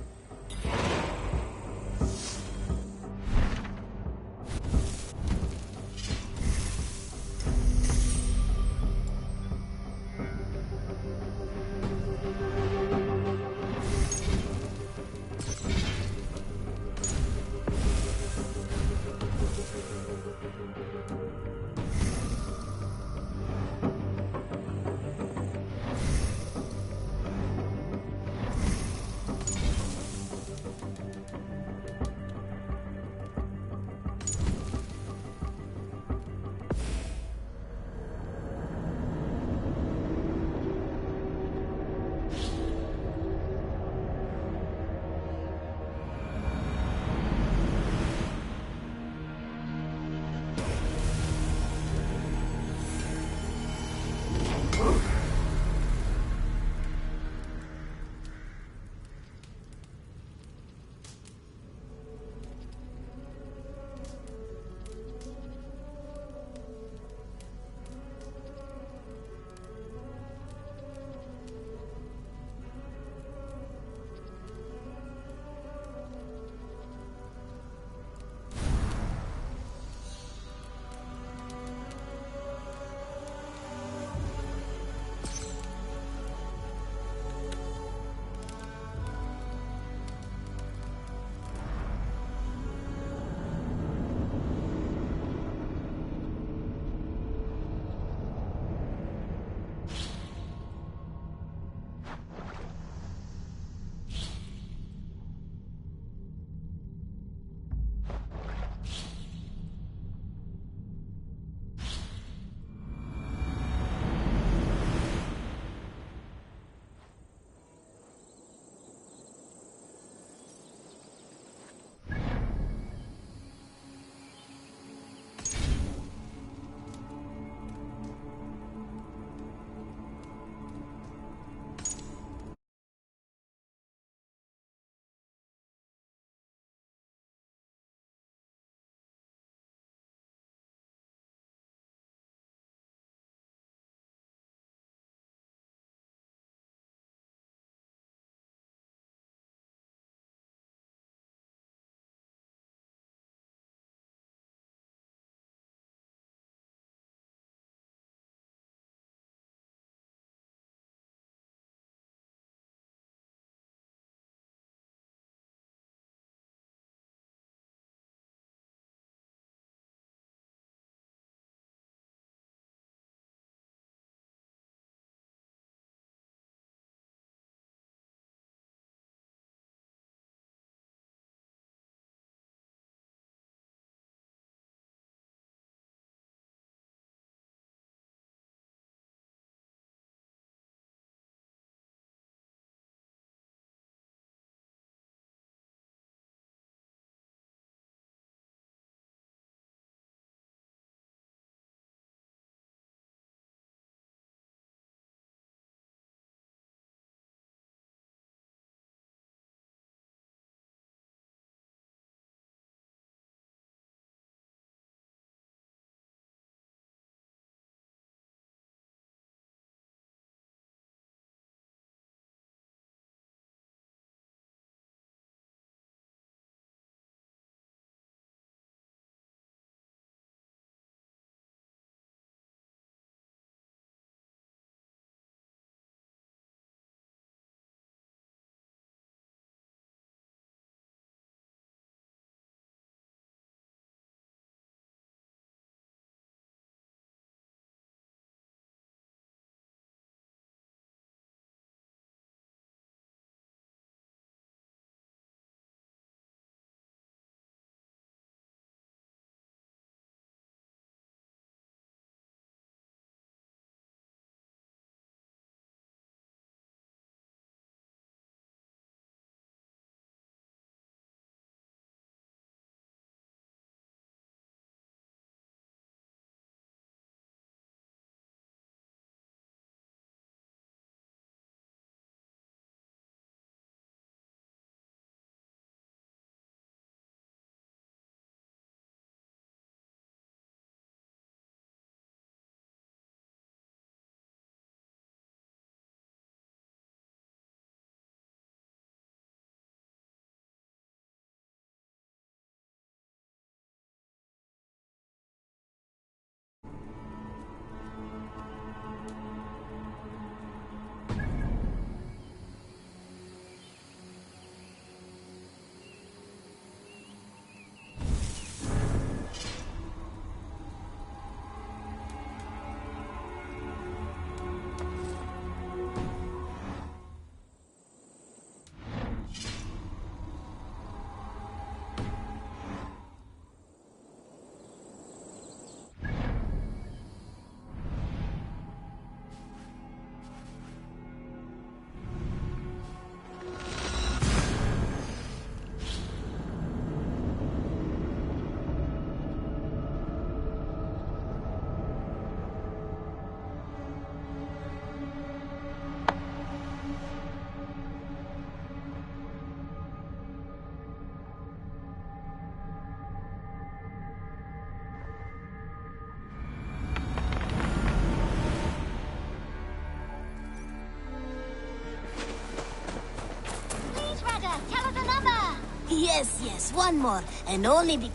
Yes, one more, and only be...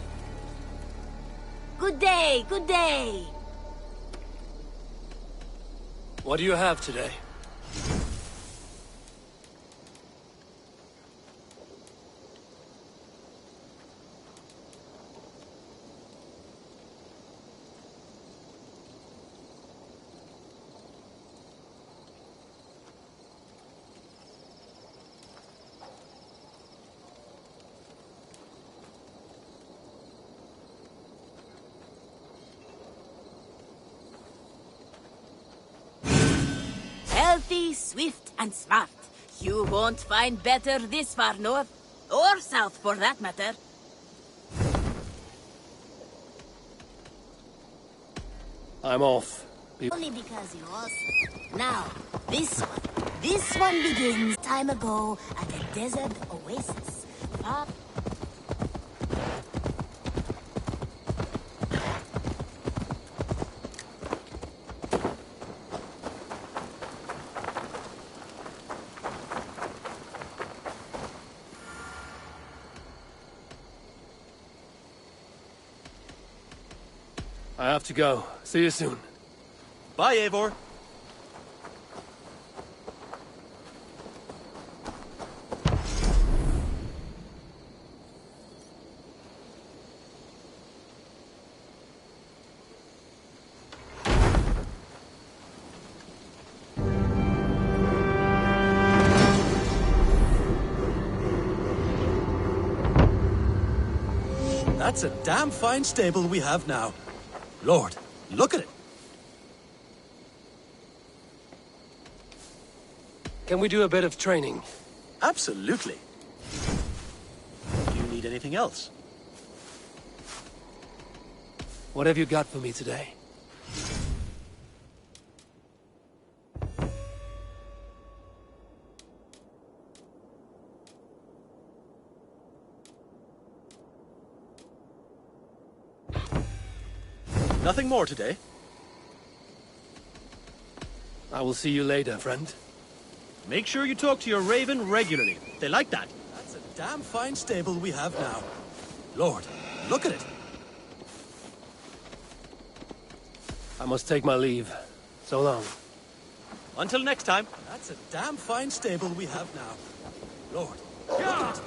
Good day, good day. What do you have today? Healthy, swift, and smart. You won't find better this far north, or south for that matter. I'm off. Only because you're awesome. Now, this one begins time ago at a desert oasis. I have to go. See you soon. Bye, Eivor. That's a damn fine stable we have now. Lord, look at it. Can we do a bit of training? Absolutely. Do you need anything else? What have you got for me today? Nothing more today. I will see you later, friend. Make sure you talk to your raven regularly. They like that. That's a damn fine stable we have now. Lord, look at it. I must take my leave. So long. Until next time. That's a damn fine stable we have now. Lord, look at it.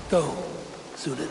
Go, Sunan.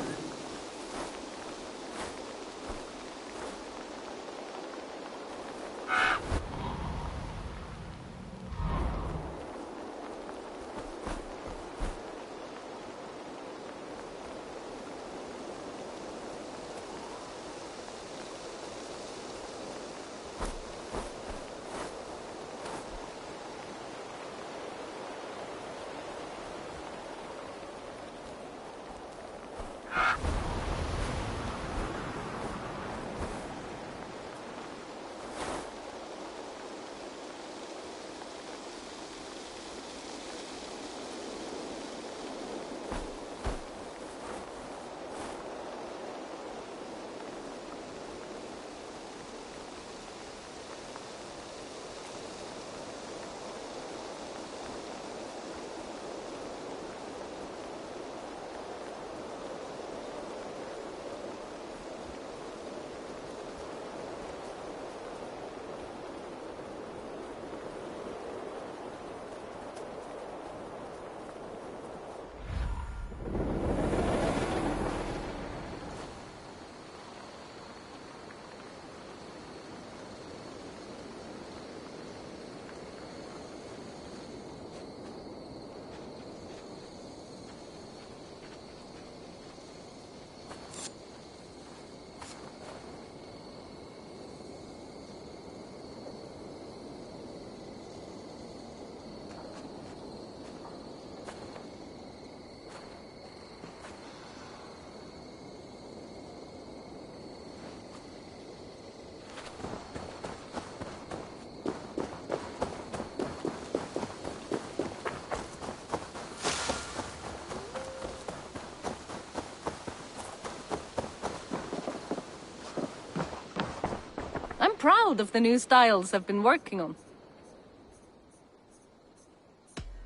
I'm proud of the new styles I've been working on.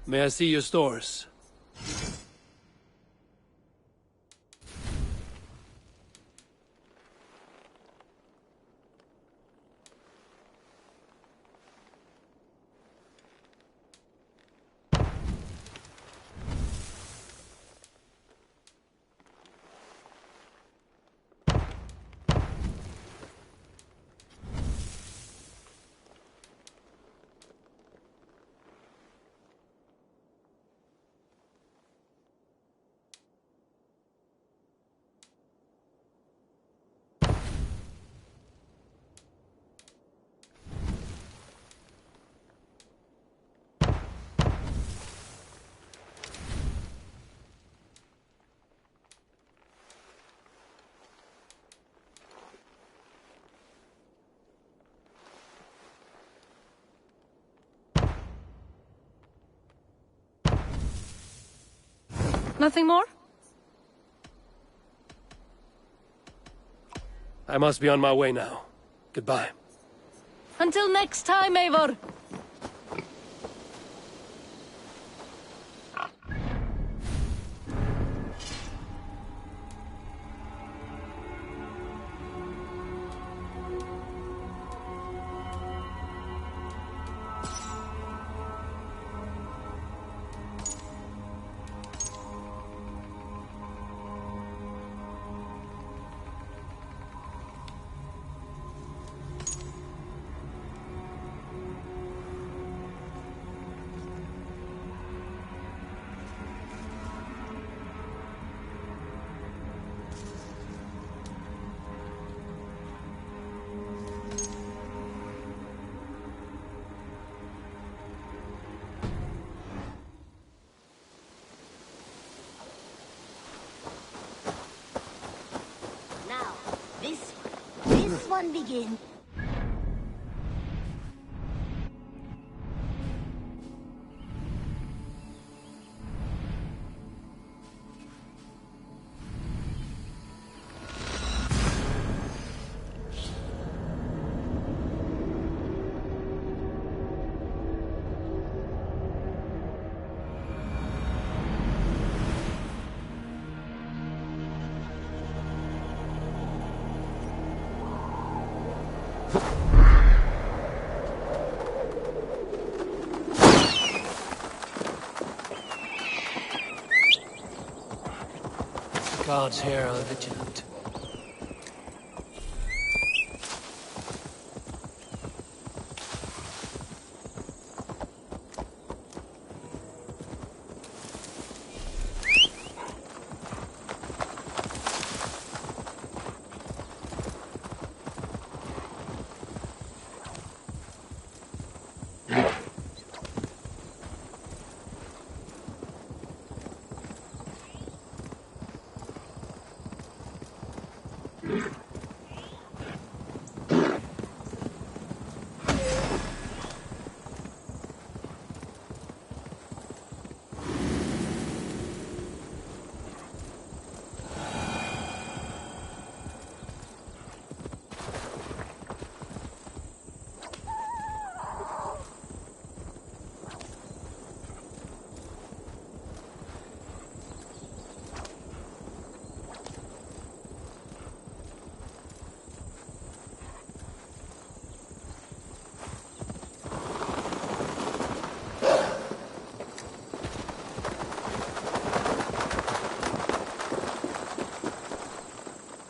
May I see your stores? Nothing more? I must be on my way now. Goodbye. Until next time, Eivor! This one begins. Guards here are vigilant.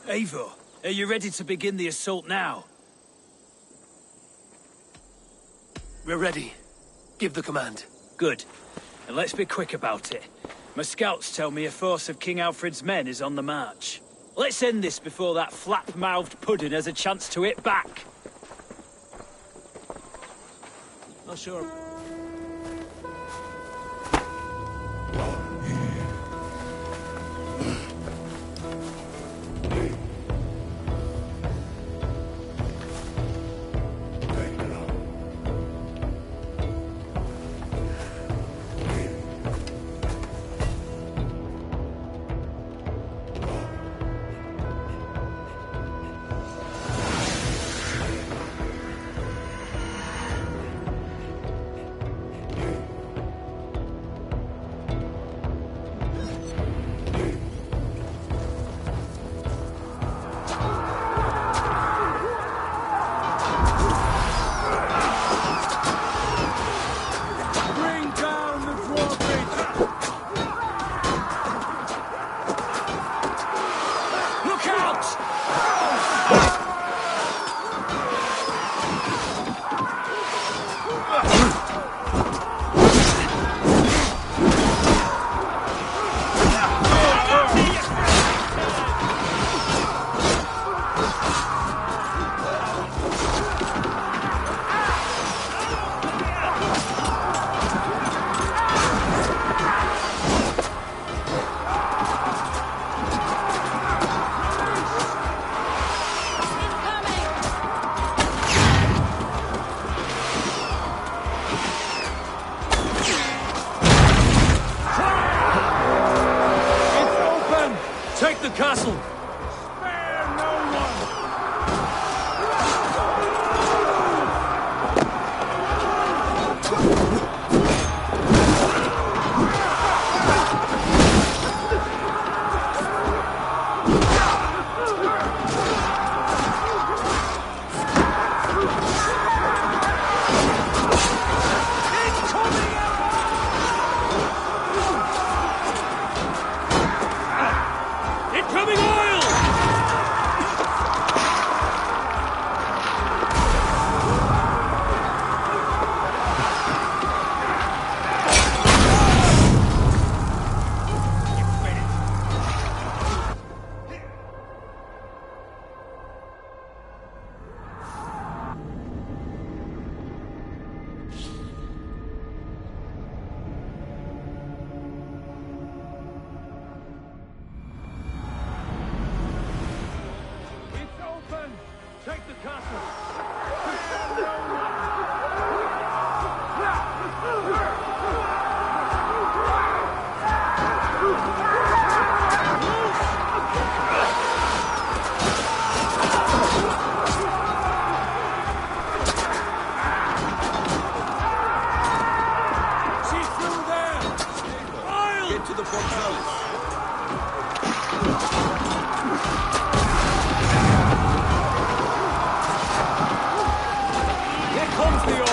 Eivor, are you ready to begin the assault now? We're ready. Give the command. Good. And let's be quick about it. My scouts tell me a force of King Alfred's men is on the march. Let's end this before that flap-mouthed pudding has a chance to hit back. Not sure. Take the castle! Take the castle! See through there! Get to the portcullis. Comes the oil!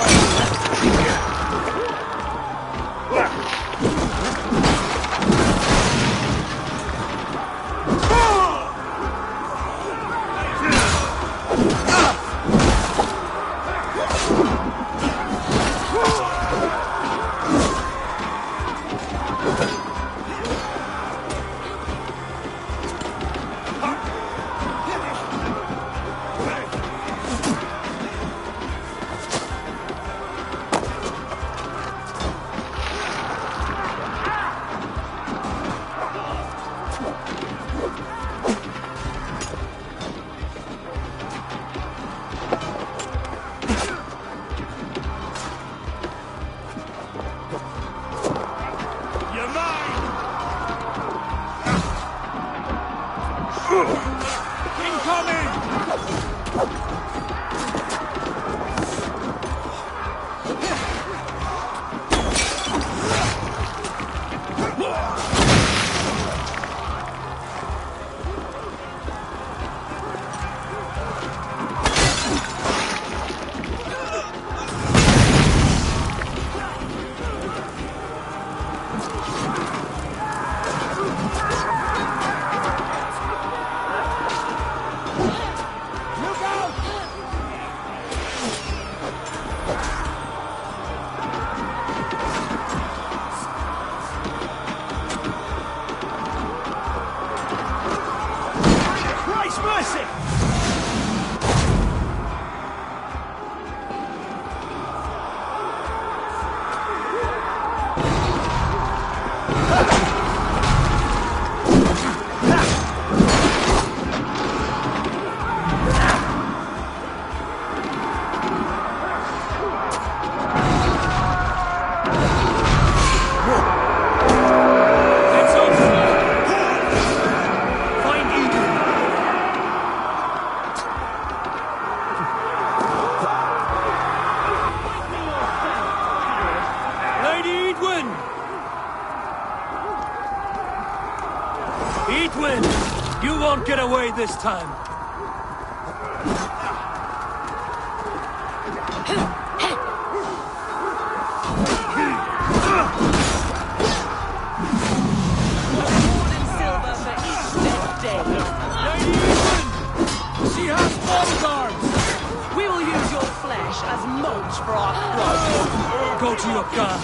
Edwin! You won't get away this time! Lady Edwin! She has for our club. Go to your car.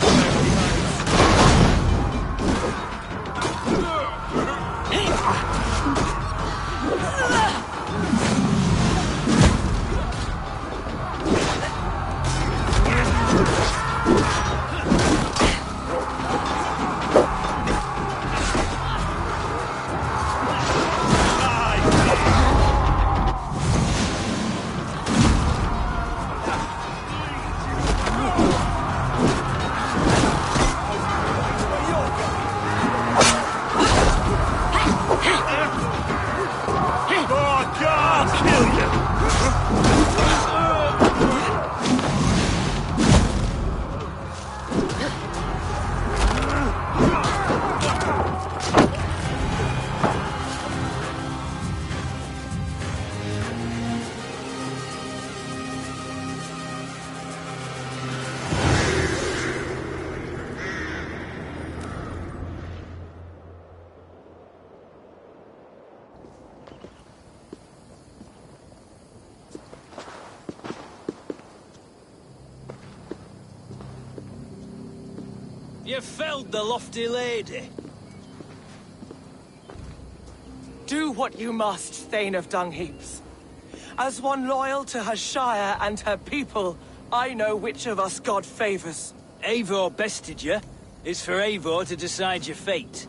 You felled the lofty lady. Do what you must, Thane of Dungheaps. As one loyal to her shire and her people, I know which of us God favors. Eivor bested you. It's for Eivor to decide your fate.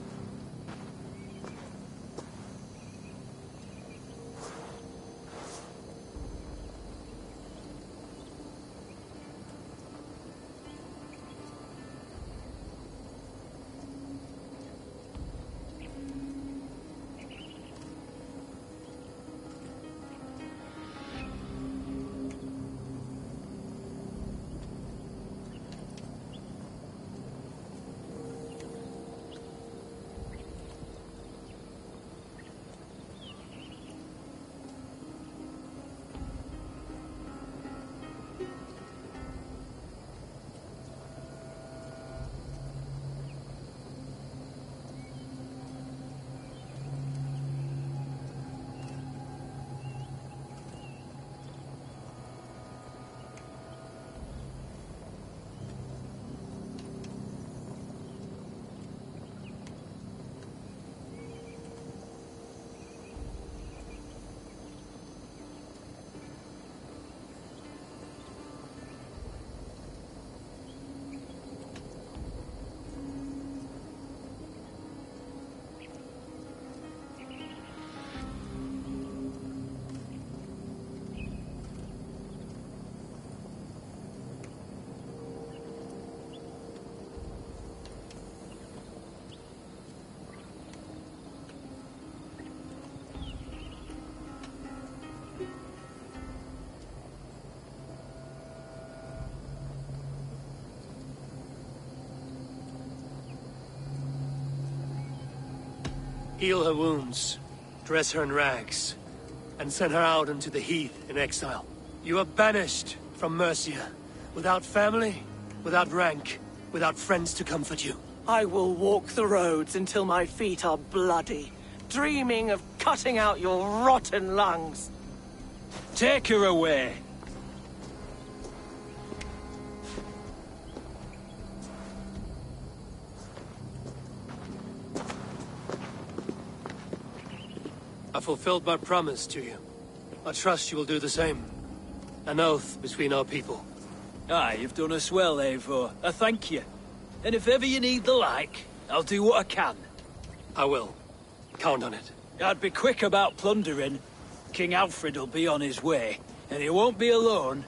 Heal her wounds, dress her in rags, and send her out into the heath in exile. You are banished from Mercia, without family, without rank, without friends to comfort you. I will walk the roads until my feet are bloody, dreaming of cutting out your rotten lungs. Take her away. I fulfilled my promise to you. I trust you will do the same. An oath between our people. Aye, you've done us well, Eivor. I thank you. And if ever you need the like, I'll do what I can. I will. Count on it. I'd be quick about plundering. King Alfred will be on his way, and he won't be alone.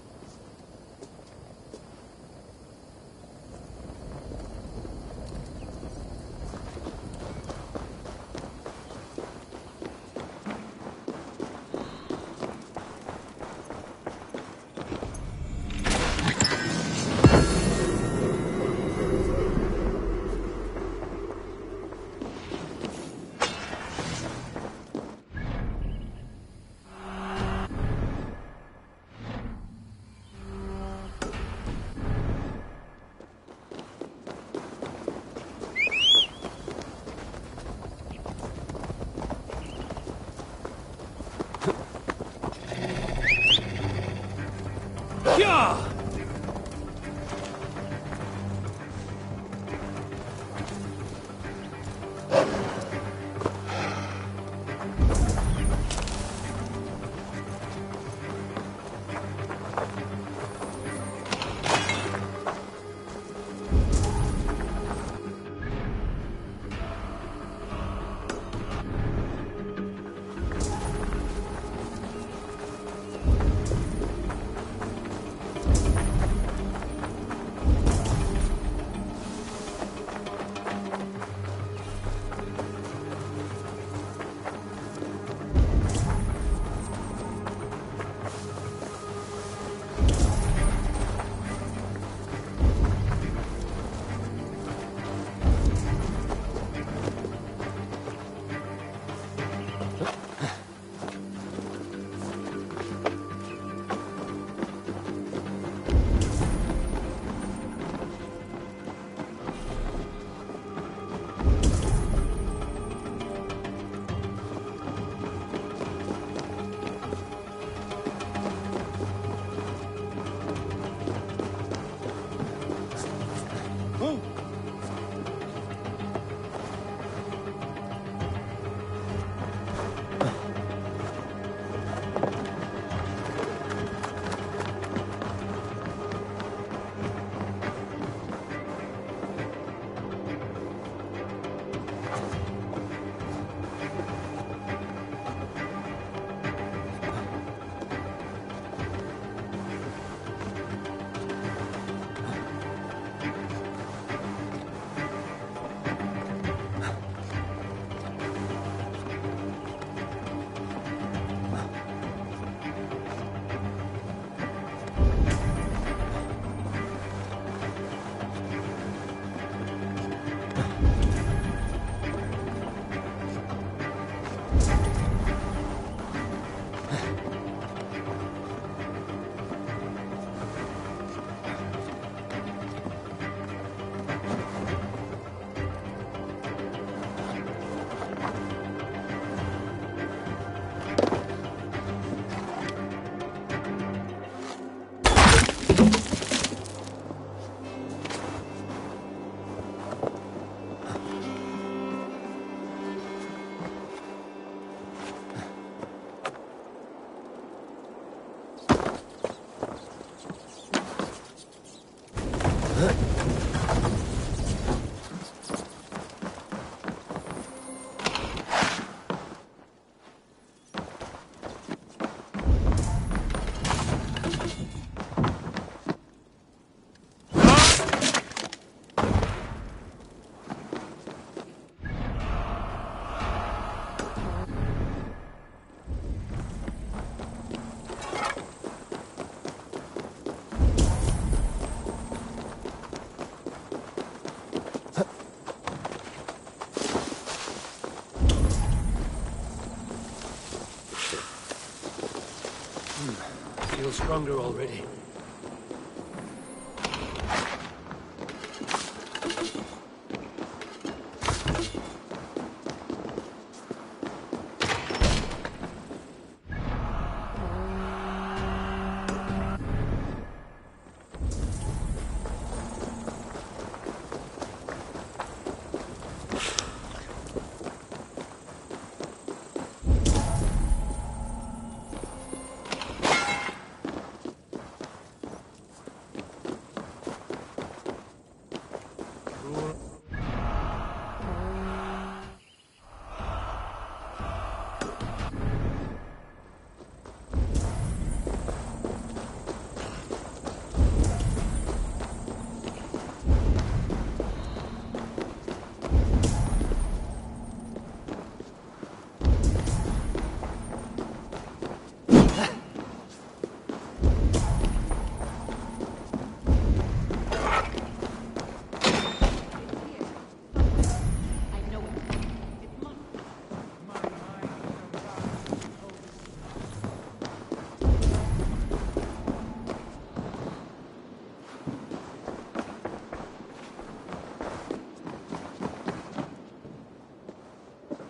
Feel stronger already.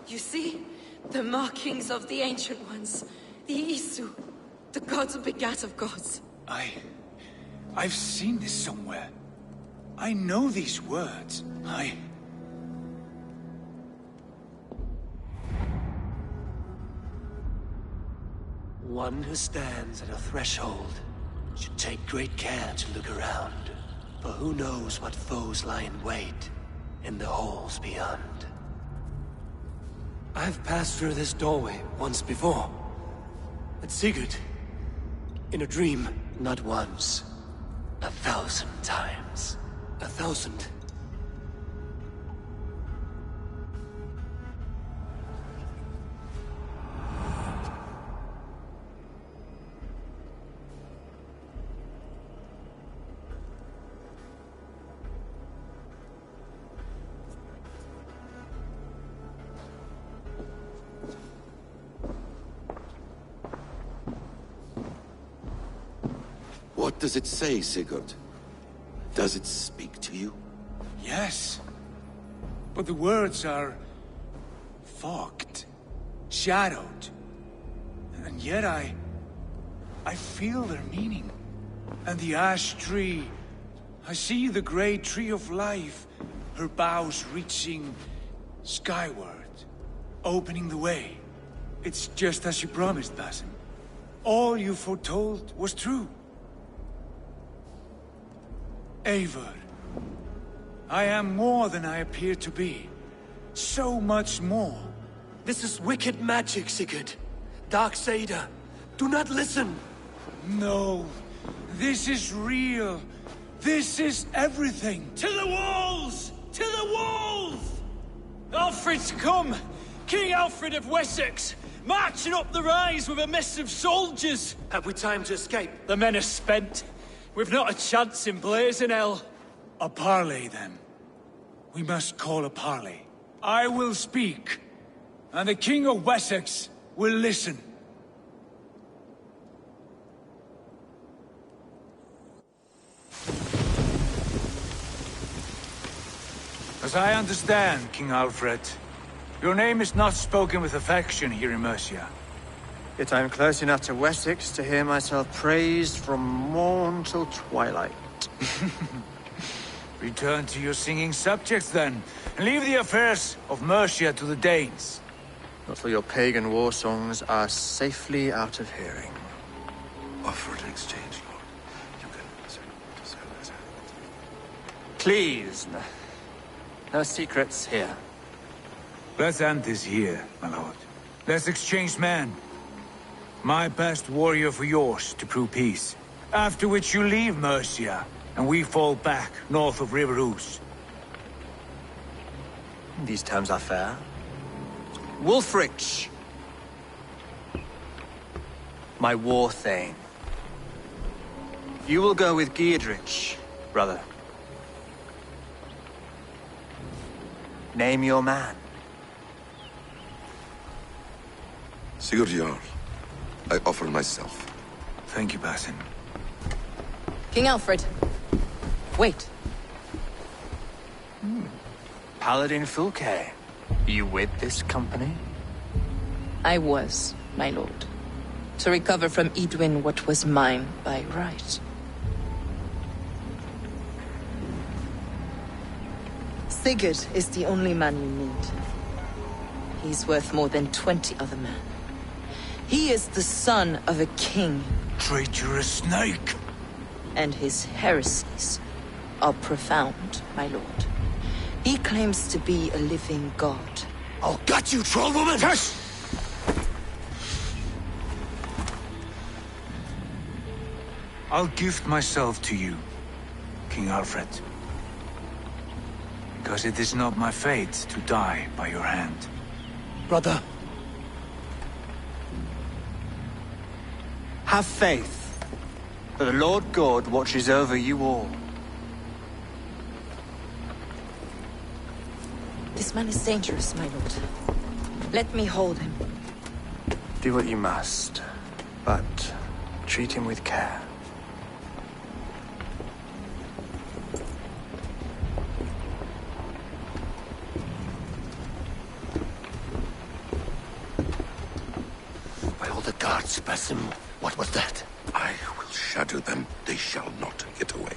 You see? The markings of the Ancient Ones. The Isu. The gods begat of gods. I've seen this somewhere. I know these words. One who stands at a threshold should take great care to look around, for who knows what foes lie in wait in the halls beyond. I've passed through this doorway once before. At Sigurd. In a dream. Not once. 1,000 times. 1,000. What does it say, Sigurd? Does it speak to you? Yes. But the words are fogged, shadowed. And yet I feel their meaning. And the ash tree, I see the great tree of life, her boughs reaching skyward, opening the way. It's just as you promised, Basim. All you foretold was true. Eivor, I am more than I appear to be. So much more. This is wicked magic, Sigurd. Darksader, do not listen. No, this is real. This is everything. To the walls! To the walls! Alfred's come! King Alfred of Wessex! Marching up the rise with a mess of soldiers! Have we time to escape? The men are spent. We've not a chance in blazing hell. A parley, then. We must call a parley. I will speak, and the King of Wessex will listen. As I understand, King Alfred, your name is not spoken with affection here in Mercia. Yet I am close enough to Wessex to hear myself praised from morn till twilight. Return to your singing subjects, then, and leave the affairs of Mercia to the Danes. Not till your pagan war songs are safely out of hearing. Offer an exchange, Lord. You can... Please, no secrets here. Let's end this here, my lord. Let's exchange men. My best warrior for yours to prove peace. After which you leave Mercia, and we fall back north of River Ouse. These terms are fair. Wulfrich! My war thane. You will go with Giedrich, brother. Name your man. Sigurd Jarl, I offer myself. Thank you, Basin. King Alfred. Wait. Paladin Fulke. You with this company? I was, my lord. To recover from Edwin what was mine by right. Sigurd is the only man you need. He's worth more than 20 other men. He is the son of a king. Traitorous snake! And his heresies are profound, my lord. He claims to be a living god. I'll gut you, troll woman! Tush! I'll gift myself to you, King Alfred. Because it is not my fate to die by your hand. Brother. Have faith, for the Lord God watches over you all. This man is dangerous, my lord. Let me hold him. Do what you must, but treat him with care. By all the gods, Basim, what was that? I will shatter them. They shall not get away.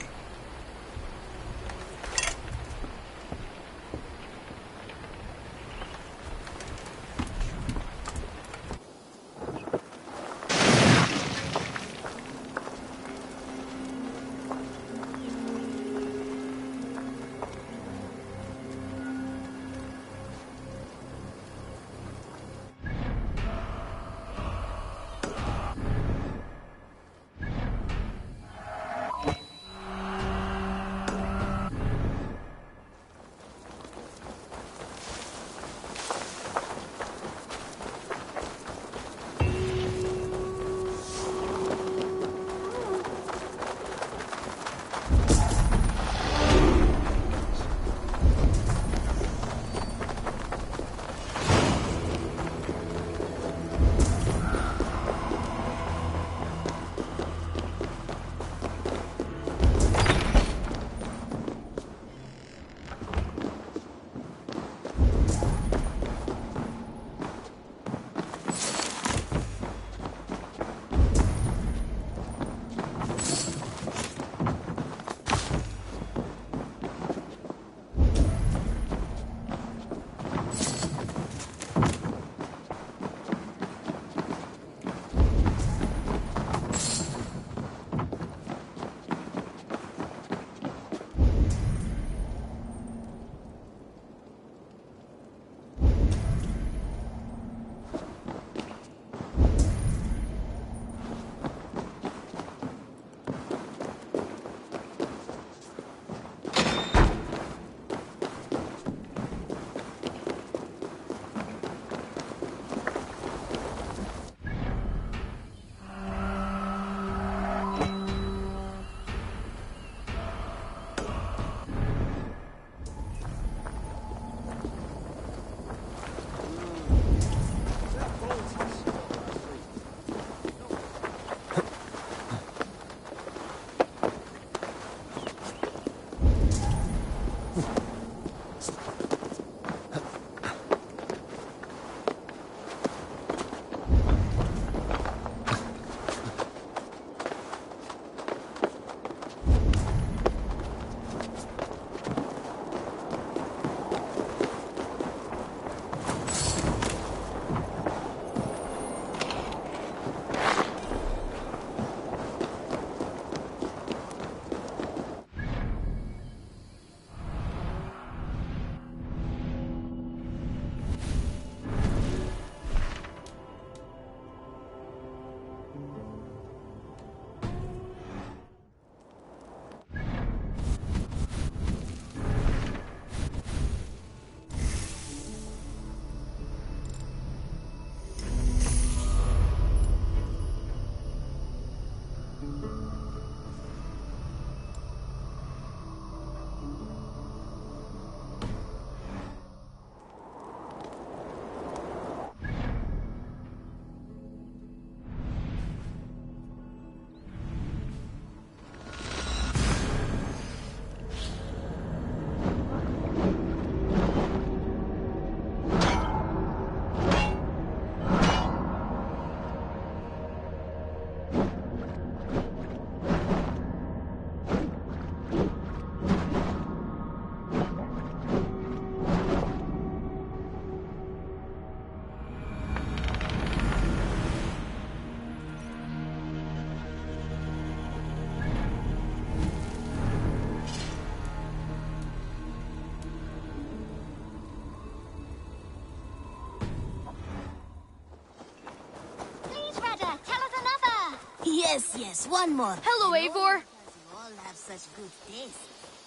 Yes, yes, one more. Hello, Eivor. You all have such good taste.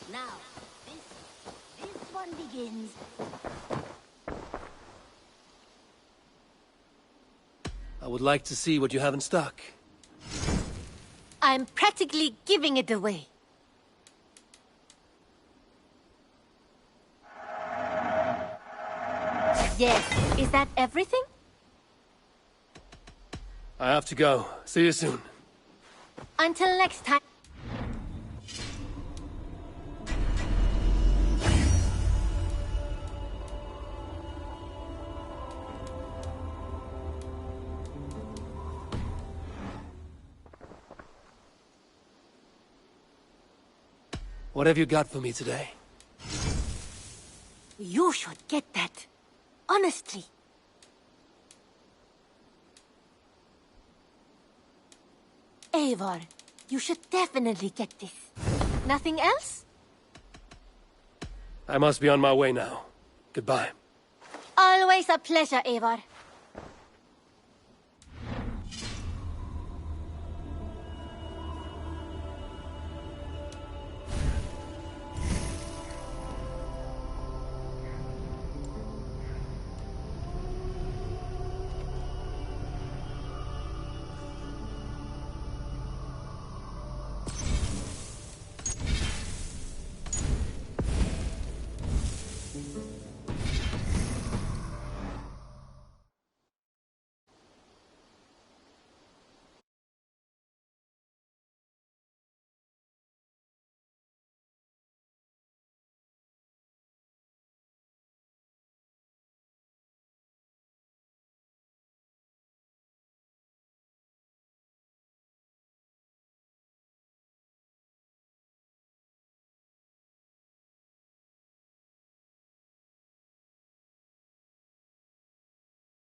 Now, this one begins. I would like to see what you have in stock. I'm practically giving it away. Yes, is that everything? I have to go. See you soon. Until next time. What have you got for me today? You should get that. Honestly. Eivor, you should definitely get this. Nothing else? I must be on my way now. Goodbye. Always a pleasure, Eivor.